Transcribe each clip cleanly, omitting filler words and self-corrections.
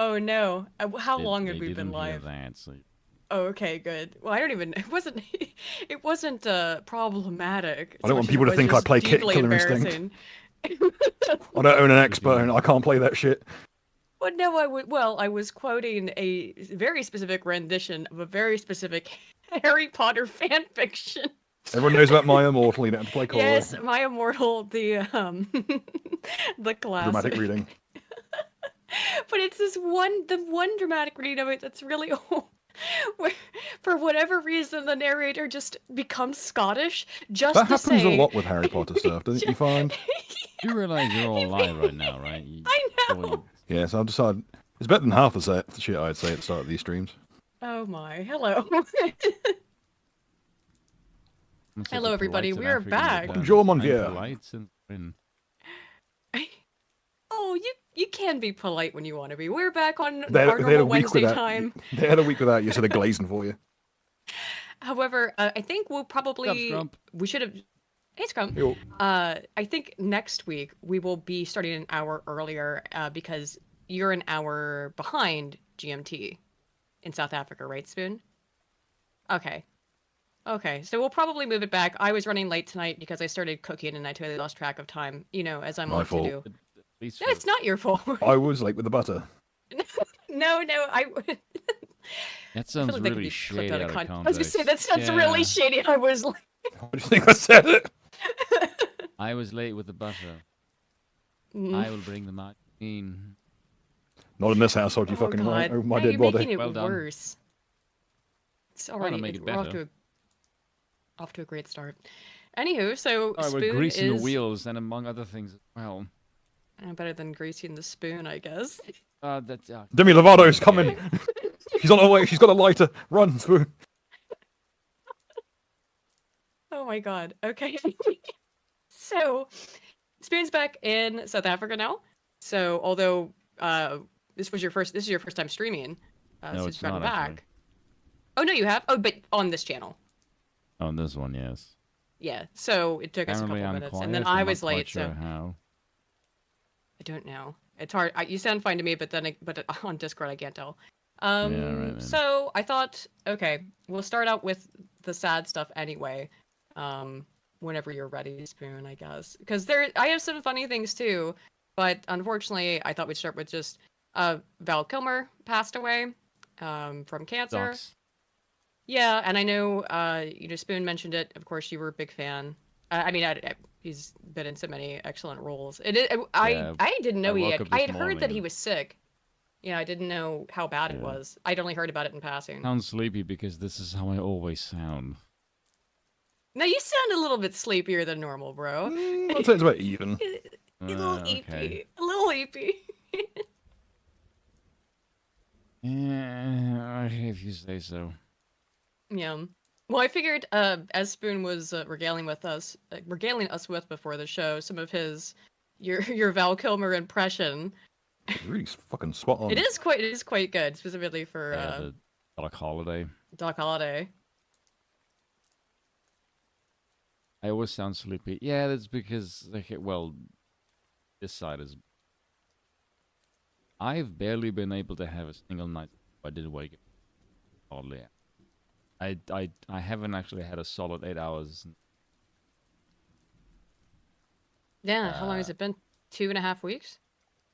Oh no. How long They have we been didn't hear live? that. So Oh, okay, good. Well, I don't even. It wasn't. It wasn't problematic I so don't want much as it people to was think I just play deeply Killer Instinct. embarrassing. I don't own an did expert, and you? I can't play that shit. Well, no, I would. Well, I was quoting a very specific rendition of a very specific Harry Potter fan fiction. Everyone knows about My Immortal. You don't have to play Call Yes, My Immortal, the the Dramatic classic. reading. But it's the one dramatic reading of it that's really old. Where, for whatever reason, the narrator just becomes Scottish just That to happens a say. lot with Harry Potter stuff, doesn't you find? You realize you're all live right now, right? I Surely know. Yeah, so I've decided it's better than half the shit I'd say at the start of these streams. Oh my, hello. I'm such Hello, a everybody. polite South We're African that back. Bonjour, mon I'm vieux. polite since when? Oh, you can be polite when you want to be. We're back on They our had a normal week Wednesday without. time. They had a week without you, so they're glazing for you. However, I think we'll probably Scrump. we should have. Hey, Scrum. Yo. I think next week we will be starting an hour earlier because you're an hour behind GMT in South Africa, right, Spoon? Okay. Okay, so we'll probably move it back. I was running late tonight because I started cooking and I totally lost track of time, as I'm My wont to fault. do. At least No, for it's not your fault. I was late with the butter. No, I that feel sounds like that could really be clipped shady out out of of context. I was context. just saying that sounds Yeah. really shady. I was like, What do you think I said it? I was late with the butter. Mm. I will bring the margarine. Not in this household, you Oh fucking right. God! Oh, my Now dead you're body. making it Well done. worse. It's Trying already to make it we're better. off to a great start. Anywho, so All right, we're spoon greasing is the wheels, and among other things as well. better than greasing the spoon, I guess. That's Demi Lovato's coming. okay. She's on her way. She's got a lighter. Run, Spoon. Oh my God. Okay. So, spoon's back in South Africa now. So, although this is your first time streaming No, since it's you've gotten not, back. actually. Oh no, you have. Oh, but on this channel. On this one, yes. Yeah. So it took us a Apparently couple I'm minutes, quiet, and then I'm I not was quite late. sure So how. I don't know. It's hard. You sound fine to me, but on Discord I can't tell. Yeah, right then. So I thought, okay, we'll start out with the sad stuff anyway. Whenever you're ready, Spoon, I guess, because I have some funny things too, but unfortunately, I thought we'd start with just Val Kilmer passed away from cancer. Sucks. Yeah, and I know Spoon mentioned it. Of course, you were a big fan. I mean, he's been in so many excellent roles. Yeah, I didn't know I woke up I this had heard that he morning. was sick. Yeah, I didn't know how bad it Yeah. was. I'd only heard about it in passing. Sound sleepy because this is how I always sound. Now you sound a little bit sleepier than normal, bro. I'd say it's about even. A little eepy. Okay. A little eepy. Yeah, if you say so. Yeah. Well, I figured, as Spoon was regaling us with before the show, some of your Val Kilmer impression. It's really fucking spot on. It is quite good, specifically for The Doc Holiday. Doc Holliday. I always sound sleepy. Yeah, that's because, this side is... I've barely been able to have a single night I didn't wake up. Hardly. I haven't actually had a solid 8 hours. Yeah, how long has it been? 2.5 weeks?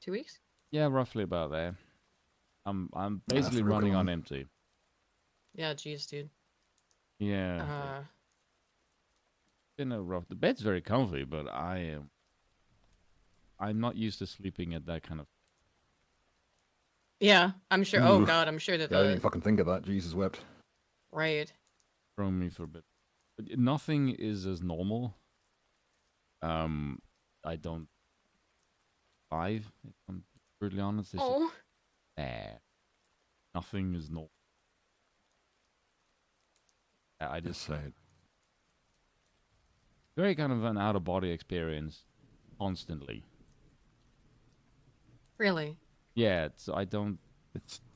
2 weeks? Yeah, roughly about there. I'm basically real running gone. on empty. Yeah, jeez, dude. Yeah. Been a rough. The bed's very comfy, but I'm not used to sleeping at that kind of. Yeah, I'm sure. Oh Ooh. God, I'm sure that Yeah, I didn't even fucking think of that. Jesus wept. right. Thrown me for a bit. But nothing is as normal. I don't. If I'm brutally honest. It's Oh, nothing is normal. I Just just say it. very kind of an out of body experience, constantly. really? Yeah, so I don't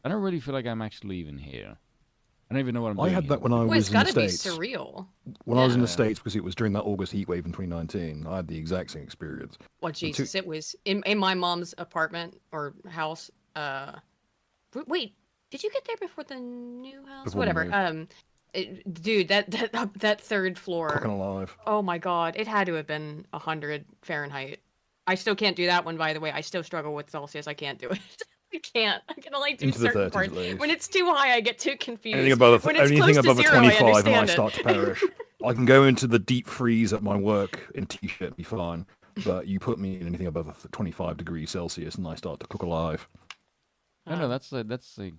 really feel like I'm actually even here. I don't even know what I'm I doing had here. that when I Well, it's was in the got to be States. surreal. When I was in the Yeah. States, because it was during that August heat wave in 2019, I had the exact same experience. Well, Jesus, it was in my mom's apartment or house. Wait, did you get there before the new house? Before the Whatever. move. Dude, that third floor. Cooking alive. Oh my god, it had to have been 100 Fahrenheit. I still can't do that one, by the way. I still struggle with Celsius. I can't do it. I can't. I can only do Into the certain 30s parts. at least. When it's too high, I get too confused. Anything above when it's anything close to above a zero, I 25 and I understand it. start to perish. I can go into the deep freeze at my work in t-shirt and be fine. But you put me in anything above 25 degrees Celsius and I start to cook alive. No, that's like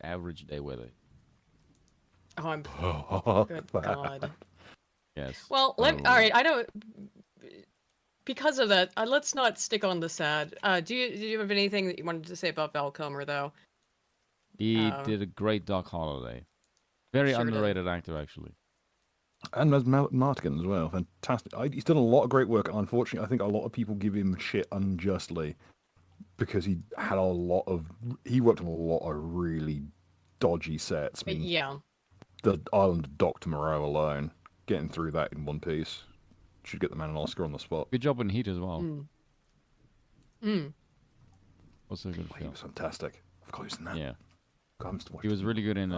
average day weather. Oh, I'm. Oh, Good God. Yes. Well, all right. I don't. Because of that, let's not stick on the sad. Do you have anything that you wanted to say about Val Kilmer, though? He did a great Doc Holliday. Very Sure did. underrated actor, actually. And there's Martigan as well. Fantastic. He's done a lot of great work. Unfortunately, I think a lot of people give him shit unjustly because he worked on a lot of really dodgy sets. I mean, Yeah. the Island of Dr. Moreau alone, getting through that in one piece, should get the man an Oscar on the spot. Good job in Heat as well. Mm. Also a good He film. was fantastic. Of course, in that. Yeah. Comes to watch He was really good in.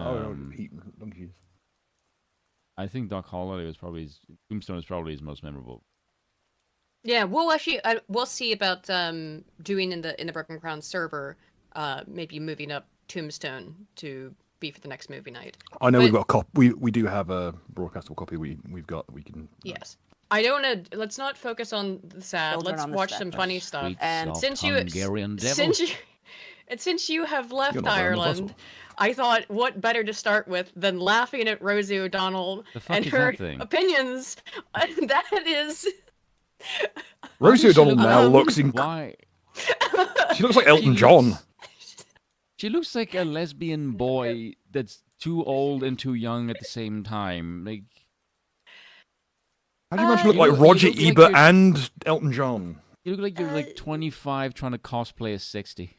Heat and Lunches. I think Doc Holliday was probably Tombstone is probably his most memorable. Yeah, we'll actually we'll see about doing in the Broken Crown server, maybe moving up Tombstone to be for the next movie night. I know But- we've got a copy. We do have a broadcastable copy. We've got. We can. Yes. I don't want to. Let's not focus on the sad. Children Let's on the watch some spectrum. funny stuff. Sweet, And soft since you Hungarian devil. since you have left You're not wearing the Ireland, bustle. I thought what better to start with than laughing at Rosie O'Donnell The fuck and is her that thing? opinions. That is. Rosie O'Donnell look- now looks in. Why? She looks like Elton She John. looks- She looks like a lesbian boy that's too old and too young at the same time. Like, How do you imagine look You like look- you Roger look like Ebert you're- and Elton John? you look like you're like 25 trying to cosplay as 60.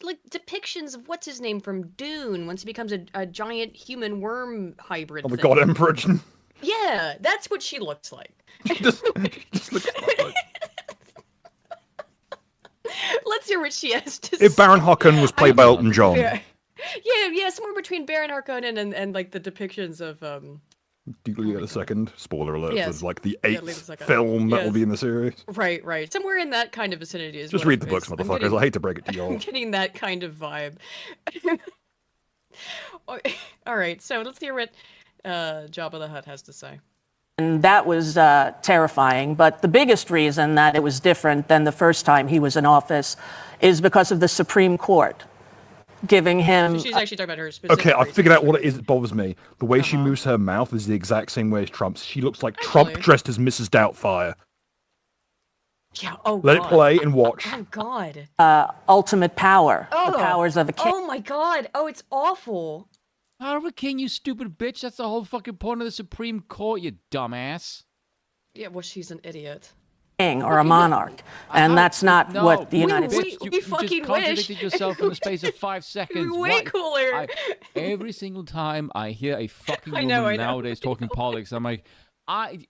Like depictions of what's his name from Dune once he becomes a giant human worm hybrid. Oh my thing. God, Emperor! Yeah, that's what she looks like. She just looks like. Let's hear what she has to say. If Baron Harkonnen was played by I- Elton John, Yeah, somewhere between Baron Harkonnen and like the depictions of do you get a second? Spoiler alert! Yes. There's like the Yeah, leave a eighth second. film that will Yes. be in the series. right, somewhere in that kind of vicinity is. Just what read the it books, is. I'm motherfuckers. getting- I hate to break it to you I'm all. getting that kind of vibe. All right, so let's hear what Jabba the Hutt has to say. And that was terrifying. But the biggest reason that it was different than the first time he was in office is because of the Supreme Court giving him. So she's actually talking about her specific. Okay, I reasons. figured out what it is that bothers me. The way she moves her mouth is the exact same way as Trump's. She looks like Trump Actually. dressed as Mrs. Doubtfire. Yeah. Oh. Let God. it play and watch. Oh God. ultimate power, Oh. the powers of a king. Oh my God. Oh, it's awful. Power of a king, you stupid bitch. That's the whole fucking point of the Supreme Court, you dumbass. Yeah. Well, she's an idiot. Or a monarch, and that's not No, what the you United bitch, States. We you fucking just contradicted wish. yourself in the space of 5 seconds. Way Why- cooler. Every single time I hear a fucking I woman know. nowadays talking politics, I'm like,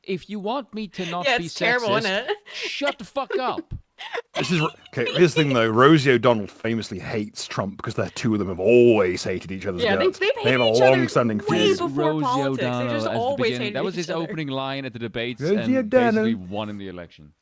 if you want me to not Yeah, be it's terrible, sexist, isn't it? shut the fuck up. This is okay. Here's the thing, though. Rosie O'Donnell famously hates Trump because the two of them have always hated each other's Yeah, guts. they've They have a hated each other long-standing way feud. before Rosie politics. They've O'Donnell just at the always beginning. hated That was each his other. opening line at the debates, Rosie and O'Donnell. basically won in the election.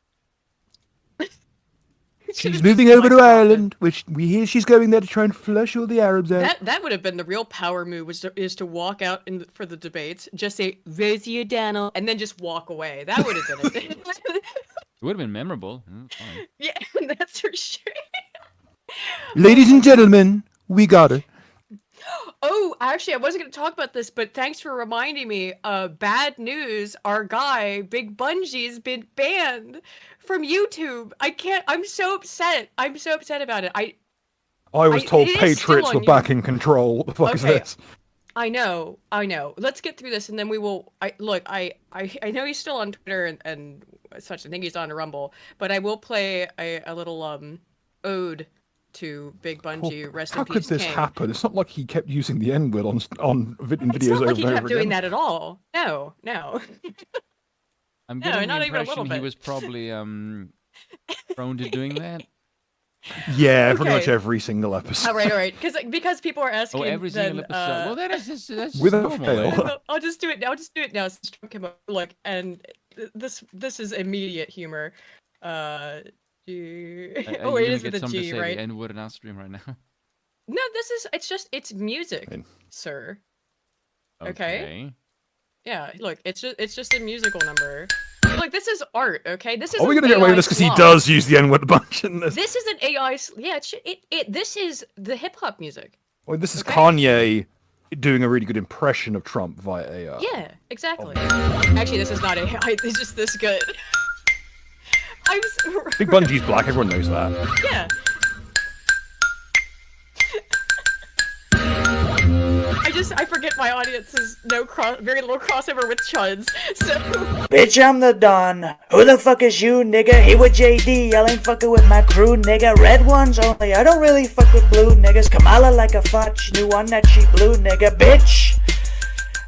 She's moving over to Ireland, which we hear she's going there to try and flush all the Arabs out. That would have been the real power move, is to walk out for the debates, just say Rosie O'Donnell, and then just walk away. That would have been it. It would have been memorable. Fine. Yeah, that's for sure. Ladies and gentlemen, we got her. Oh, actually, I wasn't going to talk about this, but thanks for reminding me. Bad news. Our guy, Big Bungie's been banned from YouTube. I can't. I'm so upset. I'm so upset about it. I was told it is still Patriots on were back in control. What the fuck is Okay. this? I know. Let's get through this, and then we will. I know he's still on Twitter and such. I think he's on Rumble, but I will play a little ode to Big Bungie. Rest How in could peace, this King. happen? It's not like he kept using the N-word in It's videos not over like he and kept over doing again. that at all. No. I'm No, getting not the even a impression little he bit. was probably prone to doing that. Yeah, pretty much Okay. every single episode. All right. Because people are asking. Oh, every single then, episode. Well, that's just Without normal. fail. Eh? I'll just do it now. I'll just do it now. Since Trump came up. Look, and this is immediate humor. G. Are Oh, you it gonna is get with a some to G, say right? the N-word in our stream right now? No, it's music, Fine. sir. Okay. Okay. Yeah, look, it's just a musical number. Look, this is art, okay? This is. Are we gonna get away with this because he does use the N-word a bunch in this? This is an AI. Yeah, this is the hip hop music. Well, this is Okay. Kanye doing a really good impression of Trump via AI. Yeah, exactly. Actually, this is not AI. It's just this good. Big Bungie's black. Everyone knows that. Yeah. I forget my audience is very little crossover with chuds. So Bitch, I'm the Don. Who the fuck is you, nigga? Hey, with JD, y'all ain't fucking with my crew, nigga. Red ones only, I don't really fuck with blue niggas. Kamala like a fudge, new one that she blue, nigga. Bitch,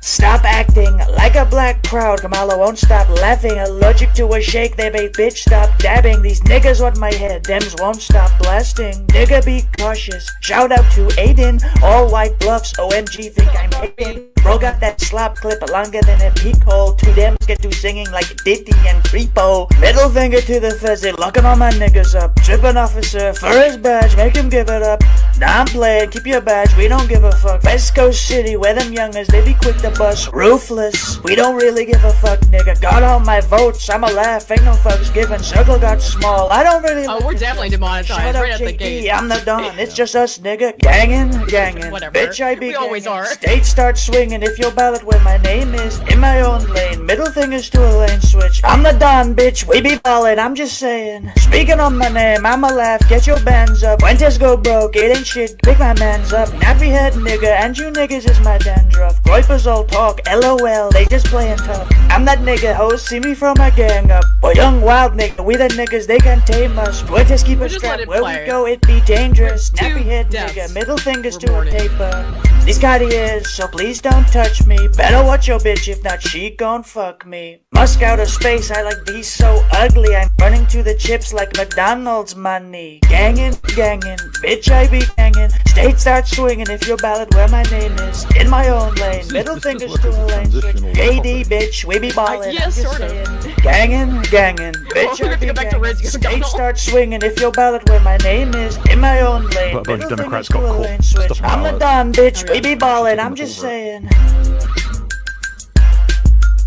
stop acting like a black crowd. Kamala won't stop laughing. Allergic to a shake, they bait. Bitch, stop dabbing. These niggas want my head. Dems won't stop blasting. Nigga, be cautious. Shout out to Aiden. All white bluffs. OMG, think I'm hating. Bro got that slop clip longer than a peak hole. Two Dems get to singing like Diddy and Creepo. Middle finger to the feds. They locking all my niggas up. Trippin' officer for his badge. Make him give it up. Nah, I'm playing. Keep your badge. We don't give a fuck. West Coast City, where them youngers, they be quick to bust. Ruthless, we don't really give a fuck, nigga. Got all my votes, I'ma laugh, ain't no fucks given. Circle got small, I don't really. oh, we're definitely demonetized Shut up, right at the JD, gate. I'm the Don, it's just us, nigga. Gangin'. Whatever. Bitch, I be We always gangin'. are. State starts swinging if your ballot where my name is. In my own lane, middle fingers to a lane switch. I'm the Don, bitch, we be ballin', I'm just saying. Speaking on my name, I'ma laugh, get your bands up. When tests go broke, it ain't shit, pick my mans up. Nappy head nigga, and you niggas is my dandruff. Groipers all talk, LOL, they just playin' tough. I'm that nigga, hoes, see me from my gang up. Well, young wild nigga, we the niggas, they can tame us. Twitches keep We'll us just let strapped, it where play. we go, it be dangerous. We're two Nappy head deaths. nigga, middle fingers We're to a mourning. paper. These Cartiers, so please don't touch me. Better watch your bitch, if not she gon' fuck me. Musk out of space, I like these so ugly. I'm running to the chips like McDonald's money. Gangin', bitch I be gangin'. State starts swinging if your ballot where my name is. In my own lane, middle This fingers works to as a a lane switch. transitional JD topic. bitch, we be ballin'. yeah, I'm just sort of. saying. Gangin', bitch we have I to be go back to gangin'. Rizzo State Donald. starts swinging if your ballot where my name is. In my own lane, But a bunch of middle Democrats fingers got to a caught lane switch. stuffing I'm the ballots. Don, bitch, Oh, we yeah. be ballin'. Taking I'm the just ball saying.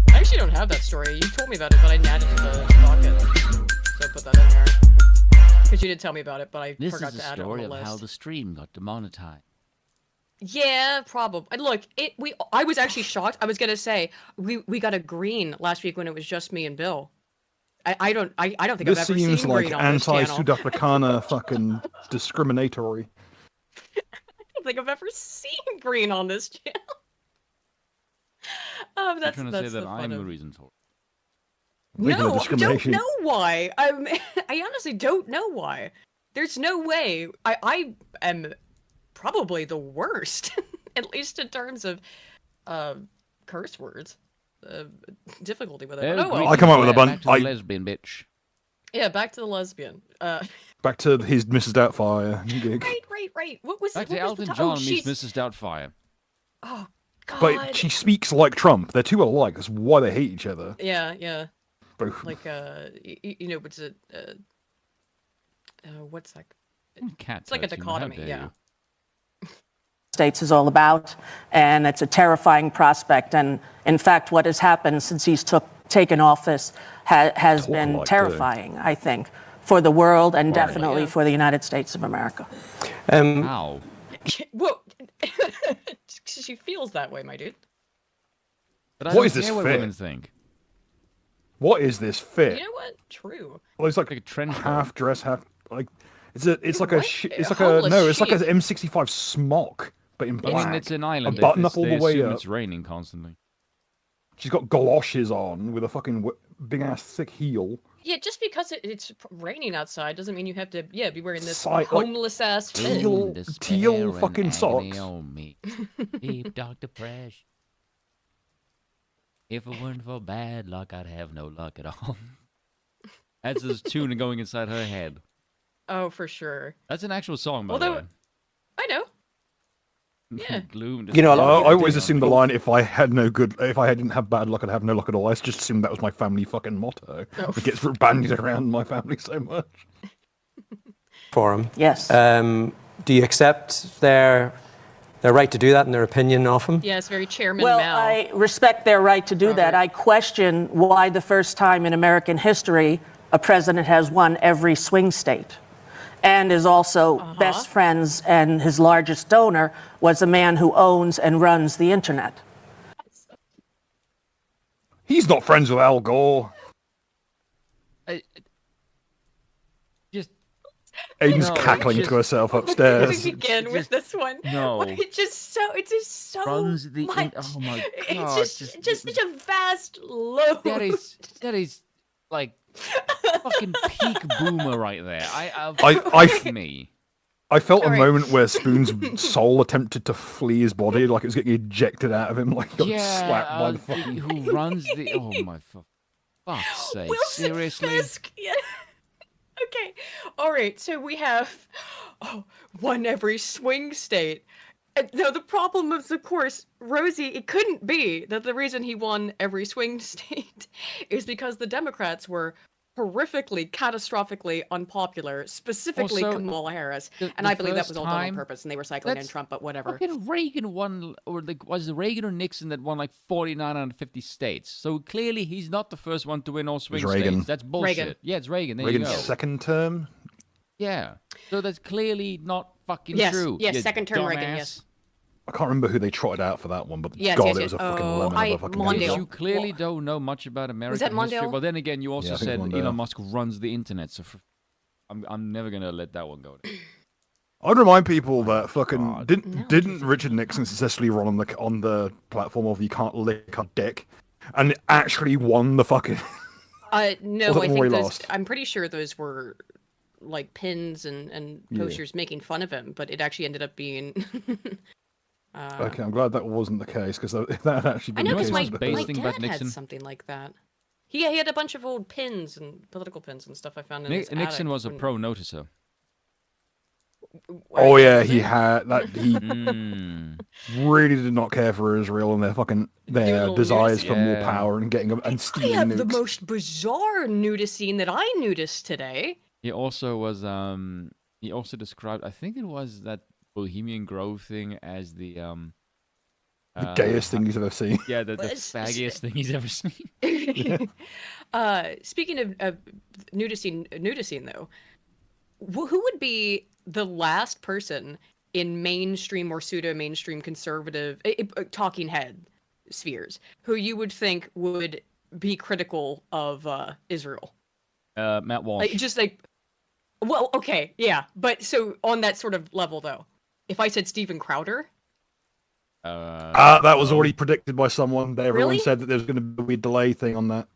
I actually don't have that story. You told me about it, but I didn't add it to the docket. So I put that in there. Because you did tell me about it, but I This forgot is a to add it on story the of list. how the stream got demonetized. Yeah, probably. And look, I was actually shocked. I was gonna say we got a green last week when it was just me and Bill. I don't think This I've ever seems seen like green on this channel. anti-Sudafricana fucking discriminatory. I don't think I've ever seen green on this channel. I'm That's trying to say the that fun I'm of- the reason for it. Speaking of No, I don't discrimination. know why. I honestly don't know why. There's no way. I am probably the worst, at least in terms of curse words. Difficulty with it. But oh well. I come up with a Back to the I- lesbian bitch. Yeah, back to the lesbian. Back to his Mrs. Doubtfire gig. Right. What was Back what to was Elton the John oh, meets she's... Mrs. Doubtfire. Oh God. But she speaks like Trump. They're two alike. That's why they hate each other. Yeah. Both. Like you know, what's it? What's that? Cat It's like a touch, you know, how dichotomy. dare Yeah. you. States is all about, and it's a terrifying prospect. And in fact, what has happened since he's taken office has Talk been like terrifying, I think, for the world and Right. definitely Yeah. for the United States of America. How? Whoa. She feels that way, my dude. But I What don't is this care what fit? women think. What is this fit? You know what? True. Well, it's like Like a trench coat. half dress, half like it's like a What? it's like Homeless a no, it's like chic. an M65 smock, but in I black. mean, it's an island. A button they, up all they the way assume up. it's raining constantly. She's got galoshes on with a fucking big ass thick heel. Yeah, just because it's raining outside doesn't mean you have to be wearing this Like, homeless ass fit. Teal- Despair teal and fucking agony socks. on me. Deep dark depression. If it weren't for bad luck, I'd have no luck at all. That's this tune going inside her head. Oh, for sure. That's an actual song, by Although- the way. I know. Yeah. Gloom. You know, a lot of I people always do- assumed the line, if I didn't have bad luck, I'd have no luck at all. I just assumed that was my family fucking motto. Oh. It gets bandied around my family so much. for him. Yes. Do you accept their right to do that and their opinion of him? Yes, very Chairman Well, Mao. I respect their right to do that. Robert. I question why the first time in American history a president has won every swing state and is also best friends, and his largest donor was a man who owns and runs the internet. He's not friends with Al Gore. Just Aiden's No, cackling just- to herself Let upstairs. me begin with this one. No. It's just so Runs the much. oh my god. It's just such a vast load. that is like fucking peak boomer right there. I- me. I felt a Alright. moment where Spoon's soul attempted to flee his body, like it was getting ejected out of him, like he got slapped by the fucking... who runs the oh my fuck's sake. Wilson Seriously? Fisk. Yeah. Okay. All right. So we have won every swing state. Now the problem is, of course, Rosie. It couldn't be that the reason he won every swing state is because the Democrats were horrifically, catastrophically unpopular, specifically Also, Kamala Harris. the- And the I believe that first was all done on time- purpose, and they were cycling in That's Trump, but whatever. Fucking Reagan won, or like, was it Reagan or Nixon that won like 49 out of 50 states? So clearly he's not the first one to win all swing Reagan. states. That's bullshit. Reagan. Yeah, it's Reagan. There Reagan's you go. second term? Yeah. So that's clearly not fucking Yes, true. yes, you second term Reagan, dumbass. yes. I can't remember who they trotted out for that one, but Yes, God, yes, it yes. was a fucking Oh, lemon of a fucking Mondale. Because game. you clearly don't know much about American history. Mondale? Well, then again, you also Yeah, I think said it's Mondale. Elon Musk runs the internet, so I'm never gonna let that one go. I'd remind people that fucking God. didn't Richard Nixon successfully run on the platform of you can't lick a dick, and it actually won the fucking. No, Was I it the one think we those. lost? I'm pretty sure those were like pins and Yeah. posters making fun of him, but it actually ended up being. Okay, I'm glad that wasn't the case because if that had actually I been know the because case, my, was it based my thing dad about had Nixon? something like that. He had a bunch of old pins and political pins and stuff I found in his Nixon attic was a when- pro noticer. Oh yeah, was he it? had that. He Mm. really did not care for Israel and their Doodle desires nudity. for more Yeah. power and getting and I stealing have nukes. the most bizarre nudist scene that I noticed today. He also was he also described, I think it was that Bohemian Grove thing as the The gayest thing he's ever seen. Yeah, the It's- faggiest thing he's ever seen. Speaking of nudist scene though, who would be the last person in mainstream or pseudo-mainstream conservative talking head spheres who you would think would be critical of Israel? Matt Walsh. Just like, well, okay, yeah, but so on that sort of level though, if I said Steven Crowder, That was already predicted by someone. Everyone Really? said that there's going to be a delay thing on that.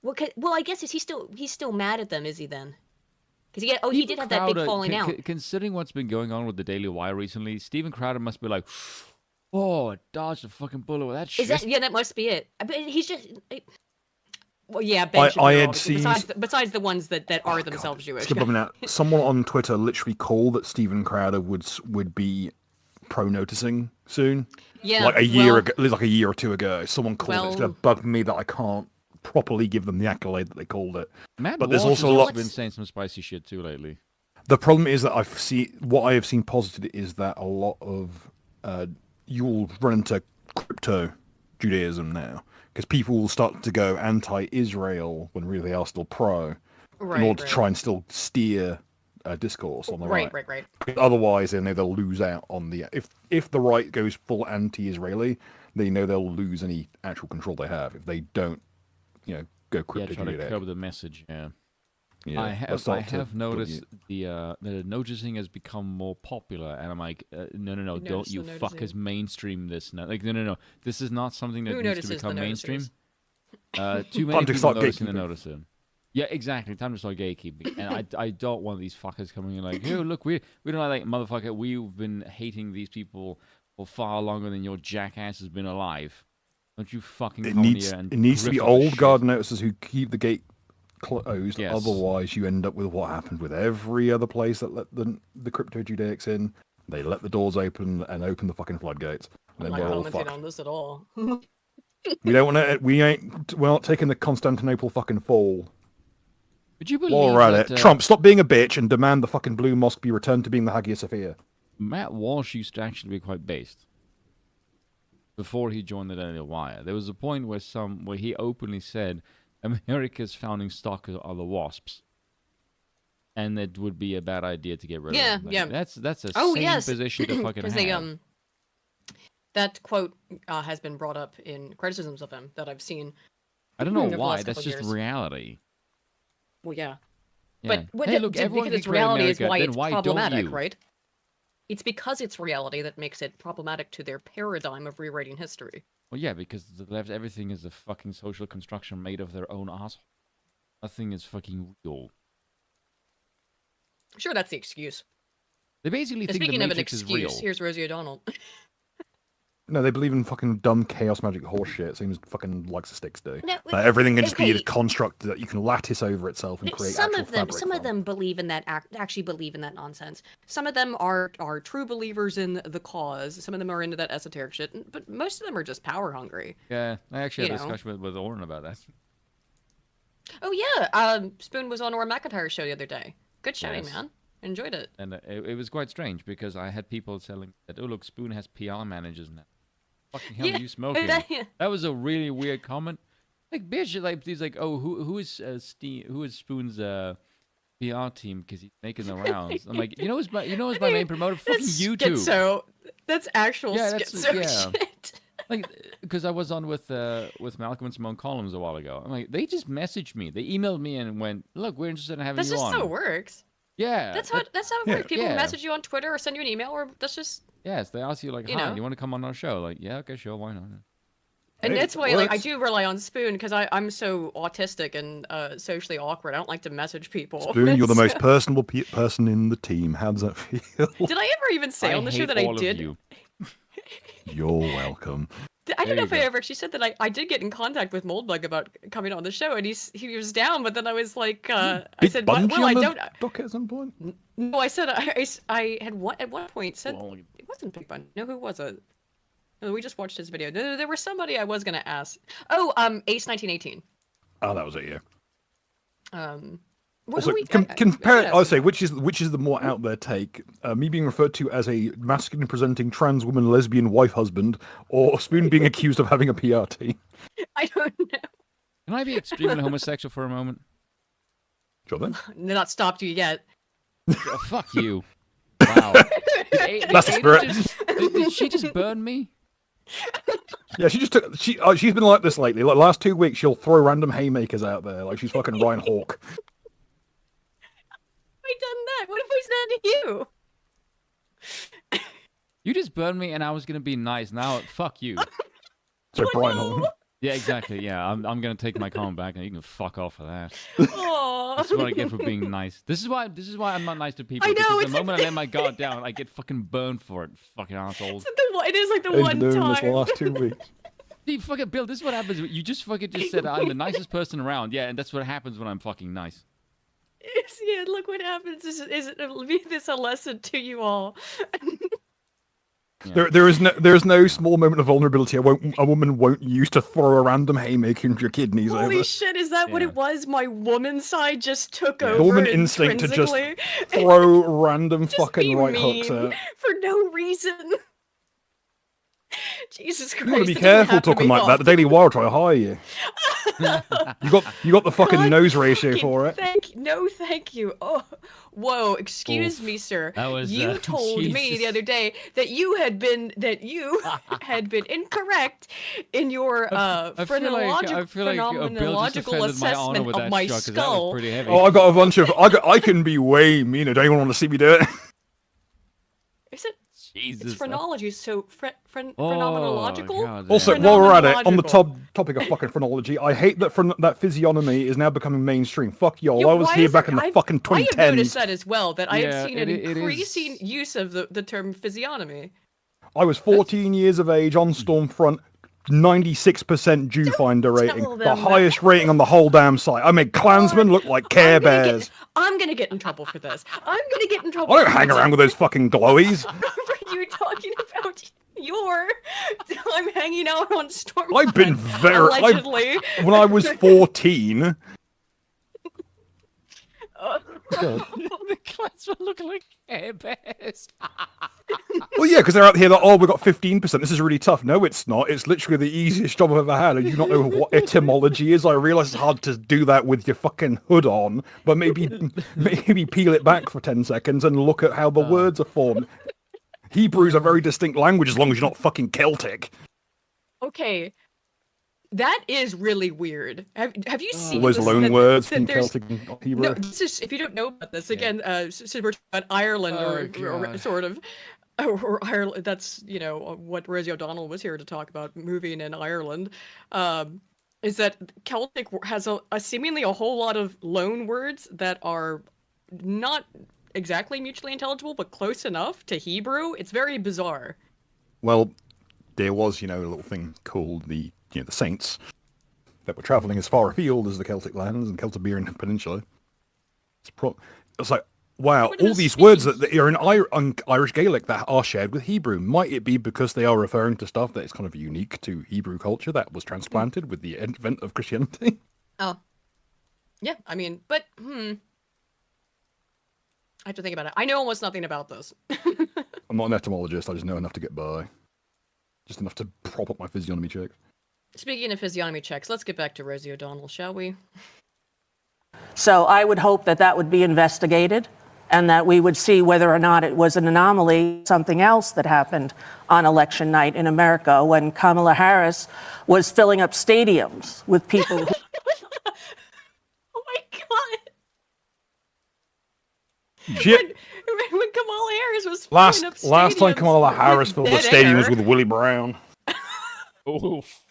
well, I guess he's still mad at them, is he then? Because he Stephen did have that big Crowder, falling out. Considering what's been going on with the Daily Wire recently, Steven Crowder must be like, oh, dodged a fucking bullet with that shit. Is that yeah? That must be it. But he's just. Well, yeah. Ben I Shapiro, had obviously, seen- besides the ones that are Oh, themselves God, Jewish. skip over now. Someone on Twitter literally called that Steven Crowder would be pro-noticing soon. Yeah. Like a year well, ago, like a year or two ago. Someone called it. It's going to Well- bug me that I can't properly give them the accolade that they called it. Matt but there's Walsh also has a lot- been saying some spicy shit too lately. The problem is that what I have seen posited is that a lot of you'll run into crypto Judaism now because people will start to go anti-Israel when really they are still pro in order to try and still steer discourse on the right. Right. Because otherwise, they know they'll lose out on the if the right goes full anti-Israeli, they know they'll lose any actual control they have if they don't, go Yeah, crypto trying to Judaic. curb the message. Yeah. Yeah, I they'll have start to noticed bug the noticing has become more popular, and I'm like, no, don't noticed you the fuckers noticing? mainstream this now. Like, no, this is not something that Who needs to notices the become mainstream. noticers? Too many Time to people start noticing the gatekeeping. noticing. Yeah, exactly. Time to start gatekeeping, and I don't want these fuckers coming in like, oh look, we don't like motherfucker. We've been hating these people for far longer than your jackass has been alive. Don't you fucking It come needs here and it needs to be grift all this old shit. guard notices who keep the closed. Yes. Otherwise, you end up with what happened with every other place that let the crypto Judaics in. They let the doors open and open the fucking floodgates. And I'm then not we're all commenting fucked. on this at all. We don't want to. We're not taking the Constantinople fucking fall. Would you While believe we're at that it, Trump, stop being a bitch and demand the fucking Blue Mosque be returned to being the Hagia Sophia. Matt Walsh used to actually be quite based before he joined the Daily Wire. There was a point where he openly said America's founding stock are the WASPs, and it would be a bad idea to get rid of them. Like, Yeah. That's a Oh, sane yes. position to fucking have. Because that quote has been brought up in criticisms of him that I've seen. I don't know over the why. last That's couple just years. reality. Well, yeah. Yeah. But Hey, look, everyone because can it's create reality America, is why then it's why don't problematic, you? right? It's because it's reality that makes it problematic to their paradigm of rewriting history. Well, yeah, because the left, everything is a fucking social construction made of their own asshole. Nothing is fucking real. Sure, that's the excuse. They basically think the Speaking of an Matrix is excuse, real. here's Rosie O'Donnell. No, they believe in fucking dumb chaos magic horseshit, same as fucking likes the sticks do. No, That everything can just be a okay. construct that you can lattice over itself and create Some actual of them, fabric some of from. them believe in that. Actually, believe in that nonsense. Some of them are true believers in the cause. Some of them are into that esoteric shit. But most of them are just power hungry. Yeah, I actually had a You know. discussion with Oren about that. Oh yeah, Spoon was on Orr McIntyre's show the other day. Good shouting, Yes. man. Enjoyed it. And it was quite strange because I had people telling me that, oh, look, Spoon has PR managers now. Fucking hell, Yeah, are you smoking? that- That was a really weird comment. Like, bitch, like, he's like, oh, who is Spoon's PR team because he's making the rounds? I'm like, who's my main promoter? Fucking That's YouTube. schizo. That's actual Yeah, that's- schizo yeah. shit. Like, because I was on with Malcolm and Simone Collins a while ago. I'm like, they just messaged me. They emailed me and went, look, we're interested in having That's you just on. how it works. Yeah. That's how it yeah, works. People yeah. message you on Twitter or send you an email, or that's just. Yes, they ask you like, You hi, know. you want to come on our show? Like, yeah, okay, sure, why not? And Hey, that's it why, like, I works. do rely on Spoon because I'm so autistic and socially awkward. I don't like to message people. Spoon, you're the So- most personable person in the team. How does that feel? Did I ever even say on the show hate that all I of did? you. You're welcome. I There don't know you if I go. ever actually said that I did get in contact with Moldbug about coming on the show, and he was down, but then I was like, I Big said, Bungie well, I on the don't. docket at some point? No, I said I had at one point said Well, it wasn't Big Bun. No, who was it? No, we just watched his video. No, there was somebody I was gonna ask. Oh, Ace 1918. Oh, that was it, yeah. What Also, do we compare. I I would say which is the more out there take? Me being referred to as a masculine presenting trans woman, lesbian wife, husband, or Spoon being accused of having a PR team. I don't know. Can I be extremely homosexual for a moment? Sure then. Not stopped you yet. Oh, fuck you. Wow. That's the spirit. Did she just burn me? Yeah, she just took. She's been like this lately. Like last 2 weeks, she'll throw random haymakers out there, like she's fucking Ryan Hawk. I done that. What if I said to you? You just burned me and I was going to be nice. Now, fuck you. So Oh, Brian no. Hawk. Yeah, exactly. Yeah, I'm going to take my comment back and you can fuck off for that. Aw. That's what I get for being nice. This is why I'm not nice to people. I know, because it's the like moment I let my guard down, I get fucking burned for it. Fucking assholes. It is like the He's one been doing this time. the last 2 weeks. See, fucking Bill, this is what happens. You just fucking just said I'm the nicest person around. Yeah, and that's what happens when I'm fucking nice. Yeah, look what happens. It'll be this a lesson to you all. Yeah. There is no small moment of vulnerability a woman won't use to throw a random haymaker into your kidneys Holy over. shit, is that what Yeah. it was? My woman side just took Yeah. over The woman instinct to just intrinsically. throw random Just fucking be right mean hooks out. for no reason. Jesus Christ. You gotta be it didn't careful happen to talking me like that. The often. Daily Wire will try to hire you. You got the fucking God nose ratio fucking for it. Thank you. Oh, whoa, excuse Oof. me, sir. That was, You told me the Jesus. other day that you had been incorrect in your I feel like Bill just phenomenological offended my honor assessment with of that my shot, 'cause that skull. was pretty heavy. Oh, I got a bunch of. I can be way meaner. Don't anyone want to see me do it? Is it? Jesus. It's phrenology, so Oh, phenomenological. God Also, damn. while we're at it, on the Phenomenological. topic of fucking phrenology, I hate that that physiognomy is now becoming mainstream. Fuck y'all. Yeah, I was why here is back it- in the I've- fucking I have 2010s. noticed that as well. That I Yeah, have seen an it is- increasing use of the term physiognomy. I was 14 years of age on Stormfront, 96% Jew Finder rating, tell the them highest rating on the whole damn site. I made Klansmen look like Care Bears. I'm gonna get in trouble for this. I'm gonna get in trouble. I don't for hang this. around with those fucking glowies. Are you talking about your? I'm hanging out on Storm. I've been very allegedly. when I was 14. The Klansmen look like Care Bears. Well, yeah, because they're out here like, oh, we've got 15%. This is really tough. No, it's not. It's literally the easiest job I've ever had. And you not know what etymology is. I realise it's hard to do that with your fucking hood on, but maybe peel it back for 10 seconds and look at how the words are formed. Hebrew's a very distinct language as long as you're not fucking Celtic. Okay, that is really weird. Have you seen All those this, loan that- words that from there's- Celtic and Hebrew. No, this is if you don't know about this again. So we're talking about Ireland or God. sort of. Or Ireland. That's what Rosie O'Donnell was here to talk about. Moving in Ireland, is that Celtic has a seemingly a whole lot of loan words that are not exactly mutually intelligible, but close enough to Hebrew. It's very bizarre. Well, there was, a little thing called the Saints that were travelling as far afield as the Celtic lands and Celtiberian Peninsula. It's like, wow, What all is these speaking words that are in Irish Gaelic that are shared with Hebrew. Might it be because they are referring to stuff that is kind of unique to Hebrew culture that was transplanted with the advent of Christianity? Oh, yeah. I mean, but I have to think about it. I know almost nothing about this. I'm not an etymologist. I just know enough to get by. Just enough to prop up my physiognomy check. Speaking of physiognomy checks, let's get back to Rosie O'Donnell, shall we? So I would hope that that would be investigated and that we would see whether or not it was an anomaly, something else that happened on election night in America when Kamala Harris was filling up stadiums with people who Oh my god! Shit. When Kamala Harris was Last filling up time stadiums Kamala with Harris filled the dead stadiums air. with Willie Brown. Oof.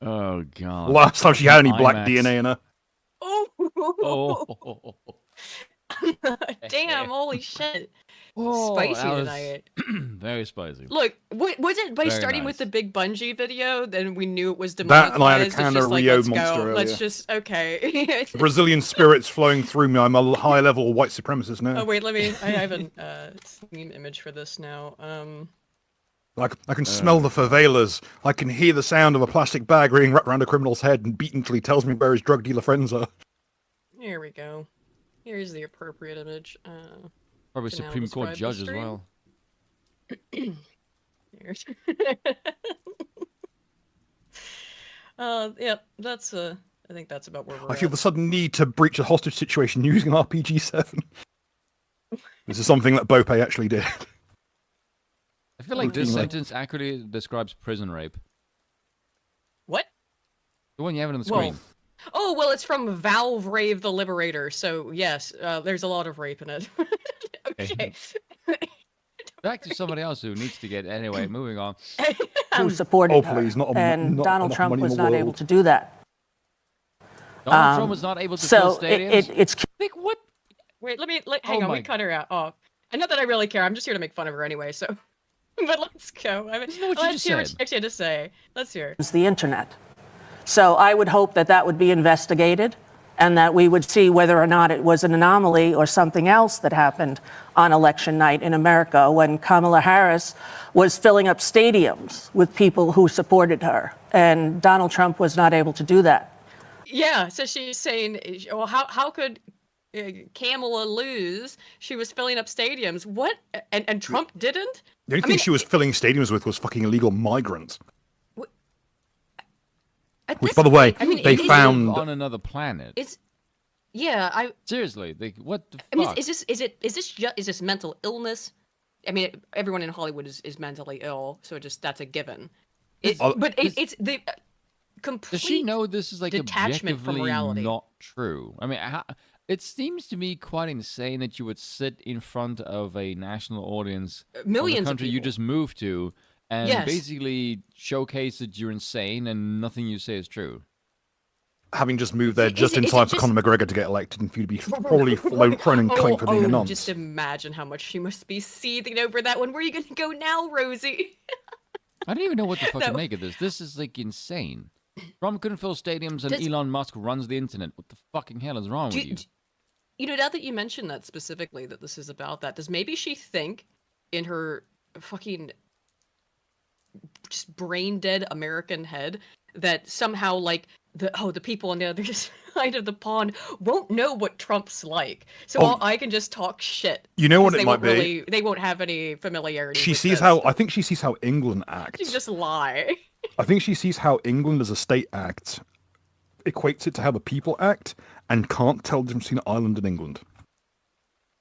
Oh god. Last time she had any black IMAX. DNA in her. Oh, Oh. damn! Holy shit! Oh, Spicy that was tonight. Very spicy. Look, was it by Very starting with nice. the big bungee video? Then we knew it was That demonetized. and I had a It's can just of like, Rio let's Monster go. Let's earlier. just okay. Brazilian spirits flowing through me. I'm a high level white supremacist now. Oh wait, let me. I have a Steam image for this now. I can smell the favelas. I can hear the sound of a plastic bag being wrapped around a criminal's head and beaten till he tells me where his drug dealer friends are. Here we go. Here's the appropriate image. Probably to now Supreme Court describe the judge as stream. well. Here's. Yeah, that's I think that's about where we're I feel at. the sudden need to breach a hostage situation using an RPG-7. This is something that Bope actually did. I feel like this Routinely. sentence accurately describes prison rape. What? The one you have it on the Whoa. screen. Oh, well, it's from Valve Rave the Liberator, so yes, there's a lot of rape in it. Okay. Back to somebody else who needs to get... Anyway, moving on. who supported Oh, her. please, not a- And not Donald enough Trump money in was the not world. able to do that. Donald Trump was not able to fill So stadiums? it's Like, what? Wait, hang Oh on, my- we cut her out off. And not that I really care, I'm just here to make fun of her anyway, so... But let's go. I mean, Isn't that what you let's just hear what said? she actually had to say. Let's hear it. the internet. So I would hope that that would be investigated and that we would see whether or not it was an anomaly or something else that happened on election night in America when Kamala Harris was filling up stadiums with people who supported her. And Donald Trump was not able to do that. Yeah, so she's saying, well, how could Kamala lose? She was filling up stadiums. What? And Trump didn't? The only I thing mean- she was filling stadiums with was fucking illegal migrants. At Which, this by the way, point, I mean, they it- it's- found- On another planet. It's yeah. Seriously, like, what the I mean, fuck? is this mental illness? I mean, everyone in Hollywood is mentally ill, so that's a given. It's the complete. Does she know this is like detachment from objectively reality. not true? I mean, it seems to me quite insane that you would sit in front of a national audience Millions of of the country you people. just moved to and Yes. basically showcase that you're insane and nothing you say is true. having just moved there Is just it- in is it time for just- Conor McGregor to get elected and for you to be probably thrown in clink for being a nonce. Just imagine how much she must be seething over that one. Where are you gonna go now, Rosie? I don't even know what the fuck to No. make of this. This is like insane. Trump couldn't fill stadiums and Does- Elon Musk runs the internet. What the fucking hell is wrong with you? You know, now that you mentioned that specifically, that this is about that, does maybe she think in her fucking just brain dead American head that somehow like the people on the other side of the pond won't know what Trump's like, so I can just talk shit. You know what 'Cause it might be? They won't have any familiarity. She with sees this. how I think she sees how England She acts. can just lie. I think she sees how England as a state acts, equates it to how the people act, and can't tell the difference between Ireland and England.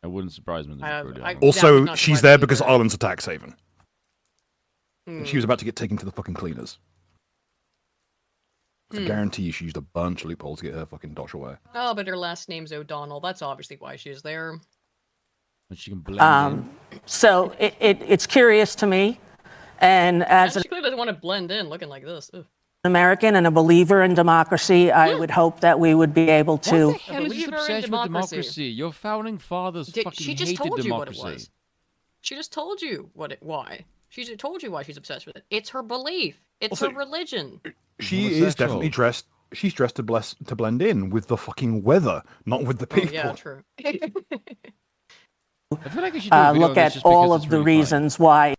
It wouldn't surprise me. to be I- brutally I- honest. That Also, would not she's surprise there me because either. Ireland's a tax haven. And she was Hmm. about to get taken to the fucking cleaners. I guarantee you she used a bunch of loopholes to get her fucking dosh away. Oh, but her last name's O'Donnell. That's obviously why she's there. But she can blend in. So it's curious to me, and as an She clearly doesn't want to blend in looking like this. Ugh. American and a believer in democracy, I would hope that we would be able to. What the hell is this believer in obsession with democracy. democracy? Your founding fathers fucking She just hated told you what democracy. it was. She just told you why. She just told you why she's obsessed with it. It's her belief. It's Also, her religion. She is Homosexual. definitely dressed. She's dressed to blend in with the fucking weather, not with the Oh, people. yeah, true. I feel like I should do a video Look of this at just all because of it's the really funny. reasons why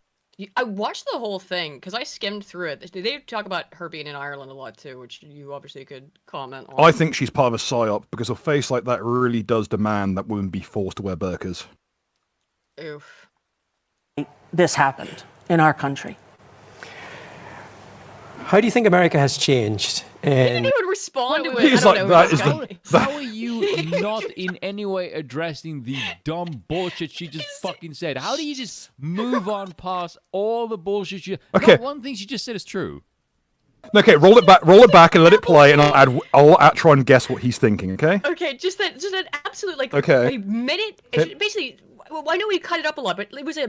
I watched the whole thing because I skimmed through it. They talk about her being in Ireland a lot too, which you obviously could comment on. I think she's part of a psyop because a face like that really does demand that women be forced to wear burqas. Oof. this happened in our country. How do you think America has changed? He And would respond to it. He's I like, don't know. that This is guy- the- How are you not in any way addressing the dumb bullshit she just fucking said? How do you just move on past all the bullshit she... Okay. Not one thing she just said is true. Okay, roll it back and let it play, and I'll try and guess what he's thinking. Okay. Okay, just an absolute like Okay. a minute. Okay. Basically, well, I know we cut it up a lot, but it was a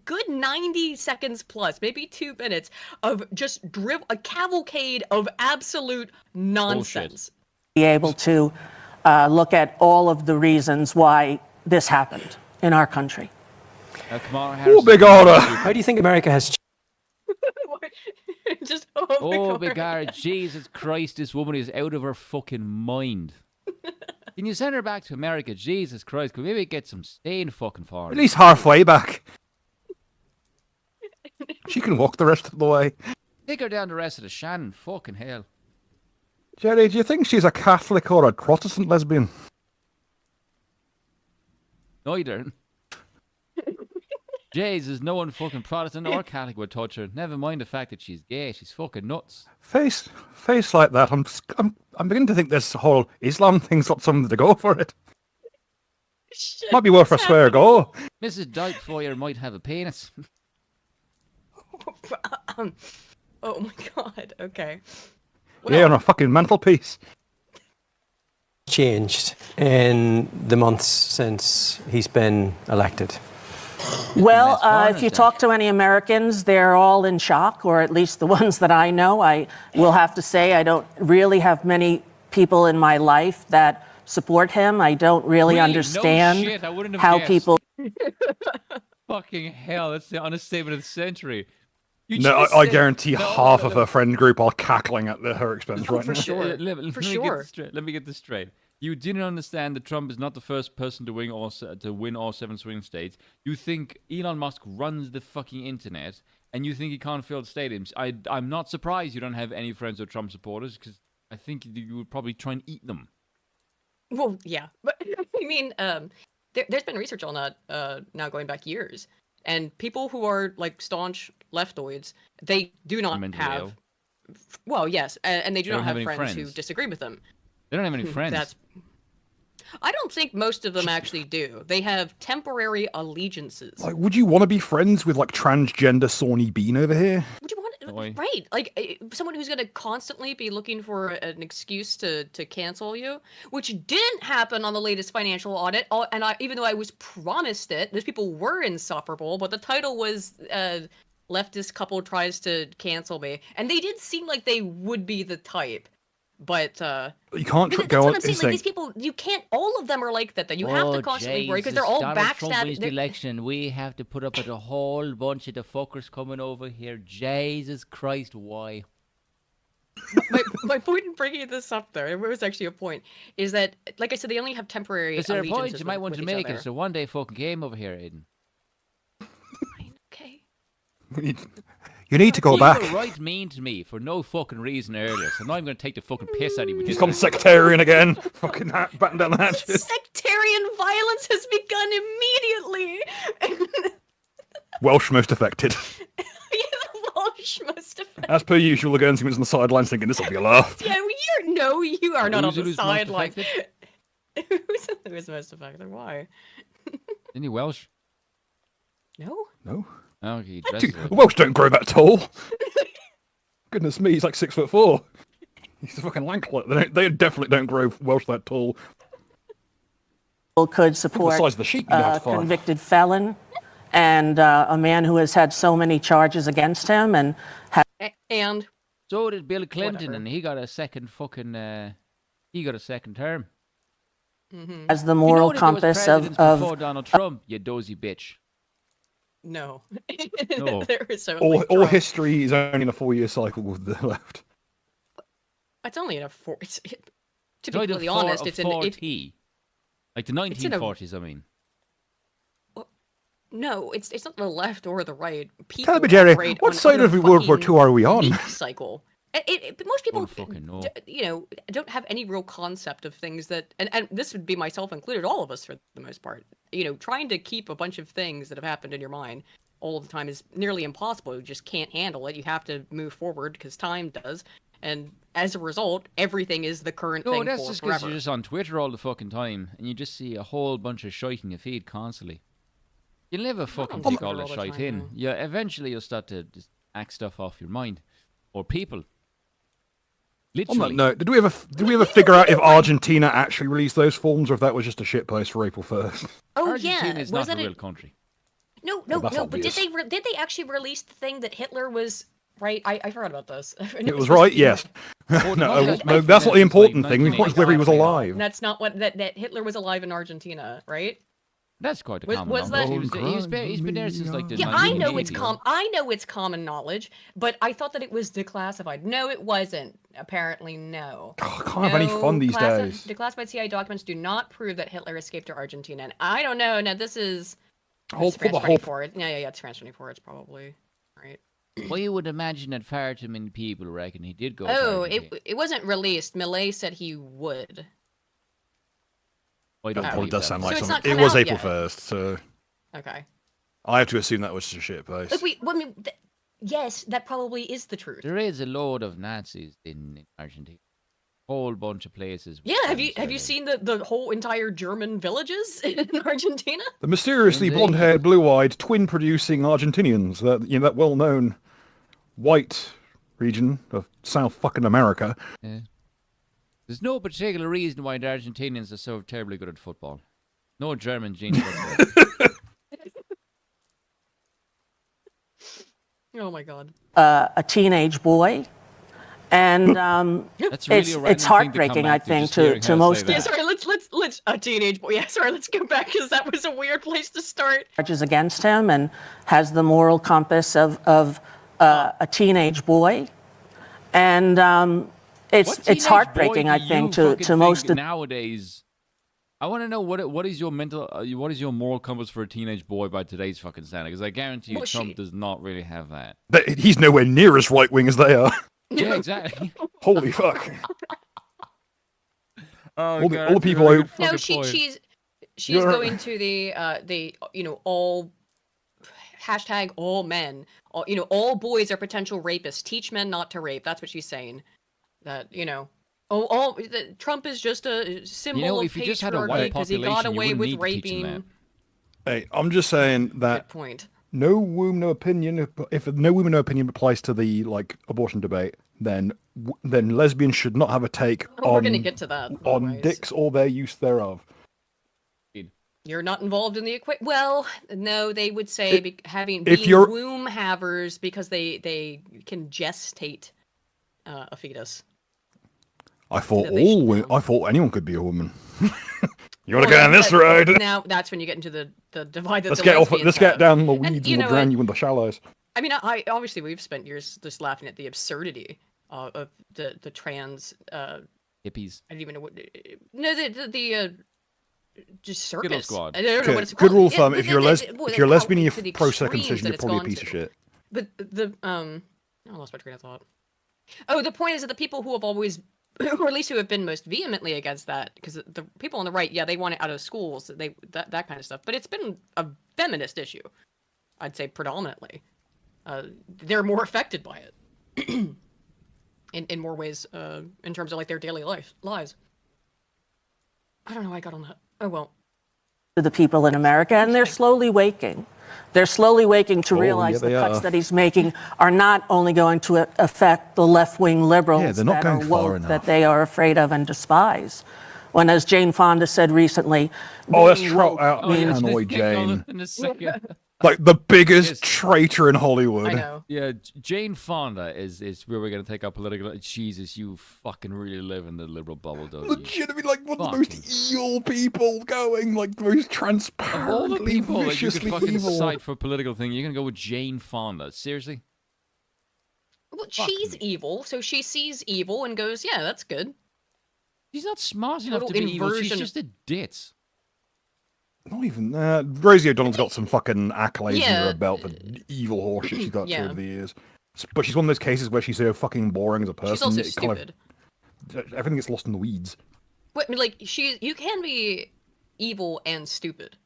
good 90 seconds plus, maybe 2 minutes of just a cavalcade of absolute nonsense. Be able to look at all of the reasons why this happened in our country. Kamala Harris... Oh, big order. how do you think America has changed? Just Oh, big God, Jesus Christ, this woman is out of her fucking mind. Can you send her back to America? Jesus Christ, could we maybe get some staying fucking for At her? least halfway back. She can walk the rest of the way. Take her down the rest of the Shannon, fucking hell. Jerry, do you think she's a Catholic or a Protestant lesbian? Neither. Jesus, no one fucking Protestant or Catholic would touch her. Never mind the fact that she's gay. She's fucking nuts. Face like that. I'm beginning to think this whole Islam thing's got something to go for it. Shit, Might be worth a what's swear go. Mrs. Doubtfire might have a penis. happening? Oh my god. Okay. Yeah, on a fucking mantelpiece. Changed in the months since he's been elected? Well, Nice foreigners if you then. talk to any Americans, they're all in shock, or at least the ones that I know. I will have to say I don't really have many people in my life that support him. I don't really Really? No understand shit, I wouldn't have how guessed. people. Fucking hell, that's the understatement of the century. You No, just I said- guarantee No, half no, of no. her friend group are cackling at her expense Oh, right for now. sure. Let For me get sure. this straight. Let me get this straight. You didn't understand that Trump is not the first person to win all 7 swing states. You think Elon Musk runs the fucking internet, and you think he can't fill stadiums. I'm not surprised you don't have any friends or Trump supporters, because I think you would probably try and eat them. Well, yeah, but I mean, there's been research on that now going back years, and people who are like staunch leftoids, they do not Mentally have. ill. Well, yes, and they do They not don't have have any friends who friends. disagree with them. They don't have any friends. That's. I don't think most of them actually do. They have temporary allegiances. Like, would you want to be friends with like transgender Sawney Bean over here? Would you want Oi. right? Like someone who's gonna constantly be looking for an excuse to cancel you, which didn't happen on the latest financial audit. And even though I was promised it, those people were insufferable. But the title was "Leftist Couple Tries to Cancel Me," and they did seem like they would be the type. But You can't that's go what on. I'm saying. This Like thing. these people, you can't. All of them are like that. That you have to constantly worry because they're all Donald Trump wins backstabbing. the election. We have to put up with a whole bunch of the fuckers coming over here. Jesus Christ, why? My point in bringing this up, there, it was actually a point, is that, like I said, they only have temporary Is there a point allegiances you might want with to each make other. it? So one day fucking game over here, Aiden. Fine, okay. You need to go You back. were right mean to me for no fucking reason earlier, so now I'm going to take the fucking piss out of you. with He's this gone shit. sectarian again. Fucking batten down the hatches. Sectarian violence has begun immediately. Welsh most affected. The Welsh most affected. As per usual, the Guernsey was on the sidelines thinking this will be a laugh. Yeah, you are not on the Who's most sideline. affected? Who's most affected? Why? Isn't he Welsh? No. No. Oh, he Dude, dresses like Welsh don't grow that tall. Goodness me, he's like 6'4". He's a fucking lanklet. They definitely don't grow Welsh that tall. Could The support size of the sheep you have a to find. convicted felon and a man who has had so many charges against him and And So did Bill Clinton, Whatever. and he got a second fucking. He got a second term. has the You moral know that there was compass presidents of before Donald Trump, you dozy bitch. no. No. There is only All Trump. history is only in a 4-year cycle with the left. It's only in a four. To be It's like completely honest, it's in. It, 40. Like the It's in a- 1940s, I mean. no, it's not the left or the right. People Tell me, Jerry, operate what on side other of World War fucking II are we on? news cycle. Most people, fucking know. don't have any real concept of things that, and this would be myself included, all of us for the most part. Trying to keep a bunch of things that have happened in your mind all the time is nearly impossible. You just can't handle it. You have to move forward because time does, and as a result, everything is the current No, thing that's for just because forever. you're just on Twitter all the fucking time, and you just see a whole bunch of shite in your feed constantly. You'll never fucking on take Twitter all the all the shite time, in. though. Yeah, eventually you'll start to just act stuff off your mind. Or people. On Literally. that note, did we ever figure out if Argentina actually released those forms or if that was just a shitpost for April 1st? Oh Argentina yeah, is was not that a real country. No, that's but did obvious. did they actually release the thing that Hitler was right? I forgot about this. It was right, yes. Oh, No, that's no, right. that's not the That's important like thing. The important is 1980. whether he was Oh my God. alive. That's not what that Hitler was alive in Argentina, right? That's quite a Was- common was knowledge. that- He's been there since like the Yeah, I know it's 1980s. I know it's common knowledge, but I thought that it was declassified. No, it wasn't. Apparently, no. Oh, I can't have any fun these days. Declassified CIA documents do not prove that Hitler escaped to Argentina. And I don't know. Now this is Whole- it's France the whole- 24. Yeah, it's France 24. It's probably right. Well, you would imagine that far too many people reckon he did go. to Oh, Argentina. it wasn't released. Millet said he would. I don't That probably believe does that. sound So like it's something. not It come was out April yet. 1st, so Okay. I have to assume that was just a shitpost. Look, I mean, yes, that probably is the truth. There is a load of Nazis in Argentina. Whole bunch of places. with Yeah, have them, you so seen the whole entire German villages in Argentina? The mysteriously Indeed. blonde-haired, blue-eyed, twin-producing Argentinians, that well-known white region of South fucking America. Yeah. There's no particular reason why the Argentinians are so terribly good at football. No German genius whatsoever. Oh my god. a teenage boy. And That's really it's a random thing to come heartbreaking, I back to, think, just hearing to her most say of Yeah, that. sorry, let's a teenage boy. Yeah, sorry, let's go back because that was a weird place to start. charges against him and has the moral compass of a teenage boy. And What it's teenage heartbreaking, boy I do think, you to fucking most think of nowadays. I want to know what is your mental, what is your moral compass for a teenage boy by today's fucking standard? Because I guarantee you, Well, Trump she- does not really have that. He's nowhere near as right-wing as they are. Yeah, exactly. Holy fuck. Oh, All the people who- No, she's You're- going to the all hashtag all men. All boys are potential rapists. Teach men not to rape. That's what she's saying. That Trump is just a symbol of if you just had a patriarchy white because he got population, you away wouldn't with need to teach them raping. Hey, I'm just saying Good that point. no womb, no opinion. If no woman, no opinion applies to the abortion debate, then lesbians should not have a take Oh, we're on gonna get to that. on otherwise. dicks or their use thereof. You're not involved in the equation. Well, no, they would say being you're- womb havers because they can gestate a fetus. I thought that they should know. I thought anyone could be a woman. You want to go down this road? Now that's when you get into the divide that Let's the get off. lesbians Let's get have. down the And weeds you and know we'll drown what? you in the shallows. I mean, I obviously we've spent years just laughing at the absurdity of the trans. Hippies. I don't even know what. No, the just Good old circus. squad. I don't know what it's Good called. rule of Yeah, thumb: but if you're how- lesbian, to you're the pro extremes circumcision, that you're it's probably a gone piece of to. shit. But I lost my train of thought. Oh, the point is that the people who have always, or at least who have been most vehemently against that, because the people on the right, yeah, they want it out of schools, that kind of stuff. But it's been a feminist issue, I'd say predominantly. They're more affected by it in more ways, in terms of like their daily lives. I don't know how I got on that. Oh well. To the people in America, and they're slowly waking. They're slowly waking to realize yeah, the they cuts are. that he's making are not only going to affect the left-wing liberals they're not that are going far woke, enough. that they are afraid of and despise. When, as Jane Fonda said recently, Oh, let's being trot woke out means Hanoi Jane, In a second. like the biggest Yes. traitor in Hollywood. I know. Yeah, Jane Fonda is where we're gonna take our political. Jesus, you fucking really live in the liberal bubble, don't you? Legitimately, like one of the Fucking- most evil people going, like the most Of transparently, all the people that you could viciously fucking evil. cite for a political thing, you're gonna go with Jane Fonda. Seriously? Well, Fuck she's me. evil, so she sees evil and goes, "Yeah, that's good." She's not smart enough Total to be evil. She's inversion. just a ditz. Not even Rosie O'Donnell's got some fucking accolades under Yeah. her belt for evil horseshit she's got Yeah. over the years. But she's one of those cases where she's so fucking boring as a person. She's also it kind of- stupid. everything gets lost in the weeds. But, I mean, like you can be evil and stupid.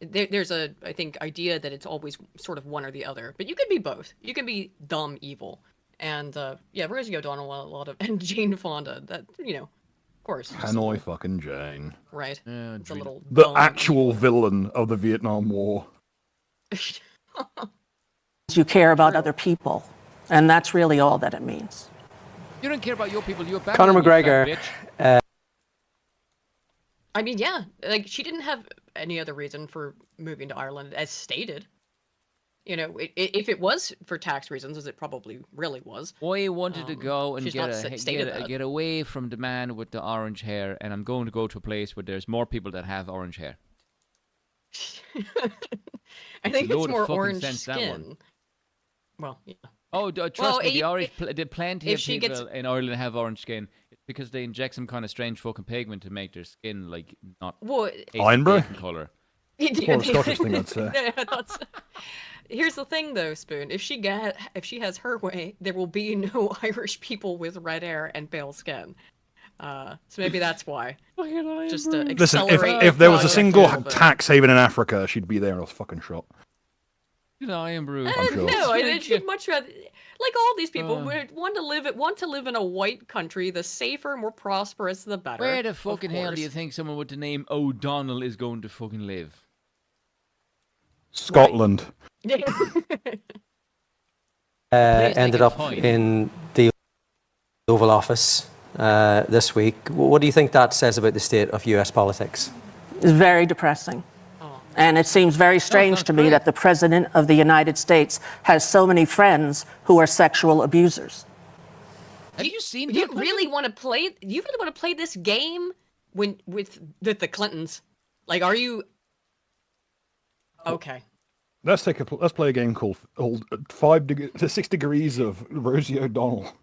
There's a, I think, idea that it's always sort of one or the other, but you can be both. You can be dumb evil, and yeah, Rosie O'Donnell, a lot of, and Jane Fonda. That, you know, of course, just a Hanoi little- fucking Jane. right? Yeah, It's a Jane- little The dumb actual evil. villain of the Vietnam War. you care about other people. And that's really all that it means. You don't care about your people. You're Conor McGregor. I mean, yeah, like she didn't have any other reason for moving to Ireland, as stated. You know, if it was for tax reasons, as it probably really was. I wanted to go and she's not stated get, that. get away from the man with the orange hair, and I'm going to go to a place where there's more people that have orange hair. I think load it's of more fucking orange sense, that one. skin. Well, yeah. Oh, trust Well, me, if- the plenty if of she people gets- in Ireland have orange skin. It's because they inject some kind of strange fucking pigment to make their skin like not Well, Ironborough? color. More a Scottish thing, I'd say. Yeah, I thought so. Here's the thing, though, Spoon. If she has her way, there will be no Irish people with red hair and pale skin. So maybe that's why. Just to Listen, accelerate if there was a project single little bit. tax haven in Africa, she'd be there and I was fucking shot. Good Iron Brew. I'm sure. No, I'd much rather, like all these people, Uh. would want to live in a white country. The safer, more prosperous, the better. Where the of fucking hell do you course. think someone with the name O'Donnell is going to fucking live? Scotland. Please Ended take a up point. in the Oval Office this week. What do you think that says about the state of US politics? It's very depressing. And it seems very strange sounds to me great. that the President of the United States has so many friends who are sexual abusers. Have you seen You Bill really want to play? You really want to play this game with the Clintons? Like, are you? Okay. Let's play a game called 6 degrees of Rosie O'Donnell,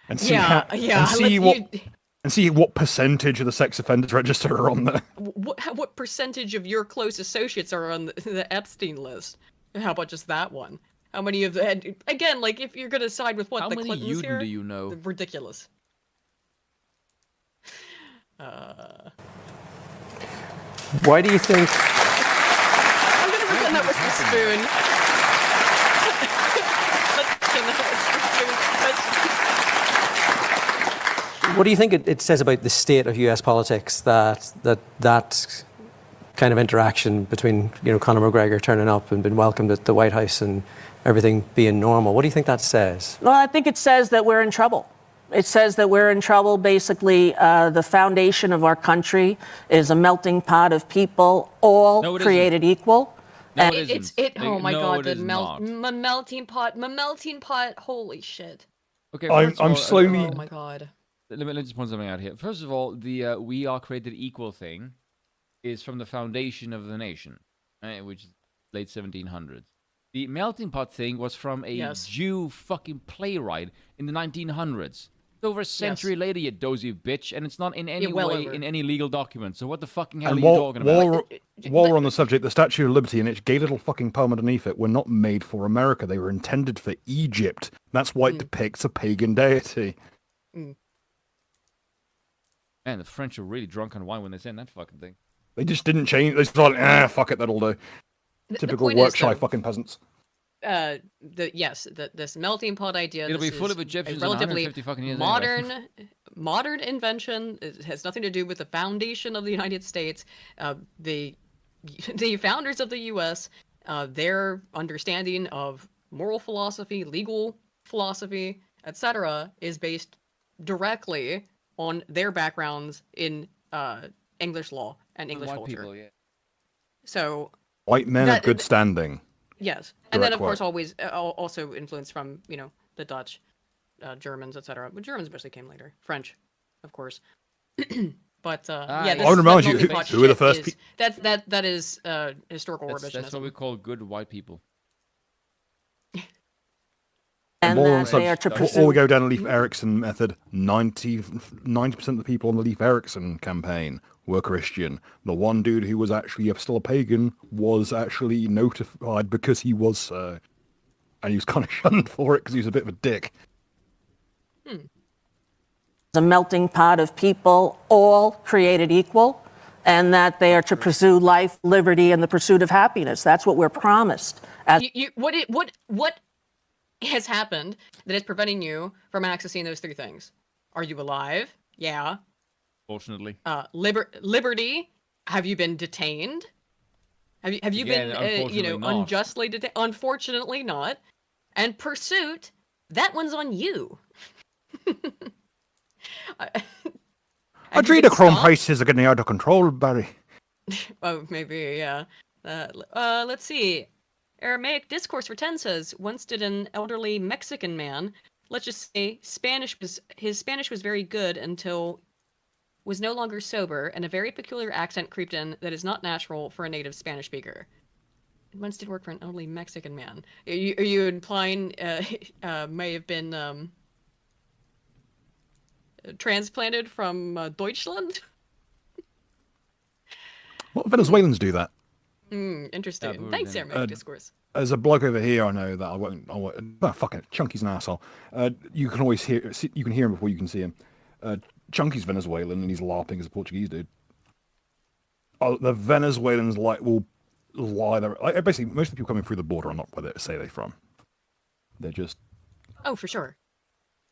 and see Yeah, how, yeah. and see let's- what and see what percentage of the sex offenders register are on there. what percentage of your close associates are on the Epstein list? How about just that one? How many of the and again, like if you're gonna side with what How the many Clintons Uden here? do you know? Ridiculous. Why do you think? I'm gonna pretend that was the spoon. Let's pretend that was the spoon. What do you think it says about the state of US politics that kind of interaction between Conor McGregor turning up and being welcomed at the White House and everything being normal? What do you think that says? Well, I think it says that we're in trouble. It says that we're in trouble. Basically, the foundation of our country is a melting pot of people, all No, it created equal. No, And it It's isn't. oh my No, god, it the is not. melting pot, holy shit. Okay, I'm first of all, slowly- Oh my god. let me just point something out here. First of all, the "we are created equal" thing is from the foundation of the nation, which is late 1700s. The melting pot thing was from a Jew fucking playwright in the 1900s. It's over a century later, you dozy bitch, and it's not in any way in any legal document. So what the fucking hell are you talking about? While we're on the subject, the Statue of Liberty and its gay little fucking poem underneath it were not made for America. They were intended for Egypt. That's why it depicts a pagan deity. Man, the French are really drunk on wine when they sing that fucking thing. They just didn't change. They thought, fuck it, that'll do. Typical work-shy fucking peasants. This melting pot idea. It'll be full of Egyptians in 150 fucking years. Modern invention. It has nothing to do with the foundation of the United States. The founders of the U.S. Their understanding of moral philosophy, legal philosophy, etc., is based directly on their backgrounds in English law and English culture. People, yeah. So white men of good standing. Yes, and then of course always also influenced from the Dutch, Germans, etc. But Germans especially came later. French, of course. But I want to remind you who were the first people. That is historical revisionism. That's what we call good white people. And that they are to pursue. Before we go down the Leif Erikson method, 90% of the people on the Leif Erikson campaign were Christian. The one dude who was actually still a pagan was actually notified because he was so. And he was kind of shunned for it because he was a bit of a dick. A melting pot of people, all created equal, and that they are to pursue life, liberty, and the pursuit of happiness. That's what we're promised. What has happened that is preventing you from accessing those three things? Are you alive? Yeah. Fortunately. Liberty. Have you been detained? Have you been unjustly detained? Unfortunately not. And pursuit. That one's on you. I dream the chrome prices are getting out of control, Barry. Oh, maybe, yeah. Let's see. Aramaic Discourse for 10 says, once did an elderly Mexican man, let's just say his Spanish was very good until was no longer sober, and a very peculiar accent creeped in that is not natural for a native Spanish speaker. Once did work for an elderly Mexican man. Are you implying may have been transplanted from Deutschland? Well, Venezuelans do that. Interesting. Thanks, Aramaic Discourse. As a bloke over here, I know that I won't. Fucking Chunky's an asshole. You can always hear him before you can see him. Chunky's Venezuelan and he's LARPing as a Portuguese dude. The Venezuelans will lie there. Basically, most of the people coming through the border are not where they say they're from. They're just. Oh, for sure.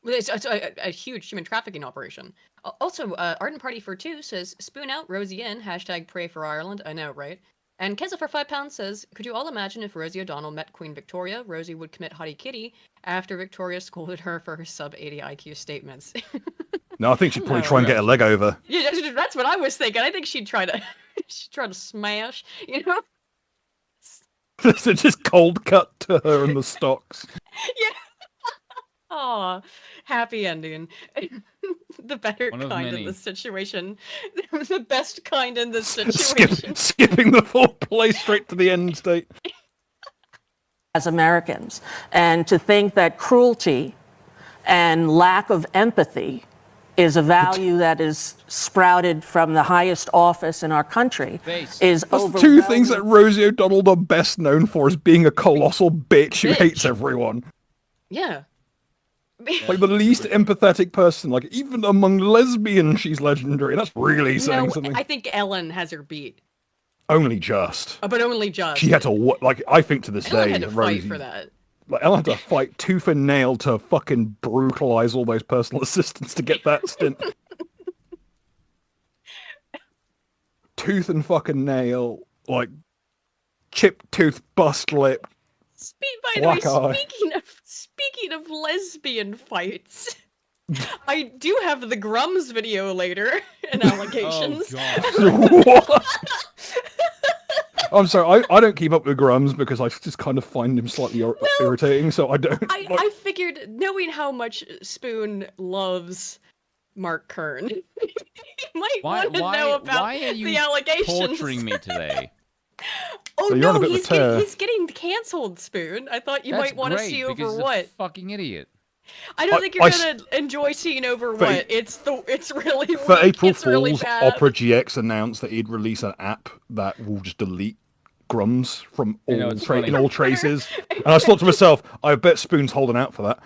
It's a huge human trafficking operation. Also, Ardent Party for 2 says, spoon out, Rosie in, # pray for Ireland. I know, right? And Keza for £5 says, could you all imagine if Rosie O'Donnell met Queen Victoria, Rosie would commit hottie kitty after Victoria scolded her for her sub-80 IQ statements? No, I think she'd probably try and get a leg over. Yeah, that's what I was thinking. I think she'd try to smash, So just cold cut to her in the stocks. Yeah. Aw, happy ending. The better kind in this situation. The best kind in this situation. Skipping the full play straight to the end state. As Americans, and to think that cruelty and lack of empathy is a value that is sprouted from the highest office in our country is That's two things that Rosie O'Donnell are best known for, is being a colossal bitch who hates everyone. Yeah. Like the least empathetic person, like even among lesbians, she's legendary. That's really saying something. I think Ellen has her beat. Only just. But only just. She had to, I think to this Ellen day, had to Rosie, fight for that. Ellen had to fight tooth and nail to fucking brutalize all those personal assistants to get that stint. Tooth and fucking nail, like chipped tooth, bust lip. By the way, speaking of lesbian fights, I do have the Grums video later and allegations. Oh, God. What? I'm sorry, I don't keep up with Grums because I just kind of find him slightly irritating, so I don't. I figured, knowing how much Spoon loves Mark Kern. You might Why? want to know about Why are you the allegations. torturing me today? Oh So you're on a no, bit of a tear. he's getting canceled, Spoon. I thought you That's might want to great, see over because he's what. a fucking idiot. I don't I- think you're I gonna enjoy seeing over For- what. It's really For weak. April It's really Fools, bad. Opera GX announced that he'd release an app that will just delete grums from You know, all it's funny. in all traces. And I thought to myself, I bet Spoon's holding out for that.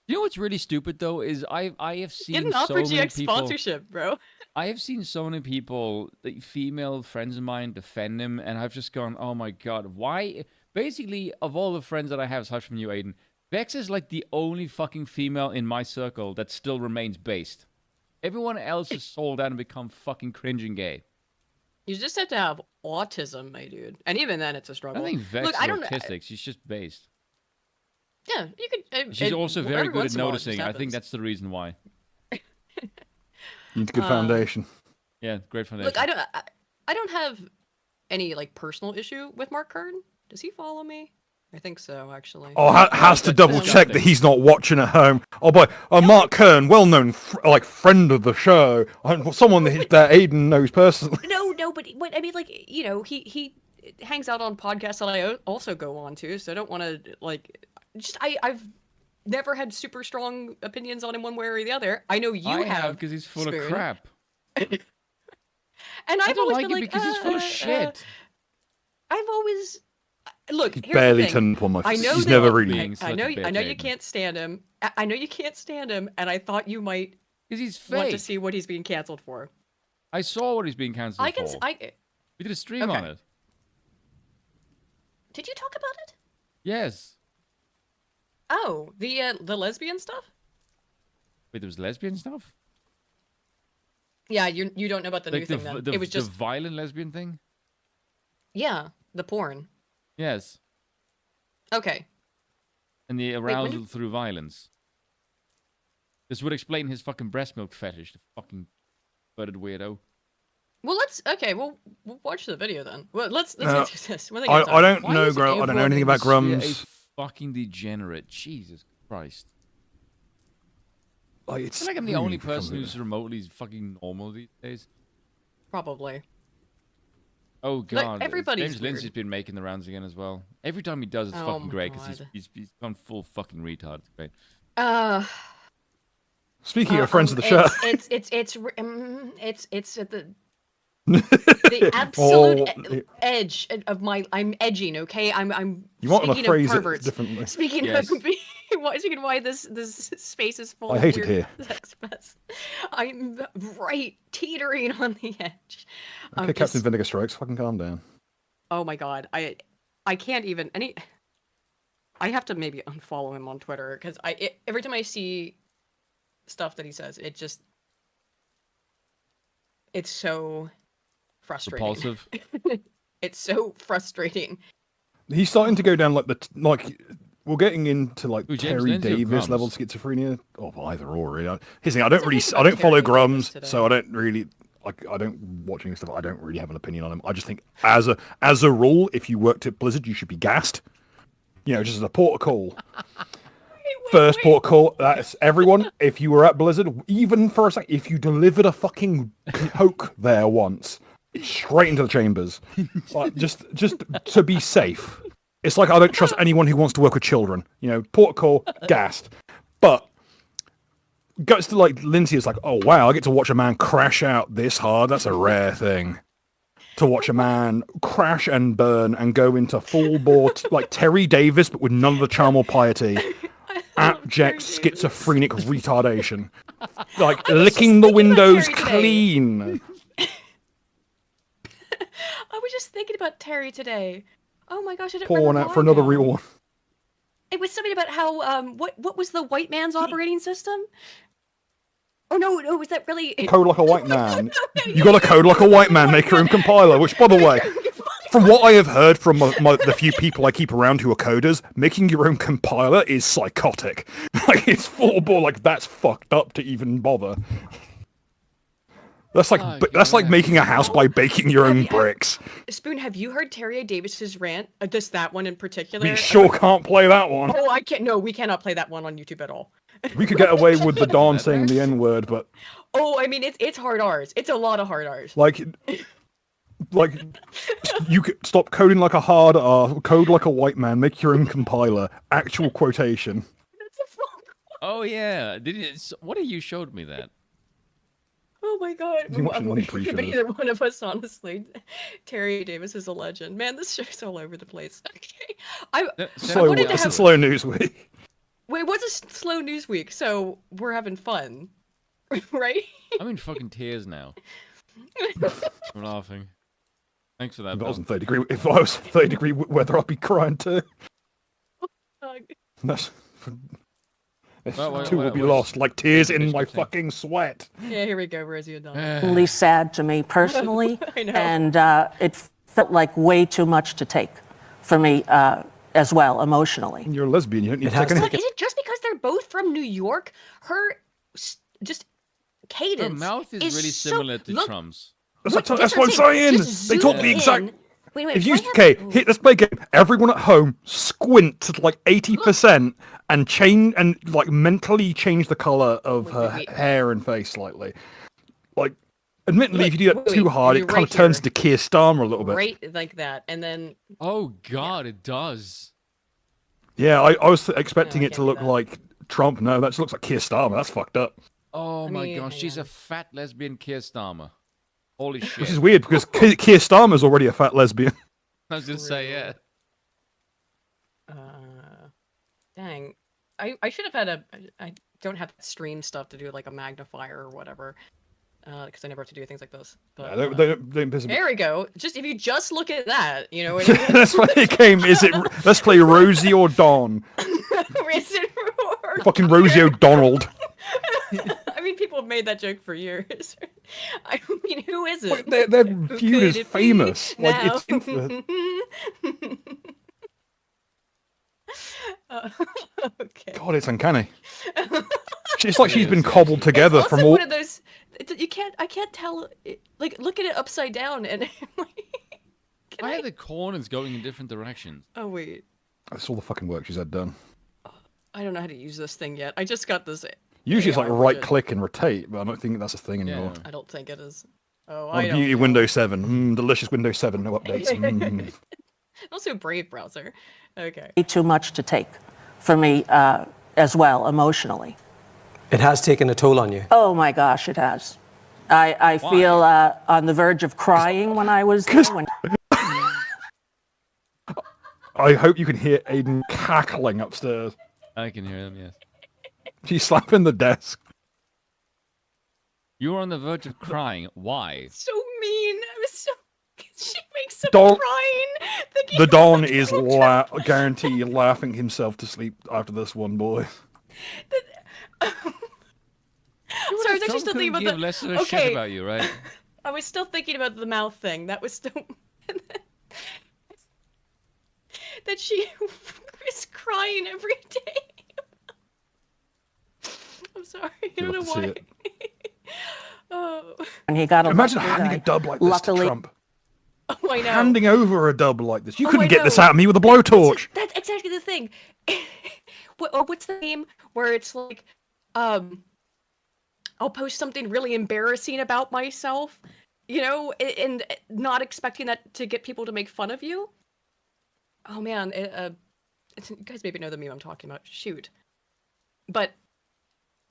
You know what's really stupid though is I have Get seen an so Opera many GX people. sponsorship, bro. I have seen so many people, like, female friends of mine, defend him, and I've just gone, oh my god, why? Basically, of all the friends that I have, aside from you, Aiden, Bex is like the only fucking female in my circle that still remains based. Everyone else is sold out and become fucking cringing gay. You just have to have autism, my dude. And even then, it's a I struggle. don't think Vex Look, is I don't. autistic. She's just based. Yeah, you could. She's also very every good once at in a while it just noticing. I think happens. that's the reason why. You need a good foundation. Yeah, great foundation. Look, I don't have any like personal issue with Mark Kern. Does he follow me? I think so, actually. Oh, has to that's double check disgusting. that he's not watching at home. Oh boy, Mark Kern, well-known friend of the show, someone that Aiden knows personally. No, but I mean, like, you know, he hangs out on podcasts that I also go on to, so I don't want to like. Just I've never had super strong opinions on him one way or the other. I know you I have because he's full Spoon. of crap. And I I've don't always like been it like, because he's full of shit. I've always look. He's Here's barely the thing. turned up on my I face. know He's that- never really. Being I such know. a I know bitch, you Aiden. can't stand him. I know you can't stand him, and I thought you might Because he's want fake. to see what he's being canceled for. I saw what he's being cancelled I can. for. I We did a stream on Okay. it. did you talk about it? Yes. Oh, the lesbian stuff. Wait, there was lesbian stuff? Yeah, you don't know about the new Like thing then. the, It was just the violent lesbian thing? yeah, the porn. Yes. Okay. And the when arousal did- through violence. This would explain his fucking breast milk fetish, the fucking butted weirdo. Well, we'll watch the video then. Well, let's No, get through this. When they I get time. don't Why know, is I don't know everyone anything in about the sphere grums. A fucking degenerate. Jesus Christ. Like, I it's feel like I'm the really only person becoming- who's remotely fucking normal these days. Probably. Oh god, everybody's James Lindsay's weird. been making the rounds again as well. Every time he does, it's Oh fucking my great because God. he's gone full fucking retard. It's great. Speaking of friends of the show, It's at the absolute Oh, edge of my. I'm edging. Okay, I'm. you want to speaking of phrase it perverts. differently. Speaking Yes. of why this space is full I of hate it weird here. sex pests. I'm right teetering on the edge. Okay, Captain Vinegar Strikes, fucking calm down. Oh my god, I can't even I have to maybe unfollow him on Twitter because every time I see stuff that he says, it's so frustrating. Repulsive. It's so frustrating. He's starting to go down like we're getting into like Who, James Terry Lindsay or Davis Grums? level schizophrenia. Oh, well, either or really. Here's the thing, I don't What's really, the thing I about don't follow Terry Davis Grums, today? so I don't really like. I don't watching this stuff. I don't really have an opinion on him. I just think as a rule, if you worked at Blizzard, you should be gassed. You know, just as a port of call. First port of call. That's everyone. If you were at Blizzard, even for a sec, if you delivered a fucking Coke there once, straight into the chambers, like, just to be safe. It's like I don't trust anyone who wants to work with children. You know, port of call, gassed. But goes to like Lindsay is like, oh wow, I get to watch a man crash out this hard. That's a rare thing. To watch a man crash and burn and go into full bore like Terry Davis, but with none of the charm or piety. Abject Terry Davis. schizophrenic retardation. Like licking the thinking about windows Terry today. clean. I was just thinking about Terry today. Oh my gosh, I don't Pour one remember out for why another now. real one. It was something about how what was the white man's operating system? Oh no, was that really Code like a white man. You got to code like a white man, make your own compiler, which by the way, from what I have heard from the few people I keep around who are coders, making your own compiler is psychotic. Like it's full bore, like that's fucked up to even bother. That's like Oh, that's like yeah. making a house by baking your own Have you- bricks. Spoon, have you heard Terry Davis's rant? Just that one in particular? We sure can't play that one. Oh, I can't. No, we cannot play that one on YouTube at all. We could get away with the Dawn saying the N-word, but Oh, I mean, it's hard R's. It's a lot of hard R's. like you could stop coding like a hard R, code like a white man, make your own compiler, actual quotation. That's a fuck. Oh yeah, what you showed me that? Oh my god. You watching Money Pre-shows? But either one of us, honestly. Terry Davis is a legend. Man, this show's all over the place. Okay. I Slow, wanted to it's a have- slow news week. Wait, what's a slow news week? So we're having fun. Right? I'm in fucking tears now. I'm laughing. Thanks for that. If I Bill. was in 30 degree, if I was 30 degree weather, I'd be crying too. That's, two will be lost like tears in my fucking sweat. Yeah, here we go, Rosie O'Donnell. Really sad to me personally, I know. and it felt like way too much to take for me as well emotionally. You're a lesbian, you don't need to has take to any. Is it just because they're both from New York? Her just cadence. Her mouth is really so- similar to look, Trump's. That's what I'm saying. Just They talk zoom the exact. in. Wait, If you can I have- let's play a game. Everyone at home squint to like 80% and change and like mentally change the color of her wait. hair and face slightly. Like, admittedly, if you do that wait, too hard, you're it kind of right turns here. to Keir Starmer a little bit. right like that, and then Oh god, it does. Yeah, I was expecting No, I it to can't do look that. like Trump. No, that just looks like Keir Starmer. That's fucked up. Oh I my mean, gosh, hang she's a on. fat lesbian Keir Starmer. Holy shit. Which is weird because Keir Starmer's already a fat lesbian. I was gonna say, yeah. dang, I should have had I don't have stream stuff to do like a magnifier or whatever, because I never have to do things like this. But They don't piss me. there we go. Just if you just look at that, you know. That's why the game is it. Let's play Rosie or Dawn. Fucking Rosie O'Donnell. I mean, people have made that joke for years. I mean, who is it? Their Who feud could is it be famous. Like now? it's infamous. Okay. God, it's uncanny. It's like she's been cobbled together It's also from all. one of those. I can't tell. Like, look at it upside down, and Why are the corners going in different directions? oh wait, That's all the fucking work she's had done. I don't know how to use this thing yet. I just got this. Usually it's like AR right version. click and rotate, but I don't think that's a thing anymore. Yeah. I don't think it is. Oh, On I don't beauty know. Windows 7. Delicious Windows 7, no updates. Also, Brave browser. Okay. Way too much to take for me as well emotionally. It has taken a toll on you. Oh my gosh, it has. I feel on the verge of crying when I was there. When I hope you can hear Aiden cackling upstairs. I can hear them, yes. She's slapping the desk. You were on the verge of crying. Why? So mean. I was so. She makes him Don't- crying. The Don is guarantee laughing himself to sleep after this one, boy. Sorry, I was actually Trump still thinking couldn't about give the. less of a shit Okay. about you, right? I was still thinking about the mouth thing. That was still. That she is crying every day. I'm sorry. I don't You'll know have to see why. it. Oh. he got Imagine elected, handing a dub like this to luckily- Trump. Oh, I know. Handing over a dub like this. You Oh, couldn't I get this know. out of me with a blowtorch. That's exactly the thing. What's the name where it's like, I'll post something really embarrassing about myself, you know, and not expecting that to get people to make fun of you. Oh man, you guys maybe know the meme I'm talking about. Shoot, but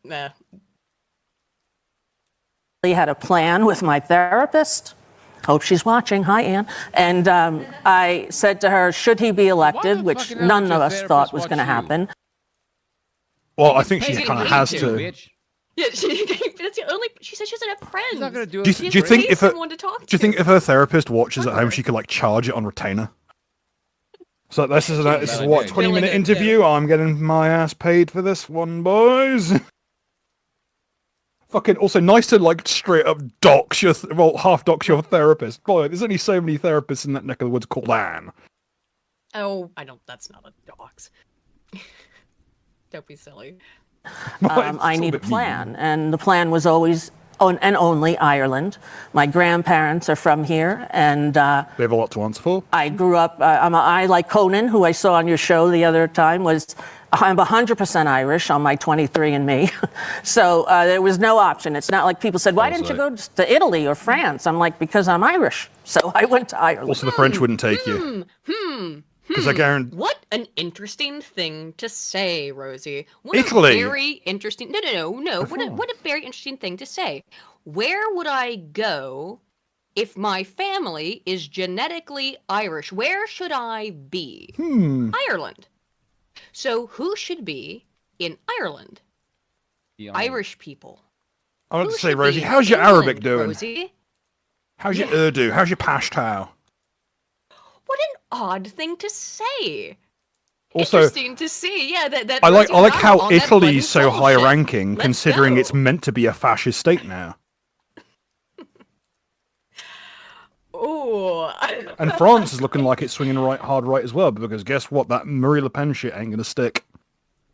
nah. I had a plan with my therapist. Hope she's watching. Hi, Ann. And I said to her, should he be elected, the which fucking hell none did of your us therapist thought was watch going to you? happen. Well, I think she Hey, kind of you has need to. Bitch. Yeah, that's the only. She said she doesn't have friends. He's not gonna do Do you, it. do you think if someone to talk to? do you think if her therapist watches at home, she could like charge it on retainer? So this is what idea. 20-minute Billing it, interview. I'm getting my ass paid for this one, boys. Fucking also nice to like straight up dox your half dox your therapist. Boy, there's only so many therapists in that neck of the woods called Anne. Oh, I don't. That's not a dox. Don't be silly. I need a plan. And the plan was always and only Ireland. My grandparents are from here. And They have a lot to answer for. I grew up, I like Conan, who I saw on your show the other time, was I'm 100% Irish on my 23andMe. So there was no option. It's not like people said, why didn't you go to Italy or France? I'm like, because I'm Irish. So I went to Ireland. Also, the French wouldn't take you. Because I guarantee. What an interesting thing to say, Rosie. What Italy. A very interesting. No. What a very interesting thing to say. Where would I go if my family is genetically Irish? Where should I be? Ireland. So who should be in Ireland? Irish people. I want Who to say, should Rosie, be in how's your England, Arabic doing? Rosie? How's your Urdu? How's your Pashto? What an odd thing to say. Also, Interesting to see. Yeah, that I like Rosie's how on that Italy's so button high bullshit. ranking, Let's considering go. it's meant to be a fascist state now. Oh. And France is looking like it's swinging hard right as well, because guess what? That Marie Le Pen shit ain't gonna stick.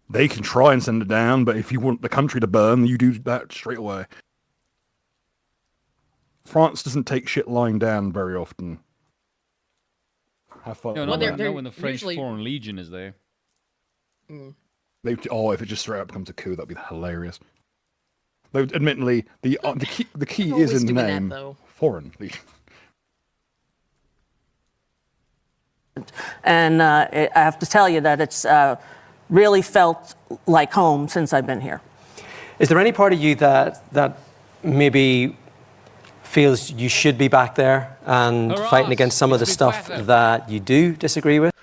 They can try and send it down, but if you want the country to burn, you do that straight away. France doesn't take shit lying down very often. Have fun. No, Well, not they're when the French usually- Foreign Legion is there. If it just straight up becomes a coup, that'd be hilarious. Though, admittedly, the key Always is in the doing that, name. though. Foreign Legion. And I have to tell you that it's really felt like home since I've been here. Is there any part of you that maybe feels you should be back there and Hurrah! fighting against some of the Be stuff better. that you do disagree with?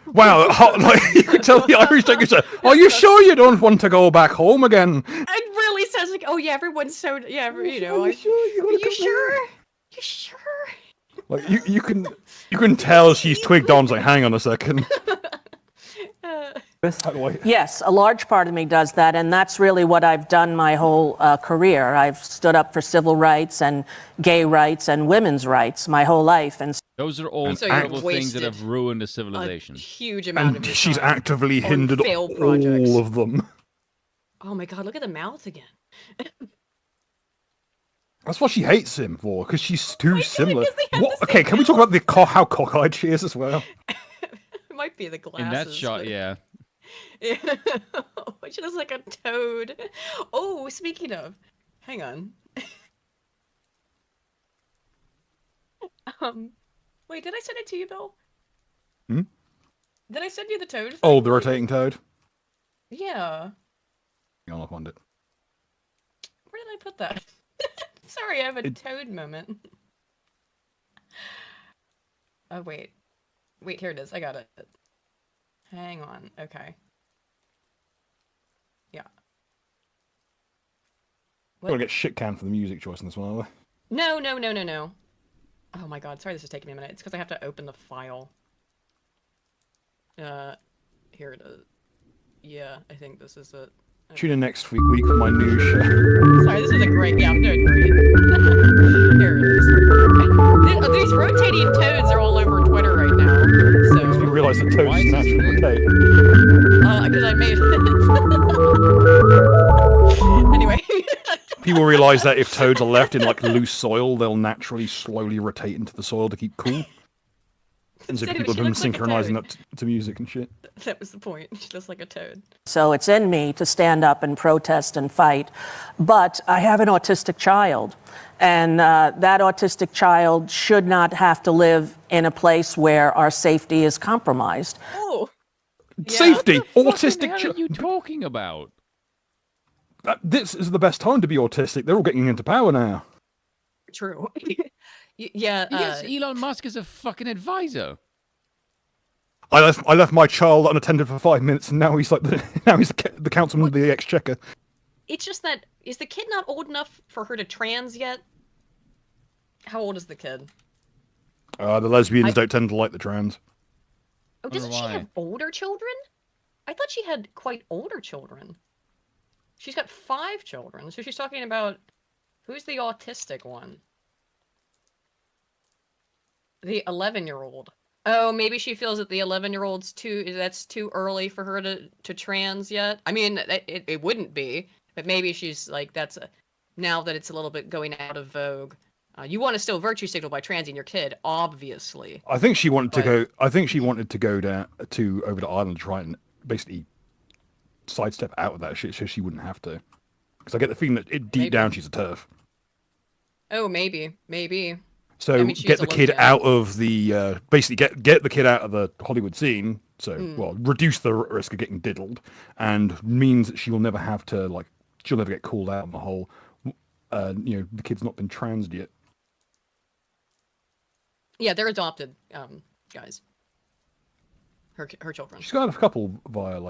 Wow, like, you could tell the Irish take are you sure you don't want to go back home again? It really sounds like, oh yeah, everyone's so, yeah, you know. Are you sure you wanna You come sure? You sure? Like you can tell she's twigged on. It's like, hang on a second. How do I- Yes, a large part of me does that, and that's really what I've done my whole career. I've stood up for civil rights and gay rights and women's rights my whole life. And Those are all So you've terrible things that wasted have ruined a A civilization. huge amount And of your she's time actively on hindered failed projects. all of them. Oh my god, look at the mouth again. That's what she hates him for, because she's too similar. 'cause they have What? the Okay, same can we talk about how cockeyed she is as well? It might be the glasses. In that shot, but- yeah. Yeah. She looks like a toad. Oh, speaking of, hang on. Wait, did I send it to you, Bill? Hmm? Did I send you the toad? Oh, thing? the rotating toad. Yeah. Hang on, I'll find it. Where did I put that? Sorry, I have a toad moment. Oh, wait. Wait, here it is. I got it. Hang on. Okay. Yeah. We're gonna get shit canned for the music choice in this one, are we? No. Oh my god, sorry this is taking me a minute. It's because I have to open the file. Here it is. Yeah, I think this is it. Tune in next week for my new show. Sorry, this is a great. Yeah, I'm doing great. Here it is. These rotating toads are all over Twitter right now. You So, realise that toads Why is naturally this rotate. because I made it. Anyway. People realise that if toads are left in like loose soil, they'll naturally slowly rotate into the soil to keep cool. And so Anyway, people have she been looks like a synchronizing toad. that to music and shit. That was the point. She looks like a toad. so it's in me to stand up and protest and fight. But I have an autistic child, and that autistic child should not have to live in a place where our safety is compromised. Oh. Yeah. Safety! What the Autistic hell are you talking about? This is the best time to be autistic. They're all getting into power now. True. Yeah. Yes, Elon Musk is a fucking advisor. I left my child unattended for 5 minutes, and now he's like the councilman of the exchequer. It's just that, is the kid not old enough for her to trans yet? How old is the kid? The lesbians don't tend to like the trans. Oh, doesn't she why. have older children? I thought she had quite older children. She's got 5 children, so she's talking about who's the autistic one? The 11-year-old. Oh, maybe she feels that the 11-year-old's that's too early for her to trans yet. I mean, it wouldn't be, but maybe she's like, now that it's a little bit going out of vogue. You want to still virtue signal by transing your kid, obviously. I think she wanted to go. I think she wanted to go down over to Ireland to try and basically sidestep out of that shit so she wouldn't have to. Because I get the feeling that deep Maybe. down she's a TERF. Oh, maybe. So I mean, she's get a the kid lesbian. out of the basically get the kid out of the Hollywood scene. So Hmm. well, reduce the risk of getting diddled, and means that she will never have to she'll never get called out on the whole. The kid's not been transed yet. Yeah, they're adopted, guys. Her children. She's got a couple via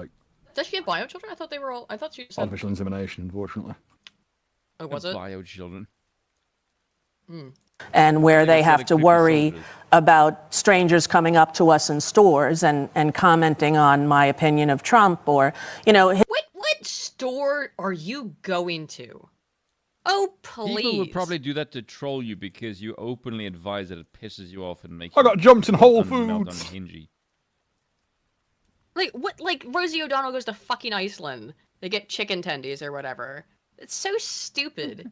Does she have bio children? I thought they were all. I thought she said. artificial insemination, unfortunately. Oh, was it? Bio children. And where Yeah, they so have they to could be worry soldiers. about strangers coming up to us in stores and commenting on my opinion of Trump or, What store are you going to? Oh, please. People would probably do that to troll you because you openly advise that it pisses you off and makes I you got jumped in Whole melt Foods. unhingy. Like what? Like Rosie O'Donnell goes to fucking Iceland. They get chicken tendies or whatever. It's so stupid.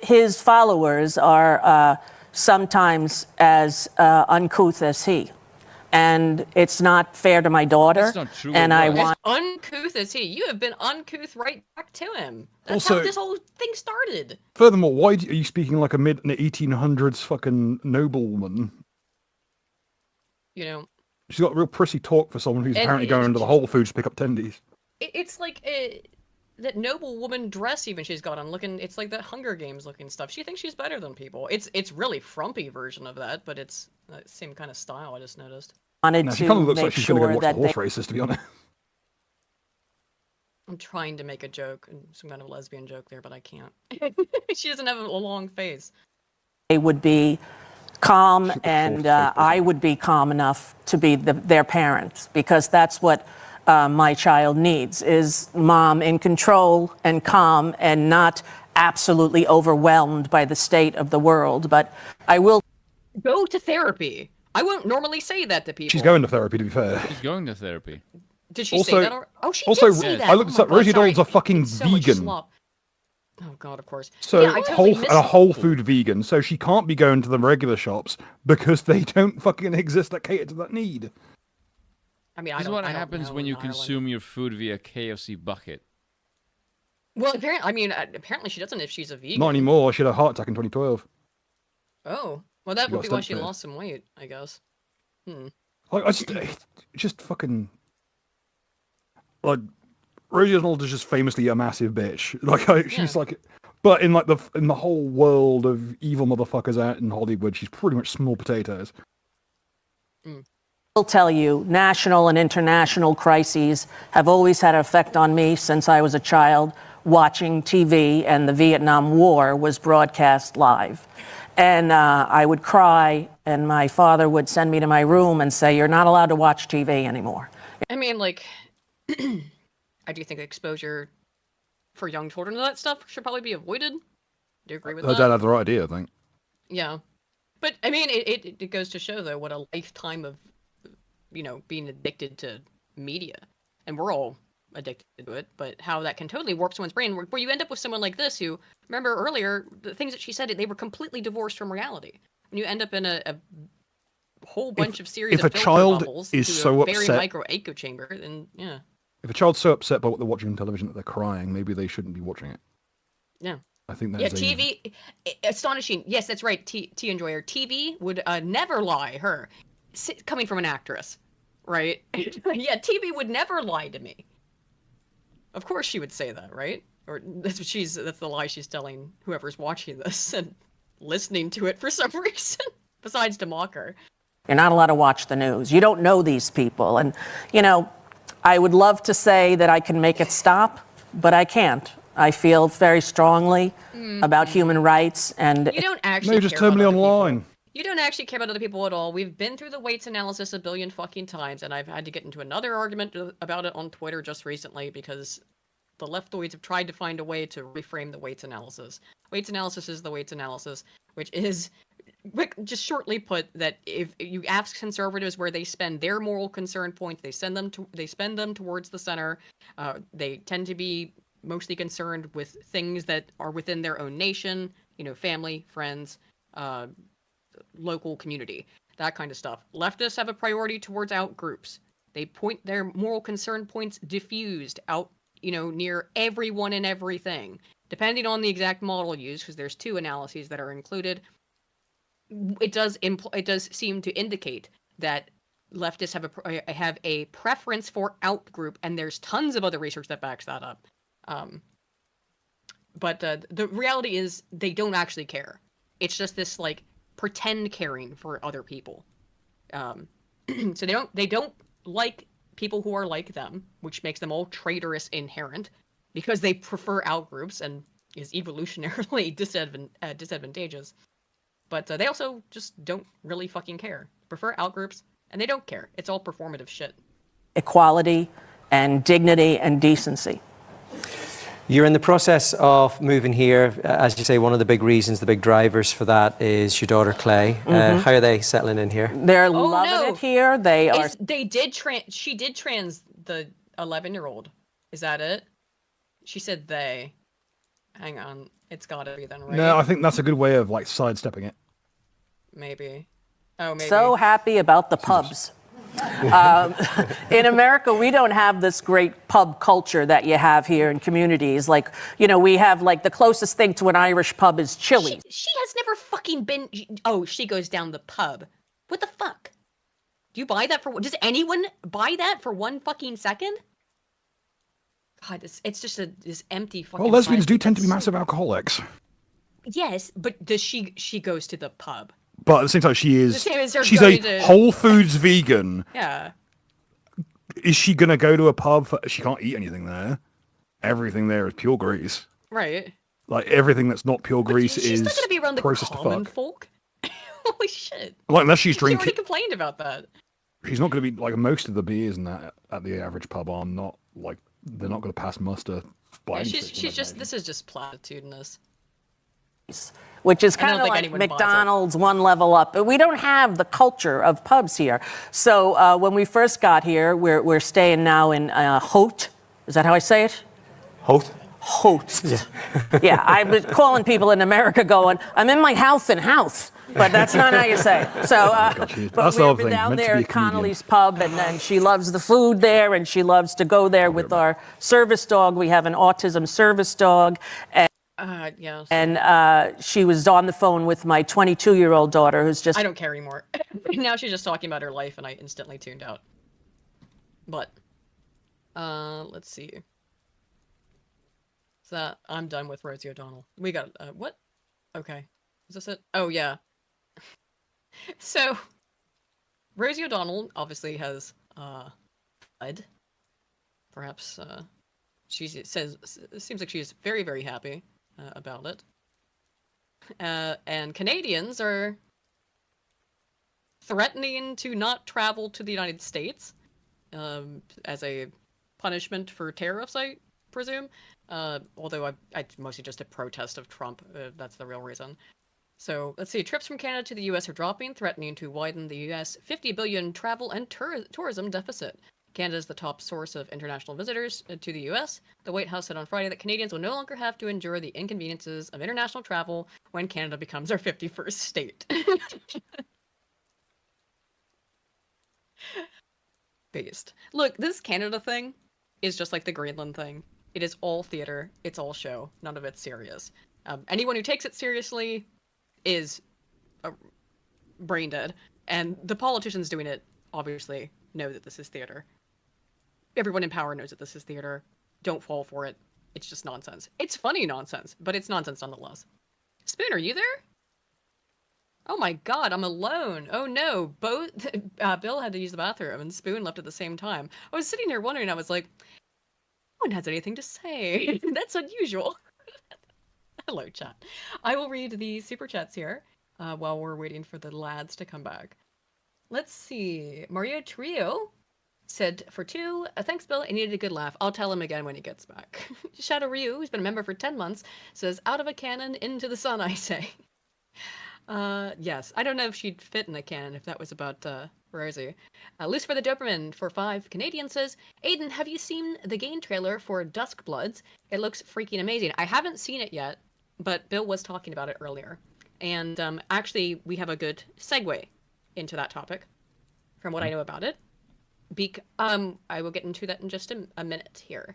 his followers are sometimes as uncouth as he. And it's not fair to my daughter. That's not true, And it I was. want As uncouth as he. You have been uncouth right back to him. That's how Also- this whole thing started. Furthermore, why are you speaking like a mid 1800s fucking noblewoman? You know, She's got real prissy talk for someone who's And apparently it's going into the just- Whole Foods to pick up tendies. it's like that noble woman dress even she's got on looking. It's like that Hunger Games looking stuff. She thinks she's better than people. It's really frumpy version of that, but it's the same kind of style. I just noticed. wanted Now, she to kind of looks make like she's going to go sure watch that the they horse races, to be honest. I'm trying to make a joke, some kind of lesbian joke there, but I can't. She doesn't have a long face. would be calm Shoot the and fourth tape, I isn't it? would be calm enough to be their parents because that's what my child needs is mom in control and calm and not absolutely overwhelmed by the state of the world. But I will Go to therapy. I wouldn't normally say that to people. She's going to therapy, to be fair. She's going to therapy. Did she Also- say that? Oh, she also, did say Yes. that. I looked Oh this my up. God, Rosie sorry. O'Donnell's a fucking It's so much vegan. slop. Oh God, of course. So yeah, I totally missed a whole food vegan, so she can't be going to the regular shops because they don't fucking exist that cater to that need. I mean, This is what I don't happens know when in you Ireland. consume your food via KFC bucket. Well, apparently she doesn't if she's a vegan. Not anymore. She had a heart attack in 2012. Oh, well, that She would got be why stent she fed. lost some weight, I guess. Like I just fucking like Rosie O'Donnell is just famously a massive bitch. She's Yeah. like, but in the whole world of evil motherfuckers out in Hollywood, she's pretty much small potatoes. will tell you national and international crises have always had an effect on me since I was a child watching TV and the Vietnam War was broadcast live. And I would cry and my father would send me to my room and say, "You're not allowed to watch TV anymore." I mean, like, I do think exposure for young children to that stuff should probably be avoided. Do you agree with Her that? dad had the right idea, I think. Yeah. But, I mean, it goes to show, though, what a lifetime of, being addicted to media. And we're all addicted to it, but how that can totally warp someone's brain, where you end up with someone like this who, remember earlier, the things that she said, they were completely divorced from reality. When you end up in a whole bunch of series if of a filter child bubbles is into so a very upset- micro echo chamber, then, yeah. If a child's so upset by what they're watching on television that they're crying, maybe they shouldn't be watching it. Yeah. I think that Yeah, is TV, astonishing. Yes, that's right, Tea Enjoyer. TV would never lie, her. Coming from an actress, right? Yeah, TV would never lie to me. Of course she would say that, right? Or that's the lie she's telling whoever's watching this and listening to it for some reason, besides to mock her. You're not allowed to watch the news. You don't know these people. And, I would love to say that I can make it stop, but I can't. I feel very strongly about human rights and You don't actually No, you're just care about terminally other people. online. You don't actually care about other people at all. We've been through the weights analysis a billion fucking times, and I've had to get into another argument about it on Twitter just recently because the leftoids have tried to find a way to reframe the weights analysis. Weights analysis is the weights analysis, which is just shortly put that if you ask conservatives where they spend their moral concern points, they spend them towards the center. They tend to be mostly concerned with things that are within their own nation, family, friends, local community, that kind of stuff. Leftists have a priority towards out groups, They point their moral concern points diffused out, near everyone and everything. Depending on the exact model used, because there's 2 analyses that are included, it does seem to indicate that leftists have a preference for outgroup, and there's tons of other research that backs that up. But the reality is they don't actually care. It's just this like pretend caring for other people. So they don't like people who are like them, which makes them all traitorous inherent, because they prefer outgroups and is evolutionarily disadvantageous. But they also just don't really fucking care. Prefer outgroups, and they don't care. It's all performative shit. Equality and dignity and decency. You're in the process of moving here. As you say, one of the big reasons, the big drivers for that is your daughter Clay. How are they settling in here? They're loving it here. She did trans the 11-year-old. Is that it? She said they. Hang on. It's gotta be then, right? No, I think that's a good way of like sidestepping it. Maybe. Oh, maybe. So happy about the pubs. In America, we don't have this great pub culture that you have here in communities. Like, we have like the closest thing to an Irish pub is Chili's. She has never fucking been. Oh, she goes down the pub. What the fuck? Do you buy that for? Does anyone buy that for 1 fucking second? God, it's just this empty fucking. Well, lesbians do tend to be massive alcoholics. Yes, but does she goes to the pub? But at the same time, she's going a Whole Foods vegan. Yeah. Is she gonna go to a pub? She can't eat anything there. Everything there is pure grease. Right. Like everything that's not pure grease she's is not gonna be around the processed common to fuck. folk. Holy shit. Like unless she's She drinking. already complained about that. She's not gonna be like most of the beers in that at the average pub are not like they're not gonna pass muster. Yeah, she's just this is just platitudinous. Which is kind of like McDonald's one level up. But we don't have the culture of pubs here. So when we first got here, we're staying now in Hout. Is that how I say it? Hout? Hout. Yeah, I was calling people in America going, I'm in my house in house. But that's not how you say it. So but we've been down there at Connolly's Pub, and she loves the food there, and she loves to go there with our service dog. We have an autism service dog. Yes. And she was on the phone with my 22-year-old daughter, who's just... I don't care anymore. Now she's just talking about her life, and I instantly tuned out. But, let's see. So I'm done with Rosie O'Donnell. We got, what? Okay. Is this it? Oh, yeah. So, Rosie O'Donnell obviously has, fled. Perhaps, it seems like she's very, very happy about it. And Canadians are threatening to not travel to the United States as a punishment for tariffs, I presume. Although it's mostly just a protest of Trump. That's the real reason. So let's see. Trips from Canada to the U.S. are dropping, threatening to widen the U.S. $50 billion travel and tourism deficit. Canada is the top source of international visitors to the U.S. The White House said on Friday that Canadians will no longer have to endure the inconveniences of international travel when Canada becomes our 51st state. Based. Look, this Canada thing is just like the Greenland thing. It is all theater. It's all show. None of it's serious. Anyone who takes it seriously is brain dead. And the politicians doing it obviously know that this is theater. Everyone in power knows that this is theater. Don't fall for it. It's just nonsense. It's funny nonsense, but it's nonsense nonetheless. Spoon, are you there? Oh my god, I'm alone. Oh no, both Bill had to use the bathroom and Spoon left at the same time. I was sitting here wondering, I was like, no one has anything to say. That's unusual. Hello, chat. I will read the super chats here while we're waiting for the lads to come back. Let's see. Mario Trio said, for 2, thanks, Bill. I needed a good laugh. I'll tell him again when he gets back. Shadow Ryu, who's been a member for 10 months, says, out of a cannon, into the sun, I say. Yes. I don't know if she'd fit in a cannon if that was about Rosie. Loose for the Doberman for 5. Canadian says, Aiden, have you seen the game trailer for Dusk Bloods? It looks freaking amazing. I haven't seen it yet, but Bill was talking about it earlier. And actually, we have a good segue into that topic from what I know about it. I will get into that in just a minute here.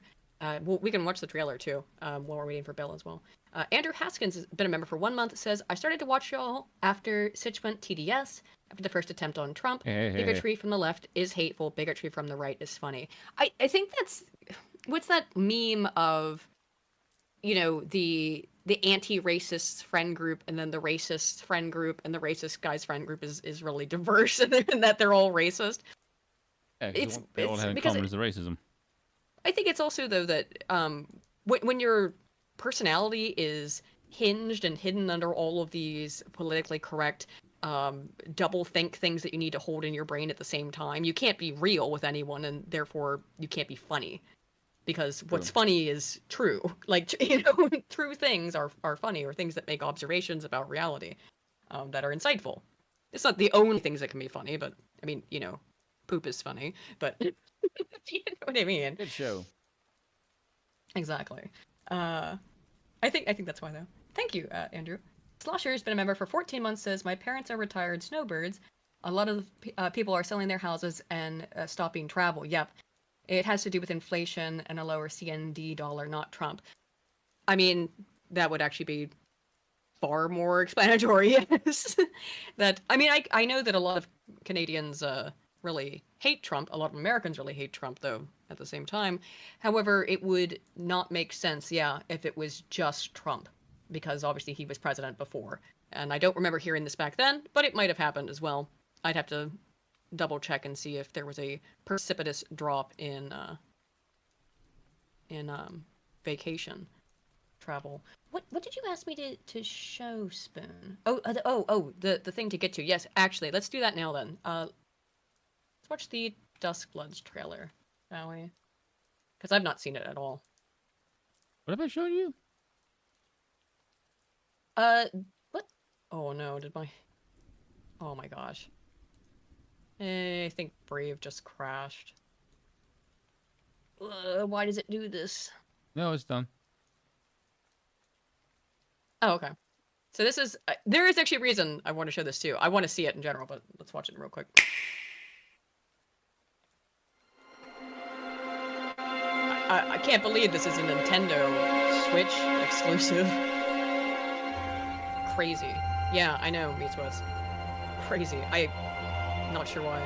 We can watch the trailer too while we're waiting for Bill as well. Andrew Haskins has been a member for 1 month. Says, I started to watch y'all after Sitch went TDS, after the first attempt on Trump. Bigotry from the left is hateful. Bigotry from the right is funny. I think that's... What's that meme of, the anti-racist friend group and then the racist friend group and the racist guy's friend group is really diverse and that they're all racist? Yeah, they all have in common is the racism. I think it's also, though, that when your personality is hinged and hidden under all of these politically correct double think things that you need to hold in your brain at the same time, you can't be real with anyone, and therefore you can't be funny. Because what's funny is true. Like, true things are funny, or things that make observations about reality that are insightful. It's not the only things that can be funny, but, I mean, poop is funny, but... You know what I mean? Good show. Exactly. I think that's why, though. Thank you, Andrew. Slosher has been a member for 14 months. Says, my parents are retired snowbirds. A lot of people are selling their houses and stopping travel. Yep. It has to do with inflation and a lower CND dollar, not Trump. I mean, that would actually be far more explanatory. Yes. I know that a lot of Canadians really hate Trump. A lot of Americans really hate Trump, though, at the same time. However, it would not make sense, if it was just Trump, because obviously he was president before. And I don't remember hearing this back then, but it might have happened as well. I'd have to double check and see if there was a precipitous drop in vacation travel. What did you ask me to show, Spoon? The thing to get to. Yes, actually, let's do that now then. Let's watch the Duskbloods trailer, shall we? Because I've not seen it at all. What have I shown you? What? Oh no, oh my gosh. I think Brave just crashed. Why does it do this? No, it's done. Oh, okay. So this is... there is actually a reason I want to show this too. I want to see it in general, but let's watch it real quick. I can't believe this is a Nintendo Switch exclusive. Crazy. Yeah, I know, Meatswest. Crazy. I'm not sure why.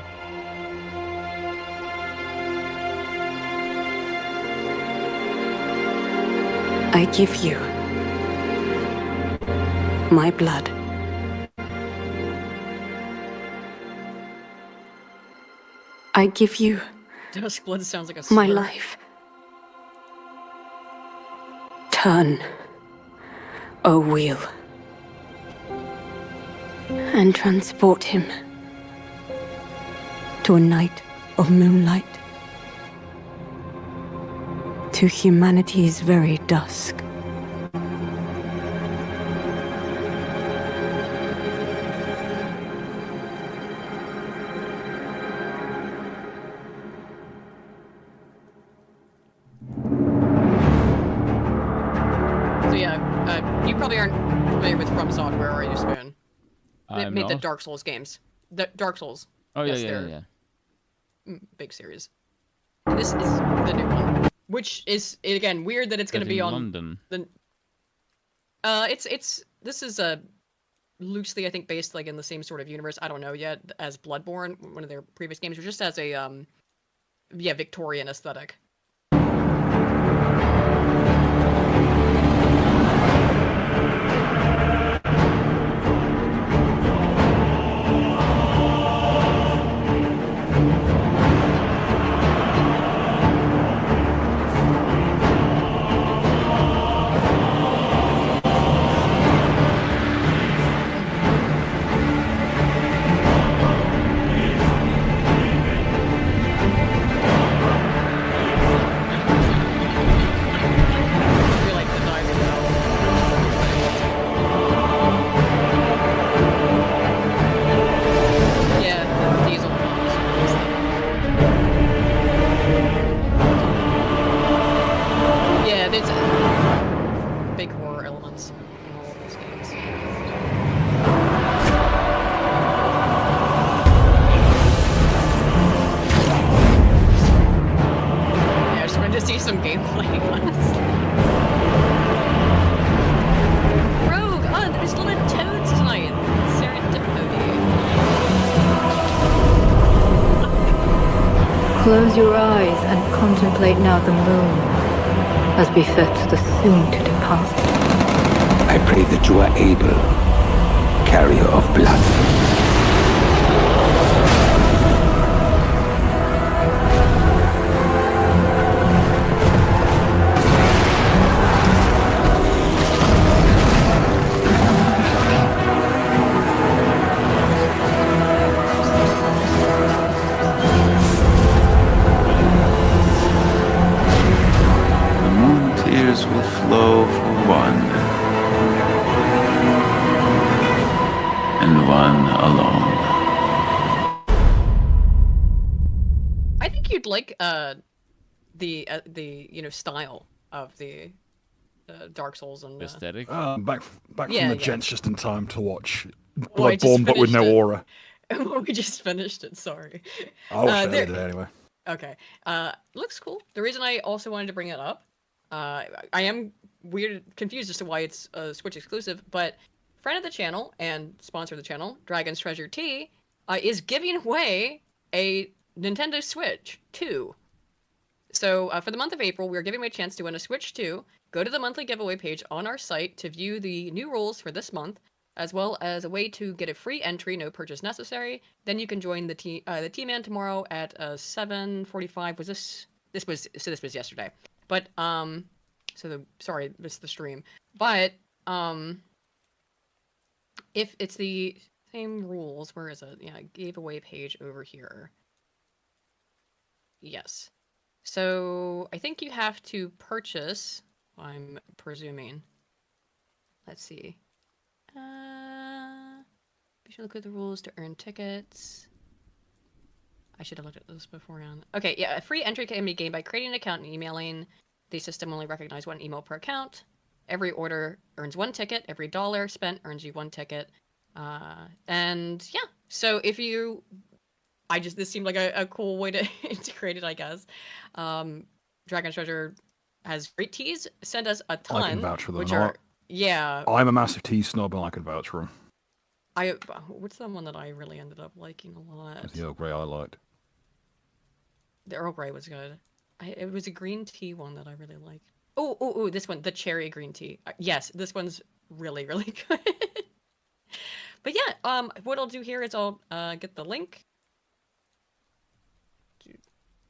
I give you my blood. I give you Duskblood sounds like a my slur. life. Turn, O wheel, and transport him to a night of moonlight, to humanity's very dusk. So yeah, you probably aren't familiar with From Software, are you, Spoon? They I'm made the not. Dark Souls games. The Dark Souls. Oh yeah, That's yeah, their yeah. big series. This is the new one, which is again weird that it's going to Set be in on London. the. This is loosely, I think, based like in the same sort of universe. I don't know yet as Bloodborne, one of their previous games, or just as a Victorian aesthetic. I feel like the diving bell. Yeah, diesel bombs. Yeah, there's big horror elements in all of these games. Close your eyes and contemplate now the moon, as befits the soon to depart. I pray that you are able, carrier of blood. The moon tears will flow for one, and one alone. I think you'd like the style of the Dark Souls and Aesthetic. Back Yeah, from the yeah. gents just in time to watch Well, I just Bloodborne, but with no finished it. aura. we just finished it. Sorry. I watched it the there- other day anyway. Okay. Looks cool. The reason I also wanted to bring it up, I am confused as to why it's a Switch exclusive, but friend of the channel and sponsor of the channel, Dragon's Treasure Tea, is giving away a Nintendo Switch 2. So for the month of April, we're giving away a chance to win a Switch 2. Go to the monthly giveaway page on our site to view the new rules for this month, as well as a way to get a free entry, no purchase necessary. Then you can join the T-Man tomorrow at 7:45. This was yesterday. But sorry, missed the stream. But if it's the same rules, where is it? Yeah, giveaway page over here. Yes. So I think you have to purchase, I'm presuming. Let's see. Be sure to look at the rules to earn tickets. I should have looked at this beforehand. Okay, yeah, a free entry can be gained by creating an account and emailing. The system only recognizes one email per account. Every order earns 1 ticket. Every dollar spent earns you 1 ticket. And yeah, so if you... this seemed like a cool way to integrate it, I guess. Dragon's Treasure has great teas. Send us a ton. I can vouch for them. Which are, yeah. I'm a massive tea snob and I can vouch for them. What's the one that I really ended up liking a lot? That's the Earl Grey I liked. The Earl Grey was good. It was a green tea one that I really liked. Oh, this one, the cherry green tea. Yes, this one's really, really good. But yeah, what I'll do here is I'll get the link.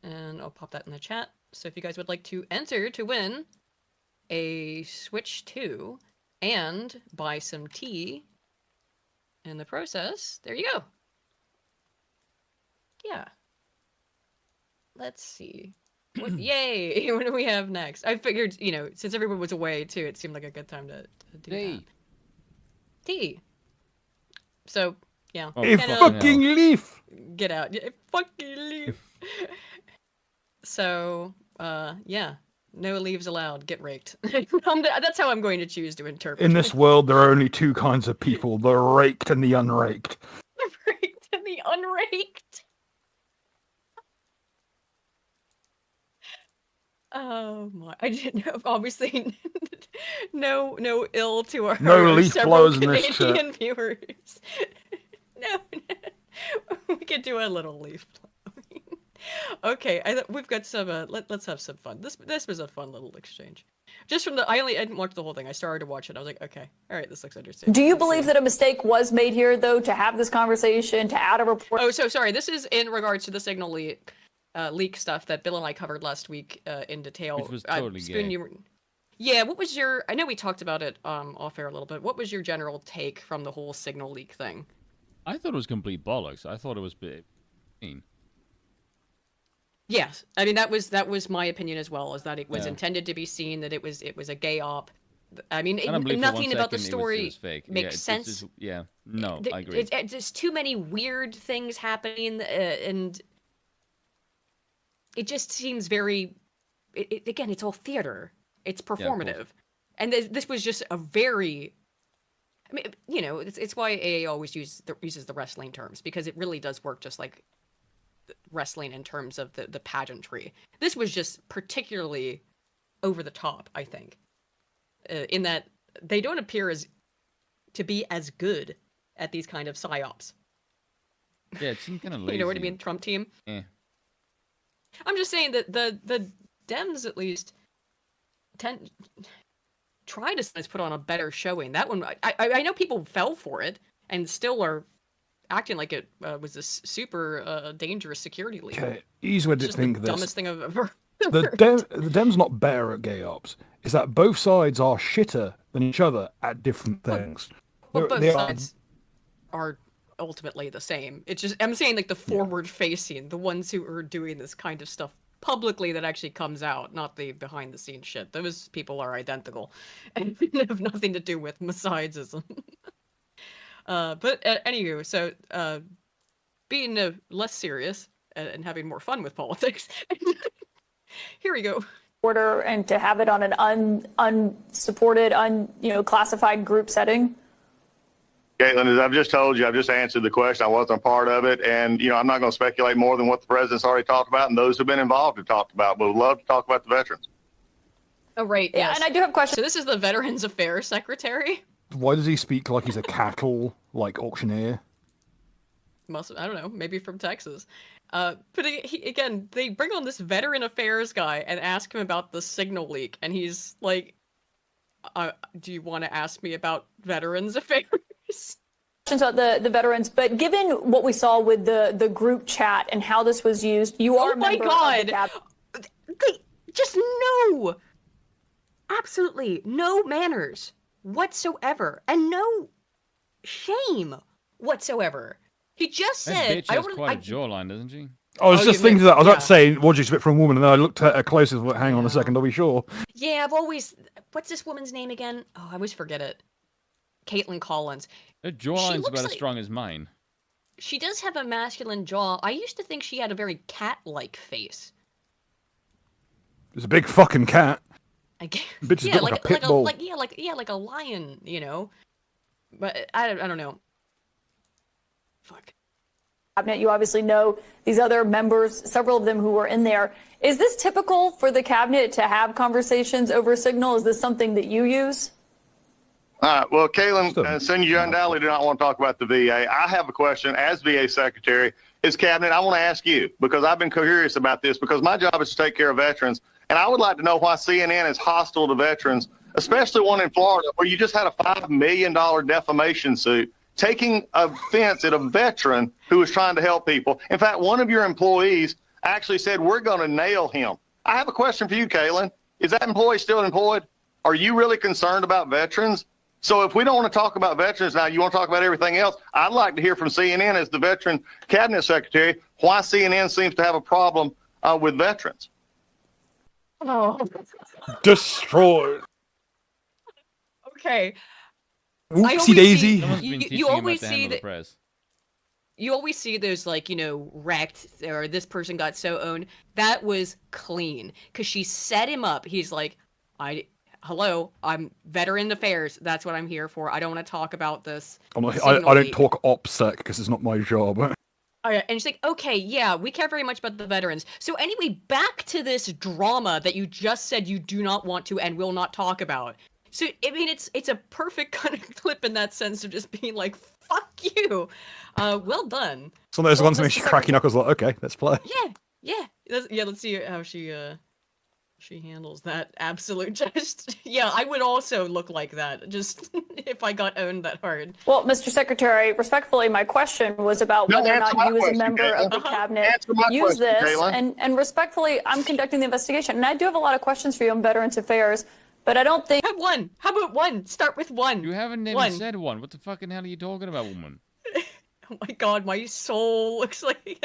And I'll pop that in the chat. So if you guys would like to enter to win a Switch 2 and buy some tea in the process, there you go. Yeah. Let's see. Yay! What do we have next? I figured, since everyone was away too, it seemed like a good time to do that. Tea. So, yeah. Oh, A fucking leaf! Get out. A fucking leaf. So, yeah. No leaves allowed. Get raked. That's how I'm going to choose to interpret In this world, there are only 2 kinds of people, the raked and the unraked. The raked and the unraked. Oh my! I didn't know. Obviously, no ill to our No leaf several blowers in this Canadian viewers. No, we could do a little leaf blowing. Okay, we've got some. Let's have some fun. This was a fun little exchange. Just from I didn't watch the whole thing. I started to watch it. I was like, okay, all right, this looks interesting. Do you believe that a mistake was made here, though, to have this conversation, to add a report? Oh, so sorry. This is in regards to the signal leak stuff that Bill and I covered last week in detail. Which was totally Spoon, gay. Yeah, what was your... I know we talked about it off air a little bit. What was your general take from the whole signal leak thing? I thought it was complete bollocks. I thought it was mean. Yes, I mean that was my opinion as well. Is that it was Yeah. intended to be seen, that it was a gay op. I mean, I don't believe for nothing one about the second story it was fake. makes it's sense. just- yeah, no, I agree. There's too many weird things happening, and it just seems very. Again, it's all theater. It's performative, and this was just a very. I mean, it's why AA always uses the wrestling terms, because it really does work just like wrestling in terms of the pageantry. This was just particularly over the top, I think, in that they don't appear to be as good at these kind of psyops. Yeah, it seemed kind of lazy. You know what I mean? Trump team. Eh. I'm just saying that the Dems at least try to sometimes put on a better showing. That one, I know people fell for it and still are acting like it was this super dangerous security leak. Okay, easy way It's to just think the of this. dumbest thing I've ever The heard. Dems not better at gay ops. It's that both sides are shitter than each other at different things. Well, both They are- sides are ultimately the same. It's just I'm saying like the forward facing, the ones who are doing this kind of stuff publicly that actually comes out, not the behind the scenes shit. Those people are identical and have nothing to do with misogynism. But anywho, so being less serious and having more fun with politics. Here we go. Order and to have it on an unsupported, classified group setting? Caitlin, as I've just told you, I've just answered the question. I wasn't a part of it. And, I'm not going to speculate more than what the president's already talked about and those who've been involved have talked about. But we'd love to talk about the veterans. Oh, right. Yeah, Yes. and I do have questions. So this is the Veterans Affairs Secretary. Why does he speak like he's a cattle auctioneer? I don't know, maybe from Texas. But again, they bring on this veteran affairs guy and ask him about the signal leak, and he's like, do you want to ask me about veterans affairs? Questions about the veterans, but given what we saw with the group chat and how this was used, you are a member of the cabinet. Just no! Absolutely no manners whatsoever, and no shame whatsoever. He just That said, bitch has quite a jawline, doesn't she? I was Oh, just you thinking mean- that. I was about yeah. to say, what do you expect from a woman? And then I looked at her closely. Hang on a second, are we sure? Yeah, I've always. What's this woman's name again? Oh, I always forget it. Caitlin Collins. Her jawline's looks about as like- strong as mine. She does have a masculine jaw. I used to think she had a very cat-like face. It's a big fucking cat. I guess. Bitch is Yeah, built like a pit bull. like a lion, But I don't know. Fuck. Cabinet. You obviously know these other members, several of them who were in there. Is this typical for the cabinet to have conversations over Signal? Is this something that you use? All right. Well, Caitlin, since you undoubtedly do not want to talk about the VA, I have a question as VA Secretary. As Cabinet, I want to ask you, because I've been curious about this, because my job is to take care of veterans, and I would like to know why CNN is hostile to veterans, especially one in Florida, where you just had a $5 million defamation suit taking offense at a veteran who was trying to help people. In fact, one of your employees actually said, we're going to nail him. I have a question for you, Caitlin. Is that employee still employed? Are you really concerned about veterans? So if we don't want to talk about veterans now, you want to talk about everything else, I'd like to hear from CNN as the Veteran Cabinet Secretary why CNN seems to have a problem with veterans. Oh. Destroyed. Okay. Oopsie daisy. Someone's been teaching you him always how to see handle the that. press. You always see those wrecked or this person got so owned. That was clean because she set him up. He's like, hello, I'm Veteran Affairs. That's what I'm here for. I don't want to talk about this. I signal don't leak." talk OPSEC because it's not my job. Oh, yeah. And she's like, okay, yeah, we care very much about the veterans. So anyway, back to this drama that you just said you do not want to and will not talk about. So, I mean, it's a perfect kind of clip in that sense of just being like, fuck you. Well done. So there's Well, ones where let's she start- cracking knuckles like, okay, let's play. Yeah. Let's see how she handles that absolute just. Yeah, I would also look like that just if I got owned that hard. Well, Mr. Secretary, respectfully, my question was about No, whether or answer not my you as a question, member of the Caitlin. cabinet Answer my use question, this. Caitlin. And respectfully, I'm conducting the investigation. And I do have a lot of questions for you on Veterans Affairs, but I don't think... Have one. How about one? Start with one. You haven't even One. said one. What the fucking hell are you talking about, woman? Oh my god, my soul looks like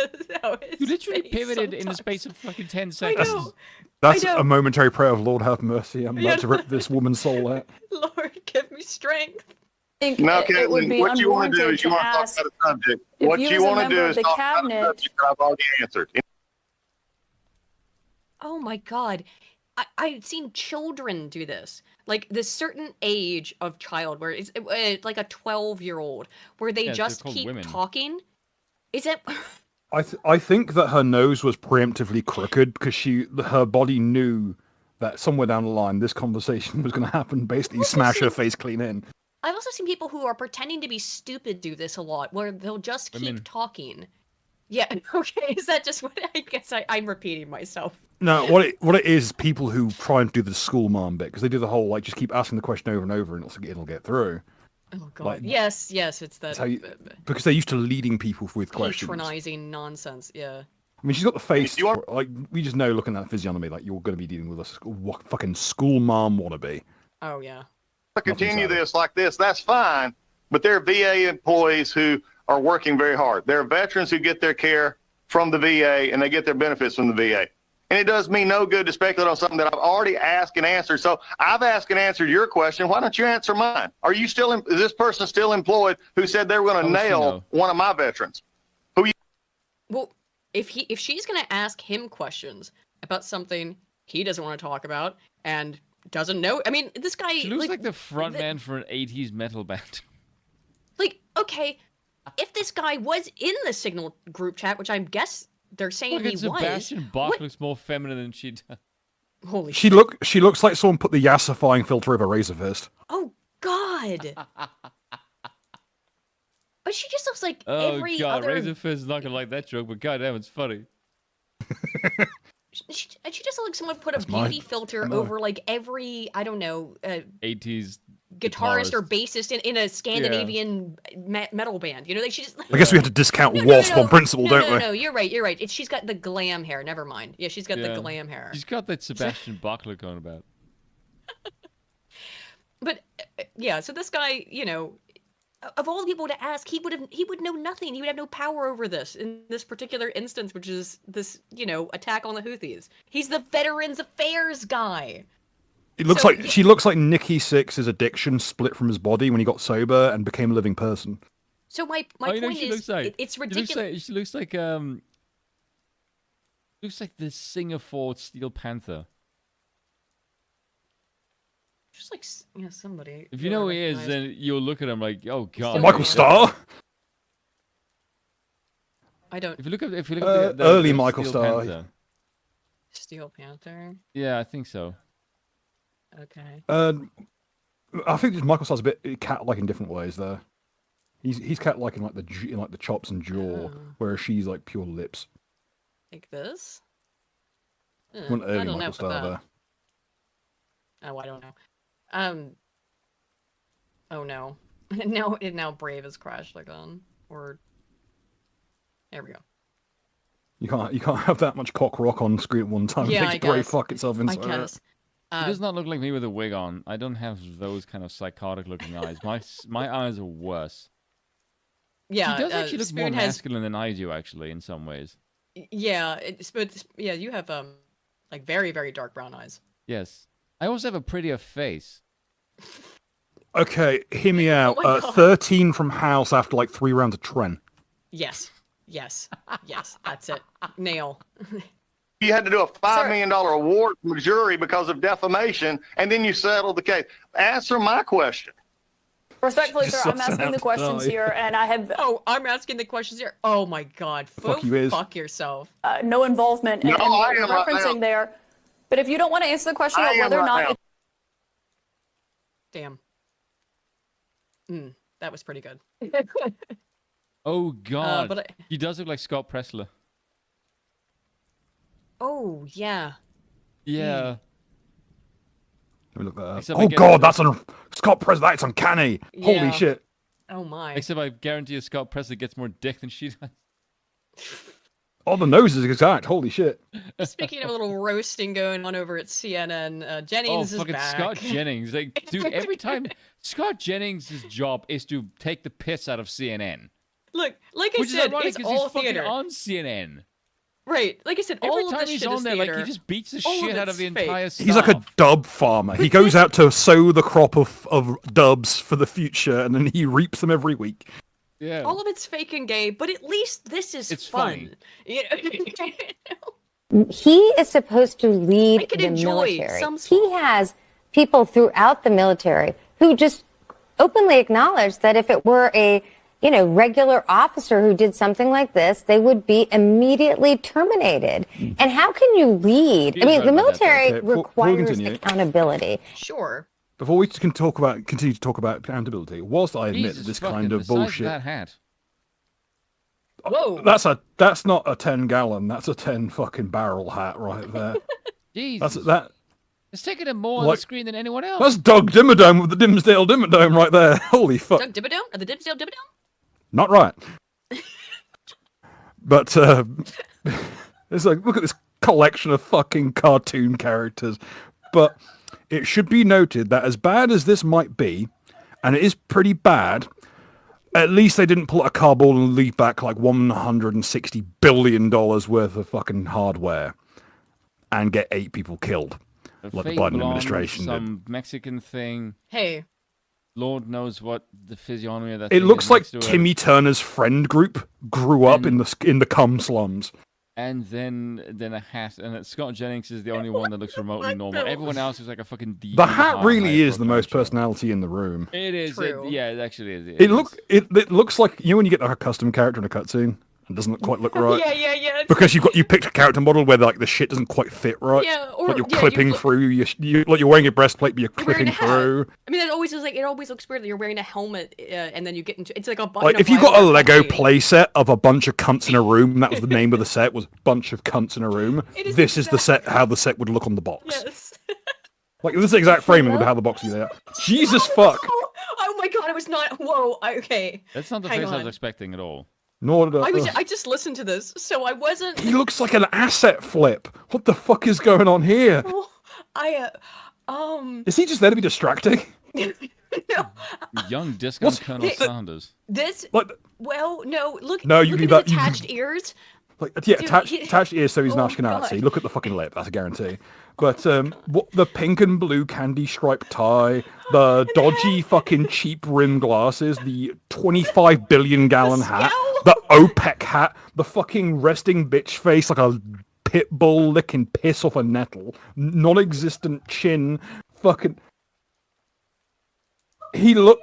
how his You literally face pivoted in the sometimes. space of fucking 10 I seconds. know. That's I know. a momentary prayer of Lord have mercy. I'm Yeah. about to rip this woman's soul out. Lord, give me strength. think No, it would Caitlin, be what you want to do unwarranted is you want to talk ask about a subject. if What you you as a want to member do of is the talk about a cabinet- subject that I've already answered. Oh my god. I've seen children do this. Like this certain age of child where it's like a 12-year-old where they Yeah, they're just called keep women. talking. Is it I think that her nose was preemptively crooked because her body knew that somewhere down the line this conversation was going to happen. Basically, smash her face clean in. I've also seen people who are pretending to be stupid do this a lot where they'll just keep Women. talking. Yeah. Okay. Is that just what I guess I'm repeating myself? No, what it is people who try and do the school mom bit because they do the whole like just keep asking the question over and over and it'll get through. Oh god. Like, yes, it's that because they're used to leading people with questions. patronizing nonsense. Yeah. I mean, she's got the face. Like we just know looking at that physiognomy, like you're going to be dealing with a fucking school mom wannabe. Oh yeah. To continue this like this, that's fine. But there are VA employees who are working very hard. There are veterans who get their care from the VA and they get their benefits from the VA. And it does me no good to speculate on something that I've already asked and answered. So I've asked and answered your question. Why don't you answer mine? Are you still? Is this person still employed who said they were going to nail one of my veterans? Well, if she's going to ask him questions about something he doesn't want to talk about and doesn't know, I mean, this guy She looks like the front man for an 80s metal band. Like, okay, if this guy was in the Signal group chat, which I guess they're saying he was. Sebastian Bach looks more feminine than she does. Holy She looks like someone put the yassifying filter over Razor Fist. Oh God. But she just looks like Oh every god, other. Razor Fist is not gonna like that joke, but goddamn, it's funny. She just looks like someone put a beauty filter over like every, I don't know, 80s guitarist or bassist in a Scandinavian metal band. You know, like she just. I guess we have to discount Wasp on principle, don't we? No, you're right. You're right. She's got the glam hair. Never mind. Yeah, she's got the glam hair. She's got that Sebastian Bach look on about. But yeah, so this guy, you know, of all the people to ask, he would know nothing. He would have no power over this in this particular instance, which is this, you know, attack on the Houthis. He's the Veterans Affairs guy. She looks like Nikki Sixx's addiction split from his body when he got sober and became a living person. So my point is, it's ridiculous. She looks like the singer for Steel Panther. Just like somebody. If you know who he is, then you'll look at him like, oh god. Michael Starr. I don't. If you look at the early Michael Steel Starr. Panther. Steel Panther. Yeah, I think so. Okay. I think Michael Starr's a bit cat-like in different ways there. He's cat-like in like the chops and jaw, whereas she's like pure lips. Like this. One early Michael Starr there. Oh, I don't know. Oh no. now Brave has crashed again. Or there we go. You can't have that much cock rock on screen at one time. Yeah, It makes Brave fuck itself inside. I guess. He does not look like me with a wig on. I don't have those kind of psychotic looking eyes. My eyes are worse. Yeah, she does actually look more Spoon masculine than I do, actually, in some ways. Yeah, but you have like very, very dark brown eyes. Yes. I also have a prettier face. Okay, hear me out. Oh my God. 13 from House after like 3 rounds of Tren. Yes, that's it. Nail. You had to do a $5 million award from the jury because of defamation, and then you settled the case. Answer my question. Respectfully, sir, I'm asking the questions here, and I have. Oh, I'm asking the questions here. Oh my God, fuck yourself. No involvement in I am referencing there. But if you don't want to answer the question about whether or not. Damn. That was pretty good. Oh God, but he does look like Scott Pressler. Oh yeah. Yeah. Let me look that up. Except Oh God, that's Scott Press. That's uncanny. Yeah. Holy shit. Oh my. Except I guarantee you Scott Pressler gets more dick than she does. Oh, the nose is exact. Holy shit. Speaking of a little roasting going on over at CNN, Jennings is fucking back. Scott Jennings. Like, dude, every time Scott Jennings' job is to take the piss out of CNN. Look, like Which I said, is ironic it's because all he's theater. fucking on CNN. Right, like I said, Every all time of this he's shit on is there, theater. like he just beats the All shit out it's of the fake. entire staff. He's like a dub farmer. He goes out to sow the crop of dubs for the future, and then he reaps them every week. Yeah. All of it's fake and gay, but at least this is funny. You He is supposed to lead the military. He has people throughout the military who just openly acknowledge that if it were a regular officer who did something like this, they would be immediately terminated. And how can you lead? I mean, the military requires accountability. Sure. Before we can continue to talk about accountability, whilst I admit that this kind of bullshit, that hat. Whoa. That's not a 10-gallon. That's a 10 fucking barrel hat right there. Jesus. It's taking him more on the screen than anyone else. That's Doug Dimmadome with the Dimsdale Dimmadome right there. Holy fuck. Doug Dimmadome? The Dimsdale Dimmadome? Not right. But it's like, look at this collection of fucking cartoon characters. But it should be noted that as bad as this might be, and it is pretty bad, at least they didn't pull out a car ball and leave back like $160 billion worth of fucking hardware and get 8 people killed. Like the Biden administration some Mexican thing. Hey. Lord knows what the physiognomy of that It thing looks is like next to Timmy Turner's friend group grew up in the cum slums. And then a hat, and Scott Jennings is the only one that looks remotely normal. Everyone else is like a fucking deep. The hat really is the most personality in the room. It is. Yeah, it actually is. It looks like, you know, when you get like a custom character in a cutscene, it doesn't quite look right. Yeah. Because you picked a character model where like the shit doesn't quite fit right. Yeah, or like you're clipping through. You like you're wearing a breastplate, but you're clipping through. I mean, it always looks weird that you're wearing a helmet and then you get into it's like a like if you got a Lego playset of a bunch of cunts in a room, that was the name of the set, was bunch of cunts in a room. This is the set, how the set would look on the box. Yes. Like this is the exact framing of how the box would be there. Jesus fuck. Oh my god, it was not. Whoa. Okay. That's not the face I was expecting at all. Nor did I just listened to this, so I wasn't. He looks like an asset flip. What the fuck is going on here? Is he just there to be distracting? No. Young disco Colonel Sanders. This. Well, no. Look. No, you look need at that. his attached ears. Like, yeah, Dude, attached ears, so he's an Ashkenazi. God. Look at the fucking lip, that's a guarantee. But what the pink and blue candy striped tie, the dodgy fucking cheap rim glasses, the 25 billion gallon hat, the OPEC hat, the fucking resting bitch face like a pit bull licking piss off a nettle, non-existent chin, fucking. He looks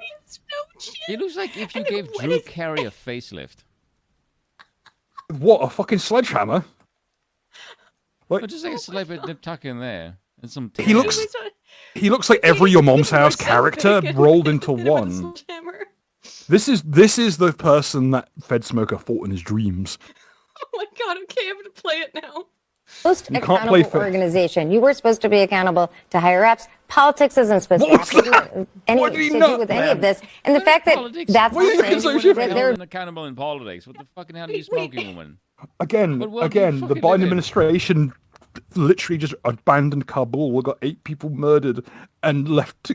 like if you gave Drew Carey a facelift. What, a fucking sledgehammer? Like, just like a celebrity nip tuck in there. And some he looks like every Your Mom's House character rolled into one. This is the person that Fed Smoker fought in his dreams. Oh my god, okay, I'm gonna play it now. Most accountable organization. You were supposed to be accountable to higher ups. Politics isn't supposed to have to do with any of this. And the fact that that's they're accountable in politics. What the fucking hell are you smoking, woman? Again, the Biden administration literally just abandoned Kabul. We got 8 people murdered and left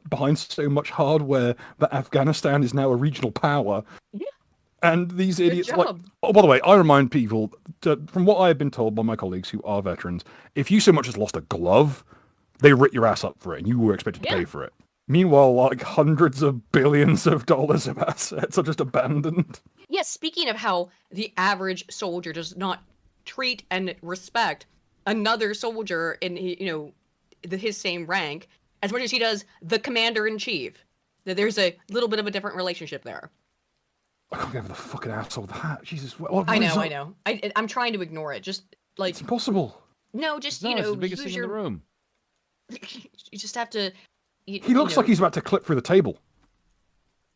behind so much hardware that Afghanistan is now a regional power. Yeah. And these idiots, like, oh, by the way, I remind people, from what I have been told by my colleagues who are veterans, if you so much as lost a glove, they writ your ass up for it, and you were expected to pay for it. Meanwhile, like, hundreds of billions of dollars of assets are just abandoned. Yes, speaking of how the average soldier does not treat and respect another soldier in, his same rank as much as he does the commander-in-chief. There's a little bit of a different relationship there. I can't get over the fucking asshole of that. Jesus. I know. I'm trying to ignore it. Just like it's impossible. No, just it's the biggest thing in the room. You just have to. He looks like he's about to clip through the table.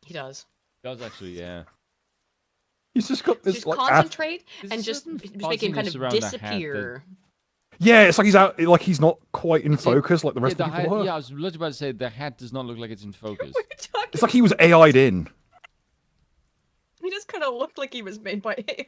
He does. He does actually, yeah. He's just got this just like concentrate and just make him kind of disappear. Yeah, it's like he's out, like he's not quite in focus like the rest of the people. Yeah, I was literally about to say the hat does not look like it's in focus. It's like he was AI'd in. He just kind of looked like he was made by AI.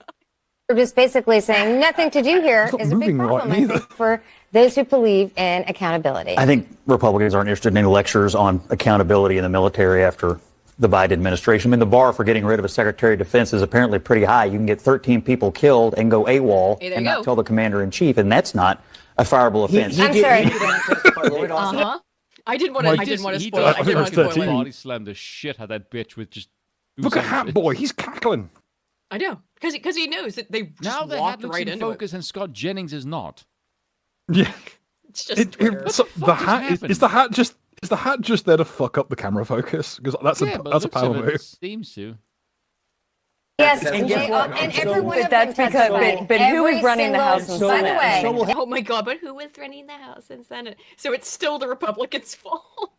We're just basically saying nothing to do here is a big problem, I think, for those who believe in accountability. I think Republicans aren't interested in any lectures on accountability in the military after the Biden administration. I mean, the bar for getting rid of a Secretary of Defense is apparently pretty high. You can get 13 people killed and go AWOL and not tell the commander-in-chief, and that's not a fireable offense. I'm sorry. I didn't want to spoil it. I didn't want to spoil it. Body slammed the shit out of that bitch with just. Look at Hat Boy, he's cackling. I know, because he knows that they just walked right into focus, and Scott Jennings is not. Yeah, it's just the hat is the hat just there to fuck up the camera focus? Because that's a power move. Seems to. Yes, and everyone. That's because, but who is running the House and Senate? Oh my God! But who is running the House and Senate? So it's still the Republicans' fault.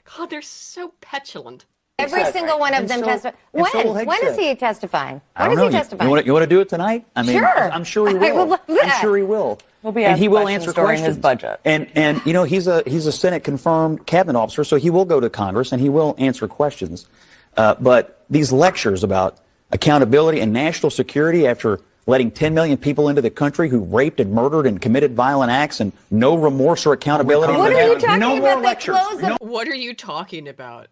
God, they're so petulant. Every single one of them testified. When is he testifying? When is he testifying? You want to do it tonight? I mean, sure. I'm sure he will. I would love that. I'm sure he will. He'll be and he will questions answer during questions. his budget. And you know, he's a Senate confirmed cabinet officer, so he will go to Congress and he will answer questions. But these lectures about accountability and national security after letting 10 million people into the country who raped and murdered and committed violent acts and no remorse or accountability. What are you talking no about? more lectures. What are you talking about?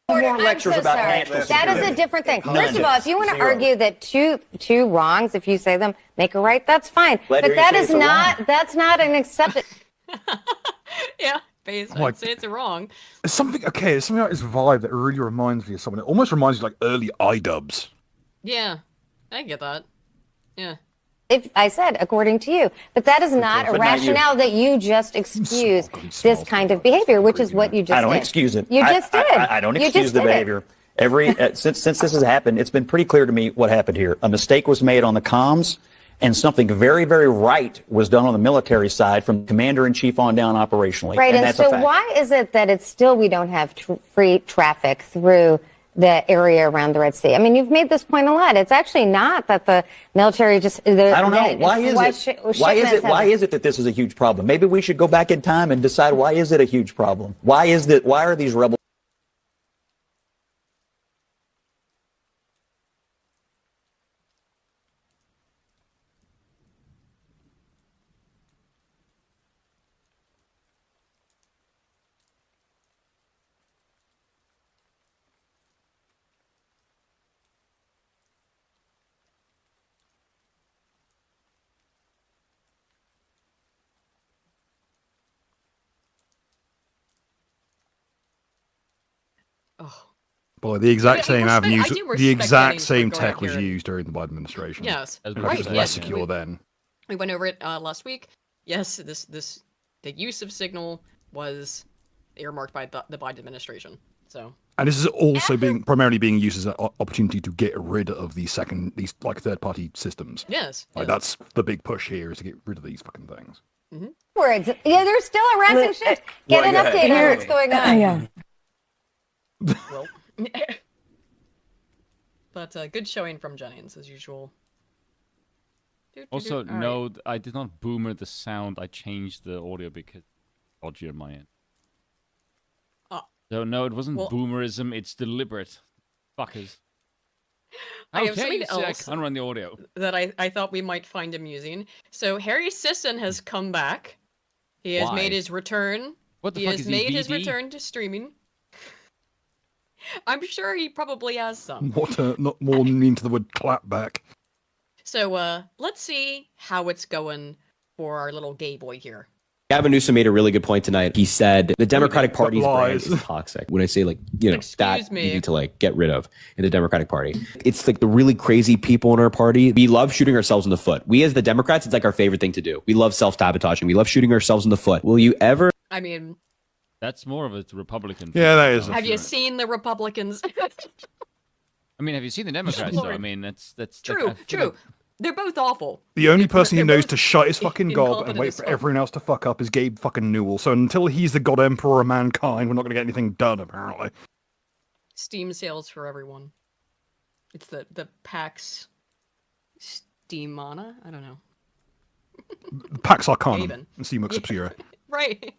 No more lectures about national security. That is a different thing. First of all, if you want to argue that two wrongs, if you say them, make a right, that's fine. But that is not, that's not an accepted. Yeah, basically, I'd say it's wrong. There's something about this vibe that really reminds me of someone. It almost reminds me of like early iDubbbz. Yeah, I get that. Yeah. If I said, according to you, but that is not a rationale that you just excuse this kind of behavior, which is what you just did. I don't excuse it. You just did. I don't excuse the behavior. Since this has happened, it's been pretty clear to me what happened here. A mistake was made on the comms, and something very, very right was done on the military side from commander-in-chief on down operationally. Right, and that's so a fact. why is it that it's still we don't have free traffic through the area around the Red Sea? I mean, you've made this point a lot. It's actually not that the military just... I don't know. Why is it that this is a huge problem? Maybe we should go back in time and decide why is it a huge problem? Why are these rebels... Boy, the exact same avenues, the exact same for tech going was here. used during the Biden administration. Yes, It right. was less secure then. We went over it last week. Yes, the use of Signal was earmarked by the Biden administration. So. And this is also primarily being used as an opportunity to get rid of these like third-party systems. Yes. Like that's the big push here, is to get rid of these fucking things. Mm-hmm. Words. Yeah, they're still harassing shit. Get an update on what's going on. Yeah. Well, but good showing from Jennings as usual. Also, no, I did not boomer the sound. I changed the audio because dodgy on my end. So no, it wasn't boomerism. It's deliberate. Fuckers. I have something else I can't run the audio. that I thought we might find amusing. So Harry Sisson has come back. He has made his return. What the he fuck has is made he, his VD? return to streaming. I'm sure he probably has some. Not more mean to the word clapback. So let's see how it's going for our little gay boy here. Gavin Newsom made a really good point tonight. He said the Democratic Party's brand is toxic. When I say that we need to get rid of in the Democratic Party. It's like the really crazy people in our party. We love shooting ourselves in the foot. We as the Democrats, it's like our favorite thing to do. We love self-sabotaging. We love shooting ourselves in the foot. Will you ever... I mean... That's more of a Republican thing. Yeah, that is. Have you seen the Republicans? I mean, have you seen the Democrats, though? I mean, that's true. They're both awful. The only person who knows to shut his fucking gob and wait for everyone else to fuck up is Gabe fucking Newell. So until he's the God Emperor of mankind, we're not going to get anything done, apparently. Steam sales for everyone. It's the PAX Steamana? I don't know. PAX Arcanum and Steam Sub-Zero. Right.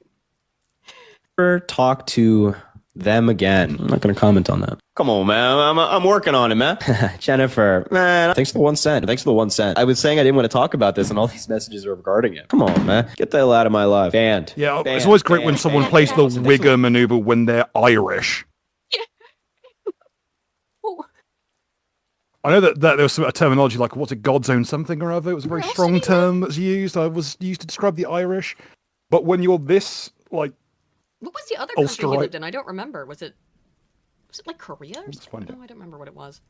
Ever talk to them again? I'm not going to comment on that. Come on, man. I'm working on it, man. Jennifer, man. Thanks for the 1 cent. Thanks for the 1 cent. I was saying I didn't want to talk about this, and all these messages are regarding it. Come on, man. Get the hell out of my life. Banned. Yeah, it's always great when someone plays the Wigger maneuver when they're Irish. I know that there was a terminology like, what's it, God's own something or other? It was a very strong term that's used. I was used to describe the Irish. But when you're this, like... What was the other country he lived in? I don't remember. Was it like Korea or something? No, I don't remember what it was.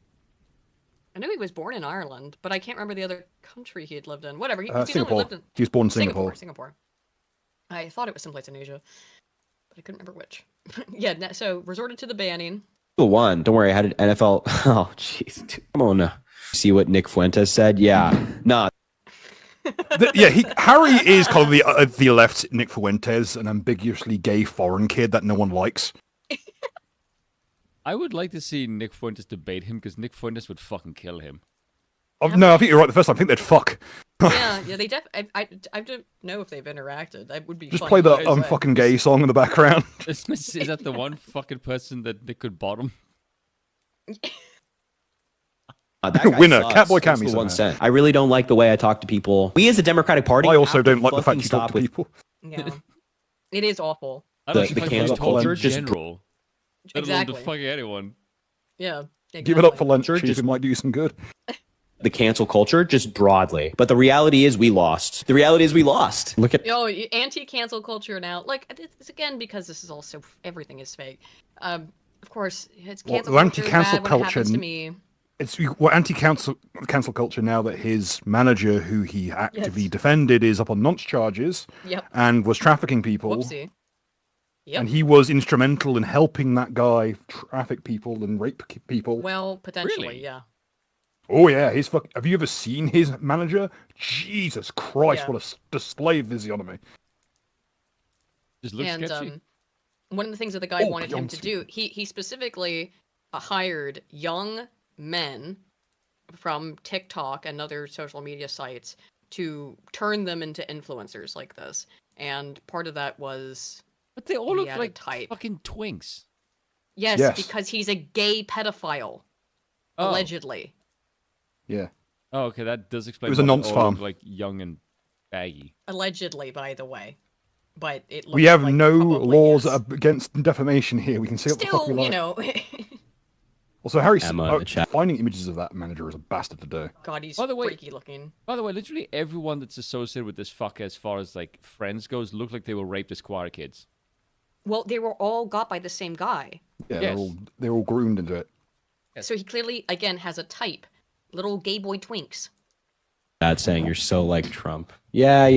I know he was born in Ireland, but I can't remember the other country he had lived in. Whatever. Singapore. He was born in Singapore. Singapore. I thought it was someplace in Asia, but I couldn't remember which. Yeah, so resorted to the banning. The one. Don't worry, I had an NFL. Oh, jeez. Come on now. See what Nick Fuentes said? Yeah. Nah. Harry is called the left Nick Fuentes, an ambiguously gay foreign kid that no one likes. I would like to see Nick Fuentes debate him because Nick Fuentes would fucking kill him. Oh, no, I think you're right the first time. I think they'd fuck. Yeah, they I don't know if they've interacted. That would be just fun play the either way. fucking gay song in the background. Is that the one fucking person that Nick could bottom? Winner, sucks. Catboy That's Cammy. the 1 cent. I really don't like the way I talk to people. We as a Democratic Party. I also don't like the fact you talk to people. Yeah, it is awful. I don't the think cancel culture in just general. Exactly. To fucking anyone. Yeah. Exactly. Give it up for lunch. It might do you some good. The cancel culture just broadly. But the reality is we lost. The reality is we lost. Look at anti-cancel culture now. Like it's again because this is also everything is fake. Of course, it's cancel anti-cancel culture. To me. It's anti-cancel culture now that his manager, who he actively defended, is up on nonce charges and was trafficking people. Whoopsie. Yep. And he was instrumental in helping that guy traffic people and rape people. Well, potentially, really? Yeah. Oh yeah, have you ever seen his manager? Jesus Christ, what a display of physiognomy. Just looks sketchy. One of the things that the guy wanted him to do, he specifically hired young men from TikTok and other social media sites to turn them into influencers like this. And part of that was... But they all look like type. Fucking twinks. Yes, because he's a gay pedophile. Oh. Allegedly. Yeah. Oh, okay, that does explain. It was a nonce farm. Like young and baggy. Allegedly, by the way. But it looks we have like no laws against defamation here. We can say what the fuck we like. You know... Also, Harry, finding images of that manager is a bastard to do. God, he's freaky looking. By the way, literally everyone that's associated with this fucker as far as like friends goes look like they were raped as choir kids. Well, they were all got by the same guy. Yeah, they're all groomed into it. So he clearly, again, has a type. Little gay boy twinks. That saying you're so like Trump. Yeah,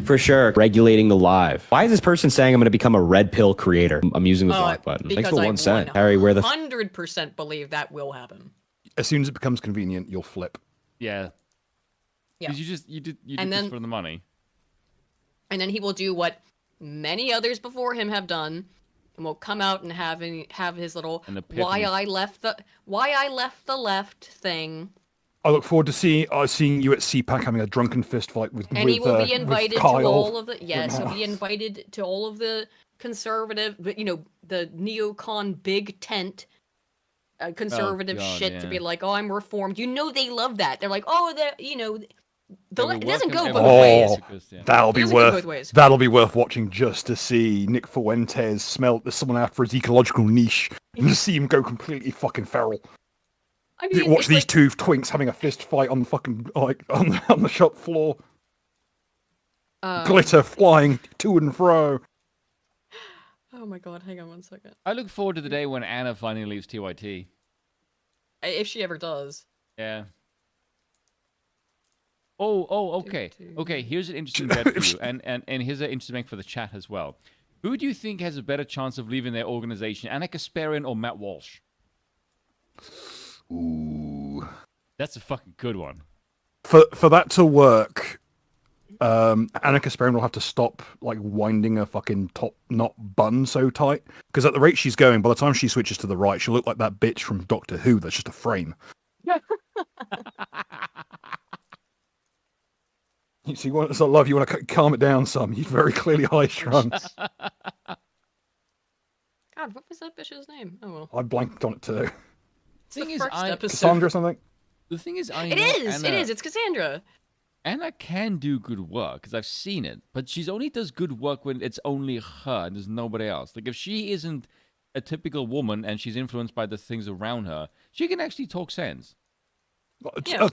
for sure. Regulating the live. Why is this person saying I'm going to become a red pill creator? I'm using the block button. Thanks for 1 cent. Harry, where the 100% believe that will happen. As soon as it becomes convenient, you'll flip. Yeah. Yeah. Because you did this for the money. And then he will do what many others before him have done, and will come out and have his little why I left the left thing. I look forward to seeing you at CPAC having a drunken fist fight with And he will be invited to all of the he'll be invited to all of the conservative, the neocon big tent conservative shit to be like, oh, I'm reformed. They love that. They're like, oh, it doesn't go both ways. That'll be worth watching just to see Nick Fuentes smell someone out for his ecological niche and just see him go completely fucking feral. I mean, watch these two twinks having a fist fight on the fucking on the shop floor. Glitter flying to and fro. Oh my god! Hang on 1 second. I look forward to the day when Anna finally leaves TYT. If she ever does. Yeah. Oh, okay. Okay, here's an interesting bet for you, and here's an interesting bet for the chat as well. Who do you think has a better chance of leaving their organization, Anna Kasparian or Matt Walsh? Ooh. That's a fucking good one. For that to work, Anna Kasparian will have to stop winding her fucking top knot bun so tight. Because at the rate she's going, by the time she switches to the right, she'll look like that bitch from Doctor Who that's just a frame. You see, once I love you, want to calm it down some. You're very clearly high strung. God, what was that bitch's name? Oh well. I blanked on it too. Cassandra or something? The thing is, it is. It's Cassandra. Anna can do good work, because I've seen it, but she only does good work when it's only her and there's nobody else. Like, if she isn't a typical woman and she's influenced by the things around her, she can actually talk sense.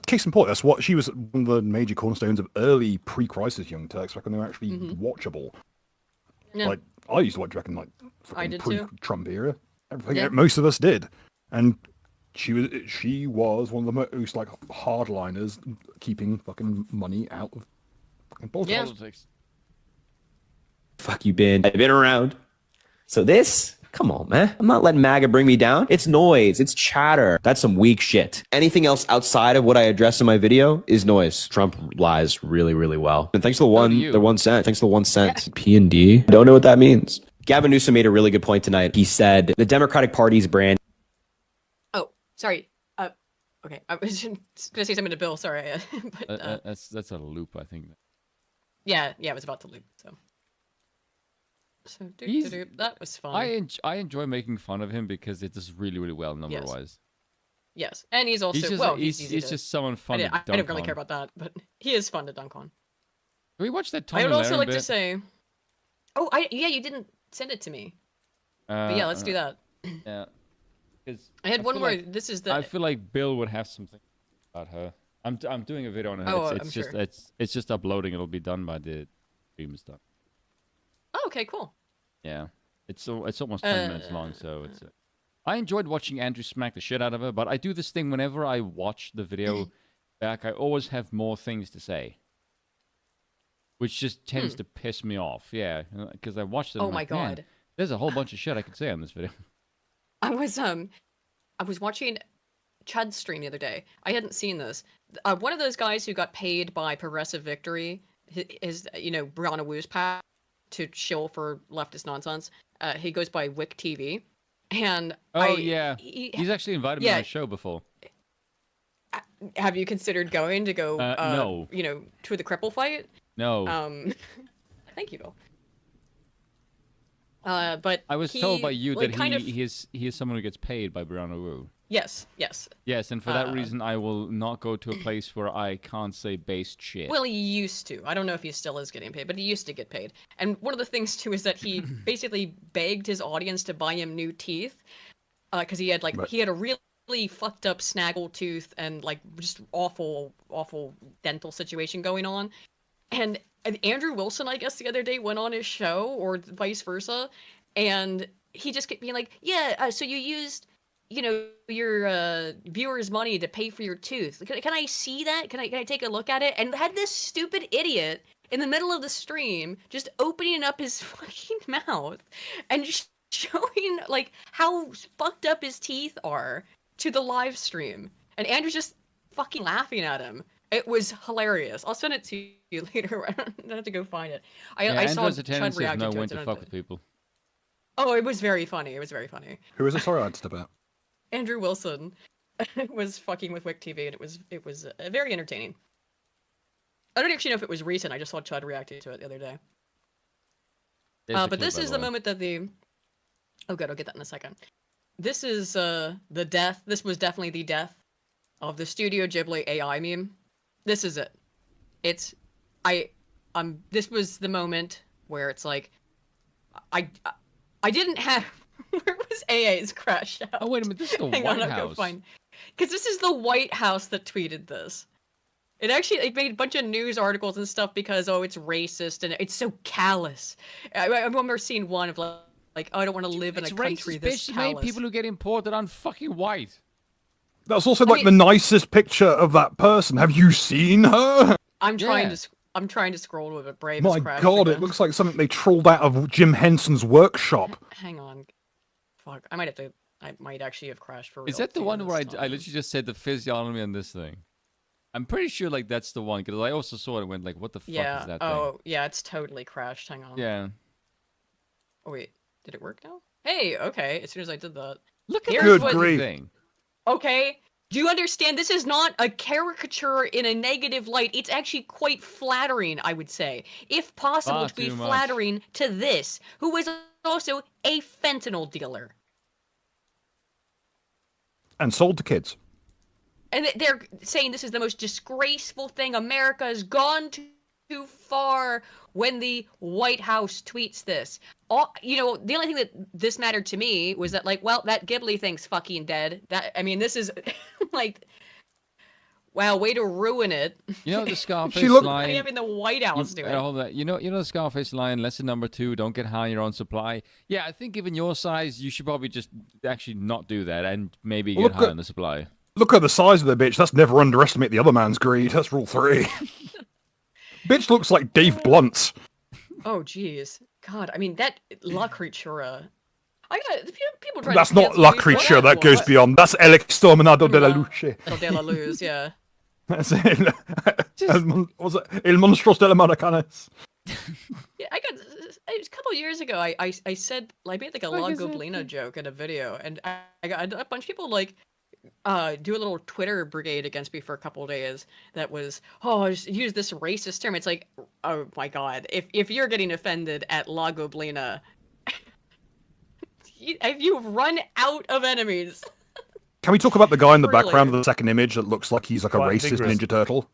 Case in point, that's what she was one of the major cornerstones of early pre-crisis Young Turks, back when they were actually watchable. Yeah. Like, I used to watch back in pre-Trump era. Most of us did, and she was one of the most hardliners, keeping fucking money out of fucking politics. Fuck you, Ben. I've been around. So this, come on, man. I'm not letting MAGA bring me down. It's noise. It's chatter. That's some weak shit. Anything else outside of what I addressed in my video is noise. Trump lies really, really well. And thanks to the 1 cent. Thanks to the 1 cent. P&D. Don't know what that means. Gavin Newsom made a really good point tonight. He said the Democratic Party's brand Sorry. Okay. I was just gonna say something to Bill. Sorry. But that's a loop, I think. Yeah. I was about to loop. So that was fun. I enjoy making fun of him because it does really, really well number-wise. Yes, and he's also he's just someone fun. I don't really care about that, but he is fun to dunk on. Can we watch that Tom I would and also Larry like bit? to say, you didn't send it to me. But yeah, let's do that. Yeah, because I had one more. This is the. I feel like Bill would have something about her. I'm doing a video on her. Oh, it's just sure. it's just uploading. It'll be done by the stream is done. Oh, okay, cool. Yeah, it's almost 10 minutes long, so it's. I enjoyed watching Andrew smack the shit out of her, but I do this thing whenever I watch the video back. I always have more things to say, which just tends to piss me off. Yeah, because I watched it. Oh my god, man, there's a whole bunch of shit I could say on this video. I was watching Chud's stream the other day. I hadn't seen this. One of those guys who got paid by Progressive Victory is Brianna Wu's path to shill for leftist nonsense. He goes by Wick TV. And he's actually invited me on a show before. Have you considered going to go? No. To the cripple fight? No. Thank you, Bill. But I was told by you that he is someone who gets paid by Brianna Wu. Yes. Yes, and for that reason, I will not go to a place where I can't say based shit. Well, he used to. I don't know if he still is getting paid, but he used to get paid. And one of the things too is that he basically begged his audience to buy him new teeth, because he had a really fucked up snaggle tooth and just awful dental situation going on. And Andrew Wilson, I guess, the other day went on his show, or vice versa, and he just kept being like, "Yeah, so you used." Your viewers' money to pay for your tooth. Can I see that? Can I take a look at it? And had this stupid idiot in the middle of the stream just opening up his fucking mouth and just showing how fucked up his teeth are to the live stream. And Andrew's just fucking laughing at him. It was hilarious. I'll send it to you later. I don't have to go find it. I saw Chud reacting to it. When to fuck with people. Oh, it was very funny. Who is it? Sorry, I just about. Andrew Wilson was fucking with Wick TV, and it was very entertaining. I don't actually know if it was recent. I just saw Chud reacting to it the other day. But this is the moment that the... Oh, good. I'll get that in a second. This is the death. This was definitely the death of the Studio Ghibli AI meme. This is it. This was the moment where it's like, I didn't have... Where was AA's crash out? Oh, wait a minute. This is the White House. Because this is the White House that tweeted this. It made a bunch of news articles and stuff because, it's racist and it's so callous. I remember seeing one of I don't want to live in a country this callous. Made people who get imported aren't fucking white. That's also the nicest picture of that person. Have you seen her? I'm trying to scroll with it. Brave. My God, it looks like something they trolled out of Jim Henson's workshop. Hang on. Fuck. I might actually have crashed for real. Is that the one where I literally just said the physiognomy on this thing? I'm pretty sure that's the one, because I also saw it and went what the fuck is that thing? Oh, yeah, it's totally crashed. Hang on. Yeah. Oh, wait. Did it work now? Hey, okay. As soon as I did that. Look at the thing. Okay. Do you understand? This is not a caricature in a negative light. It's actually quite flattering, I would say. If possible, to be flattering to this, who is also a fentanyl dealer. And sold to kids. And they're saying this is the most disgraceful thing. America has gone too far when the White House tweets this. The only thing that this mattered to me was that, that Ghibli thing's fucking dead. This is, wow, way to ruin it. The Scarface line. Having the White House do it. Hold on. The Scarface line, lesson number 2, don't get high on your own supply. Yeah, I think given your size, you should probably just actually not do that and maybe get high on the supply. Look at the size of the bitch. That's never underestimate the other man's greed. That's rule 3. Bitch looks like Dave Blunt. Oh, jeez. God, that La Creatura. People try That's to not La Creatura, that goes beyond. That's El Exterminado de la Luce. De la Luz, yeah. That's it. Was it El Monstruos de la Maracanas? Yeah, it was a couple of years ago, I said, I made a La Goblina joke in a video, and I got a bunch of people do a little Twitter brigade against me for a couple of days that was, just use this racist term. It's like, oh my god, if you're getting offended at La Goblina, you've run out of enemies. Can we talk about the guy in the background of the second image that looks like he's like a racist Ninja Turtle?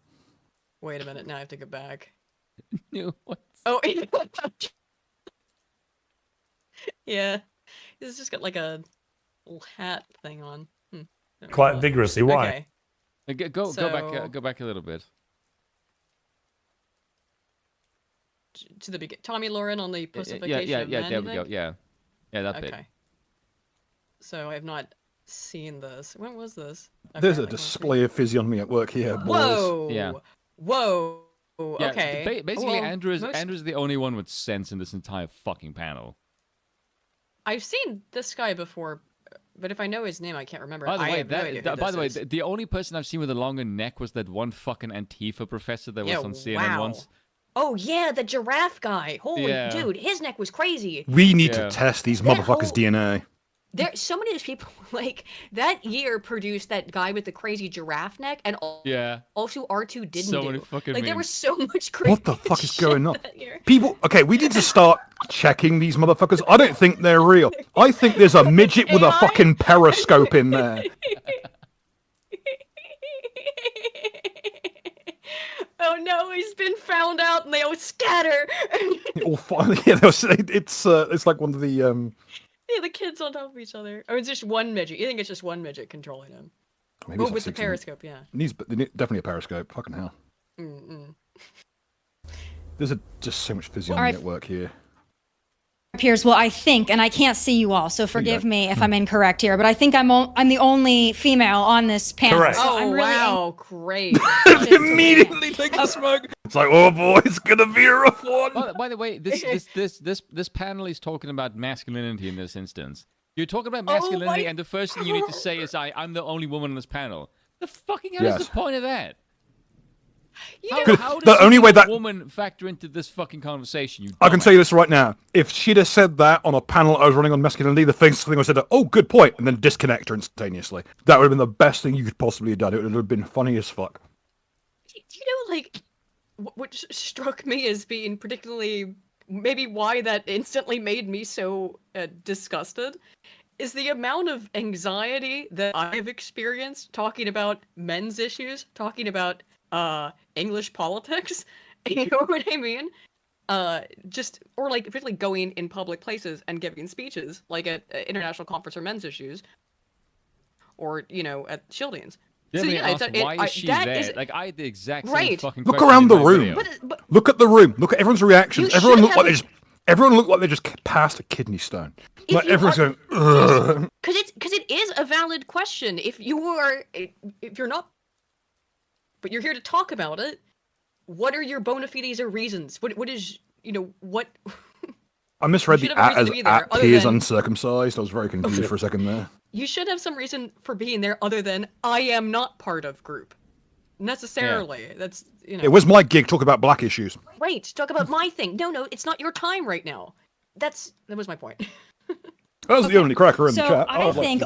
Wait a minute, now I have to go back. What? Oh, yeah. He's just got like a little hat thing on. Quite vigorously. Why? Okay. Go back a little bit. To the beginning. Tommy Lauren on the pussification of men, there we go. Yeah, that bit. Okay. So I have not seen this. When was this? Okay, There's a display of physiognomy at work here, boys. Whoa! Yeah. Whoa! Yeah, Okay. basically, Andrew's the only one with sense in this entire fucking panel. I've seen this guy before, but if I know his name, I can't remember. By the way, the only person I've seen with a longer neck was that one fucking Antifa professor that was on CNN once. Oh yeah, the giraffe guy. Holy dude, his neck was crazy. We need to test these motherfuckers' DNA. So many of those people, like, that year produced that guy with the crazy giraffe neck, and also R2 didn't so many fucking like, memes. there was so much crazy What the fuck is going on? People, okay, we need to start checking these motherfuckers. I don't think they're real. I think there's a midget with a fucking periscope in there. Oh no, he's been found out, and they all scatter. All finally, it's like one of the Yeah, the kids on top of each other. Or it's just one midget. You think it's just one midget controlling him? Maybe with the periscope, yeah. Needs definitely a periscope. Fucking hell. There's just so much physiognomy at work here. Piers, well, I think, and I can't see you all, so forgive me if I'm incorrect here, but I think I'm the only female on this panel. Correct. So I'm really wow, great. Immediately take a smoke. It's like, oh boy, it's gonna be a rough one. By the way, this panel is talking about masculinity in this instance. You're talking about masculinity, and the first thing you need to say is, I'm the only woman on this panel. The fucking hell is the point of that? How does the only way that woman factor into this fucking conversation? I can tell you this right now. If she'd have said that on a panel I was running on masculinity, the first thing I said, oh, good point, and then disconnect her instantaneously. That would have been the best thing you could possibly have done. It would have been funny as fuck. Do you know, like, what struck me as being particularly, maybe why that instantly made me so disgusted, is the amount of anxiety that I've experienced talking about men's issues, talking about English politics. You know what I mean? Or like particularly going in public places and giving speeches, like at International Conference for Men's Issues, or at Schildeen's. Yeah, why is she there? Like, I had the exact same fucking Look question around the in my room. video. Look at the room. Look at everyone's reactions. Everyone looked like they just passed a kidney stone. Like everyone's going, ugh. Because it is a valid question. If you're not, but you're here to talk about it, what are your bona fides or reasons? What is, what? I misread the at Piers uncircumcised. I was very confused for a second there. You should have some reason for being there other than I am not part of group. Necessarily. Yeah. That's, It was my gig, talk about black issues. Right, talk about my thing. No, it's not your time right now. That was my point. That was the only cracker in the chat. I think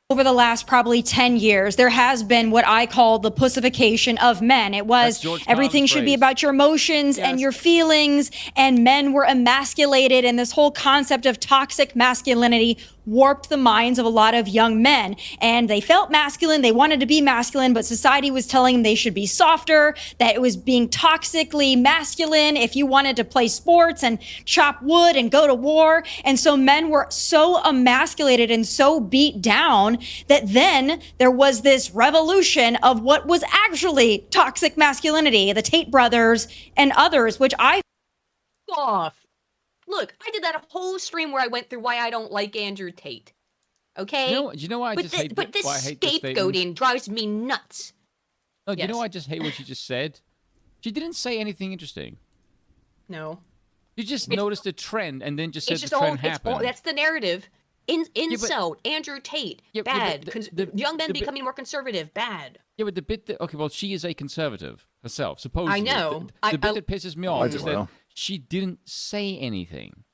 over the last probably 10 years, there has been what I call the pussification of men. It was everything should be about your emotions and your feelings, and men were emasculated, and this whole concept of toxic masculinity warped the minds of a lot of young men. And they felt masculine, they wanted to be masculine, but society was telling them they should be softer, that it was being toxically masculine if you wanted to play sports and chop wood and go to war. And so men were so emasculated and so beat down that then there was this revolution of what was actually toxic masculinity, the Tate brothers and others, which I off. Look, I did that whole stream where I went through why I don't like Andrew Tate. Okay? Do you know why I just hate But this scapegoating drives me nuts. No, do you know why I just hate what you just said? She didn't say anything interesting. No. You just noticed a trend and then just said the trend happened. That's the narrative. Incel, Andrew Tate, bad. Young men becoming more conservative, bad. Yeah, but the bit that... Okay, well, she is a conservative herself, supposedly. I know. The bit that pisses me off is that she didn't say anything.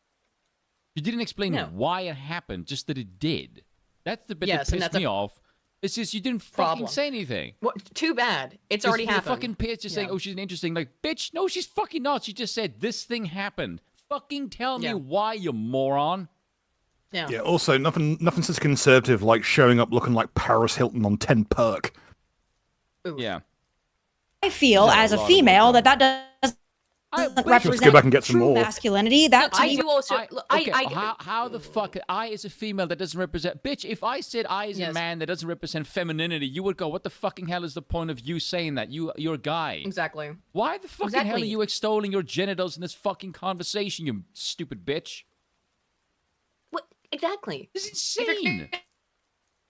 She didn't explain why it happened, just that it did. That's the bit that pissed me off. It's just you didn't fucking say anything. Well, too bad. It's already happened. Fucking pissed just saying, oh, she's interesting. Like, bitch, no, she's fucking not. She just said, this thing happened. Fucking tell me why, you moron. Yeah. Yeah, also, nothing says conservative like showing up looking like Paris Hilton on 10 perk. Ooh. Yeah. I feel as a female that doesn't represent go back and get some true more. masculinity. That to I me, do also. How the fuck I as a female that doesn't represent? Bitch, if I said I as a man that doesn't represent femininity, you would go, what the fucking hell is the point of you saying that? You're a guy. Exactly. Why the fucking hell are you extolling your genitals in this fucking conversation, you stupid bitch? What exactly? This is insane.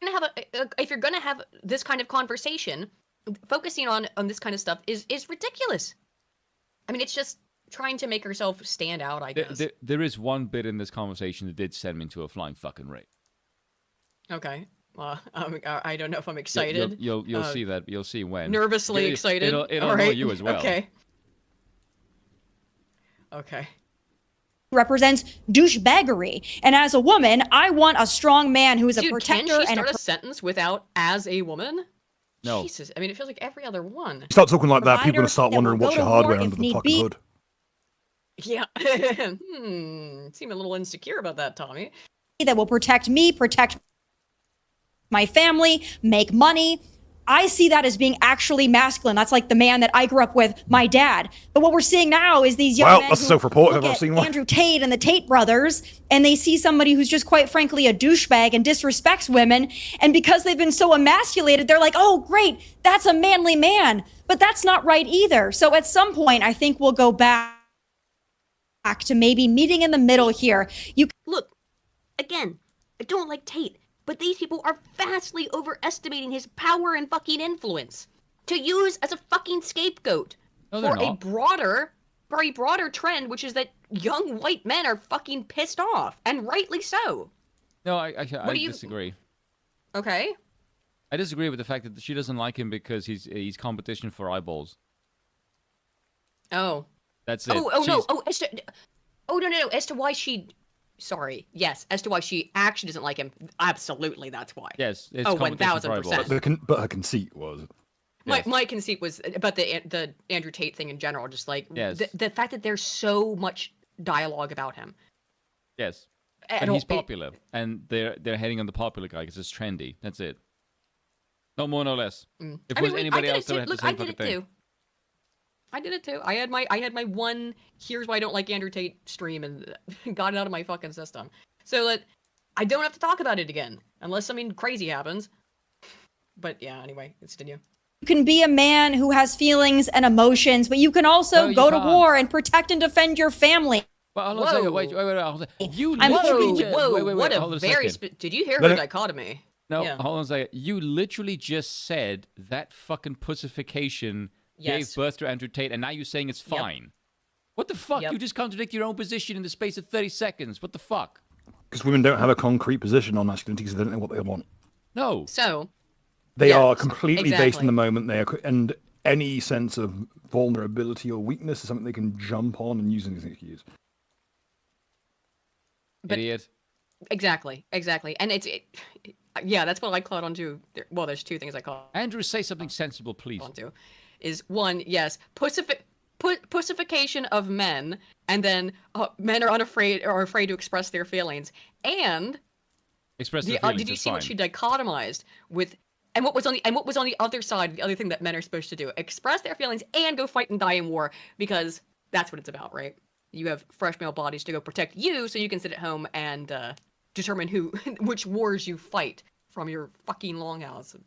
If you're gonna have this kind of conversation, focusing on this kind of stuff is ridiculous. I mean, it's just trying to make herself stand out, I guess. There is one bit in this conversation that did send me into a flying fucking rage. Okay. Well, I don't know if I'm excited. You'll see that. You'll see when. Nervously excited. It'll annoy you as well. Okay. Okay. Represents douchebaggery, and as a woman, I want a strong man who is a protector. Can she start a sentence without "as a woman"? No. Jesus, I mean, it feels like every other one. Start talking like that, people are going to start wondering what's your hardware under the fucking hood. Yeah. Seem a little insecure about that, Tommy. That will protect me, protect my family, make money. I see that as being actually masculine. That's like the man that I grew up with, my dad. But what we're seeing now is these young men that's who self-reported. look at Andrew Tate and the Tate brothers, and they see somebody who's just quite frankly a douchebag and disrespects women. And because they've been so emasculated, they're like, oh, great, that's a manly man. But that's not right either. So at some point, I think we'll go back to maybe meeting in the middle here. Look, again, I don't like Tate. But these people are vastly overestimating his power and fucking influence to use as a fucking scapegoat for a broader trend, which is that young white men are fucking pissed off, and rightly so. No, I disagree. Okay. I disagree with the fact that she doesn't like him because he's competition for eyeballs. Oh. That's it. No. As to why she. Sorry. Yes. As to why she actually doesn't like him, absolutely, that's why. Yes. It's 1000%. But her conceit was. My conceit was about the Andrew Tate thing in general. Just like the fact that there's so much dialogue about him. Yes. And he's popular, and they're heading on the popular guy because it's trendy. That's it. No more, no less. If it was anybody else, they would have the same fucking thing. I did it too. I had my one here's why I don't like Andrew Tate stream and got it out of my fucking system. So that I don't have to talk about it again unless something crazy happens. But yeah, anyway, continue. You can be a man who has feelings and emotions, but you can also go to war and protect and defend your family. Well, hold on a second. Wait. You what a very did you hear her dichotomy? No, hold on a second. You literally just said that fucking pussification gave birth to Andrew Tate, and now you're saying it's fine. What the fuck? You just contradict your own position in the space of 30 seconds. What the fuck? Because women don't have a concrete position on masculinity because they don't know what they want. No. So they are completely based in the moment. And any sense of vulnerability or weakness is something they can jump on and use as an excuse. Idiot. Exactly. And that's what I caught on to. Well, there's two things I caught. Andrew, say something sensible, please. Onto is one, yes, pussification of men, and then men are afraid to express their feelings. And express their feelings. Did you see what she dichotomized with? And what was on the other side? The other thing that men are supposed to do: express their feelings and go fight and die in war, because that's what it's about, right? You have fresh male bodies to go protect you, so you can sit at home and determine which wars you fight from your fucking longhouse.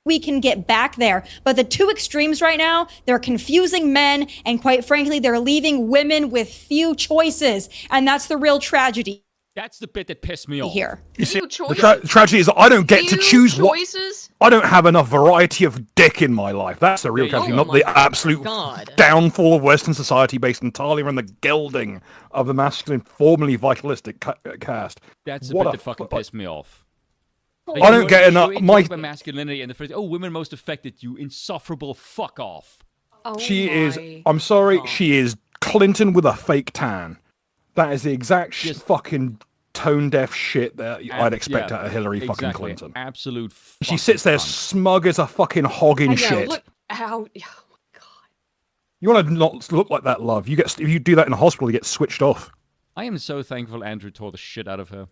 We can get back there. But the two extremes right now, they're confusing men, and quite frankly, they're leaving women with few choices. And that's the real tragedy. That's the bit that pissed me off. Here. You see, the tragedy is that I don't get to choose choices? I don't have enough variety of dick in my life. That's the real tragedy, not the absolute downfall of Western society based entirely around the gelding of the masculine, formerly vitalistic caste. That's the bit that fucking pissed me off. I don't get enough. My masculinity and the phrase, women most affected, you insufferable fuck off. She is. I'm sorry. She is Clinton with a fake tan. That is the exact fucking tone deaf shit that I'd expect out of Hillary fucking Clinton. Absolute. She sits there smug as a fucking hog in shit. Look how. You want to not look like that, love. If you do that in a hospital, you get switched off. I am so thankful Andrew tore the shit out of her.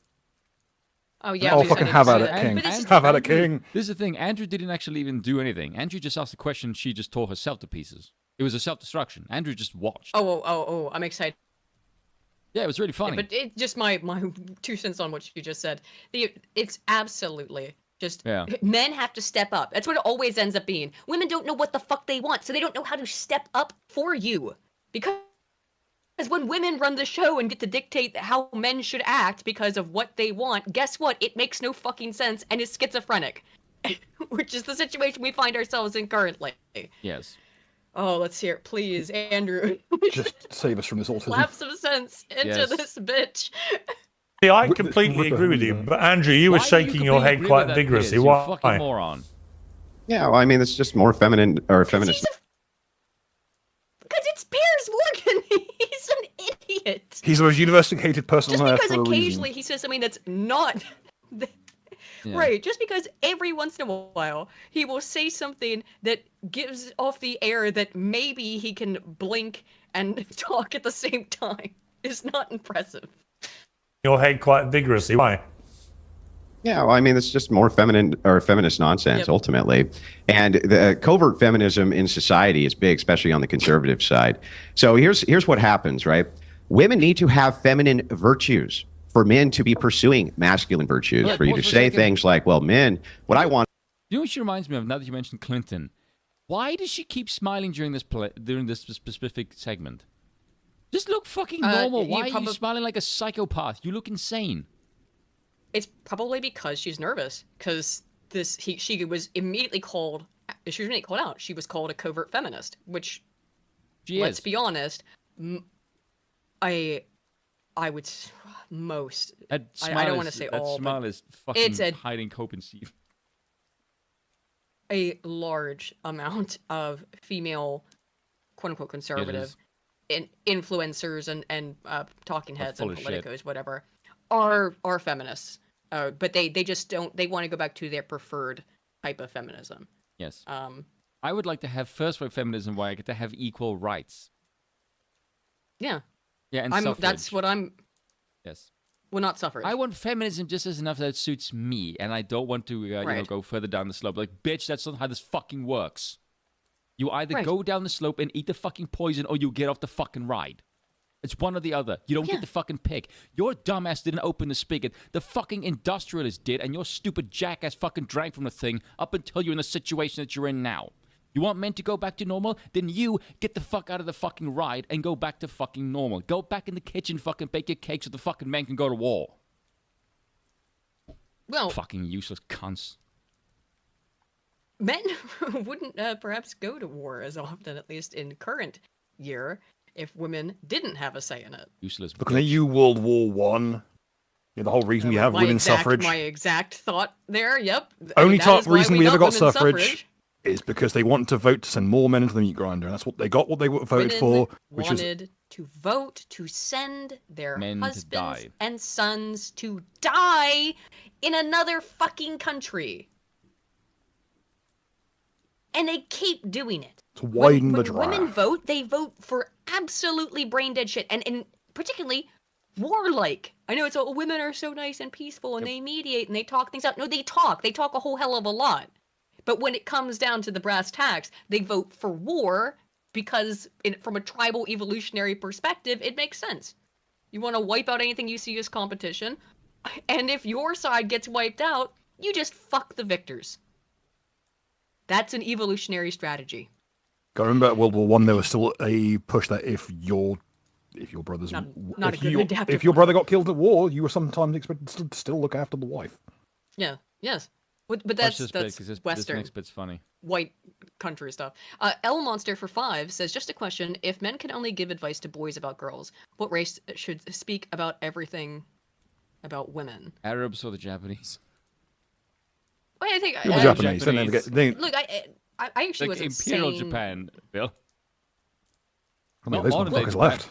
Oh yeah. Oh fucking have at it, King. Have at it, King. This is the thing. Andrew didn't actually even do anything. Andrew just asked the question. She just tore herself to pieces. It was a self-destruction. Andrew just watched. Oh! I'm excited. Yeah, it was really funny. Yeah, but it's just my 2 cents on what you just said. It's absolutely just men have to step up. That's what it always ends up being. Women don't know what the fuck they want, so they don't know how to step up for you. Because when women run the show and get to dictate how men should act because of what they want, guess what? It makes no fucking sense and is schizophrenic. Which is the situation we find ourselves in currently. Yes. Oh, let's hear it, please, Andrew. Just save us from this autism. Slap some sense into this bitch. See, I completely agree with you, but Andrew, you were shaking your head quite vigorously. Why? You fucking moron. Yeah, well, I mean, it's just more feminine or feminist. Because it's Piers Morgan. He's an idiot. He's the most university-hated person just on earth because for a occasionally reason. he says something that's not... Right, just because every once in a while he will say something that gives off the air that maybe he can blink and talk at the same time is not impressive. Your head quite vigorously. Why? Yeah, well, I mean, it's just more feminine or feminist nonsense, ultimately. And the covert feminism in society is big, especially on the conservative side. So here's what happens, right? Women need to have feminine virtues for men to be pursuing masculine virtues, for you to say things like, well, men, what I want. You know what she reminds me of, now that you mentioned Clinton? Why does she keep smiling during this specific segment? Just look fucking normal. Why are you smiling like a psychopath? You look insane. It's probably because she's nervous. Because she was immediately called out. She was called a covert feminist, which, let's be honest, I would most. I don't want to say all. That smile is fucking hiding Copenhagen. A large amount of female, quote unquote, conservative influencers and talking heads and politicos, whatever, are feminists. But they just don't. They want to go back to their preferred type of feminism. Yes. I would like to have first wave feminism where I get to have equal rights. Yeah. Yeah, and suffrage. That's what I'm. Yes. Well, not suffrage. I want feminism just as enough that it suits me, and I don't want to go further down the slope. Like, bitch, that's not how this fucking works. You either go down the slope and eat the fucking poison, or you get off the fucking ride. It's one or the other. You don't get the fucking pick. Your dumbass didn't open the spigot. The fucking industrialist did, and your stupid jackass fucking drank from the thing up until you're in the situation that you're in now. You want men to go back to normal? Then you get the fuck out of the fucking ride and go back to fucking normal. Go back in the kitchen, fucking bake your cakes so the fucking men can go to war. Well, fucking useless cunts. Men wouldn't perhaps go to war as often, at least in current year, if women didn't have a say in it. Useless. Looking at you, World War One. Yeah, the whole reason we have women's suffrage. My exact thought there. Yep. Only reason we ever got suffrage is because they wanted to vote to send more men into the meat grinder. That's what they got. What they voted for, which wanted to vote to send their husbands and sons to die in another fucking country. And they keep doing it. To widen the draft. When women vote, they vote for absolutely brain dead shit, and particularly warlike. I know it's all women are so nice and peaceful, and they mediate and they talk things out. No, they talk a whole hell of a lot. But when it comes down to the brass tacks, they vote for war because, from a tribal evolutionary perspective, it makes sense. You want to wipe out anything you see as competition, and if your side gets wiped out, you just fuck the victors. That's an evolutionary strategy. I remember at World War One, there was still a push that if your brother's if your brother got killed at war, you were sometimes expected to still look after the wife. Yeah. Yes. But that's Western. This next bit's funny. White country stuff. L Monster for 5 says, just a question: if men can only give advice to boys about girls, what race should speak about everything about women? Arabs or the Japanese? Well, I think the Japanese. Look, I actually like wasn't Imperial saying... Japan, Bill. I mean, there's no workers left.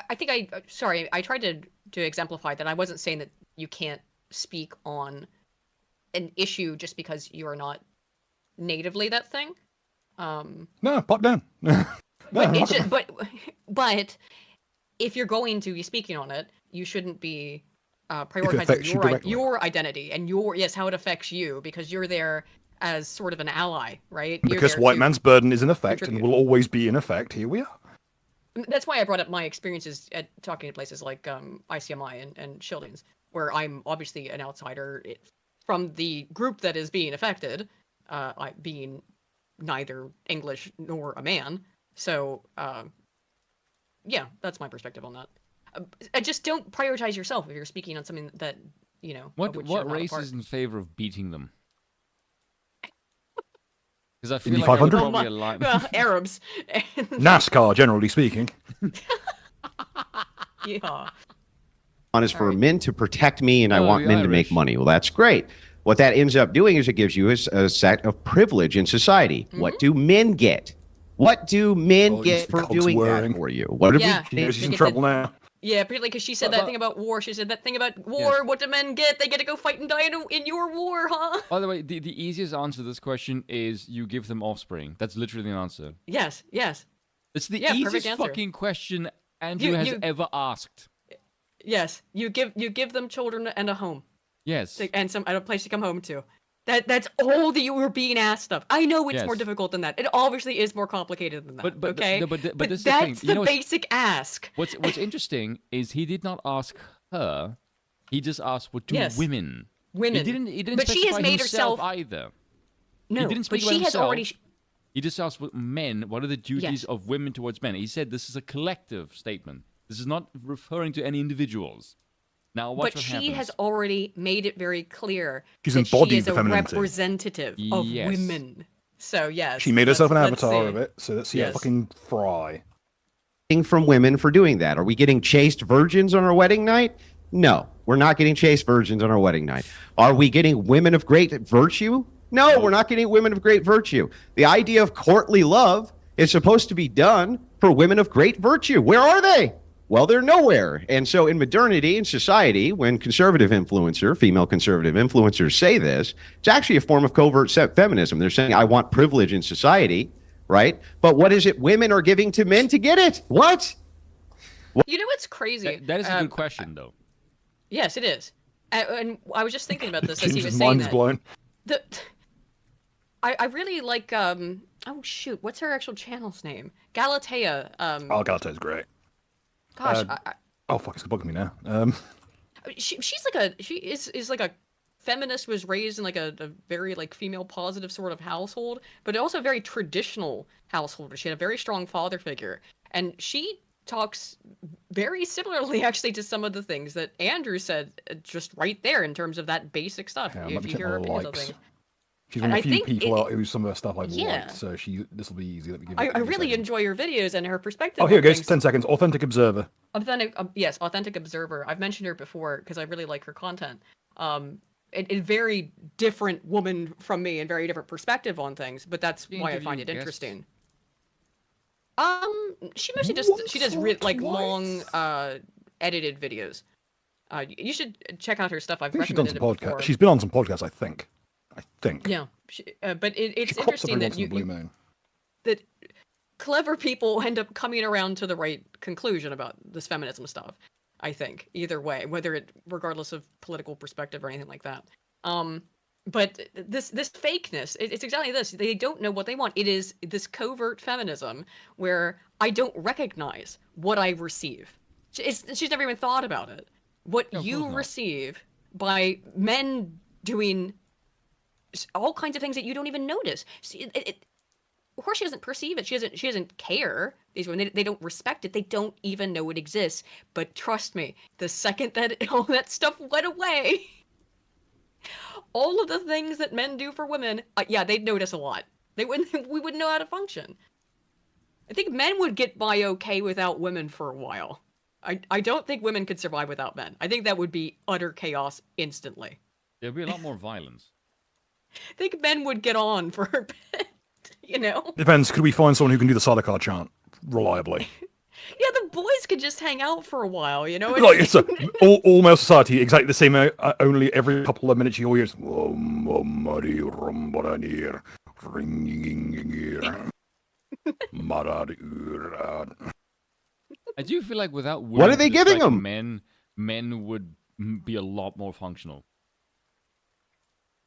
I think I tried to exemplify that. I wasn't saying that you can't speak on an issue just because you are not natively that thing. No, pop down. But if you're going to be speaking on it, you shouldn't be prioritizing your identity and how it affects you, because you're there as sort of an ally, right? Because white man's burden is in effect and will always be in effect. Here we are. That's why I brought up my experiences at talking to places like ICMI and Schildings, where I'm obviously an outsider from the group that is being affected, being neither English nor a man. So, yeah, that's my perspective on that. Just don't prioritize yourself if you're speaking on something that, What race is in favor of beating them? Because I feel Indy like 500? probably a lot. Well, Arabs. NASCAR, generally speaking. Yeah. One is for men to protect me, and I want men to make money. Well, that's great. What that ends up doing is it gives you a set of privilege in society. Mm-hmm. What do men get? What do men get for doing that for you? What do we? She's in trouble now. Yeah, particularly because she said that thing about war. She said that thing about war. Yes. What do men get? They get to go fight and die in your war, huh? By the way, the easiest answer to this question is you give them offspring. That's literally the answer. Yes. It's the easiest fucking question Andrew has ever asked. Yes, you give them children and a home. Yes. And a place to come home to. That's all that you were being asked of. I know it's more difficult than that. It obviously is more complicated than that. But okay. But this that's is the basic ask. What's interesting is he did not ask her. He just asked what do women. Women. He didn't. But specify she has made himself herself either. No, he didn't speak but she has already. He just asked what men. What are the duties of women towards men? He said this is a collective statement. This is not referring to any individuals. Now, watch what happens. She has already made it very clear she's that embodied she is the a femininity. Representative of women. So, yes. She made herself an avatar of it, so let's see her fucking fry. From women for doing that. Are we getting chaste virgins on our wedding night? No, we're not getting chaste virgins on our wedding night. Are we getting women of great virtue? No, we're not getting women of great virtue. The idea of courtly love is supposed to be done for women of great virtue. Where are they? Well, they're nowhere. And so in modernity, in society, when female conservative influencers say this, it's actually a form of covert feminism. They're saying, I want privilege in society, right? But what is it women are giving to men to get it? What? You know what's crazy? That is a good question, though. Yes, it is. And I was just thinking about this as he was His saying mind's that. blown. I really like, oh shoot, what's her actual channel's name? Galatea. Galatea's great. Gosh, oh fuck, it's bugging me now. She is like a feminist, was raised in like a very like female positive sort of household, but also a very traditional household. She had a very strong father figure, and she talks very similarly actually to some of the things that Andrew said just right there in terms of that basic stuff. Yeah, if you hear her opinions on things. She's one of the few people who some of her stuff I've liked, so this will be easy. Let me give I really enjoy your videos and her perspective. Oh, here it goes. 10 seconds. Authentic Observer. Authentic Observer. I've mentioned her before because I really like her content. A very different woman from me and very different perspective on things, but that's why I find it interesting. She mostly does long edited videos. You should check out her stuff. I've she's done some podcasts. Before. She's been on some podcasts, I think. Yeah, but it's interesting that clever people end up coming around to the right conclusion about this feminism stuff. I think either way, regardless of political perspective or anything like that. But this fakeness, it's exactly this. They don't know what they want. It is this covert feminism where I don't recognize what I receive. She's never even thought about it. What you receive by men doing all kinds of things that you don't even notice. Of course, she doesn't perceive it. She doesn't care. These women, they don't respect it. They don't even know it exists. But trust me, the second that all that stuff went away, all of the things that men do for women, they'd notice a lot. We wouldn't know how to function. I think men would get by okay without women for a while. I don't think women could survive without men. I think that would be utter chaos instantly. There'd be a lot more violence. I think men would get on for a bit, Depends. Could we find someone who can do the Sadaqah chant reliably? Yeah, the boys could just hang out for a while, you know? Like it's all male society, exactly the same. Only every couple of minutes you hear. I do feel like without women, What are they giving them? Men would be a lot more functional.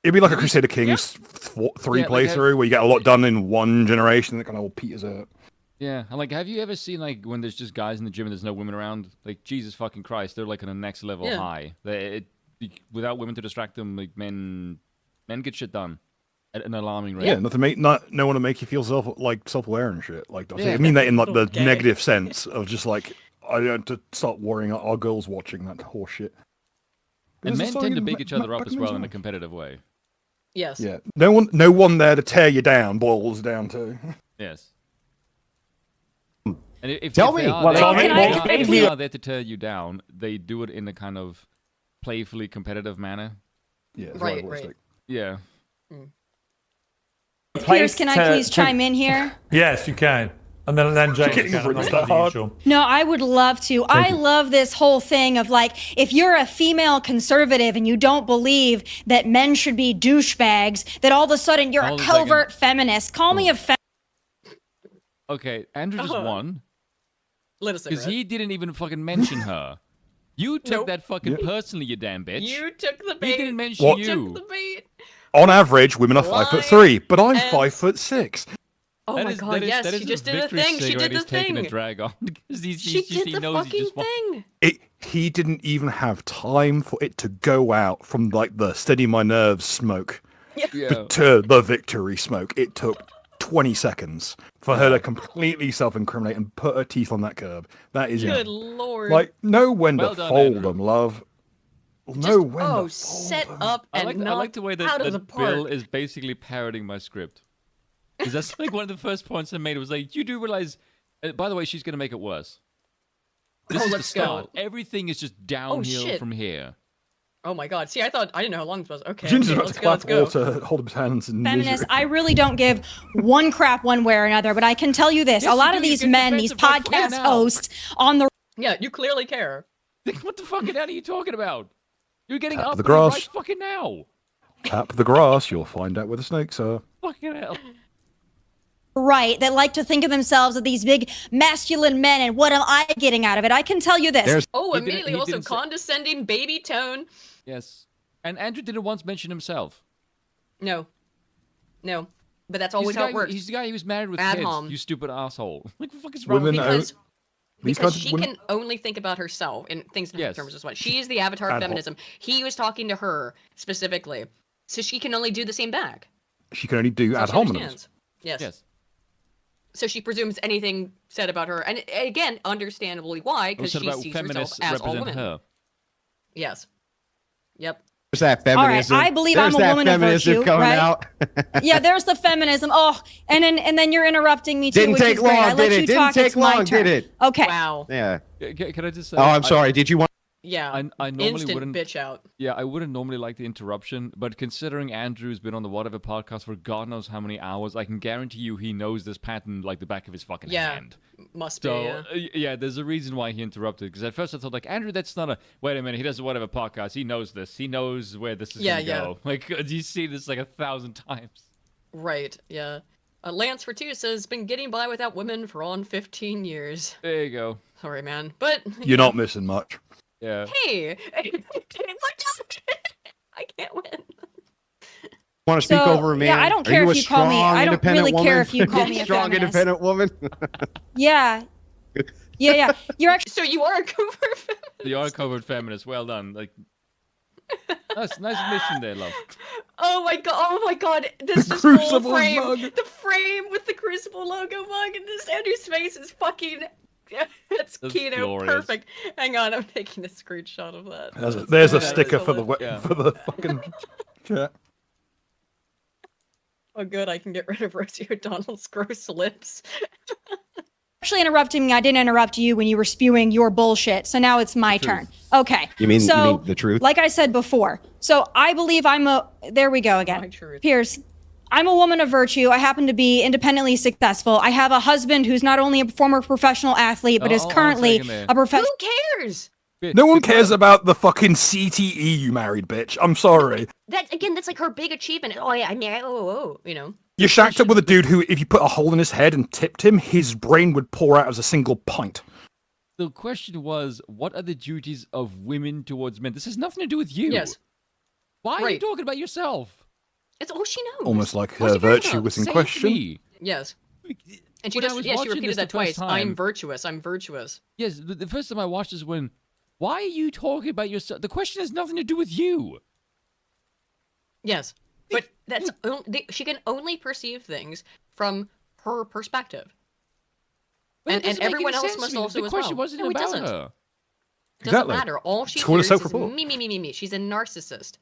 It'd be like a Crusader Kings 3 playthrough where you get a lot done in one generation that kind of all peters out. Yeah, and like, have you ever seen like when there's just guys in the gym and there's no women around? Like, Jesus fucking Christ, they're like on a next level high. Without women to distract them, like men get shit done at an alarming rate. Yeah, no one to make you feel self-aware and shit. Like, I mean that in like the negative sense of just like I don't to start worrying our girls watching that horse shit. And men tend to big each other up as well in a competitive way. Yes. Yeah. No one there to tear you down, boils down to. Yes. And if Tell me. they are there to tear you down, they do it in a kind of playfully competitive manner. Yeah. Right. Yeah. Piers, can I please chime in here? Yes, you can. And then James can. No, I would love to. I love this whole thing of like, if you're a female conservative and you don't believe that men should be douchebags, that all of a sudden you're a covert feminist. Call me a feminist. Okay, Andrew just won. Because he didn't even fucking mention her. You took that fucking personally, you damn bitch. You took the bait. He didn't mention you. Took the bait. On average, women are 5'3", but I'm 5'6". Oh my god, yes, she just did a thing. She did the thing. Taking a drag on. She did the fucking thing. He didn't even have time for it to go out from like the steady my nerves smoke to the victory smoke. It took 20 seconds for her to completely self-incriminate and put her teeth on that curb. That is good lord. Like, know when to fold Andrew. them, love. Know when to fold set them. Up and I like the way that Bill is basically parroting my script. Because that's like one of the first points I made. It was like, you do realize, by the way, she's going to make it worse. This is the start. Go. Everything is just downhill from here. Oh my god. See, I didn't know how long this was. Okay, let's go. To hold his hands in feminists, I really don't give one crap one way or another, but I can tell you this. Yes, a lot of these men, these podcast hosts on the... Yeah, you clearly care. What the fucking hell are you talking about? You're getting Tap up the grass. Right fucking now. Tap the grass, you'll find out where the snakes are. Fucking hell. Right, that like to think of themselves as these big masculine men, and what am I getting out of it? I can tell you this. Immediately also condescending baby tone. Yes. And Andrew didn't once mention himself. No. But that's always how it works. He's the guy who was married with kids, you stupid asshole. Like, what the fuck is wrong with you? Because she can only think about herself and things in terms of what. She is the avatar of feminism. He was talking to her specifically. So she can only do the same back. She can only do ad hominem. Yes. So she presumes anything said about her, and again, understandably why, because she sees herself as all women. Her. Yes. Yep. There's that feminism. All right, I believe I'm a woman of virtue, right? Out. Yeah, there's the feminism. Oh, and then you're interrupting me too, Didn't which take is great. long, I let you talk. Didn't It's take long, my turn. did it? Okay. Wow. Yeah. Can I just say? Oh, I'm sorry. Did you want? Yeah. I normally instant wouldn't bitch out. Yeah, I wouldn't normally like the interruption, but considering Andrew's been on the Whatever podcast for God knows how many hours, I can guarantee you he knows this pattern like the back of his fucking hand. Must be. Yeah, there's a reason why he interrupted. Because at first I thought, like, Andrew, that's not a. Wait a minute, he does a Whatever podcast. He knows this. He knows where this is going to go. Like, you see this like 1,000 times. Right. Yeah. Lance for 2 says, been getting by without women for on 15 years. There you go. Sorry, man, but you're not missing much. Yeah. Hey, I can't win. Want to speak over a man? Yeah, I don't care if you call me. I don't really care if you call me a strong, feminist. independent woman. Yeah. You're actually. So you are a covert feminist. You are a covert feminist. Well done. Like, nice admission there, love. Oh my god! This is full frame. Mug. The frame with the Crucible logo mug, and this Andrew's face is fucking. That's Kino, glorious. Perfect. Hang on, I'm taking a screenshot of that. There's a sticker for the fucking chat. Oh, good, I can get rid of Rosie O'Donnell's gross lips. Actually interrupting me. I didn't interrupt you when you were spewing your bullshit. So now it's my turn. Okay. You mean the truth? Like I said before. So I believe there we go again. My truth. Piers, I'm a woman of virtue. I happen to be independently successful. I have a husband who's not only a former professional athlete, but is currently a professional. Who cares? No one cares about the fucking CTE you married, bitch. I'm sorry. That's like her big achievement. Oh yeah, I mean, you know. You shacked up with a dude who, if you put a hole in his head and tipped him, his brain would pour out as a single pint. The question was, what are the duties of women towards men? This has nothing to do with you. Yes. Why are you talking about yourself? It's all she knows. Almost like her virtue was in question. Yes. And she repeated that twice. I'm virtuous. I'm virtuous. Yes, the first time I watched this when, why are you talking about yourself? The question has nothing to do with you. Yes. But she can only perceive things from her perspective. And everyone else must also as well. The question wasn't about her. It doesn't matter. All she hears is me. She's a narcissist.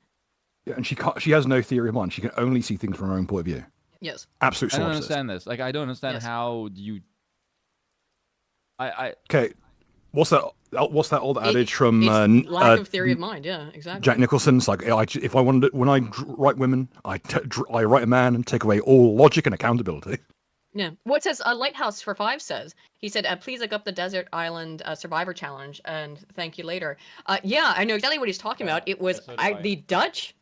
Yeah, and she has no theory of mind. She can only see things from her own point of view. Yes. Absolute I don't solipsist. understand this. Like, I don't understand how you... Okay, what's that old adage from... lack of theory of mind, yeah, exactly. Jack Nicholson's like, if I wanted, when I write women, I write a man and take away all logic and accountability. Yeah. What says Lighthouse for 5 says, he said, please look up the Desert Island Survivor Challenge and thank you later. Yeah, I know exactly what he's talking about. It was the Dutch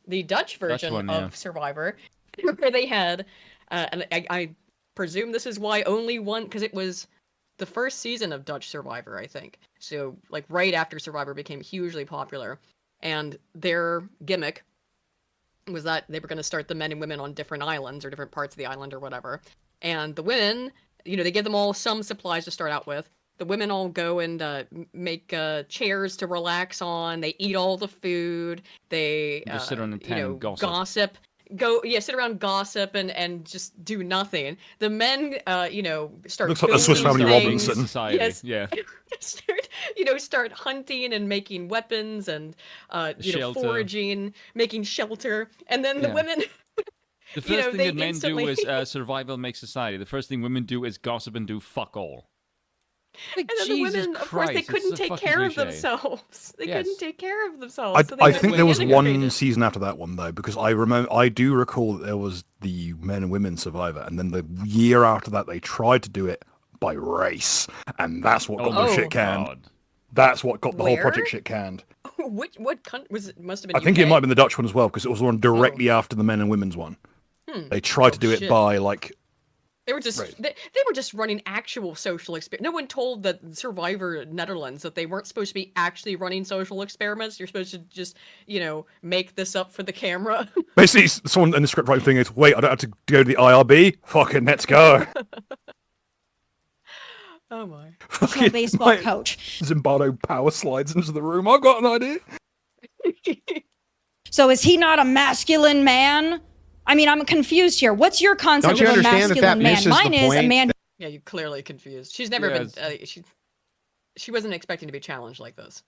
version of Survivor, where they had, and I presume this is why only one, because it was the first season of Dutch Survivor, I think. So, like, right after Survivor became hugely popular. And their gimmick was that they were going to start the men and women on different islands or different parts of the island or whatever. And the women, they give them all some supplies to start out with. The women all go and make chairs to relax on. They eat all the food. They just sit on the tent and gossip. Sit around gossip and just do nothing. The men, start. Looks like the Swiss Family Robinson society. Yes. Yeah. start hunting and making weapons and foraging, making shelter, and then the women. The first thing that men do is survival makes society. The first thing women do is gossip and do fuck all. Like, and then the women, of course, they couldn't take care of themselves. They couldn't take care of themselves. I think there was one season after that one, though, because I do recall that there was the men and women Survivor, and then the year after that, they tried to do it by race, and that's what got the shit canned. God. That's what got the whole project shit canned. What country was it? Must have been. I think it might have been the Dutch one as well, because it was one directly after the men and women's one. They tried to do it by like. They were just they were just running actual social experiments. No one told the Survivor Netherlands that they weren't supposed to be actually running social experiments. You're supposed to just, make this up for the camera. Basically, someone in the script writing thing is, wait, I don't have to go to the IRB? Fucking let's go. Oh my. Fucking baseball coach. Zimbardo power slides into the room. I've got an idea. So is he not a masculine man? I mean, I'm confused here. What's your concept of a masculine man? Mine is a man. Yeah, you're clearly confused. She's never been. She wasn't expecting to be challenged like this.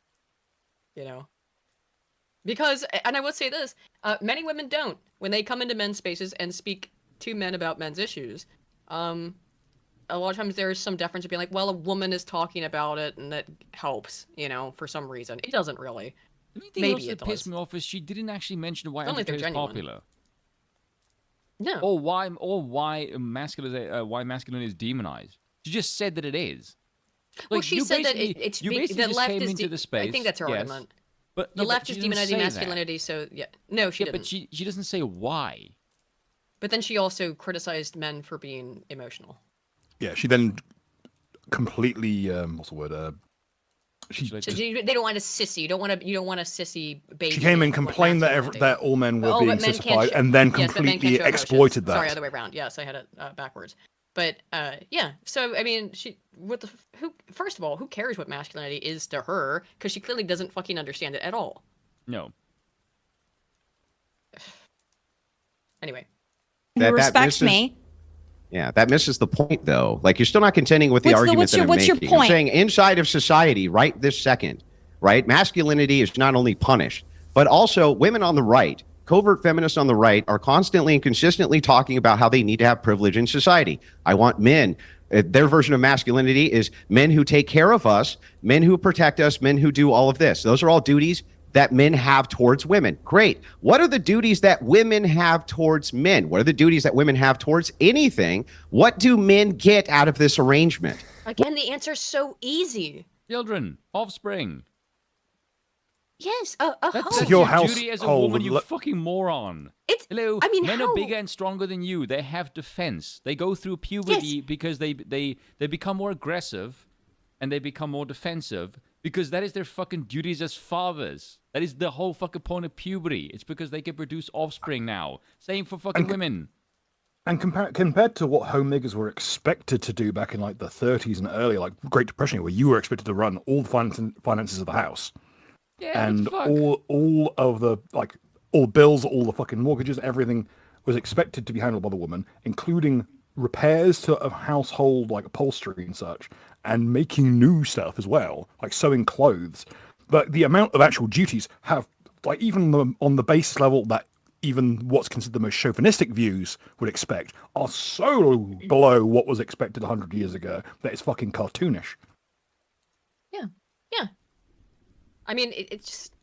Because, and I will say this: many women don't when they come into men's spaces and speak to men about men's issues. A lot of times there's some deference to being like, well, a woman is talking about it, and that helps. For some reason, it doesn't really. Maybe it pissed me off is she didn't actually mention why Africa is popular. No. Or why masculinity is demonized. She just said that it is. Well, she said that it's the left is. Into the space. I think that's her argument. But the left is demonizing masculinity. So yeah, no, she didn't. But she doesn't say why. But then she also criticized men for being emotional. Yeah, she then completely what's the word? They don't want a sissy. You don't want a sissy baby. She came and complained that all men were being sissified, and then completely exploited that. Sorry, other way around. Yes, I had it backwards. But yeah. So I mean, first of all, who cares what masculinity is to her? Because she clearly doesn't fucking understand it at all. No. Anyway. Who respects me. Yeah, that misses the point, though. Like, you're still not contending with the argument that I'm making. What's your point? I'm saying inside of society, right this second, right, masculinity is not only punished, but also women on the right, covert feminists on the right, are constantly and consistently talking about how they need to have privilege in society. I want men. Their version of masculinity is men who take care of us, men who protect us, men who do all of this. Those are all duties that men have towards women. Great. What are the duties that women have towards men? What are the duties that women have towards anything? What do men get out of this arrangement? Again, the answer's so easy. Children, offspring. Yes, a That's home. your duty as a woman, you fucking moron. Hello. I mean, men how? are bigger and stronger than you. They have defense. They go through puberty because they become more aggressive, and they become more defensive because that is their fucking duties as fathers. That is the whole fucking point of puberty. It's because they can produce offspring now. Same for fucking women. And compared to what homemakers were expected to do back in like the 30s and early, like Great Depression, where you were expected to run all the finances of the house. Yeah, and all of the all bills, all the fucking mortgages, everything was expected to be handled by the woman, including repairs to a household like upholstery and such, and making new stuff as well, like sewing clothes. But the amount of actual duties have, like, even on the base level that even what's considered the most chauvinistic views would expect, are so below what was expected 100 years ago that it's fucking cartoonish. Yeah. I mean, it's just,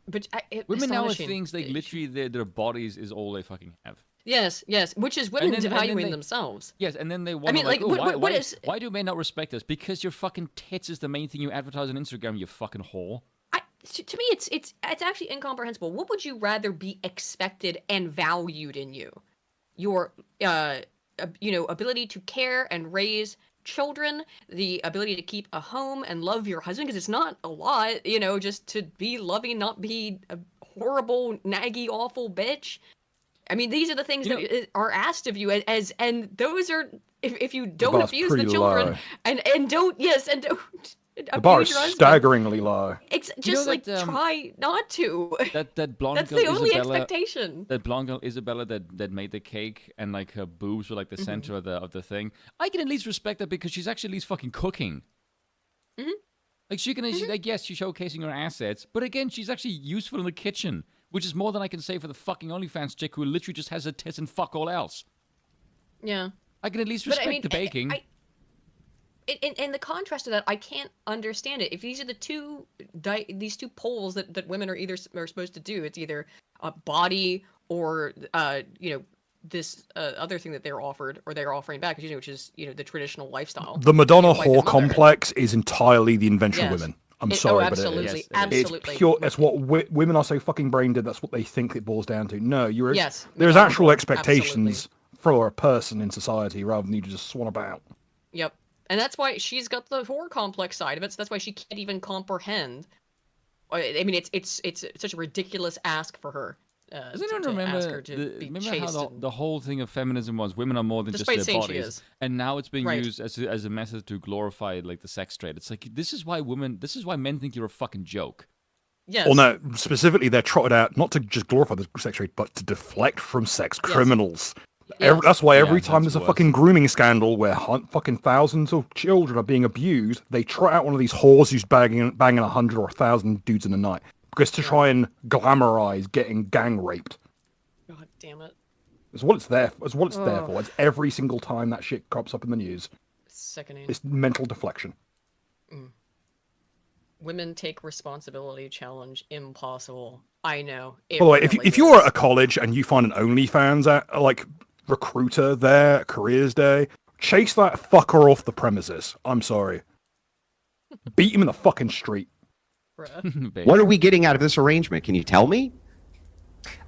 but women now are things like literally their bodies is all they fucking have. Yes, which is women devaluing themselves. Yes, and then they wonder, why do men not respect us? Because your fucking tits is the main thing you advertise on Instagram, you fucking whore. To me, it's actually incomprehensible. What would you rather be expected and valued in you? Your, ability to care and raise children, the ability to keep a home and love your husband, because it's not a lot, just to be loving, not be a horrible, naggy, awful bitch. I mean, these are the things that are asked of you, and those are, if you don't abuse the children, and don't the bar is staggeringly low. It's just try not to. That blonde That's girl the only Isabella, expectation. That blonde girl Isabella that made the cake and like her boobs were like the center of the thing. I can at least respect that because she's actually at least fucking cooking. Like she can, she's like, yes, she's showcasing her assets, but again, she's actually useful in the kitchen, which is more than I can say for the fucking OnlyFans chick who literally just has her tits and fuck all else. Yeah, I can at least respect the baking. In the contrast to that, I can't understand it. If these are these two poles that women are supposed to do, it's either a body or this other thing that they're offered or they're offering back, which is the traditional lifestyle. The Madonna whore complex is entirely the invention of women. I'm sorry, but it is. Absolutely. It's pure. It's what women are so fucking brain dead. That's what they think it boils down to. No, there's actual expectations for a person in society rather than you just swan about. Yep. And that's why she's got the whore complex side of it. So that's why she can't even comprehend. I mean, it's such a ridiculous ask for her. Does anyone remember how the whole thing of feminism was women are more than just their bodies, and now it's being used as a method to glorify like the sex trade. It's like this is why men think you're a fucking joke. Yes. Well, no, specifically they're trotted out not to just glorify the sex trade, but to deflect from sex criminals. That's why every time there's a fucking grooming scandal where fucking thousands of children are being abused, they trot out one of these whores who's banging 100 or 1,000 dudes in a night. Because to try and glamorize getting gang raped. God damn it. It's what it's there for. It's every single time that shit crops up in the news. Sickening. It's mental deflection. Women take responsibility challenge impossible. I know. By the way, if you're at a college and you find an OnlyFans recruiter there at Careers Day, chase that fucker off the premises. I'm sorry. Beat him in the fucking street. What are we getting out of this arrangement? Can you tell me?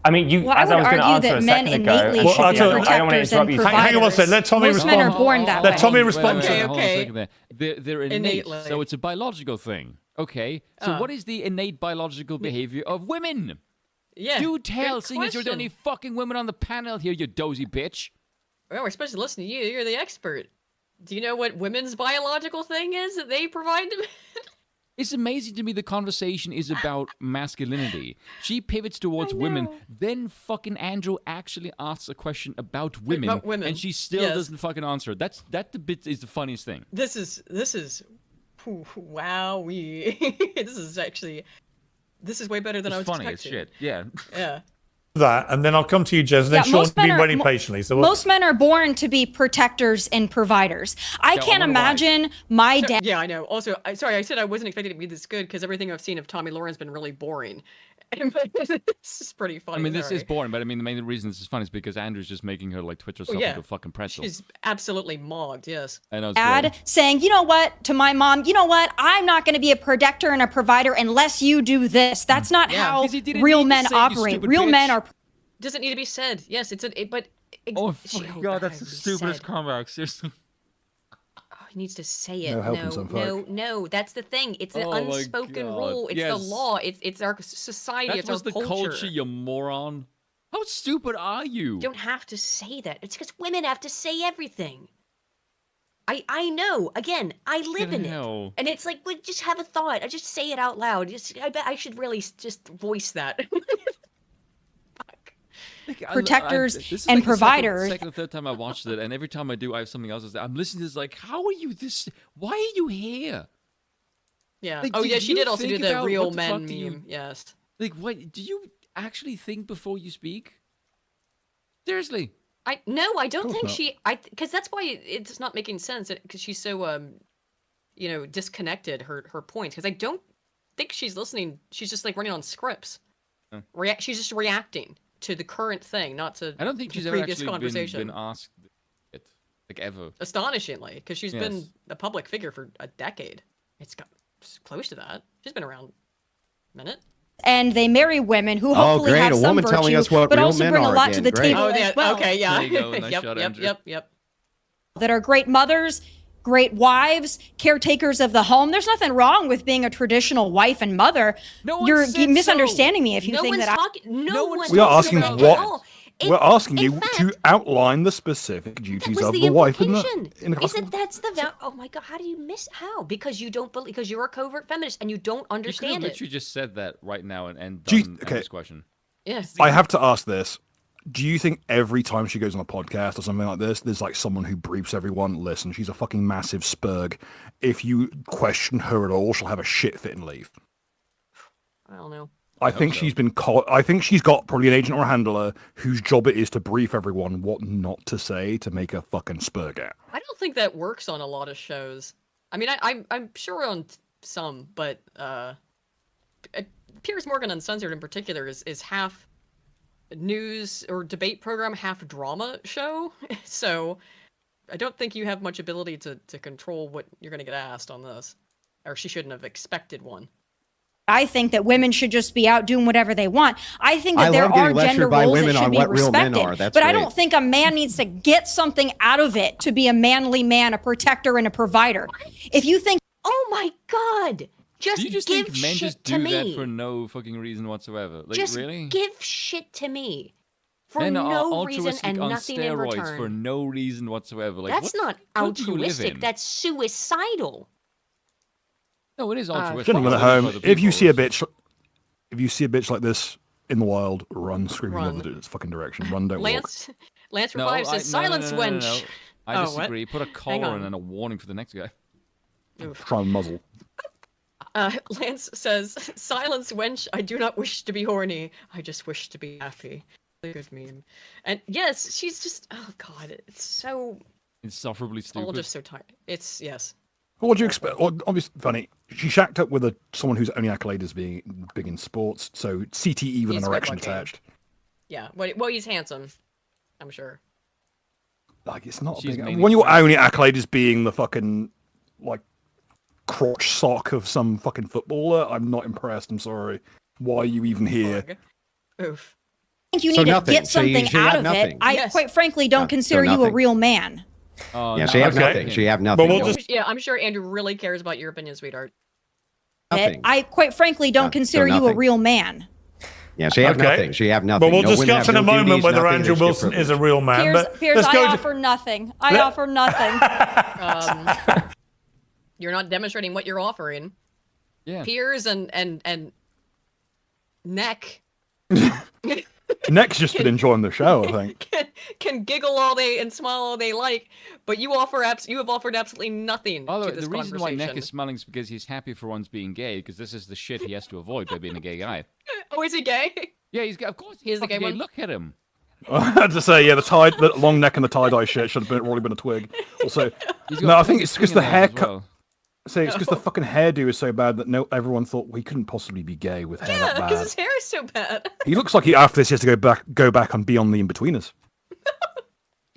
I mean, I would argue that men innately should be protectors and providers. Hang on one second. Let Tommy respond. Most men are born that way. Let Tommy respond. Okay. They're innate, so it's a biological thing. Okay, so what is the innate biological behavior of women? Yeah. Do tell, seeing as you're the only fucking women on the panel here, you dozy bitch. Well, we're supposed to listen to you. You're the expert. Do you know what women's biological thing is that they provide to men? It's amazing to me the conversation is about masculinity. She pivots towards women, then fucking Andrew actually asks a question about women, and she still doesn't fucking answer. That the bit is the funniest thing. This is wow. This is way better than I was funny expecting. As shit. Yeah. Yeah. That, and then I'll come to you, Jez, and then Sean's been waiting patiently. So most men are born to be protectors and providers. I can't imagine my dad. Yeah, I know. Also, I said I wasn't expecting it to be this good because everything I've seen of Tommy Lauren's been really boring. This is pretty funny. I mean, this sorry. is boring, but I mean, the main reason this is fun is because Andrew's just making her like twitch herself into a fucking pretzel. She's absolutely mogged, yes. I know. Dad saying, you know what, to my mom, you know what, I'm not going to be a protector and a provider unless you do this. That's not how real men operate. Real men are. Doesn't need to be said. Yes, but. Oh God, that's the stupidest comeback. Seriously. He needs to say it. No. That's the thing. It's an unspoken rule. It's the law. It's our society. It's our culture. That was the culture, you moron. How stupid are you? You don't have to say that. It's because women have to say everything. I know. Again, I live in it, and it's like, well, just have a thought. I just say it out loud. I bet I should really just voice that. Protectors and providers. Second or third time I watched it, and every time I do, I have something else to say. I'm listening to this like, how are you this? Why are you here? Yeah. Like, she did also do the real men meme. Yes. Like, what? Do you actually think before you speak? Seriously. I don't think she. Because that's why it's not making sense. Because she's so disconnected her points. Because I don't think she's listening. She's just like running on scripts. She's just reacting to the current thing, not to. I don't think she's ever actually been asked it, like ever. Astonishingly, because she's been a public figure for a decade. It's close to that. She's been around a minute. And they marry women who hopefully have some virtue, telling us what but real also men bring a are lot again. to the Great. table as well. Okay, yeah. There you go. Nice shot, Andrew. Yep. That are great mothers, great wives, caretakers of the home. There's nothing wrong with being a traditional wife and mother. You're misunderstanding me if you think that. We are asking what. We're asking you to outline the specific duties of the wife in the. That's the oh my God, how do you miss how? Because you don't believe, because you're a covert feminist and you don't understand you it. Literally just said that right now and done this question. Yes. I have to ask this. Do you think every time she goes on a podcast or something like this, there's like someone who briefs everyone, listen, she's a fucking massive spurg. If you question her at all, she'll have a shit fit and leave. I don't know. I think she's been I think she's got probably an agent or a handler whose job it is to brief everyone what not to say to make a fucking spurg out. I don't think that works on a lot of shows. I mean, I'm sure on some, but Piers Morgan Uncensored in particular is half news or debate program, half drama show. So I don't think you have much ability to control what you're going to get asked on this, or she shouldn't have expected one. I think that women should just be out doing whatever they want. I think that there are gender roles that should be respected. But I don't think a man needs to get something out of it to be a manly man, a protector, and a provider. If you think, oh my God, do you just think men just do that for no fucking reason whatsoever? Like, just really? Give shit to me for men no reason and on nothing steroids in return. For no reason whatsoever. Like, that's not altruistic. That's suicidal. No, it is altruistic. Gentlemen at home, if you see a bitch like this in the wild, run screaming in its fucking direction. Run, don't Lance Revive says, silence, wench. No. I disagree. Put a collar and a warning for the next guy. Try and muzzle. Lance says, silence, wench. I do not wish to be horny. I just wish to be happy. A good meme. And yes, she's just, oh God, it's so insufferably stupid. All just so tired. It's, yes. Well, what do you expect? Well, obviously, funny. She shacked up with someone whose only accolade is being big in sports, so CTE with an erection attached. Yeah, well, he's handsome, I'm sure. Like, it's not big. When your only accolade is being the fucking, like, crotch sock of some fucking footballer, I'm not impressed, I'm sorry. Why are you even here? Oof. I think you need to get something out of it. I, quite frankly, don't consider you a real man. She have nothing. She have nothing. Yeah, I'm sure Andrew really cares about your opinion, sweetheart. I quite frankly don't consider you a real man. Yeah, she have nothing. She have nothing. But we'll discuss in a moment whether Andrew Wilson is a real man. Piers, I offer nothing. I offer nothing. You're not demonstrating what you're offering. Yeah. Piers and Neck. Neck's just been enjoying the show, I think. Can giggle all day and smile all they like, but you have offered absolutely nothing to this the reason why Neck is conversation. smiling is because he's happy for once being gay, because this is the shit he has to avoid by being a gay guy. Oh, is he gay? Yeah, of course he's the gay one. Look at him. I had to say, yeah, the long neck and the tie-dye shit should have probably been a twig. Also, no, I think it's because the haircut. So it's because the fucking hairdo is so bad that everyone thought he couldn't possibly be gay with hair that bad. Because his hair is so bad. He looks like after this he has to go back and be on the In-Betweeners.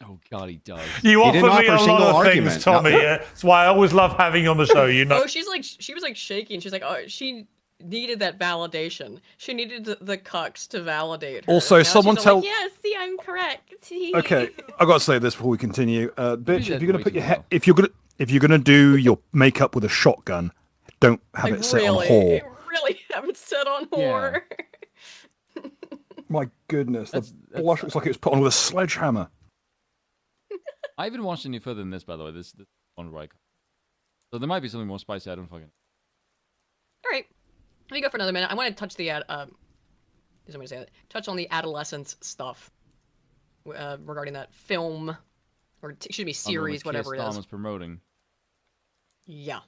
Oh God, he does. You offer me a lot of things, Tommy. That's why I always love having you on the show. You know. Oh, she was like shaking. She's like, oh, she needed that validation. She needed the cucks to validate her. Also, someone tell. Like, yes, see, I'm correct. Okay, I got to say this before we continue, bitch. If you're gonna put your head, if you're gonna do your makeup with a shotgun, don't have it set on whore. Really have it set on whore. Yeah. My goodness, the blush looks like it was put on with a sledgehammer. I haven't watched any further than this, by the way. This one right. So there might be something more spicy. I don't fucking. All right, let me go for another minute. I want to touch the somebody say that? Touch on the Adolescence stuff regarding that film, or excuse me, series, whatever it is. Was promoting. Yeah.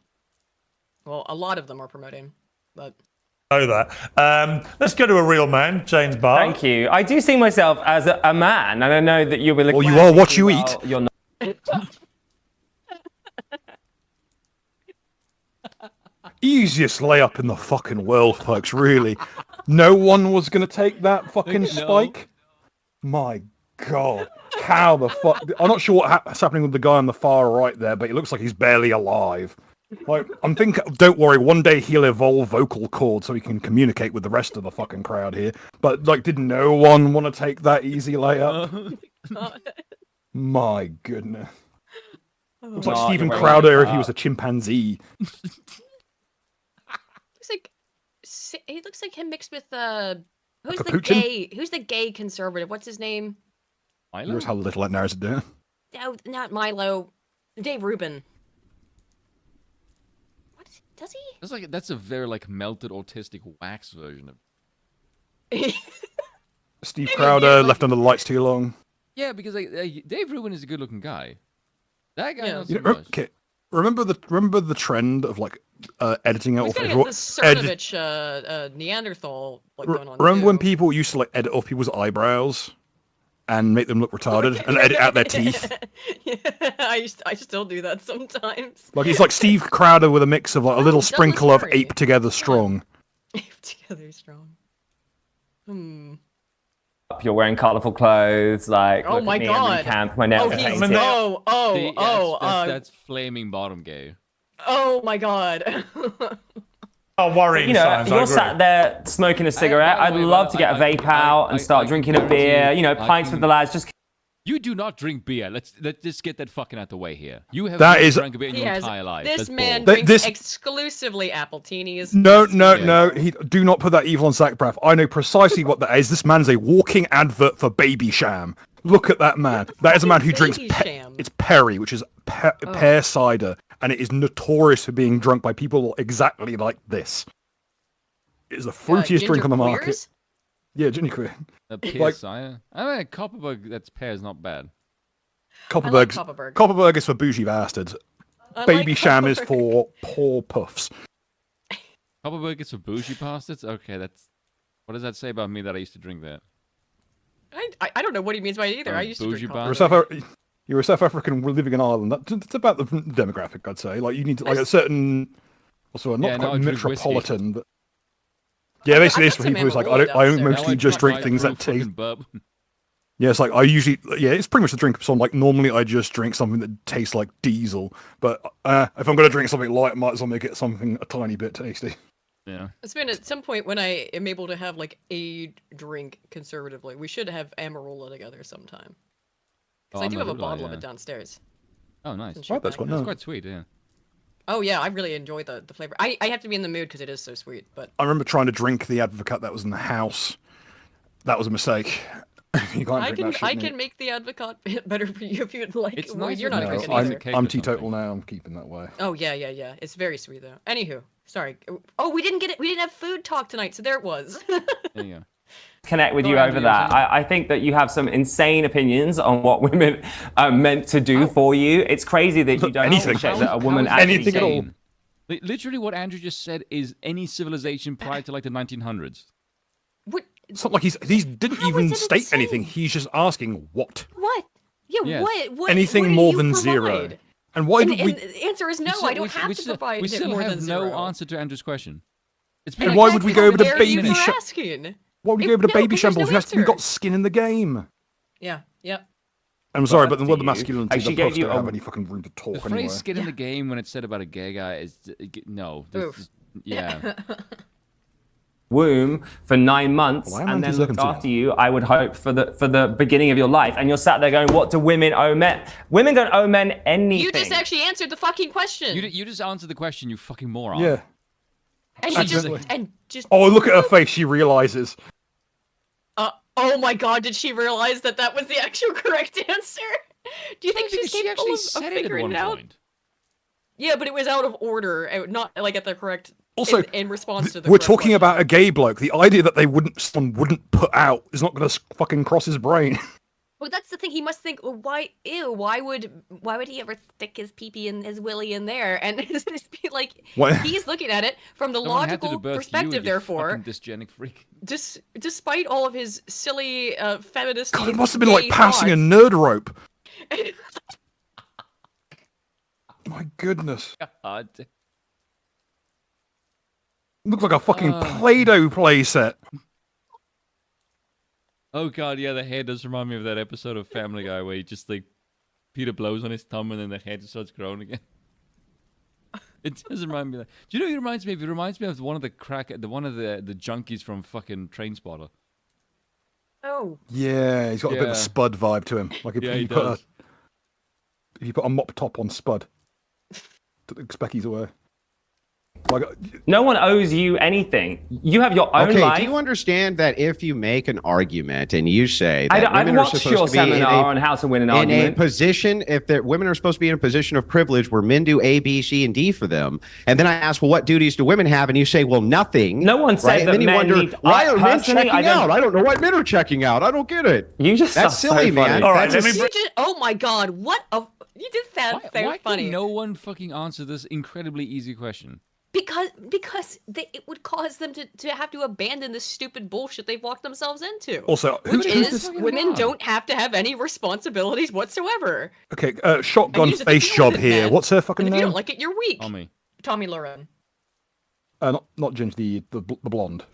Well, a lot of them are promoting, but. Know that. Let's go to a real man, James Barr. Thank you. I do see myself as a man, and I know that you'll be looking. Well, you are what you eat. You're not. Easiest layup in the fucking world, folks. Really, no one was gonna take that fucking spike. My God, how the fuck? I'm not sure what's happening with the guy on the far right there, but he looks like he's barely alive. Like, I'm thinking, don't worry, one day he'll evolve vocal cords so he can communicate with the rest of the fucking crowd here. But, like, did no one want to take that easy layup? My goodness. Looks like Stephen Crowder if he was a chimpanzee. He looks like him mixed with, who's the gay conservative? What's his name? Milo? Here's how little that narrows it down. No, not Milo. Dave Rubin. Does he? That's a very melted autistic wax version of. Steve Crowder left under the lights too long. Yeah, because Dave Rubin is a good-looking guy. That guy. Okay, remember the trend of editing out. He's got the Cernovich Neanderthal going on. Remember when people used to edit off people's eyebrows and make them look retarded and edit out their teeth? Yeah, I still do that sometimes. Like he's like Steve Crowder with a mix of a little sprinkle of Ape Together Strong. Ape Together Strong. You're wearing colourful clothes, oh my God! Camp, my nails painted. That's flaming bottom gay. Oh my God! Worrying signs, you're sat there smoking a cigarette. I'd love to get a vape out and start drinking a beer. Pints with the lads. Just. You do not drink beer. Let's just get that fucking out the way here. You have drank a beer in your entire life. This man drinks exclusively Appletinis. No. Do not put that evil on Zach Braff. I know precisely what that is. This man's a walking advert for Baby Sham. Look at that man. That is a man who drinks. It's Perry, which is pear cider, and it is notorious for being drunk by people exactly like this. It is the fruitiest drink on the market. Queers? Yeah, ginger queer. Pear cider. I mean, Copperberg. That's pear's not bad. Copperberg is for bougie bastards. Baby Sham is for poor puffs. Copperberg is for bougie bastards. Okay, what does that say about me that I used to drink that? I don't know what he means by it either. I used to drink You're a South African living in Ireland. It's about the demographic, I'd say. Like you need to a certain, also not quite metropolitan, but yeah, basically it's for people who's I mostly just drink things that taste. Yeah, it's it's pretty much the drink. So normally I just drink something that tastes like diesel, but if I'm gonna drink something light, I might as well make it something a tiny bit tasty. Yeah. It's been at some point when I am able to have a drink conservatively. We should have Amarola together sometime. Because I do have a bottle of it downstairs. Oh, nice. That's quite sweet, yeah. Oh yeah, I really enjoy the flavor. I have to be in the mood because it is so sweet. But I remember trying to drink the Advocate that was in the house. That was a mistake. You can't drink that shit, I can make the Advocate better for you if you'd like. It's nice. You're not drinking either. I'm teetotal now. I'm keeping that way. Oh yeah. It's very sweet though. Anywho, sorry. Oh, we didn't get it. We didn't have food talk tonight, so there it was. There you go. Connect with you over that. I think that you have some insane opinions on what women are meant to do for you. It's crazy that you don't appreciate that a woman actually anything at all. Literally, what Andrew just said is any civilization prior to the 1900s. What? It's not like he didn't even state anything. He's just asking what. What? Yeah. What? Anything what more do than you zero. provide? And why did we? The answer is no. I don't have to provide. We still more have than no zero. answer to Andrew's question. And why would we go over to baby? Asking? Why would we go over to baby shambles? Who hasn't got skin in the game? Yeah. Yep. I'm sorry, but the word the masculinity, She the gave puffs you don't a- have any fucking room to talk The anyway. phrase "skin in the game" when it's said about a gay guy is no. Yeah. Womb for 9 months Well, and then looked after you, I would hope, for the beginning of your life. And you're sat there going, what do women owe men? Women don't owe men anything. You just actually answered the fucking question. You just answered the question, you fucking moron. Yeah. And just. Oh, look at her face. She realizes. Oh my God! Did she realize that was the actual correct answer? Do you think she's capable of figuring it out? Yeah, but it was out of order, not like at the correct. Also, in response to the we're correct talking question. about a gay bloke. The idea that someone wouldn't put out is not going to fucking cross his brain. Well, that's the thing. He must think, well, why? Ew! Why would he ever stick his pee-pee and his willy in there? And it's just be like, he's looking at it from the logical perspective. Therefore, dysgenic freak. Despite all of his silly feminist. God, it must have been like passing a nerd rope. My goodness. God. Looks like a fucking Play-Doh playset. Oh God, yeah, the hair does remind me of that episode of Family Guy where he just like Peter blows on his thumb and then the hair just starts growing again. It does remind me of that. Do you know what it reminds me of? It reminds me of one of the junkies from fucking Trainspotter. Oh. Yeah, he's got a bit of a Spud vibe to him. Like if you put a mop top on Spud, Specky's away. Like, no one owes you anything. You have your own life. Do you understand that if you make an argument and you say that I'd women are watch supposed your to be seminar on how to win an argument. in a position, if women are supposed to be in a position of privilege where men do A, B, C, and D for them, and then I ask, well, what duties do women have? And you say, well, nothing. No one said right? that And then you men wonder, need. why are men checking out? I don't know why men are checking out. I don't get it. You just That's silly, man. All right, Oh my God! What a you did that. Why funny. can no one fucking answer this incredibly easy question? Because it would cause them to have to abandon this stupid bullshit they've walked themselves into. Also, which is women don't have to have any responsibilities whatsoever. Okay, shotgun face job here. Man. What's her fucking and if name? you don't like it, you're weak. Tommy Loren. Not Ginger, the blonde.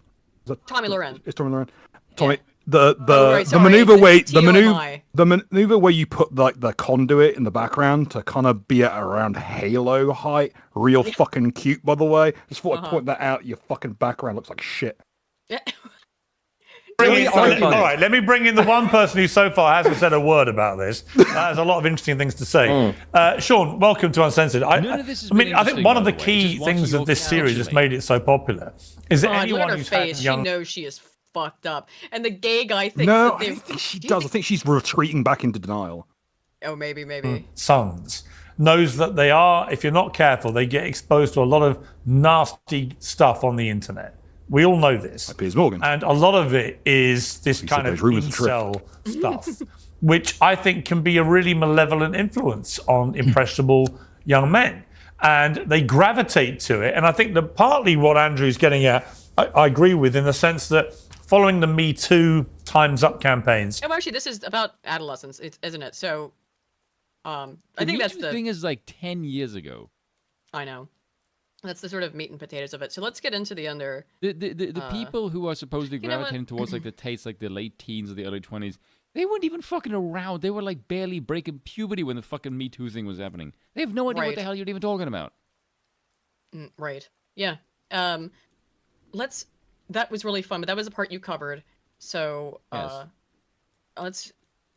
Is that Tommy Loren. It's Tommy Loren. Tommy, the sorry, maneuver way TOMI. the maneuver where you put like the conduit in the background to kind of be at around Halo height. Real fucking cute, by the way. Just thought I'd point that out. Your fucking background looks like shit. All right, let me bring in the one person who so far hasn't said a word about this. Has a lot of interesting things to say. Sean, welcome to Uncensored. I think one of the key things of this series that's made it so popular is that anyone look at her who's face. young... She knows she is fucked up, and the gay guy thinks No, that I they've... think she does. I think she's retreating back into denial. Oh, maybe. Sons knows that they are, if you're not careful, they get exposed to a lot of nasty stuff on the internet. We all know this. Like Piers Morgan. And a lot of it is this kind of incel stuff, which I think can be a really malevolent influence on impressionable young men. And they gravitate to it. And I think that partly what Andrew's getting at, I agree with, in the sense that following the Me Too Time's Up campaigns. Oh, actually, this is about adolescence, isn't it? So, I think that's the thing is like 10 years ago. I know. That's the sort of meat and potatoes of it. So let's get into the under. The people who are supposedly gravitating towards like the taste, like the late teens or the early 20s, they weren't even fucking around. They were like barely breaking puberty when the fucking Me Too thing was happening. They have no idea what the hell you're even talking about. Right. Yeah. That was really fun, but that was the part you covered. So let's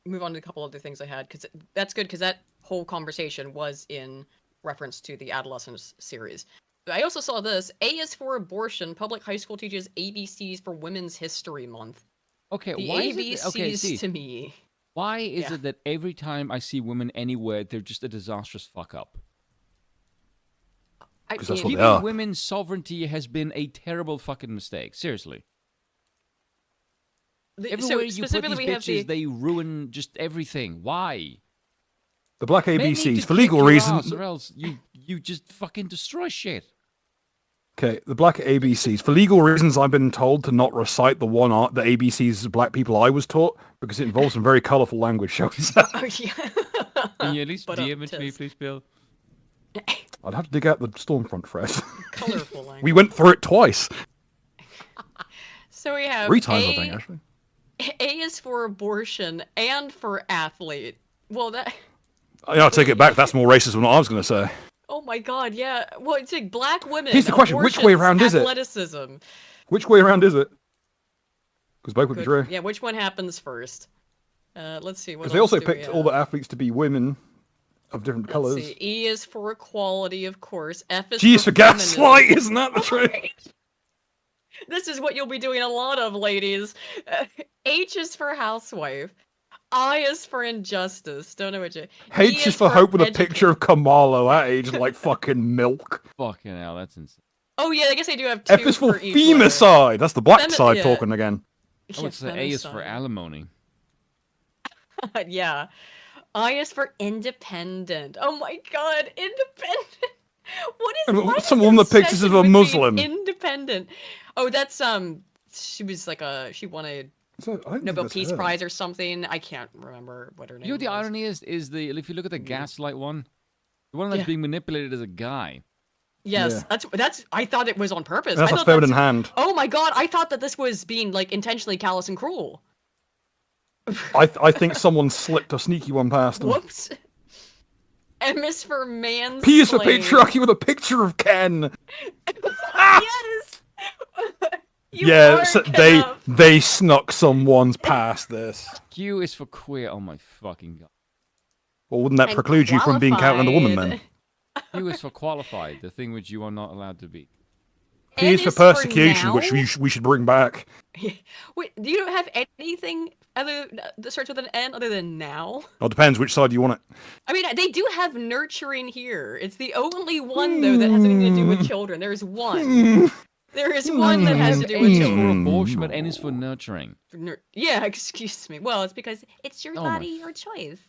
move on to a couple other things I had, because that's good, because that whole conversation was in reference to the Adolescence series. I also saw this. A is for abortion. Public high school teaches ABCs for Women's History Month. Okay, the why ABCs is it, to me. Why is it that every time I see women anywhere, they're just a disastrous fuck up? Giving women sovereignty has been a terrible fucking mistake. Seriously. Everywhere you put these bitches, they ruin just everything. Why? The black ABCs, for legal reasons. Or else you just fucking destroy shit. Okay, the black ABCs. For legal reasons, I've been told to not recite the ABCs of black people I was taught, because it involves some very colourful language, shall we say. Oh, yeah. Can you at least DM it to me, please, Bill? I'd have to dig out the Stormfront, Fred. Colorful language. We went through it twice. So we have 3 times, I think, actually. A is for abortion and for athlete. Well, that... I'll take it back. That's more racist than what I was going to say. Oh my god, yeah. Well, it's like black women. Here's the question, which way around is it? Athleticism. Which way around is it? Because both would be true. Yeah, which one happens first? Let's see. Because they also picked all the athletes to be women of different colours. See. E is for equality, of course. F is G for for gaslight, isn't that the truth? This is what you'll be doing a lot of, ladies. H is for housewife. I is for injustice. Don't know what you... H is for hope with a picture of Kamala at age like fucking milk. Fucking hell, that's insane. Oh yeah, I guess I do have 2 F is for each femicide. That's the black side talking again. I would say A is for alimony. Yeah. I is for independent. Oh my god, independent. What is some woman pictures of a Muslim. Independent. Oh, that's she was like she won a Nobel Peace Prize or something. I can't remember what her name was. You know what the irony is if you look at the gaslight one, the one that's being manipulated is a guy. Yes, that's. I thought it was on purpose. That's a feminine hand. Oh my god, I thought that this was being like intentionally callous and cruel. I think someone slipped a sneaky one past them. Whoops. M is for mansplaining. P is for patriarchy with a picture of Ken. Yes. Yeah, so they snuck someone's past this. Q is for queer. Oh my fucking god. Well, wouldn't that preclude you from being counted under woman then? Q is for qualified, the thing which you are not allowed to be. P is for persecution, which we should bring back. Wait, do you don't have anything that starts with an N other than now? Well, it depends which side you want it. I mean, they do have nurturing here. It's the only one though that has anything to do with children. There's one. There is one that has to do with children. For abortion, but N is for nurturing. Yeah, excuse me. Well, it's because it's your body, your choice.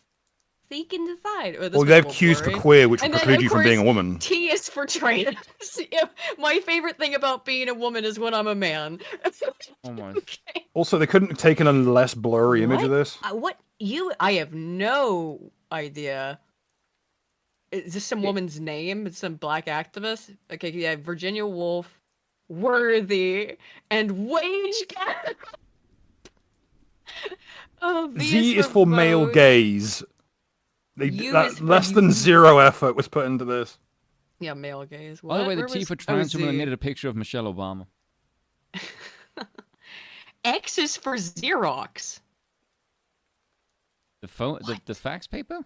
So you can decide. Well, they have Q's for queer, which would preclude you from being a woman. T is for trans. My favorite thing about being a woman is when I'm a man. Oh my. Okay. Also, they couldn't have taken a less blurry image of this. I have no idea. Is this some woman's name? It's some black activist? Okay, yeah, Virginia Woolf. Worthy and wage gap. Oh, Z is for male gaze. Less than 0 effort was put into this. Yeah, male gaze. By the way, the T for trans woman needed a picture of Michelle Obama. X is for Xerox. The fax paper?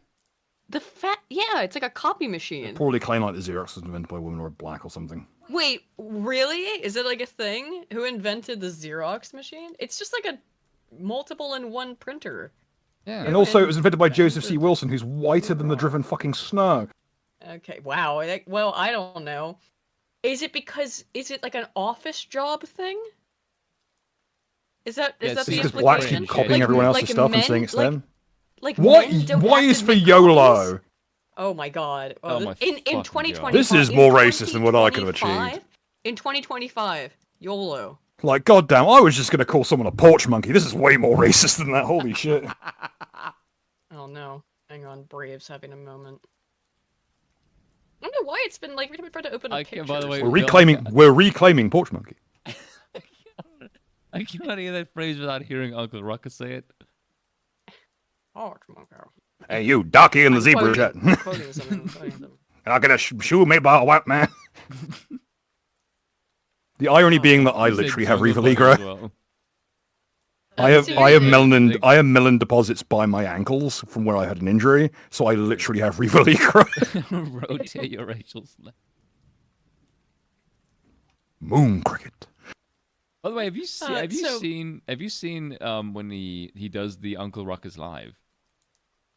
Yeah, it's like a copy machine. They probably claim like the Xerox was invented by a woman or black or something. Wait, really? Is it like a thing? Who invented the Xerox machine? It's just like a multiple-in-one printer. Yeah. And also, it was invented by Joseph C. Wilson, who's whiter than the driven fucking snow. Okay, wow. Well, I don't know. Is it like an office job thing? Is that the because implication? blacks keep copying everyone else's stuff and saying it's them? Why is for YOLO? Oh my god. Oh in 2025. This is more racist than what I could have achieved. In 2025, YOLO. Like, goddamn, I was just going to call someone a porch monkey. This is way more racist than that. Holy shit. Oh no. Hang on, Brave's having a moment. I don't know why it's been like every time I try to open a picture. By the way, we're reclaiming porch monkey. I cannot hear that phrase without hearing Uncle Ruckus say it. Porch monkey. Hey, you, Docky in the zebra jet. Not gonna shoot me by a white man. The irony being that I literally have Revaligro. Well. I have melanin deposits by my ankles from where I had an injury, so I literally have Revaligro. Rotate your racial slip. Moon cricket. By the way, have you seen when he does the Uncle Ruckus live?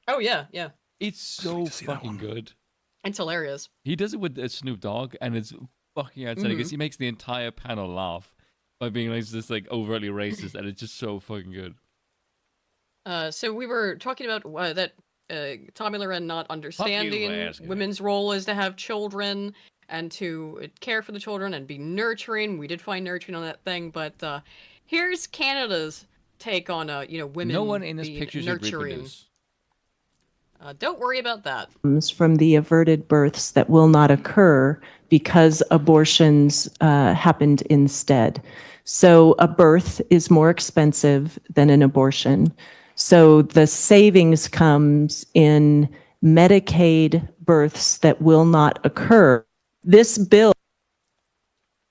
Oh yeah. It's so fucking good. It's hilarious. He does it with Snoop Dogg, and it's fucking outstanding because he makes the entire panel laugh by being like just like overtly racist, and it's just so fucking good. So we were talking about that Tommy Loren not understanding women's role is to have children and to care for the children and be nurturing. We did find nurturing on that thing, but here's Canada's take on women. No one in this being picture should nurturing. reproduce. Don't worry about that. From the averted births that will not occur because abortions happened instead. So a birth is more expensive than an abortion. So the savings comes in Medicaid births that will not occur. This bill.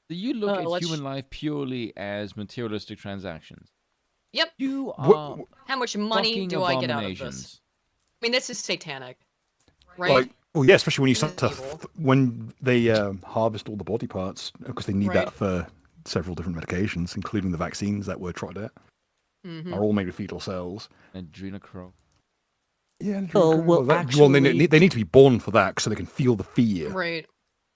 Do you look at human life purely as materialistic transactions? Yep. You are. How much money do I get out of this? I mean, this is satanic, right? Like, well, yeah, especially when you start to when they harvest all the body parts, because they need that for several different medications, including the vaccines that were tried out. Are all made with fetal cells. Adrenochrome. Yeah, they need to be born for that so they can feel the fear. Right.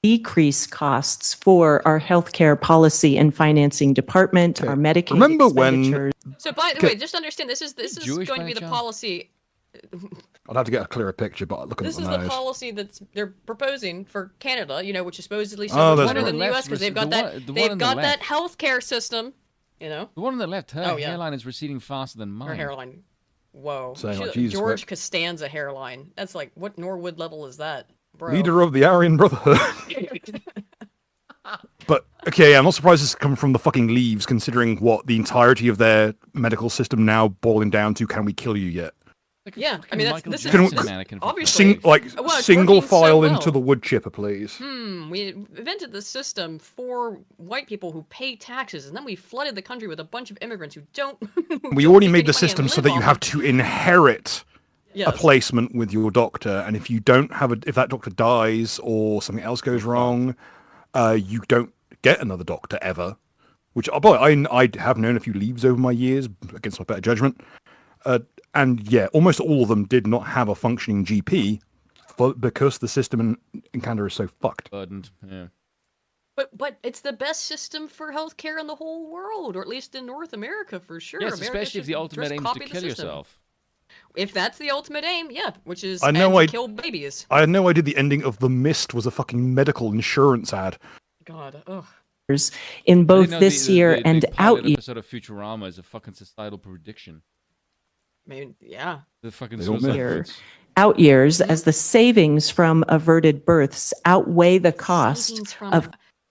Decrease costs for our healthcare policy and financing department, our Medicaid Remember expenditures. So, by the way, just understand this is going to be the policy. I'd have to get a clearer picture, but looking at this is the policy they're proposing for Canada, which is supposedly so much better than the U.S. because they've got that healthcare system. The one on the left, her hairline is receding faster than mine. Her hairline. Whoa. George Costanza hairline. That's like, what Norwood level is that, bro? Leader of the Aryan Brotherhood. But, okay, I'm not surprised this is coming from the fucking Leaves, considering what the entirety of their medical system now boiling down to, can we kill you yet? Yeah, I mean, this is obviously single file into the wood chipper, please. We invented the system for white people who pay taxes, and then we flooded the country with a bunch of immigrants who don't. We already made the system so that you have to inherit a placement with your doctor, and if you don't have if that doctor dies or something else goes wrong, you don't get another doctor ever. Which, I have known a few Leaves over my years, against my better judgment. And yeah, almost all of them did not have a functioning GP, because the system in Canada is so fucked. Burdened, yeah. But it's the best system for healthcare in the whole world, or at least in North America for sure. Yes, especially if the ultimate aim is to kill yourself. If that's the ultimate aim, yeah, which is kill babies. I had no idea the ending of The Mist was a fucking medical insurance ad. God, ugh. In both this year and out year. Episode of Futurama is a fucking societal prediction. Maybe, yeah. The fucking out years, as the savings from averted births outweigh the cost of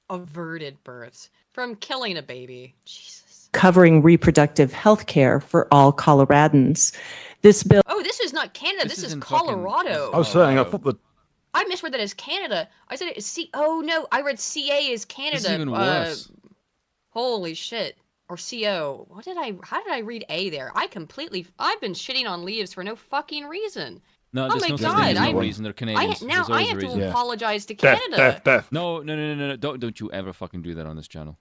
averted births from killing a baby. Jesus. Covering reproductive health care for all Coloradans. This bill. Oh, this is not Canada. This is Colorado. I was saying, I thought I misread that as Canada. I said it's Oh no, I read CA is Canada. This is even worse. Holy shit. Or CO. How did I read A there? I've been shitting on Leaves for no fucking reason. No, there's no reason. They're Canadians. I have to apologize to Canada. Death. No. Don't you ever fucking do that on this channel.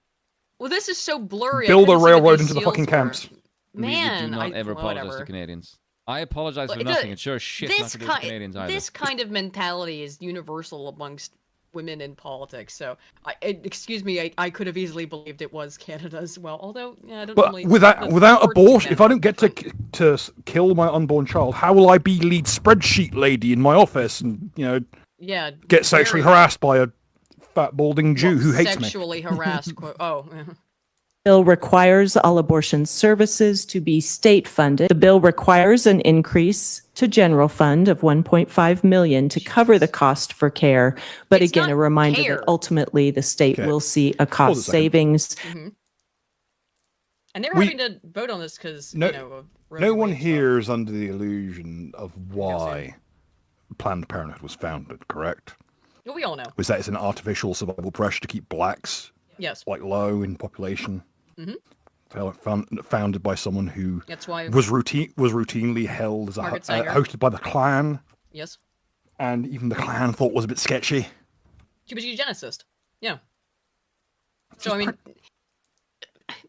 Well, this is so blurry. Build a railroad into the fucking camps. Man, we do not ever apologize to Canadians. I apologize for nothing. It's sure shit not to do with Canadians either. This kind of mentality is universal amongst women in politics. So, excuse me, I could have easily believed it was Canada as well. Although, yeah, I don't. But without abortion, if I don't get to kill my unborn child, how will I be lead spreadsheet lady in my office and get sexually harassed by a fat balding Jew who hates me? Sexually harassed. Bill requires all abortion services to be state funded. The bill requires an increase to general fund of $1.5 million to cover the cost for care. But again, a reminder that ultimately the state will see a cost savings. Mm-hmm. And they're having to vote on this because no one here is under the illusion of why Planned Parenthood was founded. Correct? Well, we all know. Was that it's an artificial survival pressure to keep blacks low in population. Mm-hmm. Founded by someone who was routinely held as hosted by the Klan. Yes. And even the Klan thought was a bit sketchy. She was a eugenicist. Yeah. So I mean,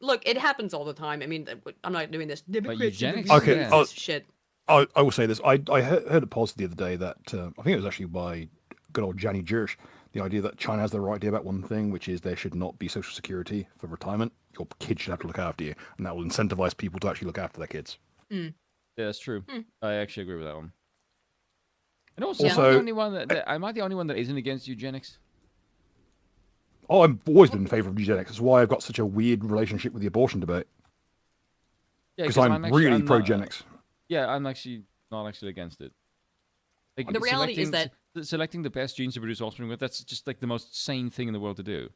look, it happens all the time. I mean, I'm not doing this. Eugenics? Okay. Shit. I will say this. I heard a post the other day that I think it was actually by good old Johnny Jersh. The idea that China has the right idea about one thing, which is there should not be social security for retirement. Your kids should have to look after you, and that will incentivize people to actually look after their kids. Mm. Yeah, that's true. I actually agree with that one. And Also, am I the only one that isn't against eugenics? Oh, I've always been in favour of eugenics. That's why I've got such a weird relationship with the abortion debate. Because I'm really pro-genics. Yeah, I'm actually not actually against it. Like, the reality is that selecting the best genes to produce offspring with, that's just like the most sane thing in the world to do.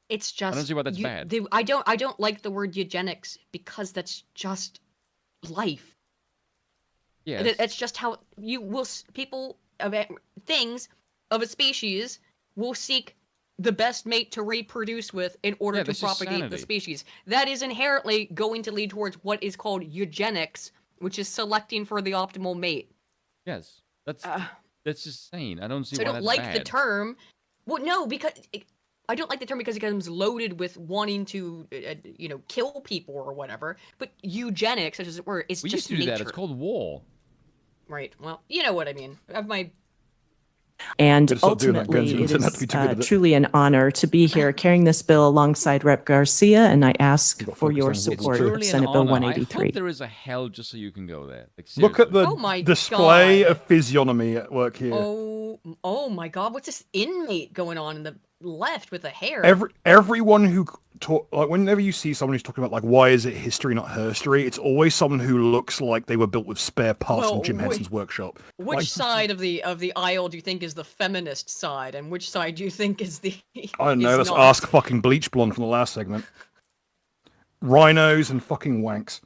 It's just I don't see why that's bad. I don't like the word eugenics because that's just life. Yeah, it's just how people of things of a species will seek the best mate to reproduce with in order to propagate the species. That is inherently going to lead towards what is called eugenics, which is selecting for the optimal mate. Yes, that's just sane. I don't see why that's I don't like bad. the term. Well, no, because I don't like the term because it becomes loaded with wanting to, kill people or whatever. But eugenics, as it were, is we just used to do nature. that. It's called war. Right. Well, you know what I mean. Of my. And ultimately, it is truly an honor to be here carrying this bill alongside Rep. Garcia, and I ask for your support of Senate Bill 183. I hope there is a hell just so you can go there. Like, look at the display of physiognomy at work here. Oh my God! What's this inmate going on in the left with the hair? Everyone who whenever you see someone who's talking about like why is it history not herstory, it's always someone who looks like they were built with spare parts from Jim Henson's workshop. Which side of the aisle do you think is the feminist side, and which side do you think is the? I don't know. Let's ask fucking Bleach Blonde from the last segment. Rhinos and fucking wanks.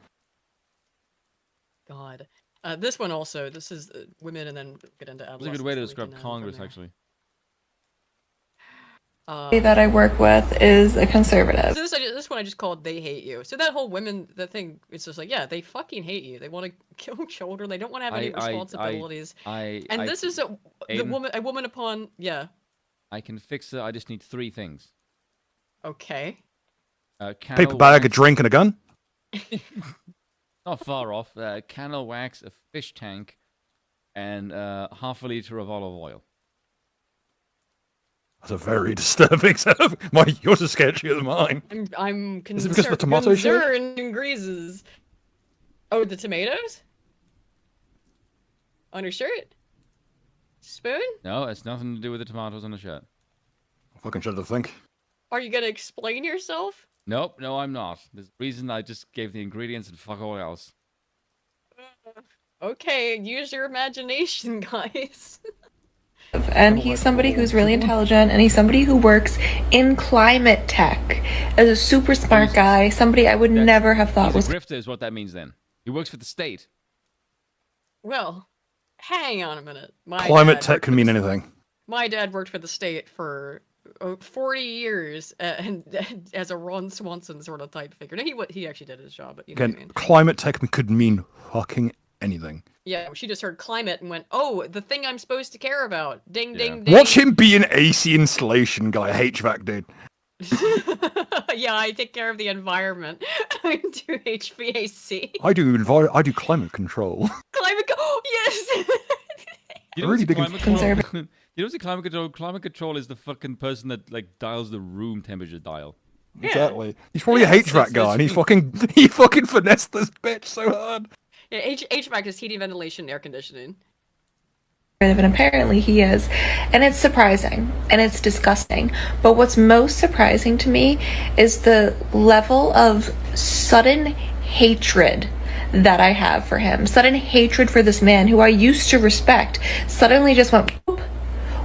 God, this one also. This is women, and then get into adolescence. That's a good way to describe Congress, actually. That I work with is a conservative. So this one I just called "They Hate You." So that whole the thing, it's just like, yeah, they fucking hate you. They want to kill children. They don't want to have any responsibilities. This is a woman upon, yeah. I can fix it. I just need 3 things. Okay. Paper bag, a drink, and a gun. Not far off. Candle wax, a fish tank, and half a liter of olive oil. That's a very disturbing setup. Yours is sketchier than mine. I'm concerned. Is it because of the tomato and greases. Oh, the tomatoes? On her shirt? Spoon? No, it's nothing to do with the tomatoes on the shirt. I fucking shudder to think. Are you gonna explain yourself? Nope, no, I'm not. There's a reason I just gave the ingredients and fuck all else. Okay, use your imagination, guys. And he's somebody who's really intelligent, and he's somebody who works in climate tech as a super smart guy, somebody I would never have thought was... He's a grifter is what that means then. He works for the state. Well, hang on a minute. Climate tech can mean anything. My dad worked for the state for 40 years and as a Ron Swanson sort of type figure. No, he actually did his job, but you know what I mean. Climate tech could mean fucking anything. Yeah, she just heard climate and went, oh, the thing I'm supposed to care about. Ding, ding, ding. Watch him be an AC installation guy, HVAC dude. Yeah, I take care of the environment. I do HVAC. I do climate control. Yes. You know, really big climate control. You know what's climate control? Climate control is the fucking person that like dials the room temperature dial. Exactly. He's probably a HVAC guy, and he fucking finessed this bitch so hard. Yeah, HVAC is heating, ventilation, air conditioning. And apparently he is. And it's surprising. And it's disgusting. But what's most surprising to me is the level of sudden hatred that I have for him. Sudden hatred for this man who I used to respect. Suddenly just went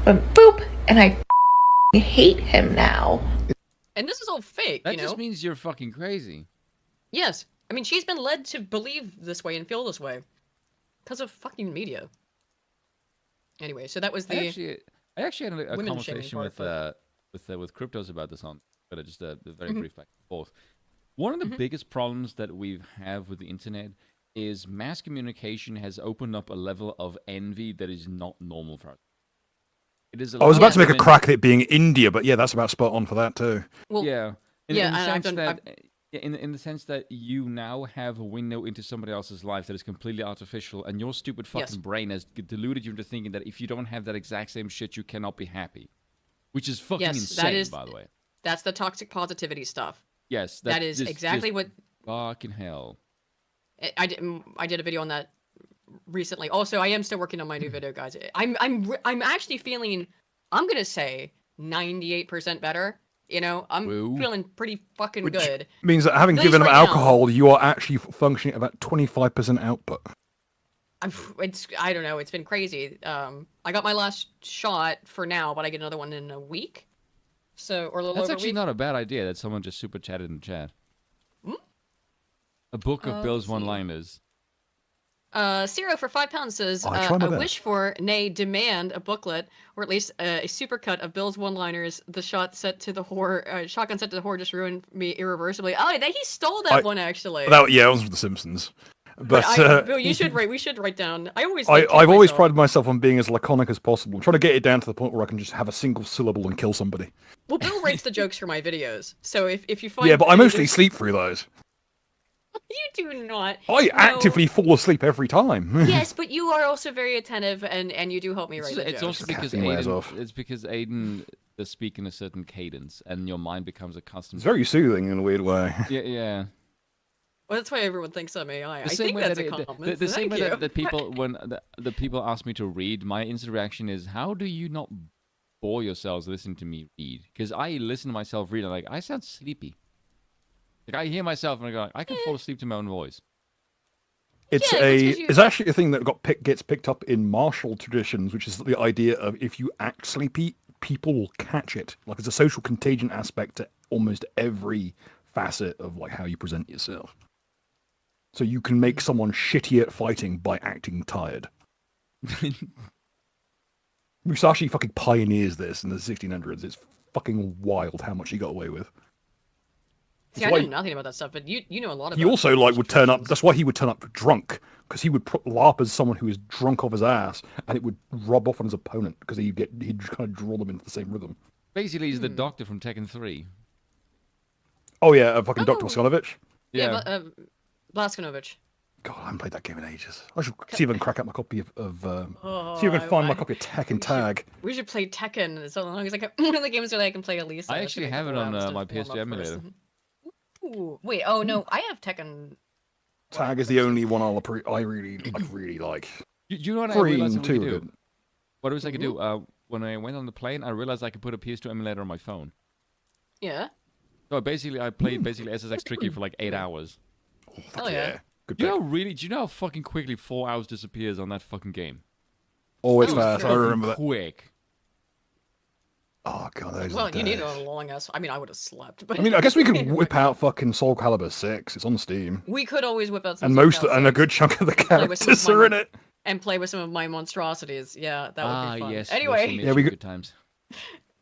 boop, and I hate him now. And this is all fake, That just means you're fucking crazy. Yes. I mean, she's been led to believe this way and feel this way because of fucking media. Anyway, so that was the. I actually had a conversation with Cryptos about this on, but just a very brief back and forth. One of the biggest problems that we have with the internet is mass communication has opened up a level of envy that is not normal for us. It is. I was about to make a crack at it being India, but yeah, that's about spot on for that too. Well, yeah. In the sense that you now have a window into somebody else's life that is completely artificial, and your stupid fucking brain has deluded you into thinking that if you don't have that exact same shit, you cannot be happy, which is fucking insane, by the way. That's the toxic positivity stuff. Yes, that is exactly what. Fucking hell. I did a video on that recently. Also, I am still working on my new video, guys. I'm actually feeling, I'm gonna say 98% better. You know, I'm feeling pretty fucking good. Means that having given him alcohol, you are actually functioning at about 25% output. I don't know. It's been crazy. I got my last shot for now, but I get another one in a week. So, or a little That's over actually a week. not a bad idea that someone just super chatted in chat. A book of Bill's one-liners. Ciro for £5 says, I wish for, nay, demand a booklet, or at least a supercut of Bill's one-liners. The shotgun set to the whore just ruined me irreversibly. Oh, he stole that one actually. Yeah, that was from The Simpsons. But Bill, we should write down. I've always prided myself on being as laconic as possible. I'm trying to get it down to the point where I can just have a single syllable and kill somebody. Well, Bill writes the jokes for my videos, so if you find but I mostly sleep through those. You do not. I actively fall asleep every time. Yes, but you are also very attentive, and you do help me write the jokes. It's also because Aiden does speak in a certain cadence, and your mind becomes accustomed. It's very soothing in a weird way. Yeah. Well, that's why everyone thinks I'm AI. I think that's a compliment. The same way that people, when the people ask me to read, my instant reaction is, how do you not bore yourselves listening to me read? Because I listen to myself read, and I'm like, I sound sleepy. Like, I hear myself, and I go, I can fall asleep to my own voice. It's actually a thing that gets picked up in martial traditions, which is the idea of if you act sleepy, people will catch it. Like, there's a social contagion aspect to almost every facet of like how you present yourself. So you can make someone shitty at fighting by acting tired. Musashi fucking pioneers this in the 1600s. It's fucking wild how much he got away with. See, I know nothing about that stuff, but you know a lot about it. He also would turn up. That's why he would turn up drunk, because he would LARP as someone who is drunk off his ass, and it would rub off on his opponent because he'd kind of draw them into the same rhythm. Basically, he's the doctor from Tekken 3. Oh yeah, fucking Dr. Blaskonovich. Yeah, Blaskonovich. God, I haven't played that game in ages. I should see if I can crack out my copy of see if I can find my copy of Tekken Tag. We should play Tekken as long as one of the games that I can play at least. I actually have it on my PS2 emulator. Ooh, wait, oh no, I have Tekken. Tag is the only one I really like. You know what I realized I could do? What else I could do? When I went on the plane, I realized I could put a PS2 emulator on my phone. Yeah. So I played SSX Tricky for like 8 hours. Oh yeah. Good do you know how fucking quickly 4 hours disappears on that fucking game? Oh, it's fast. I remember that. Quick. Oh god, those well, you need a long ass. I mean, I would have slept, but I mean, I guess we could whip out fucking Soul Calibur 6. It's on Steam. We could always whip out some. And a good chunk of the characters are in it. And play with some of my monstrosities. Yeah, that would be fun. Yes, anyway, yeah, we good times.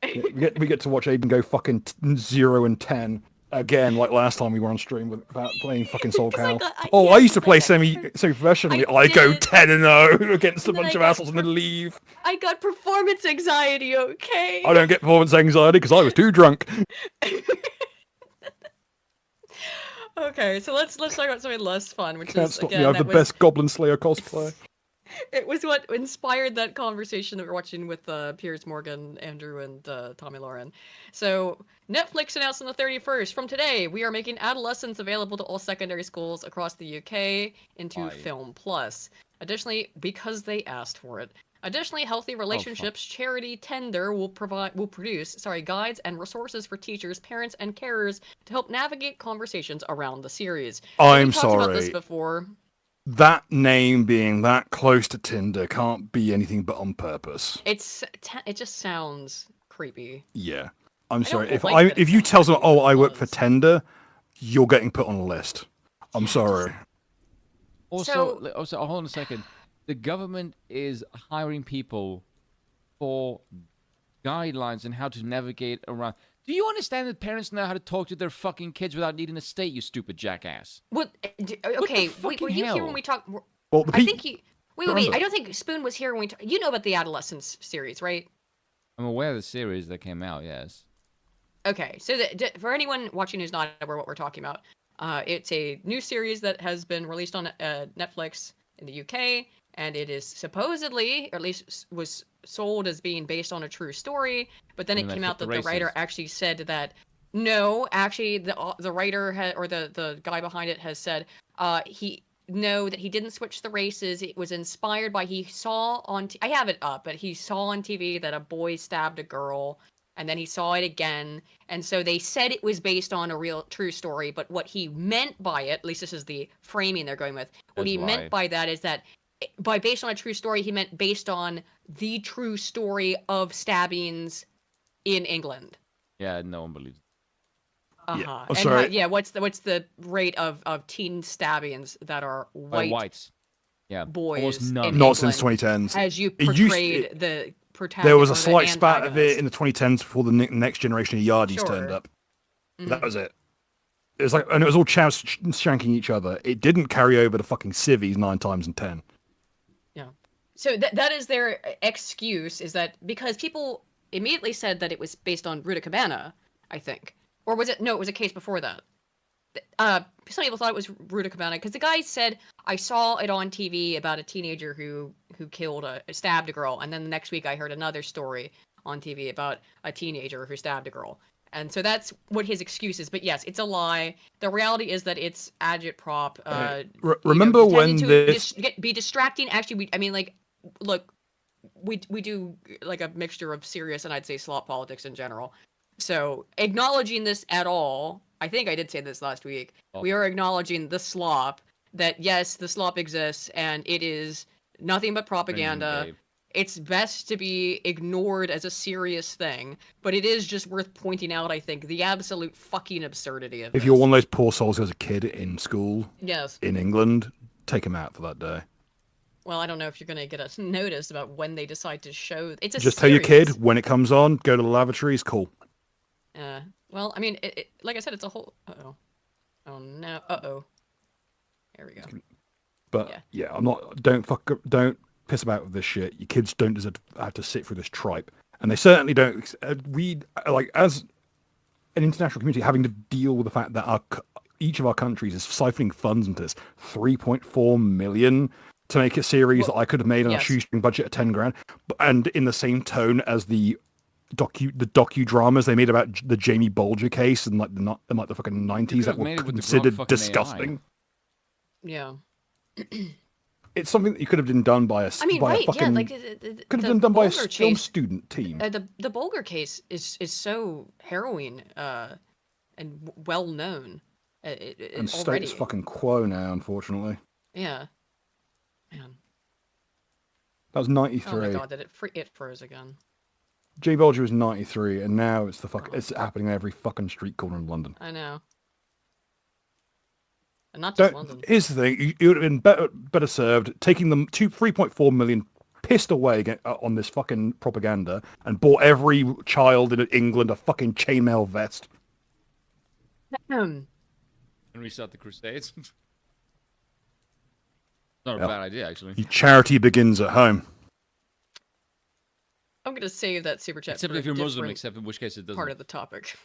we get to watch Aiden go fucking 0 and 10 again, like last time we were on stream about playing fucking Soul Calibur. I used to play semi-professionally. I go 10 and 0 against a bunch of assholes and then leave. I got performance anxiety. Okay. I don't get performance anxiety because I was too drunk. Okay, so let's talk about something less fun, which Can't is stop again me. I have the best Goblin Slayer cosplay. It was what inspired that conversation that we're watching with Piers Morgan, Andrew, and Tommy Lauren. So Netflix announced on the 31st, from today, we are making Adolescence available to all secondary schools across the UK into Film Plus. Additionally, because they asked for it. Additionally, Healthy Relationships charity Tender will produce guides and resources for teachers, parents, and carers to help navigate conversations around the series. I'm sorry. We talked about this before. That name being that close to Tinder can't be anything but on purpose. It just sounds creepy. Yeah, I'm sorry. If you tell someone, I work for Tinder, you're getting put on a list. I'm sorry. Also, hold on a second. The government is hiring people for guidelines on how to navigate around. Do you understand that parents know how to talk to their fucking kids without needing a state, you stupid jackass? What? Okay, were you here when we talked? Well, I think you. Wait. I don't think Spoon was here when we. You know about the Adolescence series, right? I'm aware of the series that came out. Yes. Okay, so for anyone watching who's not aware what we're talking about, it's a new series that has been released on Netflix in the UK, and it is supposedly, or at least was sold as being based on a true story, but then it came out that the writer actually said that no, actually the writer or the guy behind it has said that he didn't switch the races. It was inspired by he saw on I have it up, but he saw on TV that a boy stabbed a girl, and then he saw it again, and so they said it was based on a real true story. But what he meant by it, at least this is the framing they're going with, what he meant by that is that by based on a true story, he meant based on the true story of stabbings in England. Yeah, no one believes. Uh-huh. Oh, sorry. What's the rate of teen stabbings that are whites? Yeah, boys in Not England, since 2010s. as you It used- portrayed the protagonist. There was a or the slight spat of it antagonist. in the 2010s before the next generation of Yardies Sure. turned up. But that was it. It was like, and it was all chavs shanking each other. It didn't carry over to fucking civvies 9 times in 10. Yeah. So that is their excuse, is that because people immediately said that it was based on Ruta-Cabana, I think. Or was it? No, it was a case before that. Some people thought it was Ruta-Cabana because the guy said, I saw it on TV about a teenager who stabbed a girl. And then the next week I heard another story on TV about a teenager who stabbed a girl. And so that's what his excuse is. But yes, it's a lie. The reality is that it's agitprop. Remember when this... be distracting. Actually, look, we do like a mixture of serious and I'd say slop politics in general. So acknowledging this at all, I think I did say this last week, we are acknowledging the slop, that yes, the slop exists and it is nothing but propaganda. It's best to be ignored as a serious thing, but it is just worth pointing out, I think, the absolute fucking absurdity of it. If you're one of those poor souls who was a kid in school in England, take him out for that day. Well, I don't know if you're going to get a notice about when they decide to show. It's a Just tell your kid when it comes on, go to the lavatories, cool. Well, I mean, like I said, it's a whole... Uh-oh. Oh, no. Uh-oh. There we go. But, yeah, I'm not... Don't piss about with this shit. Your kids don't deserve to have to sit through this tripe. And they certainly don't... We, like, as an international community, having to deal with the fact that each of our countries is siphoning funds into this 3.4 million to make a series that I could have made on a shoestring budget of 10 grand. And in the same tone as the docudramas they made about the Jamie Bolger case in like the fucking 90s that were considered disgusting. Yeah. It's something that you could have been done by a could have been done by a film student team. The Bolger case is so harrowing and well known. And status fucking quo now, unfortunately. Yeah. Man. That was 93. Oh my god, it froze again. J. Bolger was 93, and now it's it's happening on every fucking street corner in London. I know. And not just London. Here's the thing: you would have been better served taking them 3.4 million pissed away on this fucking propaganda and bought every child in England a fucking chainmail vest. And restart the Crusades. Not a bad idea, actually. Charity begins at home. I'm going to save that super chat. Except if you're Muslim, except in which case it doesn't. Part of the topic.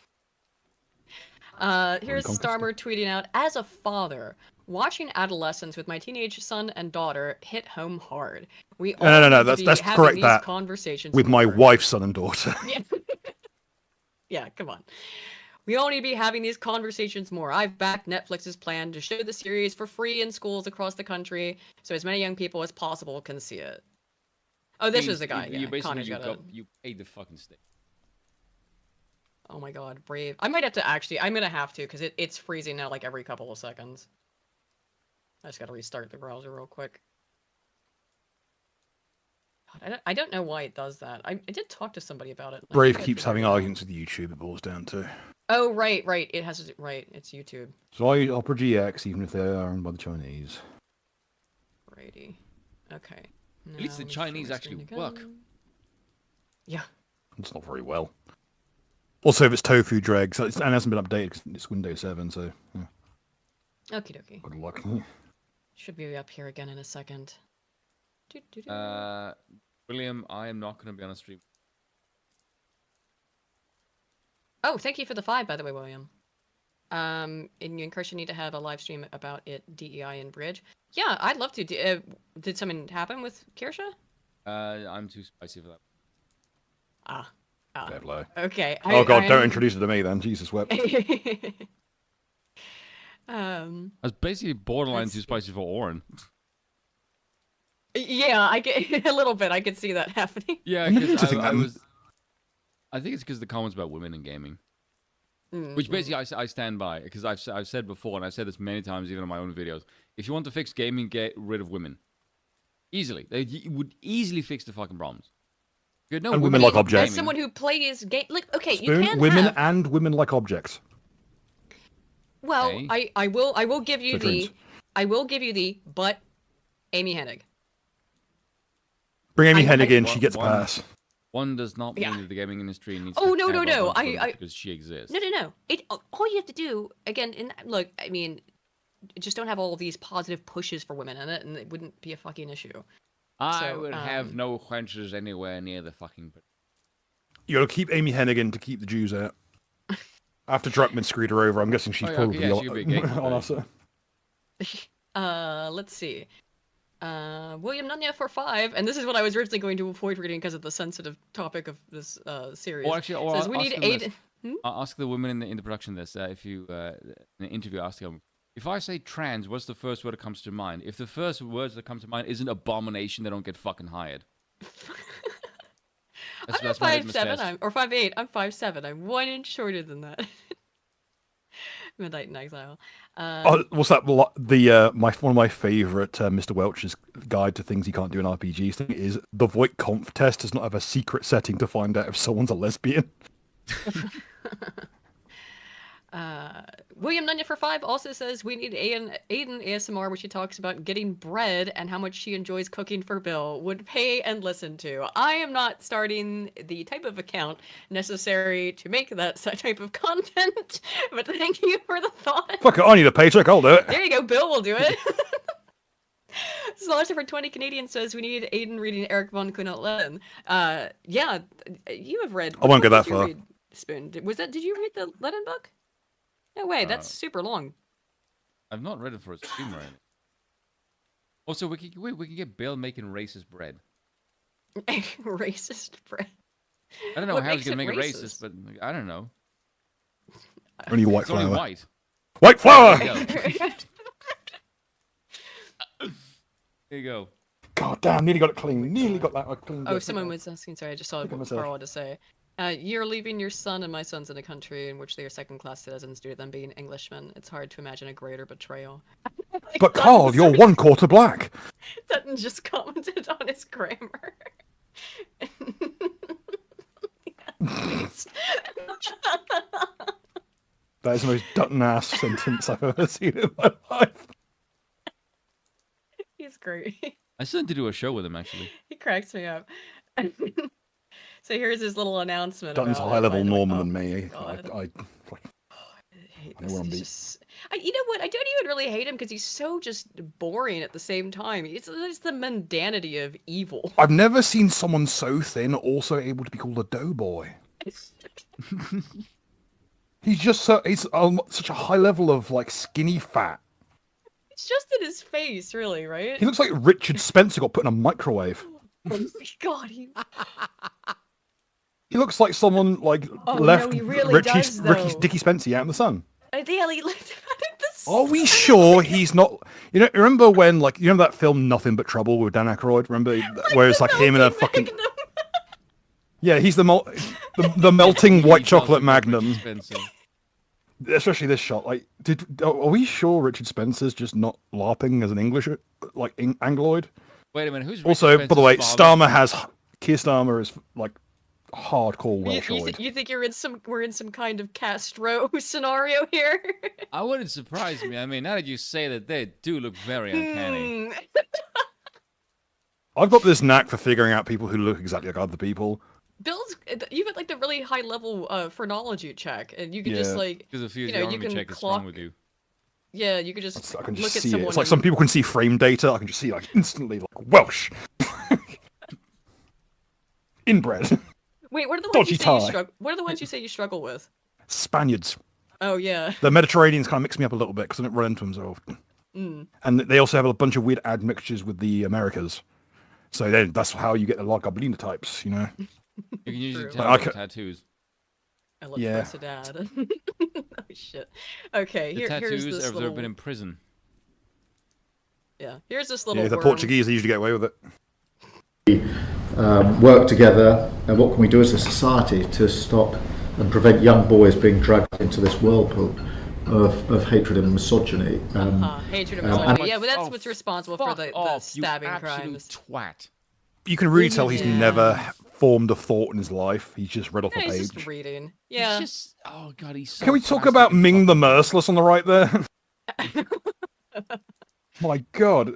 Here's Starmer tweeting out, as a father, watching Adolescence with my teenage son and daughter hit home hard. We all no, that's correct. That conversations with my wife, son, and daughter. Yeah, come on. We all need to be having these conversations more. I've backed Netflix's plan to show the series for free in schools across the country, so as many young people as possible can see it. Oh, this was the guy. You ate the fucking steak. Oh my god, brave. I'm gonna have to, because it's freezing now like every couple of seconds. I just gotta restart the browser real quick. God, I don't know why it does that. I did talk to somebody about it. Brave keeps having arguments with YouTube, it boils down to. Oh, right. It has, it's YouTube. So I Opera GX, even if they are owned by the Chinese. Righty. Okay. At least the Chinese actually work. Yeah. It's not very well. Also, if it's tofu dregs, and it hasn't been updated because it's Windows 7, so yeah. Okie dokie. Good luck. Should be up here again in a second. William, I am not going to be on a stream. Oh, thank you for the 5, by the way, William. And you and Christian need to have a live stream about it, DEI and Bridge. Yeah, I'd love to. Did something happen with Kirsha? I'm too spicy for that. Okay. Oh god, don't introduce it to me then. Jesus wept. I was basically borderline too spicy for Oren. Yeah, I get a little bit. I could see that happening. Yeah, because I think it's because the comments about women in gaming, which basically I stand by, because I've said before, and I've said this many times even in my own videos. If you want to fix gaming, get rid of women. Easily. They would easily fix the fucking problems. No, and women like objects. As someone who plays game, like, okay, Spoon, you can women have... and women like objects. Well, okay. I will give you but Amy Hennig. Bring Amy Hennig in, she gets a pass. One does not mean that the gaming industry needs no. because she exists. No. All you have to do, again, look, I mean, just don't have all of these positive pushes for women in it, and it wouldn't be a fucking issue. I would have no wenches anywhere near the fucking... You gotta keep Amy Hennig in to keep the Jews out. After Druckmann screwed her over, I'm guessing she's probably on us. Let's see. William Nunya for 5, and this is what I was originally going to avoid reading because of the sensitive topic of this series. Says we need 8. Ask the women in the production this. If you in an interview, ask them. If I say trans, what's the first word that comes to mind? If the first words that come to mind is an abomination, they don't get fucking hired. I'm 5'7", or 5'8". I'm 5'7". I'm 1 inch shorter than that. Midnight in Exile. What's that? One of my favorite Mr. Welch's guide to things he can't do in RPGs thing is the Voight Conf test does not have a secret setting to find out if someone's a lesbian. William Nunya for 5 also says we need Aiden ASMR, where she talks about getting bread and how much she enjoys cooking for Bill. Would pay and listen to. I am not starting the type of account necessary to make that type of content, but thank you for the thought. Fuck it, I need a paycheck, I'll do it. There you go, Bill will do it. Slaughter for 20 Canadian says we need Aiden reading Eric von Kuhnert-Lenin. Yeah, you have read. I won't go that far. Spoon. Did you read the Lenin book? No way, that's super long. I've not read it for a stream or anything. Also, we can get Bill making racist bread. Racist bread? I don't know how he's going to make it racist, but I don't know. Only white flour. Only white. White flour! There you go. God damn, nearly got it clean. Nearly got that clean. Oh, someone was asking, sorry, I just saw what Carl had to say. You're leaving your son and my sons in a country in which they are second-class citizens due to them being Englishmen. It's hard to imagine a greater betrayal. But Carl, you're 1/4 black. Dutton just commented on his grammar. That is the most Dutton-ass sentence I've ever seen in my life. He's great. I still need to do a show with him, actually. He cracks me up. So here's his little announcement. Dutton's a high-level Norman than me. I hate this. You know what? I don't even really hate him because he's so just boring at the same time. It's the mundanity of evil. I've never seen someone so thin also able to be called a doughboy. He's just he's such a high level of like skinny fat. It's just in his face, really, right? He looks like Richard Spencer got put in a microwave. Oh my God, He looks like someone left Dickie Spencer out in the sun. Yeah, he left him out in the sun. Are we sure he's not? You know, remember when that film Nothing But Trouble with Dan Aykroyd? Remember where it's like him in a fucking. Yeah, he's the melting white chocolate Magnum. Especially this shot. Like, are we sure Richard Spencer's just not LARPing as an English Angloid? Wait a minute, who's also? Richard By the way, father? Keir Starmer is like hardcore Welshoid. You think we're in some kind of Castro scenario here? I wouldn't surprise me. I mean, now that you say that, they do look very uncanny. I've got this knack for figuring out people who look exactly like other people. You've got like the really high level phrenology check, and you can just like because you can check clock. is wrong with you. Yeah, you could just I can look just at see someone. It's like some people can see frame data. I can just see like instantly like Welsh. Inbred. Wait, what are the ones Dodgy you say tie. you struggle? What are the ones you say you struggle with? Spaniards. Oh yeah. The Mediterraneans kind of mix me up a little bit because I don't run into them so often. And they also have a bunch of weird admixtures with the Americas. So then that's how you get the La Gobelina types, you know. You can usually True. tell tattoos. I love Dad. Oh shit. Okay, the here's tattoos this have little. been in prison. Yeah, here's this little. Yeah, the worm. Portuguese they usually get away with it. Work together, and what can we do as a society to stop and prevent young boys being dragged into this whirlpool? of hatred and misogyny. Hatred and misogyny. Yeah, but that's what's responsible for the stabbing crimes. Twat. You can really tell he's never formed a thought in his life. He's just read off a He's page. just reading. Yeah. He's just, oh god, he's so Can we talk about Ming the Merciless on the right there? My god.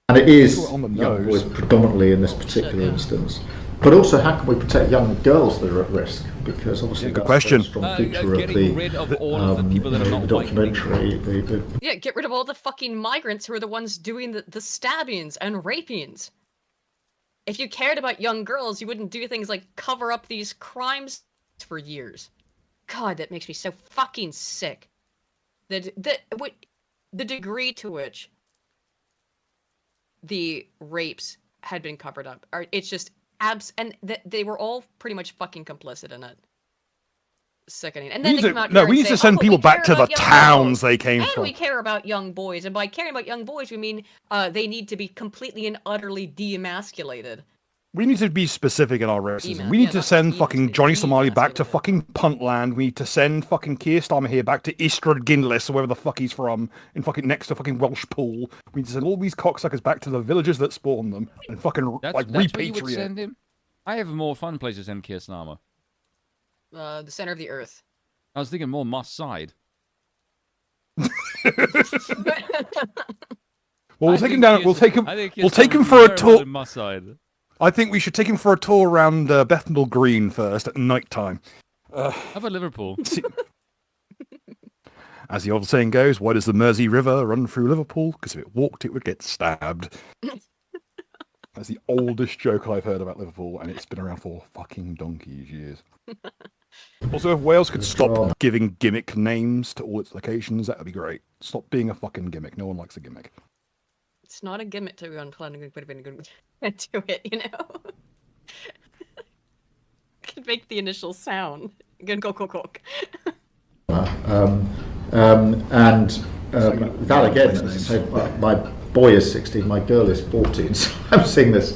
And it is young boys predominantly in this particular instance. But also, how can we protect young girls that are at risk? Because obviously that's a very strong feature of the documentary. Yeah, get rid of all the fucking migrants who are the ones doing the stabbings and rapings. If you cared about young girls, you wouldn't do things like cover up these crimes for years. God, that makes me so fucking sick. The degree to which the rapes had been covered up, it's just and they were all pretty much fucking complicit in it. Sickening. And then we need to send people back to the towns they came from. And we care about young boys, and by caring about young boys, we mean they need to be completely and utterly de-emasculated. We need to be specific in our racism. We need to send fucking Johnny Somali back to fucking Puntland. We need to send fucking Keir Starmer here back to Ystrad Gynlis, or wherever the fuck he's from, in fucking next to fucking Welsh Pool. We need to send all these cocksuckers back to the villages that spawned them and fucking that's repatriate. Where you would send him? I have a more fun place to send Keir Starmer. The center of the earth. I was thinking more Moss Side. Well, we'll take him down. We'll take him for a tour. Moss Side. I think we should take him for a tour around Bethnal Green first at night time. How about Liverpool? As the old saying goes, why does the Mersey River run through Liverpool? Because if it walked, it would get stabbed. That's the oldest joke I've heard about Liverpool, and it's been around for fucking donkey's years. Also, if Wales could stop giving gimmick names to all its locations, that would be great. Stop being a fucking gimmick. No one likes a gimmick. It's not a gimmick to be on planning. It would have been a good to it, you know. Could make the initial sound. Good go. That again, as I say, my boy is 16, my girl is 14, so I'm seeing this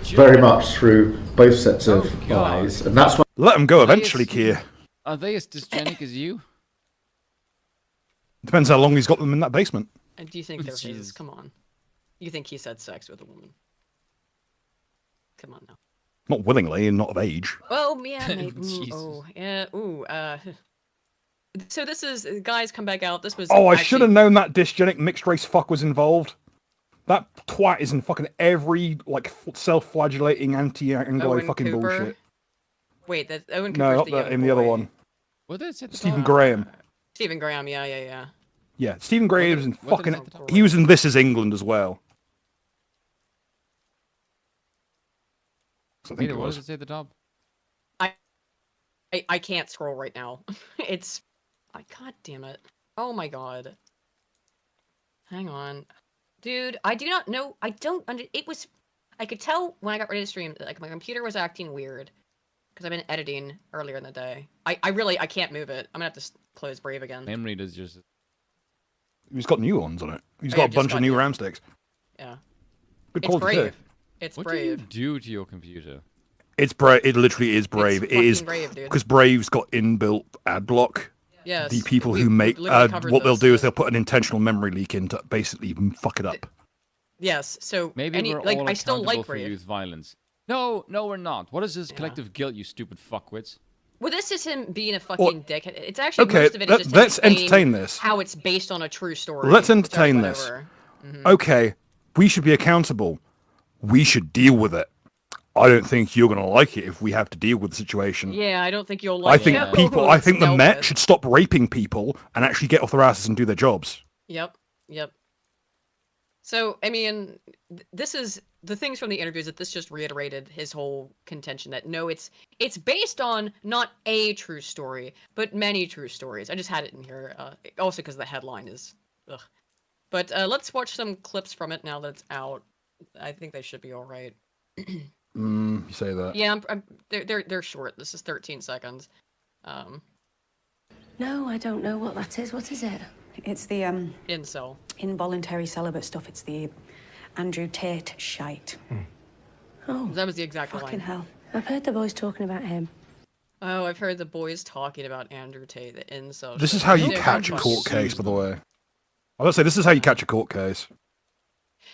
very much through both sets of eyes, and that's why. Let them go eventually, Keir. Are they as dysgenic as you? Depends how long he's got them in that basement. And do you think they're his? Come on. You think he's had sex with a woman? Come on now. Not willingly and not of age. Well, yeah, maybe. So this is guys come back out. This was. Oh, I should have known that dysgenic mixed race fuck was involved. That twat is in fucking every like self-flagellating anti-Anglo fucking Cooper. bullshit. Wait, that's Owen Cooper's no, not the that. In the other one. What is it? Stephen Graham. Stephen Graham, yeah. Yeah, Stephen Graham was in fucking. He was in This Is England as well. I think what does it say at the top? I can't scroll right now. It's. God damn it. Oh my god. Hang on. Dude, I do not know. I don't. It was. I could tell when I got ready to stream, like my computer was acting weird. Because I've been editing earlier in the day. I can't move it. I'm gonna have to close Brave again. Memory does just. He's got new ones on it. He's got a bunch of new RAM sticks. Yeah. Good it's Brave. It's what Brave. What do you do to your computer? It's Brave. It literally is Brave. It's it is Brave, dude. Because Brave's got inbuilt ad block. Yes. The people who make what they'll do is they'll put an intentional memory leak in to basically fuck it up. Yes. So maybe we're like all I still like for Brave. youth violence. No, we're not. What is this collective guilt, you stupid fuckwits? Well, this is him being a fucking dick. It's actually most of it is just let's entertain this. How it's based on a true story. Let's entertain this. Okay, we should be accountable. We should deal with it. I don't think you're going to like it if we have to deal with the situation. Yeah, I don't think you'll like it. I think the Met should stop raping people and actually get off their asses and do their jobs. Yep. So, I mean, this is the things from the interviews that this just reiterated his whole contention that no, it's based on not a true story, but many true stories. I just had it in here, also because the headline is, ugh. But let's watch some clips from it now that it's out. I think they should be all right. You say that? Yeah, they're short. This is 13 seconds. No, I don't know what that is. What is it? It's the incel, involuntary celibate stuff. It's the Andrew Tate shite. Oh, that was the exact line. Fucking hell! I've heard the boys talking about him. Oh, I've heard the boys talking about Andrew Tate, the incel. This is how you catch a court case, by the way. I was gonna say, this is how you catch a court case.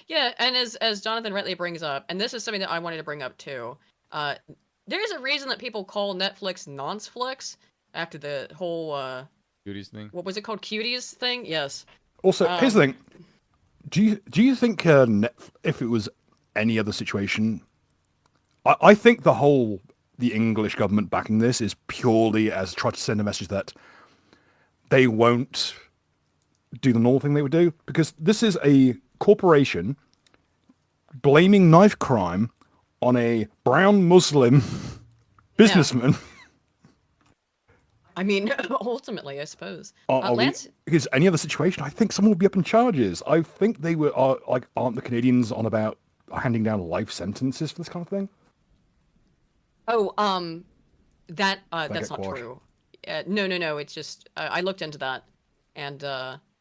Yeah, and as Jonathan rightly brings up, and this is something that I wanted to bring up too, there's a reason that people call Netflix nonsflix after the whole Cuties thing. What was it called? Cuties thing? Yes. Also, here's the thing. Do you think if it was any other situation, I think the English government backing this is purely as try to send a message that they won't do the normal thing they would do, because this is a corporation blaming knife crime on a brown Muslim businessman. I mean, ultimately, I suppose. Lance, because any other situation, I think someone would be up in charges. I think they aren't the Canadians on about handing down life sentences for this kind of thing? Oh, that's not true. No. It's just I looked into that, and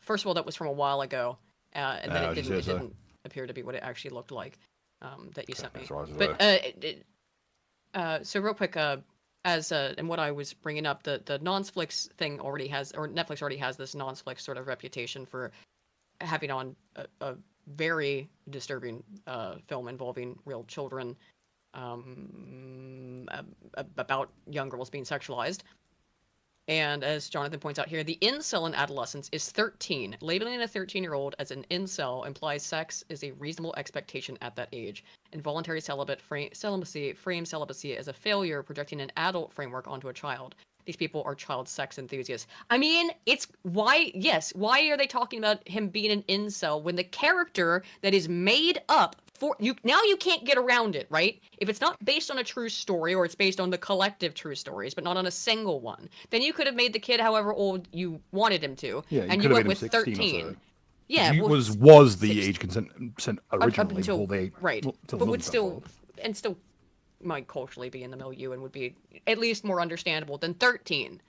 first of all, that was from a while ago, and then it didn't appear to be what it actually looked like that you sent me. But so real quick, and what I was bringing up, the Nonsflix thing already has, or Netflix already has this Nonsflix sort of reputation for having on a very disturbing film involving real children, about young girls being sexualized. And as Jonathan points out here, the incel in Adolescence is 13. Labeling a 13-year-old as an incel implies sex is a reasonable expectation at that age. Involuntary celibacy frames celibacy as a failure, projecting an adult framework onto a child. These people are child sex enthusiasts. I mean, why are they talking about him being an incel when the character that is made up for you, now you can't get around it, right? If it's not based on a true story, or it's based on the collective true stories, but not on a single one, then you could have made the kid however old you wanted him to, and you went with 13. Yeah, was the age consent originally until, before they right, but would still might culturally be in the milieu and would be at least more understandable than 13.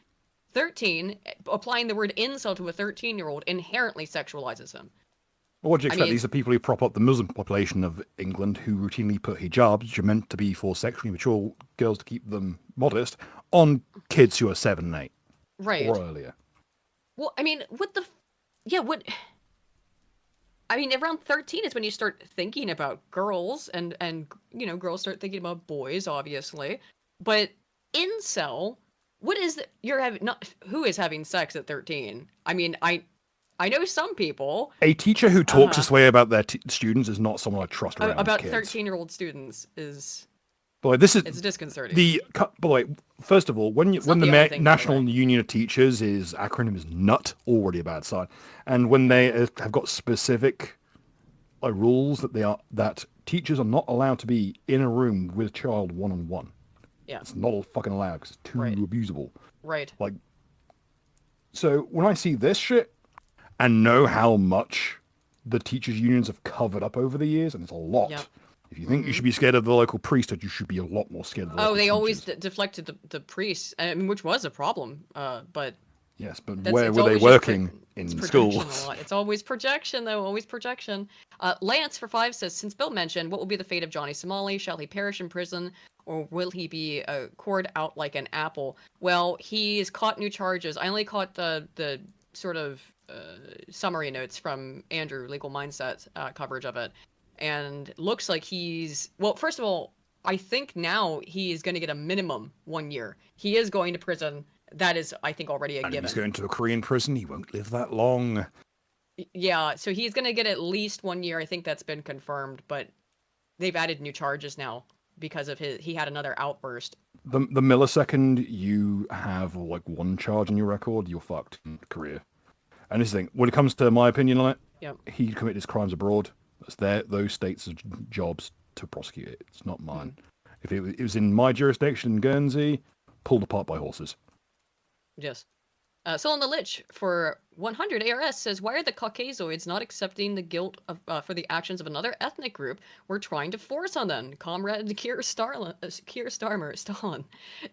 13, applying the word incel to a 13-year-old inherently sexualizes him. Well, what do you expect? These are people who prop up the Muslim population of England, who routinely put hijabs, which are meant to be for sexually mature girls to keep them modest, on kids who are 7 and 8. Right. Or earlier. Well, I mean, around 13 is when you start thinking about girls, and girls start thinking about boys, obviously. But incel, what is that? Who is having sex at 13? I mean, I know some people. A teacher who talks this way about their students is not someone I trust around about kids. 13-year-old students is. Boy, it's disconcerting. By the way, first of all, when the National Union of Teachers acronym is NUT, already a bad sign, and when they have got specific rules that teachers are not allowed to be in a room with a child one-on-one. Yeah, it's not fucking allowed because it's too abusable. Right. So when I see this shit and know how much the teachers' unions have covered up over the years, and it's a lot. Yep. If you think you should be scared of the local priesthood, you should be a lot more scared of the local they teachers. always deflected the priests, which was a problem, but... Yes, but where were they working in schools? It's always projection, though, always projection. Lance, for 5, says, since Bill mentioned, what will be the fate of Johnny Somali? Shall he perish in prison, or will he be cored out like an apple? Well, he's caught new charges. I only caught the sort of summary notes from Andrew, Legal Mindset, coverage of it. And looks like first of all, I think now he is going to get a minimum 1 year. He is going to prison. That is, I think, already a given. He's going to a Korean prison. He won't live that long. Yeah, so he's going to get at least 1 year. I think that's been confirmed, but they've added new charges now because of he had another outburst. The millisecond you have one charge on your record, you're fucked in Korea. And this thing, when it comes to my opinion on it, he committed his crimes abroad. That's those states' jobs to prosecute it. It's not mine. If it was in my jurisdiction in Guernsey, pulled apart by horses. Yes. Solon the Lich for 100 ARS says, why are the Caucasoids not accepting the guilt for the actions of another ethnic group we're trying to force on them? Comrade Keir Starmer, Stalin,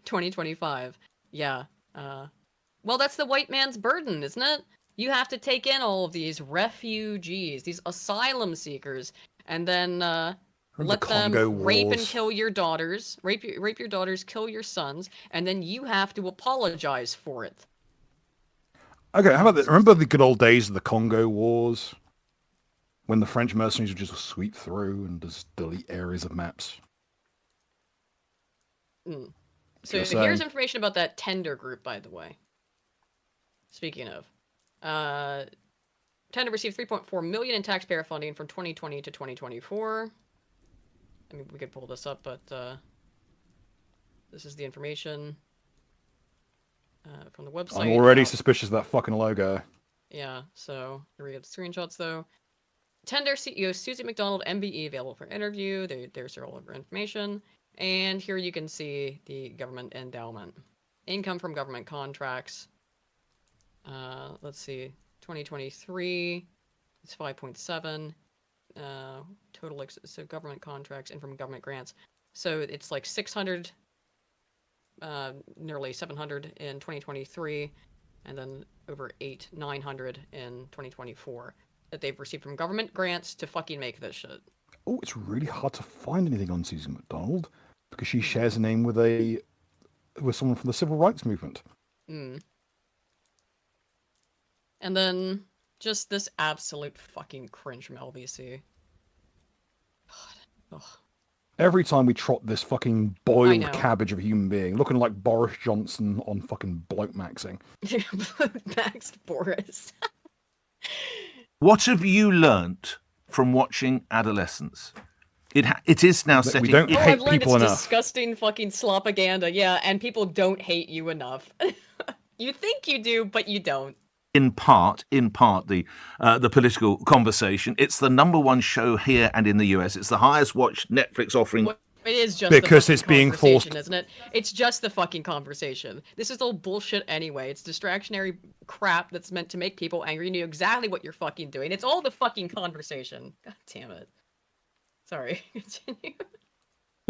2025. Yeah. Well, that's the white man's burden, isn't it? You have to take in all of these refugees, these asylum seekers, and then... let them rape and kill your daughters, rape your daughters, kill your sons, and then you have to apologize for it. Okay, how about this? Remember the good old days of the Congo Wars? When the French mercenaries would just sweep through and just delete areas of maps? So here's information about that tender group, by the way. Speaking of, tender received $3.4 million in taxpayer funding from 2020 to 2024. I mean, we could pull this up, but this is the information from the website. I'm already suspicious of that fucking logo. Yeah, so here we get the screenshots, though. Tender CEO Susie McDonald, MBE, available for interview. There's all of her information. And here you can see the government endowment. Income from government contracts. Let's see. 2023, it's 5.7. Total, so government contracts and from government grants. So it's like 600, nearly 700 in 2023, and then over 900 in 2024 that they've received from government grants to fucking make this shit. Oh, it's really hard to find anything on Susan McDonald because she shares a name with someone from the civil rights movement. And then just this absolute fucking cringe from LBC. God. Ugh. Every time we trot this fucking boiled cabbage of a human being, looking like Boris Johnson on fucking bloke maxing. Maxed Boris. What have you learnt from watching Adolescence? It is now setting... We don't hate I've learned people it's enough. Disgusting fucking Slop-A-Ganda, yeah, and people don't hate you enough. You think you do, but you don't. In part, the political conversation. It's the #1 show here and in the US. It's the highest watched Netflix offering. It is just because the it's being forced, isn't it? It's just the fucking conversation. This is all bullshit anyway. It's distractionary crap that's meant to make people angry. You know exactly what you're fucking doing. It's all the fucking conversation. God damn it. Sorry. Continue.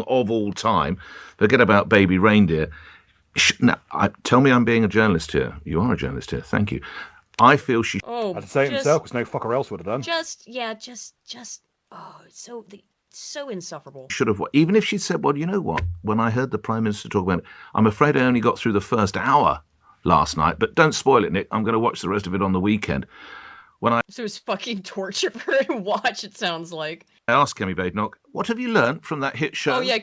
Of all time, forget about Baby Reindeer. Now, tell me I'm being a journalist here. You are a journalist here. Thank you. I feel she. Oh, I'd say it himself because no fucker else would have done. So insufferable. Should have. Even if she'd said, well, you know what? When I heard the Prime Minister talk about it, I'm afraid I only got through the first hour last night, but don't spoil it, Nick. I'm going to watch the rest of it on the weekend. So it's fucking torture for her to watch, it sounds like. I asked Kemi Badenoch, what have you learnt from that hit show? Oh, yeah.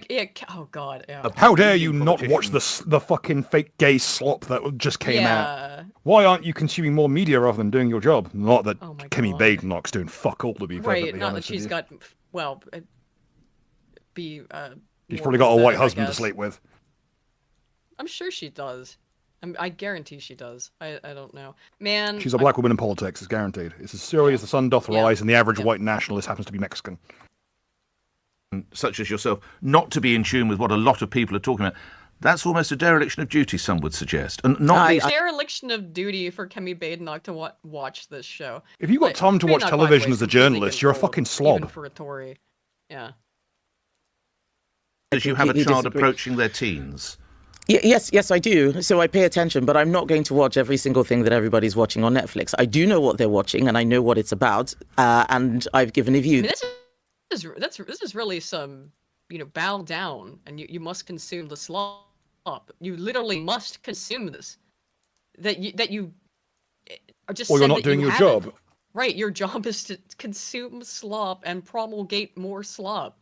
Oh, God. Yeah. How dare you not watch the fucking fake gay slop that just came out? Why aren't you consuming more media rather than doing your job? Not that Kemi Badenoch's doing fuck all, to be perfectly honest. Not that she's got, she's probably got a white husband to sleep with. I'm sure she does. I guarantee she does. I don't know. Man. She's a black woman in politics, it's guaranteed. It's as silly as the sun doth rise, and the average white nationalist happens to be Mexican. Such as yourself, not to be in tune with what a lot of people are talking about. That's almost a dereliction of duty, some would suggest. And not a dereliction of duty for Kemi Badenoch to watch this show. If you've got time to watch television as a journalist, you're a fucking slob. Even for a Tory. Yeah. Because you have a child approaching their teens. Yes, I do. So I pay attention, but I'm not going to watch every single thing that everybody's watching on Netflix. I do know what they're watching, and I know what it's about, and I've given a view. I mean, this is really some, bow down, and you must consume the slop. You literally must consume this. That you are just. Or you're not doing your job. Right, your job is to consume slop and promulgate more slop.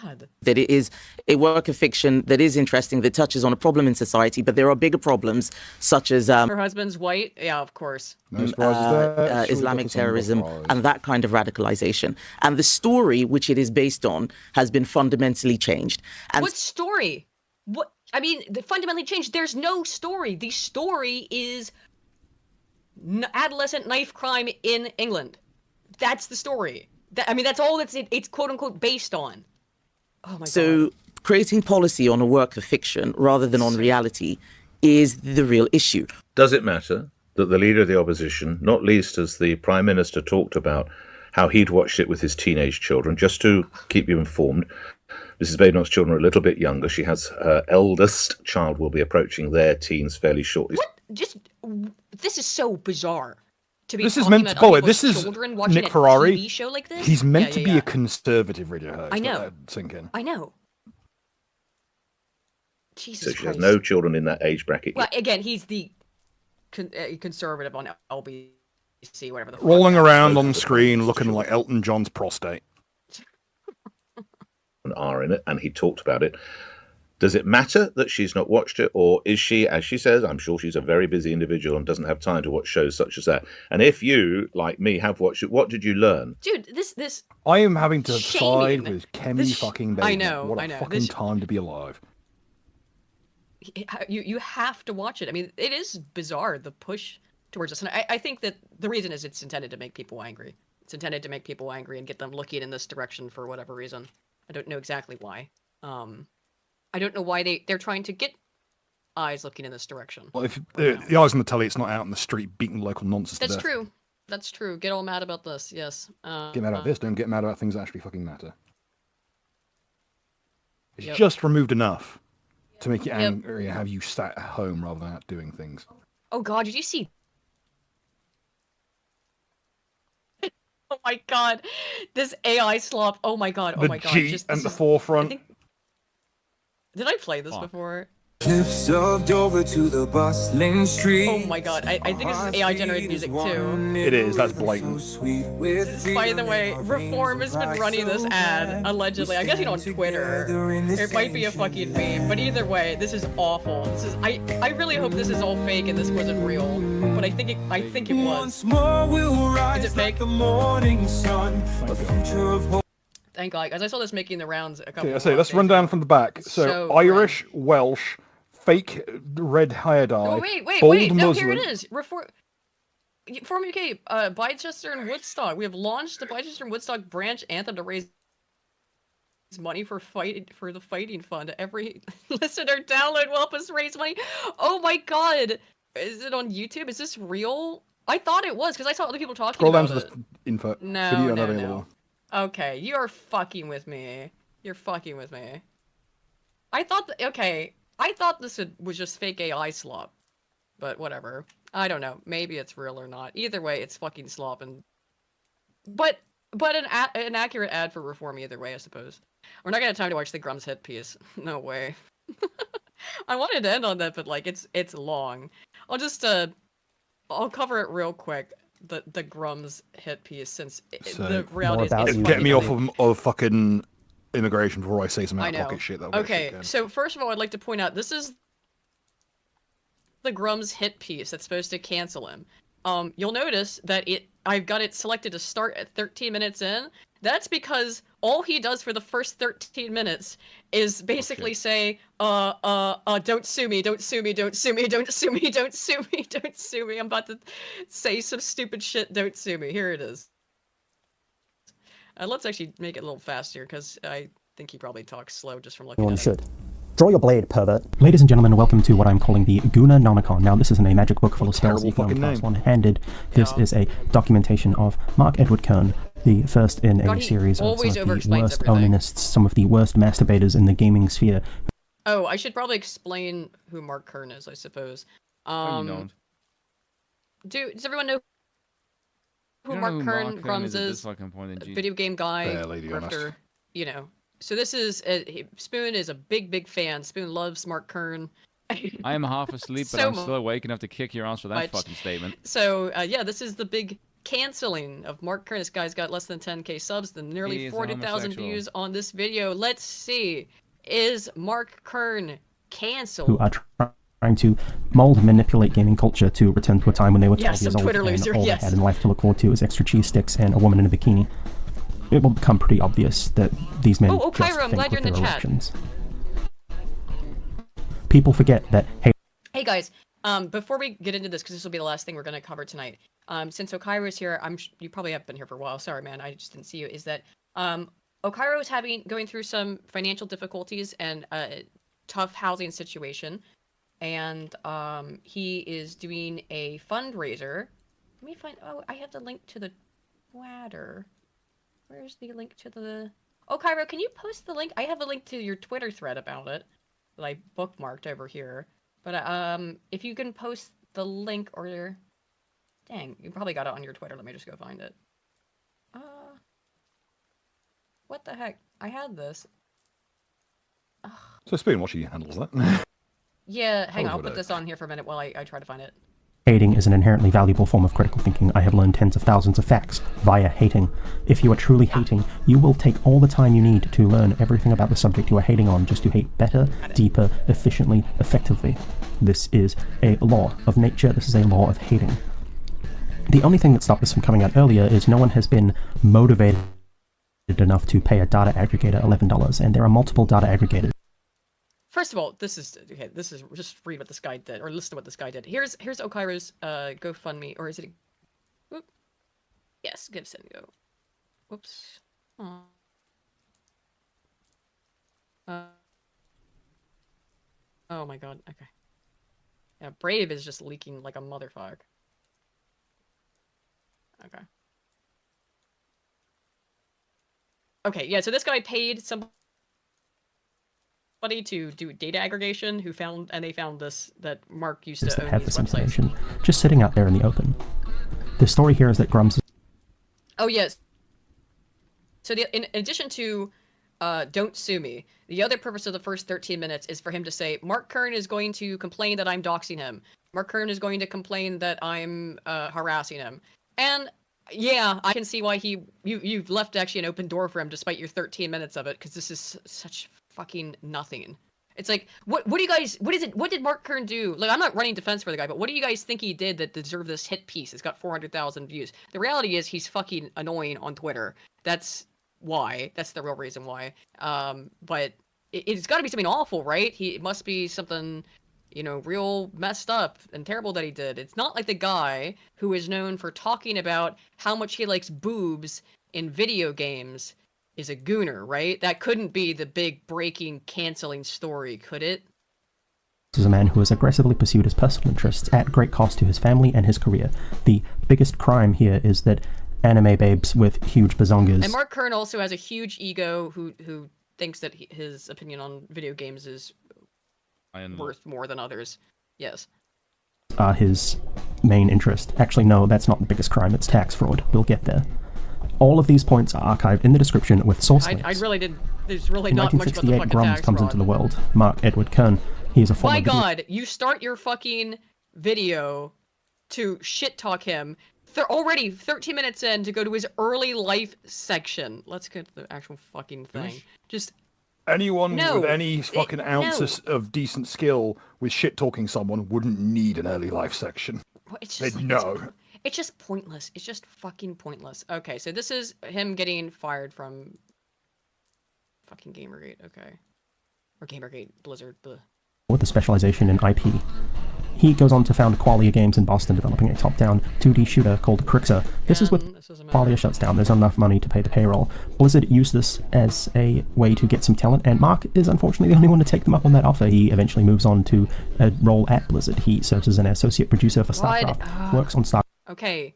God. That it is a work of fiction that is interesting, that touches on a problem in society, but there are bigger problems, such as her husband's white, yeah, of course. No surprises Islamic terrorism and that kind of radicalization. And the story which it is based on has been fundamentally changed. And what story? What? I mean, fundamentally changed. There's no story. The story is adolescent knife crime in England. That's the story. That's all it's quote unquote based on. Oh my God. Creating policy on a work of fiction rather than on reality is the real issue. Does it matter that the leader of the opposition, not least as the Prime Minister talked about how he'd watched it with his teenage children, just to keep you informed, Mrs. Badenoch's children are a little bit younger. She has her eldest child will be approaching their teens fairly shortly. What? This is so bizarre. to be This is talking meant to about other This people's is children watching Nick a Ferrari. TV show like this. He's meant to be a conservative radio host. I know. Let that sink in. I know. Jesus So she Christ. has no children in that age bracket Well, yet. again, he's the conservative on LBC, whatever the fuck. Rolling around on screen looking like Elton John's prostate. An R in it, and he talked about it. Does it matter that she's not watched it, or is she, as she says, I'm sure she's a very busy individual and doesn't have time to watch shows such as that? And if you, like me, have watched it, what did you learn? Dude, this I am having to shaming. side with Kemi fucking Baby. I know, What a I know. fucking time to be alive. You have to watch it. I mean, it is bizarre, the push towards us. And I think that the reason is it's intended to make people angry. It's intended to make people angry and get them looking in this direction for whatever reason. I don't know exactly why. I don't know why they're trying to get eyes looking in this direction. Well, if the eyes on the telly, it's not out in the street beating local nonsense to That's death. true. That's true. Get all mad about this. Yes. Get mad about this. Don't get mad about things that actually fucking matter. It's Yep. just removed enough to make you angry and have you sat at home rather than out doing things. Oh God, did you see? Oh my God, this AI slop. Oh my God. Oh my God. G and the forefront. Did I play this before? Cliffs of Dover to the bustling street. Oh my God, I think this is AI generated music too. It is, that's blatant. By the way, Reform has been running this ad, allegedly. I guess on Twitter. It might be a fucking meme, but either way, this is awful. This is I really hope this is all fake and this wasn't real. But I think it was. Is it fake? Thank God, because I saw this making the rounds a couple Okay, let's run down from the back. So Irish, Welsh, fake red hair dye. Oh wait, bold no, Muslim. here it is. Reform UK, Bicester and Woodstock. We have launched the Bicester and Woodstock branch anthem to raise money for the fighting fund. Every listener download will help us raise money. Oh my God, is it on YouTube? Is this real? I thought it was because I saw other people talking Scroll down about to it. the info. No, Video no, unavailable. no. Okay, you are fucking with me. You're fucking with me. I thought this was just fake AI slop, but whatever. I don't know. Maybe it's real or not. Either way, it's fucking slop, but an accurate ad for Reform either way, I suppose. We're not gonna have time to watch the Grum's hit piece. No way. I wanted to end on that, but like it's long. I'll cover it real quick. The Grum's hit piece, since the reality is get me off of fucking immigration before I say some out of pocket shit. Okay, so first of all, I'd like to point out this is the Grum's hit piece that's supposed to cancel him. You'll notice that I've got it selected to start at 13 minutes in. That's because all he does for the first 13 minutes is basically say, don't sue me, don't sue me, don't sue me, don't sue me, don't sue me, don't sue me. I'm about to say some stupid shit, don't sue me. Here it is. Let's actually make it a little faster, because I think he probably talks slow just from looking at it. Should. Draw your blade, pervert. Ladies and gentlemen, welcome to what I'm calling the Guna Nomicon. Now, this isn't a magic book full of spells you can only cast one-handed. This is a documentation of Mark Edward Kern, the first in a series of some of the worst onanists, some of the worst masturbators in the gaming sphere. Oh, I should probably explain who Mark Kern is, I suppose. Does everyone know who Mark Kern Grums is? Video game guy, grifter, you know. So this is Spoon is a big fan. Spoon loves Mark Kern. I am half asleep, but I'm still awake enough to kick your ass for that fucking statement. So yeah, this is the big canceling of Mark Kern. This guy's got less than 10k subs, and nearly 40,000 views on this video. Let's see, is Mark Kern canceled? Who are trying to mold and manipulate gaming culture to return to a time when they were 12 years old Twitter loser, and all they had in life to look forward to was extra cheese sticks and a woman in a bikini. It will become pretty obvious that these men just Cairo, I'm think glad you're with in the their chat. elections. People forget that, Hey guys, before we get into this, because this will be the last thing we're going to cover tonight, since Okairo is here, you probably have been here for a while. Sorry, man, I just didn't see you. Is that Okairo is going through some financial difficulties and a tough housing situation, and he is doing a fundraiser. Let me find. Oh, I have the link to the Twitter. Where's the link to the... Oh, Cairo, can you post the link? I have a link to your Twitter thread about it that I bookmarked over here. But if you can post the link or Dang, you probably got it on your Twitter. Let me just go find it. What the heck? I had this. So speaking of what she handles that. Yeah, hang on. I'll put this on here for a minute while I try to find it. Hating is an inherently valuable form of critical thinking. I have learned tens of thousands of facts via hating. If you are truly hating, you will take all the time you need to learn everything about the subject you are hating on just to hate better, deeper, efficiently, effectively. This is a law of nature. This is a law of hating. The only thing that stopped this from coming out earlier is no one has been motivated enough to pay a data aggregator $11, and there are multiple data aggregators. First of all, this is just read what this guy did, or listen to what this guy did. Here's Okira's GoFundMe, or is it? Whoop. Yes, give send go. Whoops. Oh. Oh my god. Okay. Yeah, Brave is just leaking like a motherfucker. Okay. Okay, yeah, so this guy paid somebody to do data aggregation they found this, that Mark used to own have these this websites. information just sitting out there in the open. The story here is that Grums. Oh yes. So in addition to don't sue me, the other purpose of the first 13 minutes is for him to say Mark Kern is going to complain that I'm doxing him. Mark Kern is going to complain that I'm harassing him. And yeah, I can see why you've left actually an open door for him despite your 13 minutes of it, because this is such fucking nothing. It's like, what did Mark Kern do? Like, I'm not running defense for the guy, but what do you guys think he did that deserved this hit piece? It's got 400,000 views. The reality is he's fucking annoying on Twitter. That's why. That's the real reason why. But it's got to be something awful, right? It must be something, real messed up and terrible that he did. It's not like the guy who is known for talking about how much he likes boobs in video games is a gooner, right? That couldn't be the big breaking, canceling story, could it? This is a man who has aggressively pursued his personal interests at great cost to his family and his career. The biggest crime here is that anime babes with huge bazongas. And Mark Kern also has a huge ego who thinks that his opinion on video games is worth more than others. Yes. His main interest. Actually, no, that's not the biggest crime. It's tax fraud. We'll get there. All of these points are archived in the description with source links. I really did. There's really not much about the fucking Grums tax comes fraud. into the world. Mark Edward Kern. He is a former. My God, you start your fucking video to shit talk him. They're already 13 minutes in to go to his early life section. Let's get to the actual fucking thing. Just anyone with any fucking ounces of decent skill with shit talking someone wouldn't need an early life section. It's just it's just pointless. It's just fucking pointless. Okay, so this is him getting fired from fucking Gamergate. Okay, or Gamergate Blizzard. With a specialization in IP. He goes on to found Qualia Games in Boston, developing a top-down 2D shooter called Crixer. This is with Qualia shuts down. There's not enough money to pay the payroll. Blizzard used this as a way to get some talent, and Mark is unfortunately the only one to take them up on that offer. He eventually moves on to a role at Blizzard. He serves as an associate producer for StarCraft, works on StarCraft. Okay,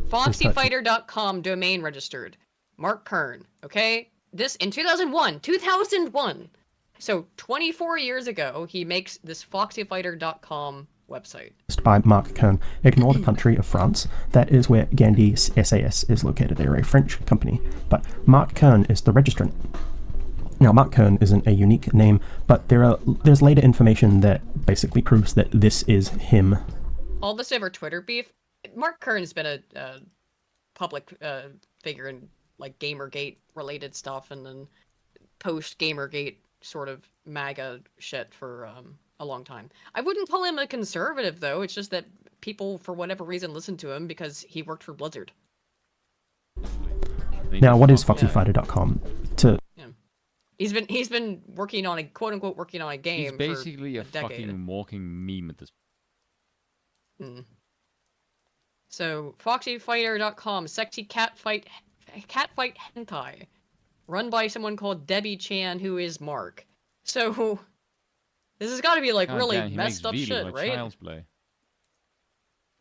FoxyFighter.com domain registered. Mark Kern. Okay, this in 2001. 2001. So 24 years ago, he makes this FoxyFighter.com website. By Mark Kern. Ignore the country of France. That is where Gandhi SAS is located. They're a French company. But Mark Kern is the registrant. Now, Mark Kern isn't a unique name, but there's later information that basically proves that this is him. All this over Twitter beef. Mark Kern's been a public figure in like Gamergate related stuff, and then post Gamergate sort of MAGA shit for a long time. I wouldn't call him a conservative, though. It's just that people, for whatever reason, listen to him because he worked for Blizzard. Now, what is FoxyFighter.com? He's been working on a quote-unquote working on a game. He's basically for a decade. fucking walking meme at this point. So, FoxyFighter.com, sexy catfight hentai. Run by someone called Debbie Chan, who is Mark. So, this has got to be like really messed up shit, right? Child's play.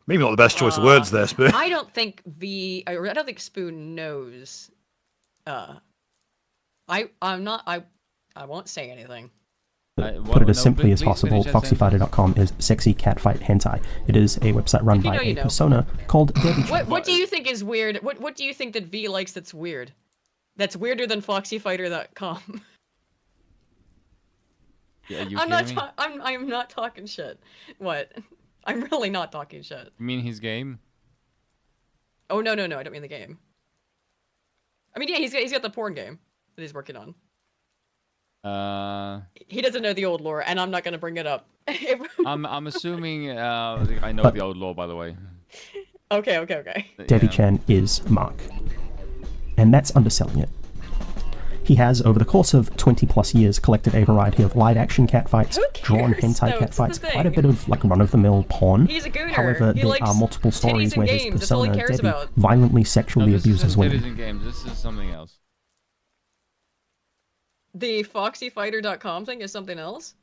Maybe not the best choice of words there, Spoon. I don't think Spoon knows. I won't say anything. Put it as simply as possible, foxyfighter.com is sexy catfight hentai. It is a website run by a persona called Debbie. What do you think is weird? What do you think that V likes that's weird? That's weirder than foxyfighter.com. Yeah, I'm not talking shit. What? I'm really not talking shit. You mean his game? Oh no, I don't mean the game. I mean, yeah, he's got the porn game that he's working on. He doesn't know the old lore, and I'm not gonna bring it up. I'm assuming I know the old lore, by the way. Okay. Debbie Chan is Mark, and that's underselling it. He has, over the course of 20+ years, collected a variety of live-action catfights, drawn hentai catfights, quite a bit of like run-of-the-mill porn. He's a gooner. However, there are multiple stories where his persona, Debbie, violently sexually abuses women. Titties and games. This is something else. The foxyfighter.com thing is something else?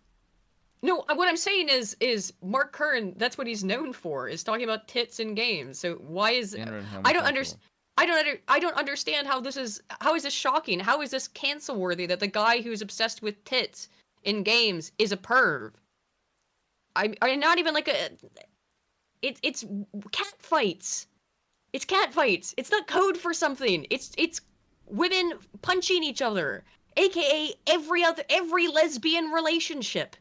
No, what I'm saying is Mark Curran, that's what he's known for, is talking about tits in games. So why is... I don't understand how is this shocking? How is this cancel worthy that the guy who's obsessed with tits in games is a perv? I'm not even like a... It's cat fights. It's cat fights. It's not code for something. It's women punching each other. AKA every lesbian relationship.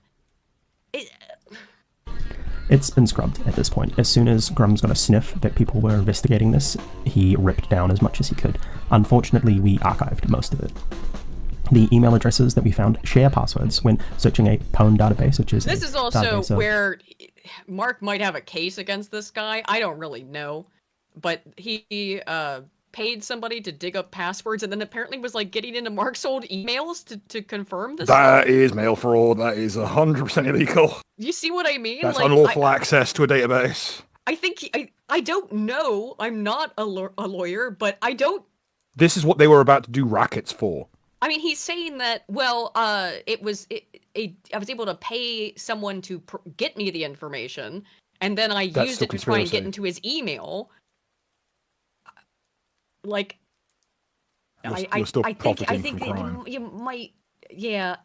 It's been scrubbed at this point. As soon as Grum's got a sniff that people were investigating this, he ripped down as much as he could. Unfortunately, we archived most of it. The email addresses that we found share passwords when searching a PWN database, which is This is also where Mark might have a case against this guy. I don't really know. But he paid somebody to dig up passwords and then apparently was like getting into Mark's old emails to confirm this. That is mail fraud. That is 100% illegal. You see what I mean? That's like, unlawful access to a database. I think I don't know. I'm not a lawyer, but I don't. This is what they were about to do rackets for. I mean, he's saying that. Well, I was able to pay someone to get me the information, and then I used it to try and get into his email. Like, you're still I think you might, yeah.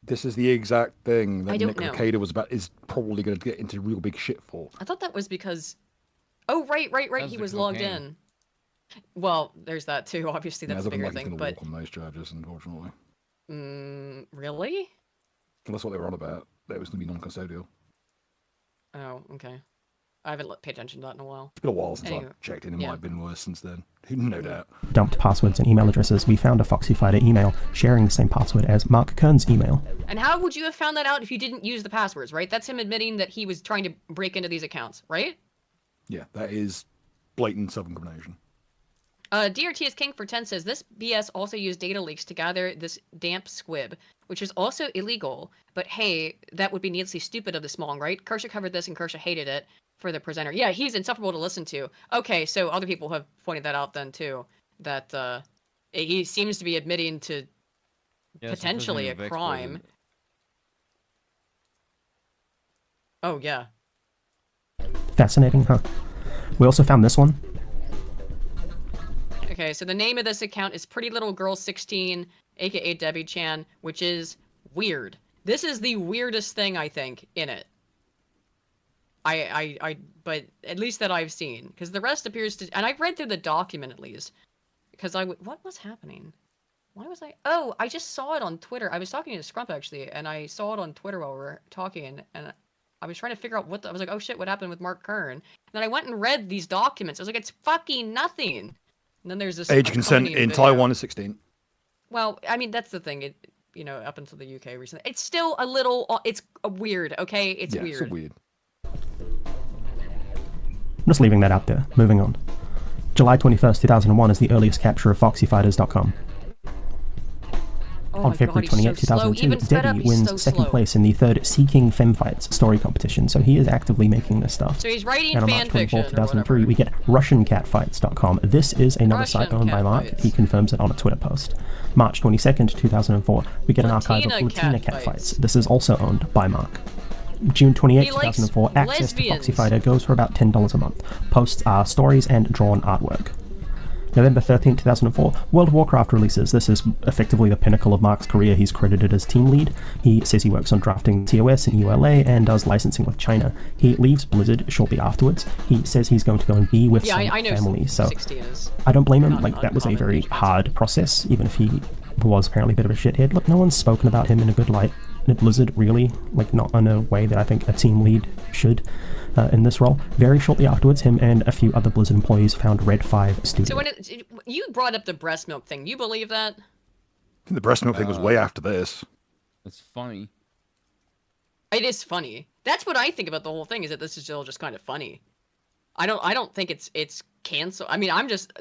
This is the exact thing that Nick know. Recader is probably going to get into real big shit for. I thought that was because, oh right, he was logged in. Well, there's that too. Obviously, that's a bigger thing. But walk on those charges, unfortunately. Really? Well, that's what they were on about. That it was going to be non-custodial. Oh, okay. I haven't paid attention to that in a while. It's been a while since I checked in. It might have been worse since then. No doubt. Dumped passwords and email addresses. We found a Foxy Fighter email sharing the same password as Mark Kern's email. And how would you have found that out if you didn't use the passwords, right? That's him admitting that he was trying to break into these accounts, right? Yeah, that is blatant self-incrimination. DRT is King for 10 says, this BS also used data leaks to gather this damp squib, which is also illegal. But hey, that would be needlessly stupid of the Smong, right? Kersha covered this and Kersha hated it. For the presenter. Yeah, he's insufferable to listen to. Okay, so other people have pointed that out then too. That he seems to be admitting to potentially a crime. Oh, yeah. Fascinating, huh? We also found this one. Okay, so the name of this account is Pretty Little Girl 16, aka Debbie Chan, which is weird. This is the weirdest thing, I think, in it. But at least that I've seen, because the rest appears to, and I've read through the document at least, because what was happening? Why was oh, I just saw it on Twitter. I was talking to Scrump actually, and I saw it on Twitter while we were talking, and I was trying to figure out I was like, oh shit, what happened with Mark Kern? And then I went and read these documents. I was like, it's fucking nothing. And then there's this age consent in Taiwan is 16. Well, I mean, that's the thing. Up until the UK recently, it's still a little, it's weird, okay? It's weird. It's weird. I'm just leaving that out there. Moving on. July 21st, 2001 is the earliest capture of foxyfighters.com. On February 28, 2002, Debbie wins second place in the third Seeking Femfights story competition, so he is actively making this stuff. So he's writing and on March 24, 2003, we get RussianCatfights.com. This is another site owned by Mark. He confirms it on a Twitter post. March 22nd, 2004, we get an archive of Latina Catfights. This is also owned by Mark. June 28, 2004, access to Foxy Fighter goes for about $10 a month. Posts are stories and drawn artwork. November 13, 2004, World of Warcraft releases. This is effectively the pinnacle of Mark's career. He's credited as team lead. He says he works on drafting TOS and ULA and does licensing with China. He leaves Blizzard shortly afterwards. He says he's going to go and be with some family. So I don't blame him. Like, that was a very hard process, even if he was apparently a bit of a shithead. Look, no one's spoken about him in a good light at Blizzard, really. Like, not in a way that I think a team lead should. In this role. Very shortly afterwards, him and a few other Blizzard employees found Red 5 Studio. So when you brought up the breast milk thing, you believe that? I think the breast milk thing was way after this. That's funny. It is funny. That's what I think about the whole thing, is that this is still just kind of funny. I don't think it's cancel. I mean, I'm just...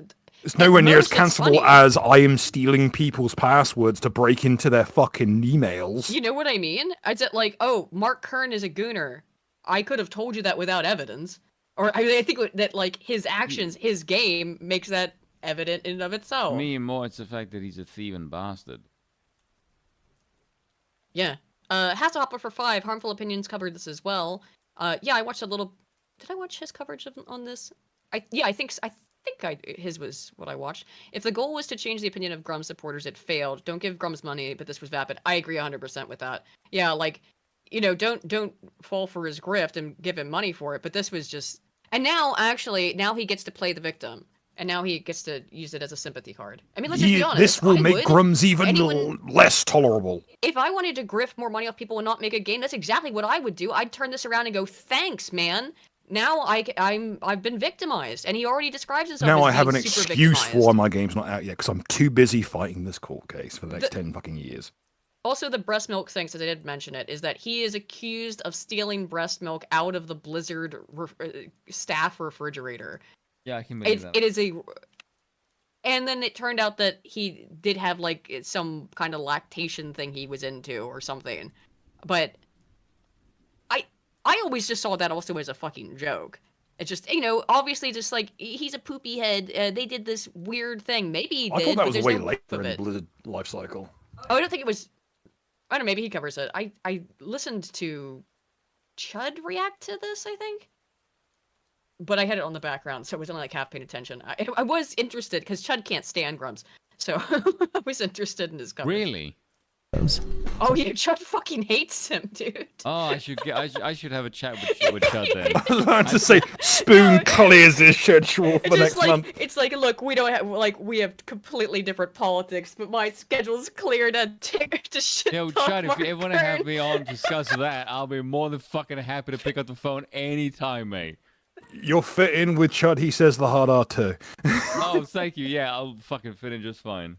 It's nowhere near as cancelable as I am stealing people's passwords to break into their fucking emails. You know what I mean? It's like, oh, Mark Kern is a gooner. I could have told you that without evidence. Or I mean, I think that, like, his actions, his game, makes that evident in and of itself. Me and more, it's the fact that he's a thieving bastard. Yeah. Hasselhopper for 5, Harmful Opinions covered this as well. Yeah, I watched a little... Did I watch his coverage on this? I think his was what I watched. If the goal was to change the opinion of Grum supporters, it failed. Don't give Grum's money, but this was vapid. I agree 100% with that. Yeah, like... You know, don't fall for his grift and give him money for it. But this was just... And now, actually, now he gets to play the victim. And now he gets to use it as a sympathy card. I mean, let's just be honest. This will make Grums even less tolerable. If I wanted to grift more money off people and not make a game, that's exactly what I would do. I'd turn this around and go, thanks, man. Now I've been victimized. And he already describes himself now as I have an being super excuse victimized. for why my game's not out yet, because I'm too busy fighting this court case for the next 10 fucking years. Also, the breast milk thing, since I did mention it, is that he is accused of stealing breast milk out of the Blizzard staff refrigerator. Yeah, I can believe that. It is a... And then it turned out that he did have, like, some kind of lactation thing he was into or something. But I always just saw that also as a fucking joke. It's just, you know, obviously just like, he's a poopy head. They did this weird thing. Maybe he did, I thought that was way no later in the Blizzard life cycle. Oh, I don't think it was... I don't know, maybe he covers it. I listened to Chud react to this, I think. But I had it on the background, so I was only like half paying attention. I was interested, because Chud can't stand Grumps. So I was interested in his coverage. Really? Oh yeah, Chud fucking hates him, dude. Oh, I should have a chat with Chud then. I was about to say, Spoon clears his schedule for the next month. It's like, look, we don't have, like, we have completely different politics, but my schedule's clear to shit. Yo, Chud, if you ever want to have me on to discuss that, I'll be more than fucking happy to pick up the phone anytime, mate. You'll fit in with Chud, he says the hard R too. Oh, thank you. Yeah, I'll fucking fit in just fine.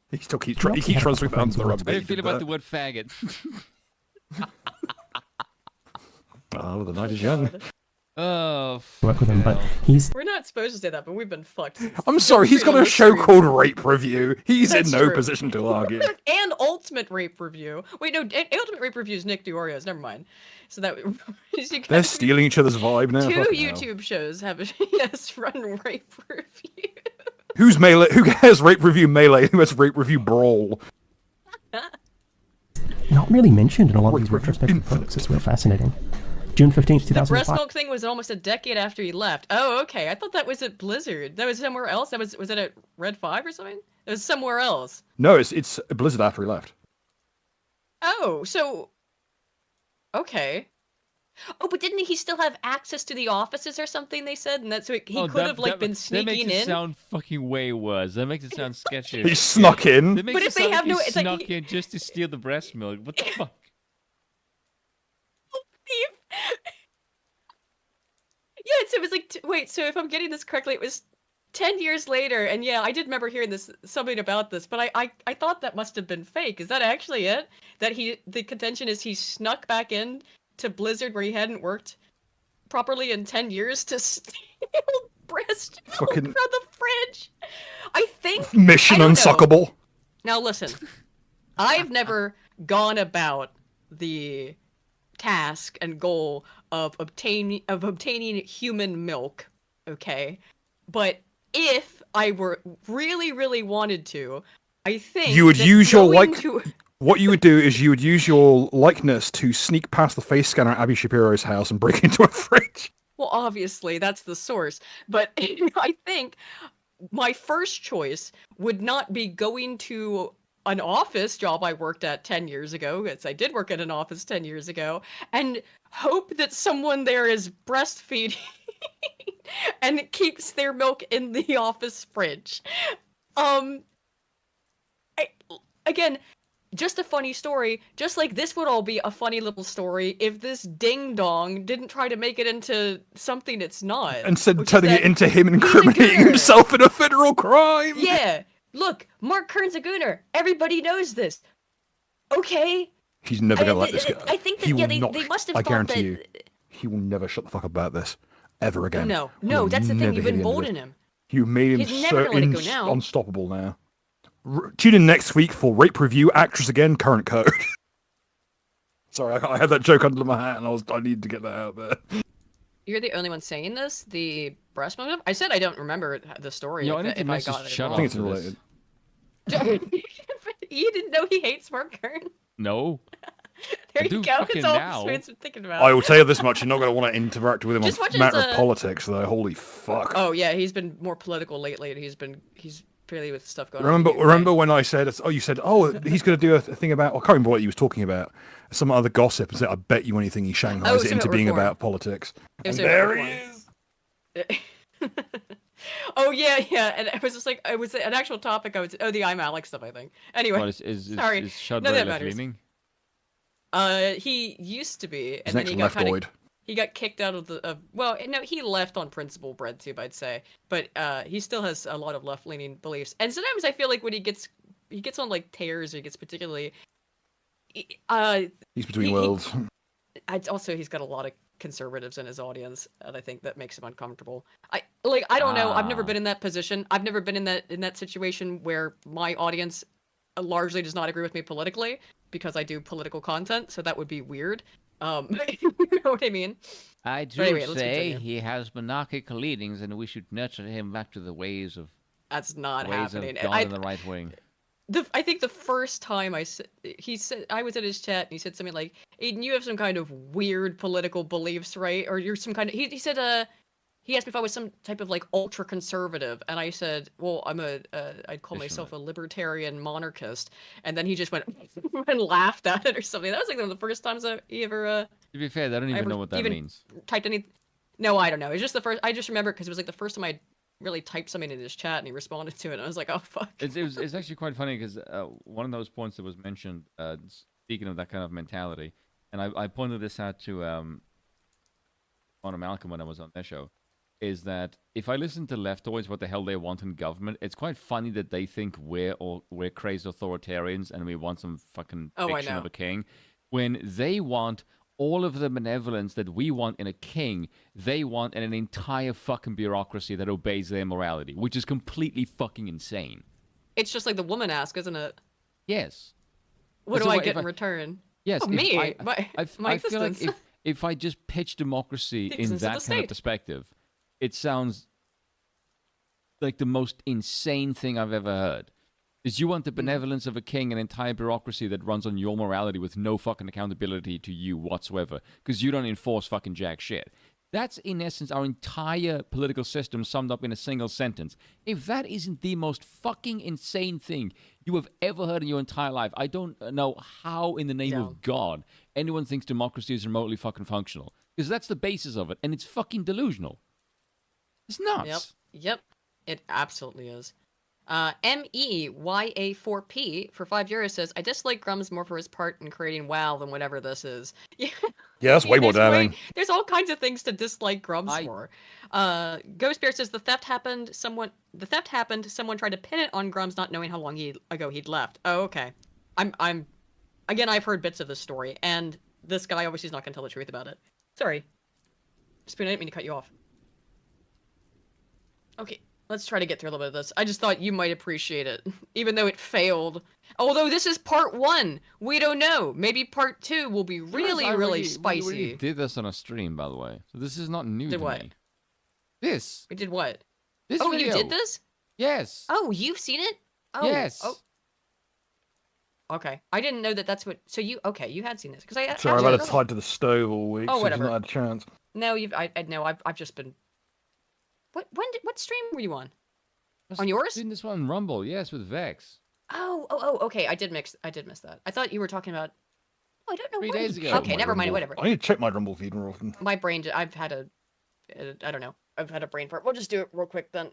He still keeps trying to sweep under the rug. How do you feel about the word faggot? Oh, the night is young. Oh, work with him, but he's... We're not supposed to say that, but we've been fucked. I'm sorry, he's got a show called Rape Review. He's in no position to argue. And Ultimate Rape Review. Wait, no, Ultimate Rape Review is Nick DeOrio's. Never mind. So that they're stealing each other's vibe now. Two YouTube shows have run Rape Review. Who's Melee? Who has Rape Review Melee? Who has Rape Review Brawl? Not really mentioned in a lot of these retrospective books. It's real fascinating. June 15th, 2005. The breast milk thing was almost a decade after he left. Oh, okay. I thought that was at Blizzard. That was somewhere else. Was it at Red 5 or something? It was somewhere else. No, it's Blizzard after he left. Oh, so... Okay. Oh, but didn't he still have access to the offices or something, they said? And that's so he could have, like, been sneaking in? That makes it sound fucking way worse. That makes it sound sketchy. He snuck in. But if they have no... He snuck in just to steal the breast milk. What the fuck? Yeah, so it was like... Wait, so if I'm getting this correctly, it was 10 years later, and yeah, I did remember hearing something about this, but I thought that must have been fake. Is that actually it? That the contention is he snuck back in to Blizzard where he hadn't worked properly in 10 years to steal breast milk from the fridge? I think... Mission unsuckable. Now listen, I've never gone about the task and goal of obtaining human milk, okay? But if I were really wanted to, I think you would use your what you would do is you would use your likeness to sneak past the face scanner at Abby Shapiro's house and break into a fridge. Well, obviously that's the source, but I think my first choice would not be going to an office job I worked at 10 years ago, because I did work at an office 10 years ago, and hope that someone there is breastfeeding and it keeps their milk in the office fridge. Again, just a funny story, just like this would all be a funny little story if this ding-dong didn't try to make it into something it's not. Instead turning it into him incriminating himself in a federal crime. Yeah. Look, Mark Kern's a gooner. Everybody knows this. Okay. He's never going to let this go. I think that, they must have I thought guarantee you, that... he will never shut the fuck up about this. Ever again. No, that's the thing. You've emboldened him. You made him He's never gonna let it go now. Unstoppable now. Tune in next week for Rape Review, Actress Again, Current Code. Sorry, I had that joke under my hat and I needed to get that out there. You're the only one saying this? The breast motive? I said I don't remember the story if I got it wrong. I think it's related. You didn't know he hates Mark Kern? No. There you go. It's all Sweet's been thinking about. I will tell you this much: you're not going to want to interact with him Just on a matter of politics, though. Holy fuck! Oh yeah, he's been more political lately, and he's fairly with stuff going on. Remember when I said, you said, he's going to do a thing about. I can't remember what he was talking about. Some other gossip, and said, I bet you anything he shanghais it into being about politics. And there he is. Oh yeah, and it was just like it was an actual topic. The I'm Alex stuff, I think. Anyway, sorry, is Shud none of that left matters. leaning? He used to be, and He's then he got leftoid. He got kicked out of the. Well, no, he left on principle, breadtube, I'd say, but he still has a lot of left-leaning beliefs. And sometimes I feel like when he gets on like tears, or he gets particularly. He's between worlds. He's got a lot of conservatives in his audience, and I think that makes him uncomfortable. I don't know. I've never been in that position. I've never been in that situation where my audience largely does not agree with me politically, because I do political content, so that would be weird. You know what I mean? I do say he has monarchical leanings, and we should nurture him back to the ways of. That's not ways happening. Of God in the right wing. I think the first time he said, I was in his chat and he said something like, Aiden, you have some kind of weird political beliefs, right? Or you're some kind of, he said, he asked me if I was some type of like ultra conservative, and I said, well, I'd call myself a libertarian monarchist, and then he just went and laughed at it or something. That was like one of the first times he ever. To be fair, I don't even know what that means. Typed any? No, I don't know. It's just the first. I just remember because it was like the first time I really typed something in his chat and he responded to it. And I was like, oh fuck. It's actually quite funny because one of those points that was mentioned, speaking of that kind of mentality, and I pointed this out to Honor Malcolm when I was on their show, is that if I listen to leftoids, what the hell they want in government, it's quite funny that they think we're crazy authoritarians and we want some fucking fiction of a king, when they want all of the benevolence that we want in a king. They want in an entire fucking bureaucracy that obeys their morality, which is completely fucking insane. It's just like the woman ask, isn't it? Yes. What do I get in return? Yes. Oh, me. I feel like if I just pitch democracy in that kind of perspective, it sounds like the most insane thing I've ever heard. Is you want the benevolence of a king, an entire bureaucracy that runs on your morality with no fucking accountability to you whatsoever, because you don't enforce fucking jack shit. That's, in essence, our entire political system summed up in a single sentence. If that isn't the most fucking insane thing you have ever heard in your entire life, I don't know how, in the name of God, anyone thinks democracy is remotely fucking functional. Because that's the basis of it, and it's fucking delusional. It's nuts. Yep. It absolutely is. MEYA4P for €5 says, I dislike Grums more for his part in creating WoW than whatever this is. Yeah, that's way more damning. There's all kinds of things to dislike Grums for. Ghost Bear says the theft happened. Someone tried to pin it on Grums, not knowing how long ago he'd left. Oh, okay. Again, I've heard bits of this story, and this guy obviously is not going to tell the truth about it. Sorry. Spoon, I didn't mean to cut you off. Okay. Let's try to get through a little bit of this. I just thought you might appreciate it, even though it failed. Although this is part 1. We don't know. Maybe part 2 will be really spicy. We did this on a stream, by the way. So this is not new to me. This. We did what? This video. You did this? Yes. Oh, you've seen it? Oh, yes. Oh. Okay. I didn't know that that's what... So you had seen this. Sorry, I've had it tied to the stove all week, so whatever. I've not had a chance. No, I've just been... What stream were you on? On yours? Doing this one on Rumble, yes, with Vex. Oh, okay. I did miss that. I thought you were talking about. Oh, I don't know. 3 days ago. Okay, never mind. Whatever. I need to check my Rumble feed more often. My brain. I've had I don't know. I've had a brain fart. We'll just do it real quick then.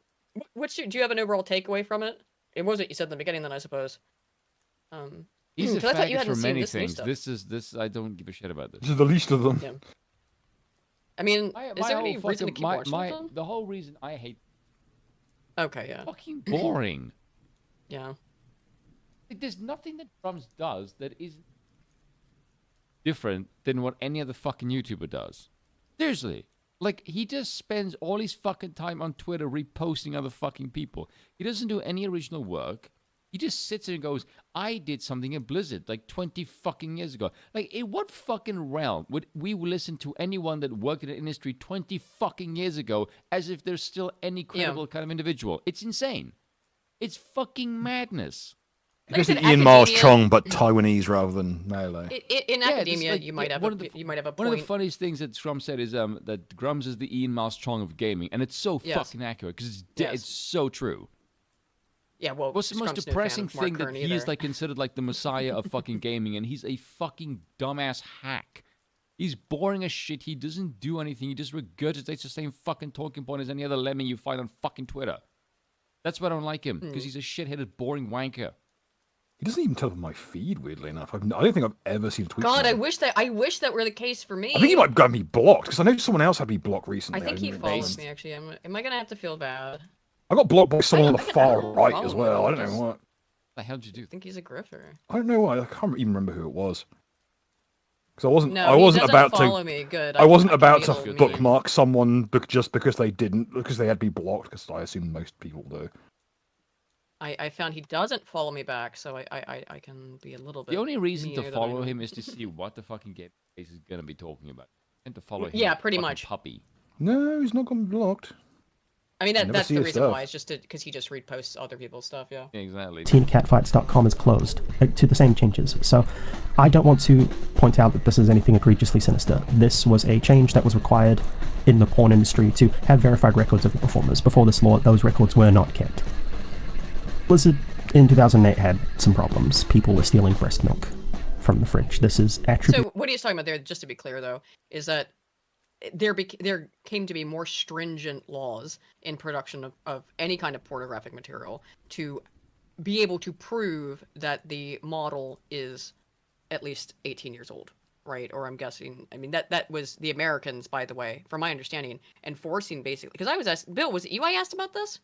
Do you have an overall takeaway from it? It was what you said in the beginning, then I suppose. He's a I thought you faggot hadn't for seen many this new things. stuff. This. I don't give a shit about this. This is the least of them. Yeah. I mean, is there any reason to keep watching them? The whole reason I hate. Okay, yeah. Fucking boring. Yeah. Like, there's nothing that Drums does that is different than what any other fucking YouTuber does. Seriously. Like, he just spends all his fucking time on Twitter reposting other fucking people. He doesn't do any original work. He just sits there and goes, I did something at Blizzard like 20 fucking years ago. Like, in what fucking realm would we listen to anyone that worked in the industry 20 fucking years ago as if there's still any credible kind of individual? It's insane. It's fucking madness. I guess Ian Miles Chong, but Taiwanese rather than Malay. In academia, you might have a point. One of the funniest things that Grums said is that Grums is the Ian Miles Chong of gaming, and it's so fucking accurate because it's so true. Yeah, well, what's the most depressing thing that he is like considered like the messiah of fucking gaming, and he's a fucking dumbass hack. He's boring as shit. He doesn't do anything. He just regurgitates the same fucking talking point as any other lemming you find on fucking Twitter. That's why I don't like him, because he's a shit-headed, boring wanker. He doesn't even tell up my feed, weirdly enough. I don't think I've ever seen tweets. God, I wish that were the case for me. I think he might have got me blocked, because I know someone else had me blocked recently. I think he follows me, actually. Am I going to have to feel bad? I got blocked by someone on the far right as well. I don't know what. The hell did you do? I think he's a grifter. I don't know why. I can't even remember who it was. Because I wasn't. No, I wasn't he doesn't about follow to. Me. Good. I wasn't about to bookmark someone just because they didn't, because they had me blocked. Because I assume most people do. I found he doesn't follow me back, so I can be a little bit. The only reason to follow him is to see what the fucking game is going to be talking about, and to follow him. Yeah, pretty much. Puppy. No, he's not gone blocked. I mean, that's the reason why. It's just because he just reposts other people's stuff, yeah. Exactly. TeenCatfights.com is closed to the same changes. So I don't want to point out that this is anything egregiously sinister. This was a change that was required in the porn industry to have verified records of the performers. Before this law, those records were not kept. Blizzard in 2008 had some problems. People were stealing breast milk from the fridge. This is attributed. So what he's talking about there, just to be clear though, is that there came to be more stringent laws in production of any kind of pornographic material to be able to prove that the model is at least 18 years old, right? Or I'm guessing, I mean, that was the Americans, by the way, from my understanding, enforcing basically, because I was asked, Bill, was it you I asked about this?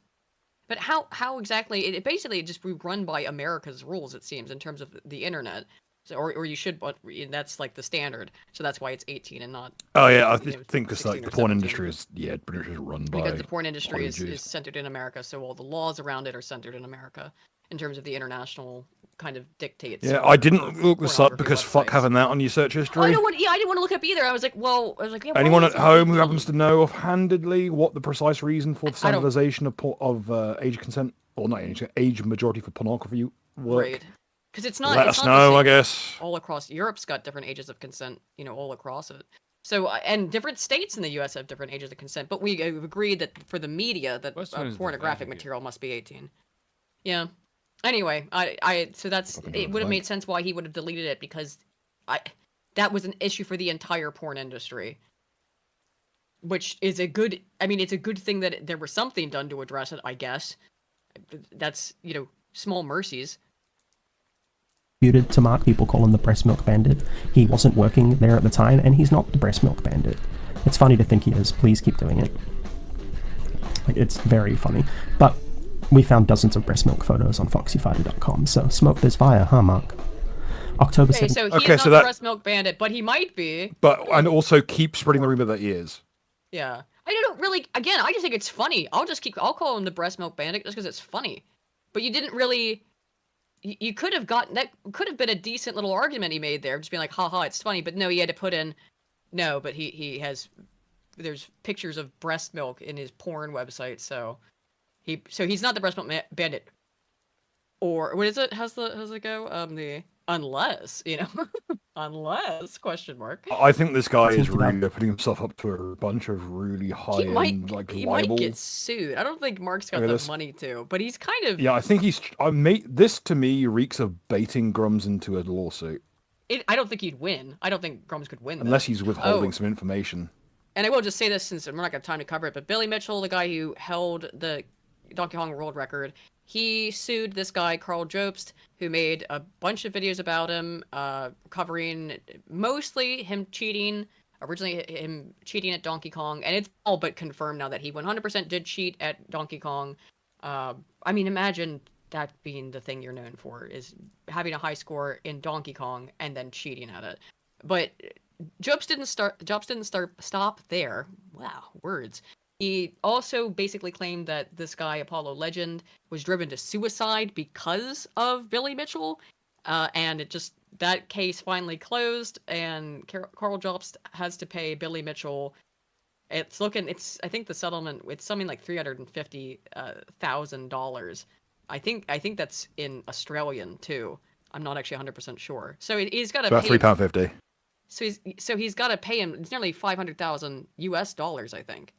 But how exactly, it basically just run by America's rules, it seems, in terms of the internet. So, or you should, but that's like the standard. So that's why it's 18 and not. Oh yeah, I think it's like the porn industry is pretty much run by. Because the porn industry is centered in America, so all the laws around it are centered in America, in terms of the international kind of dictates. Yeah, I didn't look this up because fuck having that on your search history. I didn't want to look up either. I was like, yeah, anyone at home who happens to know offhandedly what the precise reason for the standardization of age consent, or not age majority for pornography work? Right. Because it's not. Let us know, I guess. All across Europe's got different ages of consent, all across it. So, and different states in the U.S. have different ages of consent. But we've agreed that for the media, that pornographic material must be 18. Yeah. Anyway, so it would have made sense why he would have deleted it, because that was an issue for the entire porn industry. Which is it's a good thing that there was something done to address it, I guess. That's, small mercies. To Mark, people call him the breast milk bandit. He wasn't working there at the time, and he's not the breast milk bandit. It's funny to think he is. Please keep doing it. It's very funny. But we found dozens of breast milk photos on foxyfighter.com, so smoke there's fire, huh, Mark? October 7th. So he's not the breast milk bandit, but he might be. And also keep spreading the rumor that he is. Yeah. I don't really, again, I just think it's funny. I'll call him the breast milk bandit just because it's funny. But you didn't really... You could have gotten, that could have been a decent little argument he made there, just being like, haha, it's funny, but no, he had to put in, no, but there's pictures of breast milk in his porn website, so he's not the breast milk bandit. Or, what is it? How's it go? Unless, Unless, question mark. I think this guy is really opening himself up to a bunch of really high-end, he libel. might get sued. I don't think Mark's got the money to, but he's kind of... Yeah, I think he's... this, to me, reeks of baiting Grums into a lawsuit. I don't think he'd win. I don't think Grums could win, unless he's withholding some information. And I will just say this, since we're not going to have time to cover it, but Billy Mitchell, the guy who held the Donkey Kong world record, he sued this guy, Carl Jobst, who made a bunch of videos about him, covering mostly him cheating, originally him cheating at Donkey Kong, and it's all but confirmed now that he 100% did cheat at Donkey Kong. I mean, imagine that being the thing you're known for, is having a high score in Donkey Kong and then cheating at it. But Jobst didn't stop there. Wow, words. He also basically claimed that this guy, Apollo Legend, was driven to suicide because of Billy Mitchell. And that case finally closed, and Carl Jobst has to pay Billy Mitchell. I think the settlement, it's something like $350,000. I think that's in Australian too. I'm not actually 100% sure. So he's got to pay £3.50. So he's got to pay him. It's nearly $500,000 US dollars, I think.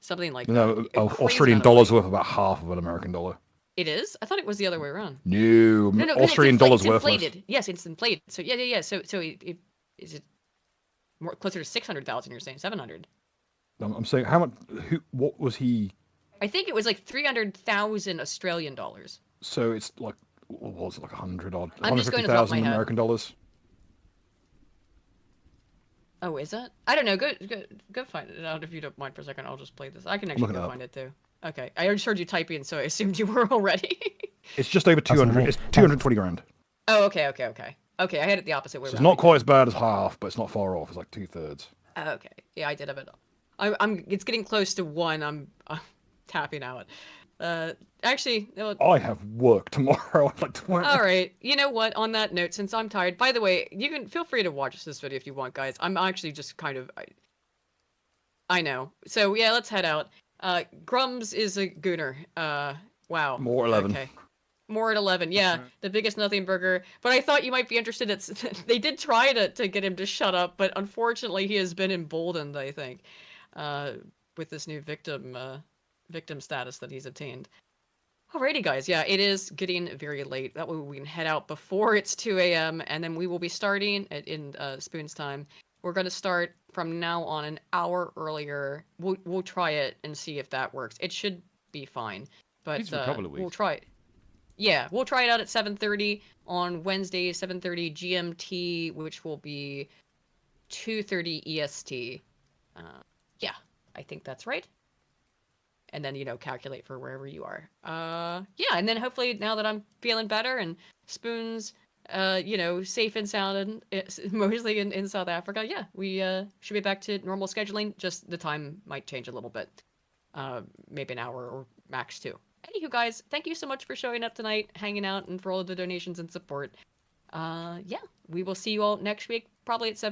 Something like no, that. Australian dollars worth about half of an American dollar. It is? I thought it was the other way around. No, Australian dollars worth. It's inflated. Yes, it's inflated. So yeah. So is it more closer to 600,000? You're saying 700? I'm saying how much? What was he? I think it was like 300,000 Australian dollars. So it's like, what was it, like 100 odd? I'm just going to top my head. American dollars. Oh, is that? I don't know. Go find it out if you don't mind for a second. I'll just play this. I can actually go find it too. Okay. I just heard you typing, so I assumed you were already. It's just over 200. It's 220 grand. Oh, okay. Okay, I had it the opposite way. So it's not quite as bad as half, but it's not far off. It's like 2/3. Okay. Yeah, I did have it. It's getting close to 1. I'm tapping out. Actually, I have work tomorrow. All right. You know what? On that note, since I'm tired, by the way, you can feel free to watch this video if you want, guys. I'm actually just kind of, I know. So yeah, let's head out. Grums is a gooner. Wow. More 11. Okay. More at 11. Yeah, the biggest nothing burger. But I thought you might be interested. They did try to get him to shut up, but unfortunately, he has been emboldened, I think, with this new victim status that he's obtained. Alrighty, guys. Yeah, it is getting very late. That way we can head out before it's 2 a.m. and then we will be starting in Spoon's time. We're going to start from now on an hour earlier. We'll try it and see if that works. It should be fine. But for a couple of weeks. We'll try it. Yeah, we'll try it out at 7:30 on Wednesday, 7:30 GMT, which will be 2:30 EST. Yeah, I think that's right. And then, calculate for wherever you are. Yeah, and then hopefully now that I'm feeling better and Spoon's, safe and sound and mostly in South Africa, yeah, we should be back to normal scheduling. Just the time might change a little bit. Maybe an hour or max 2. Anywho, guys, thank you so much for showing up tonight, hanging out, and for all of the donations and support. Yeah, we will see you all next week, probably at 7.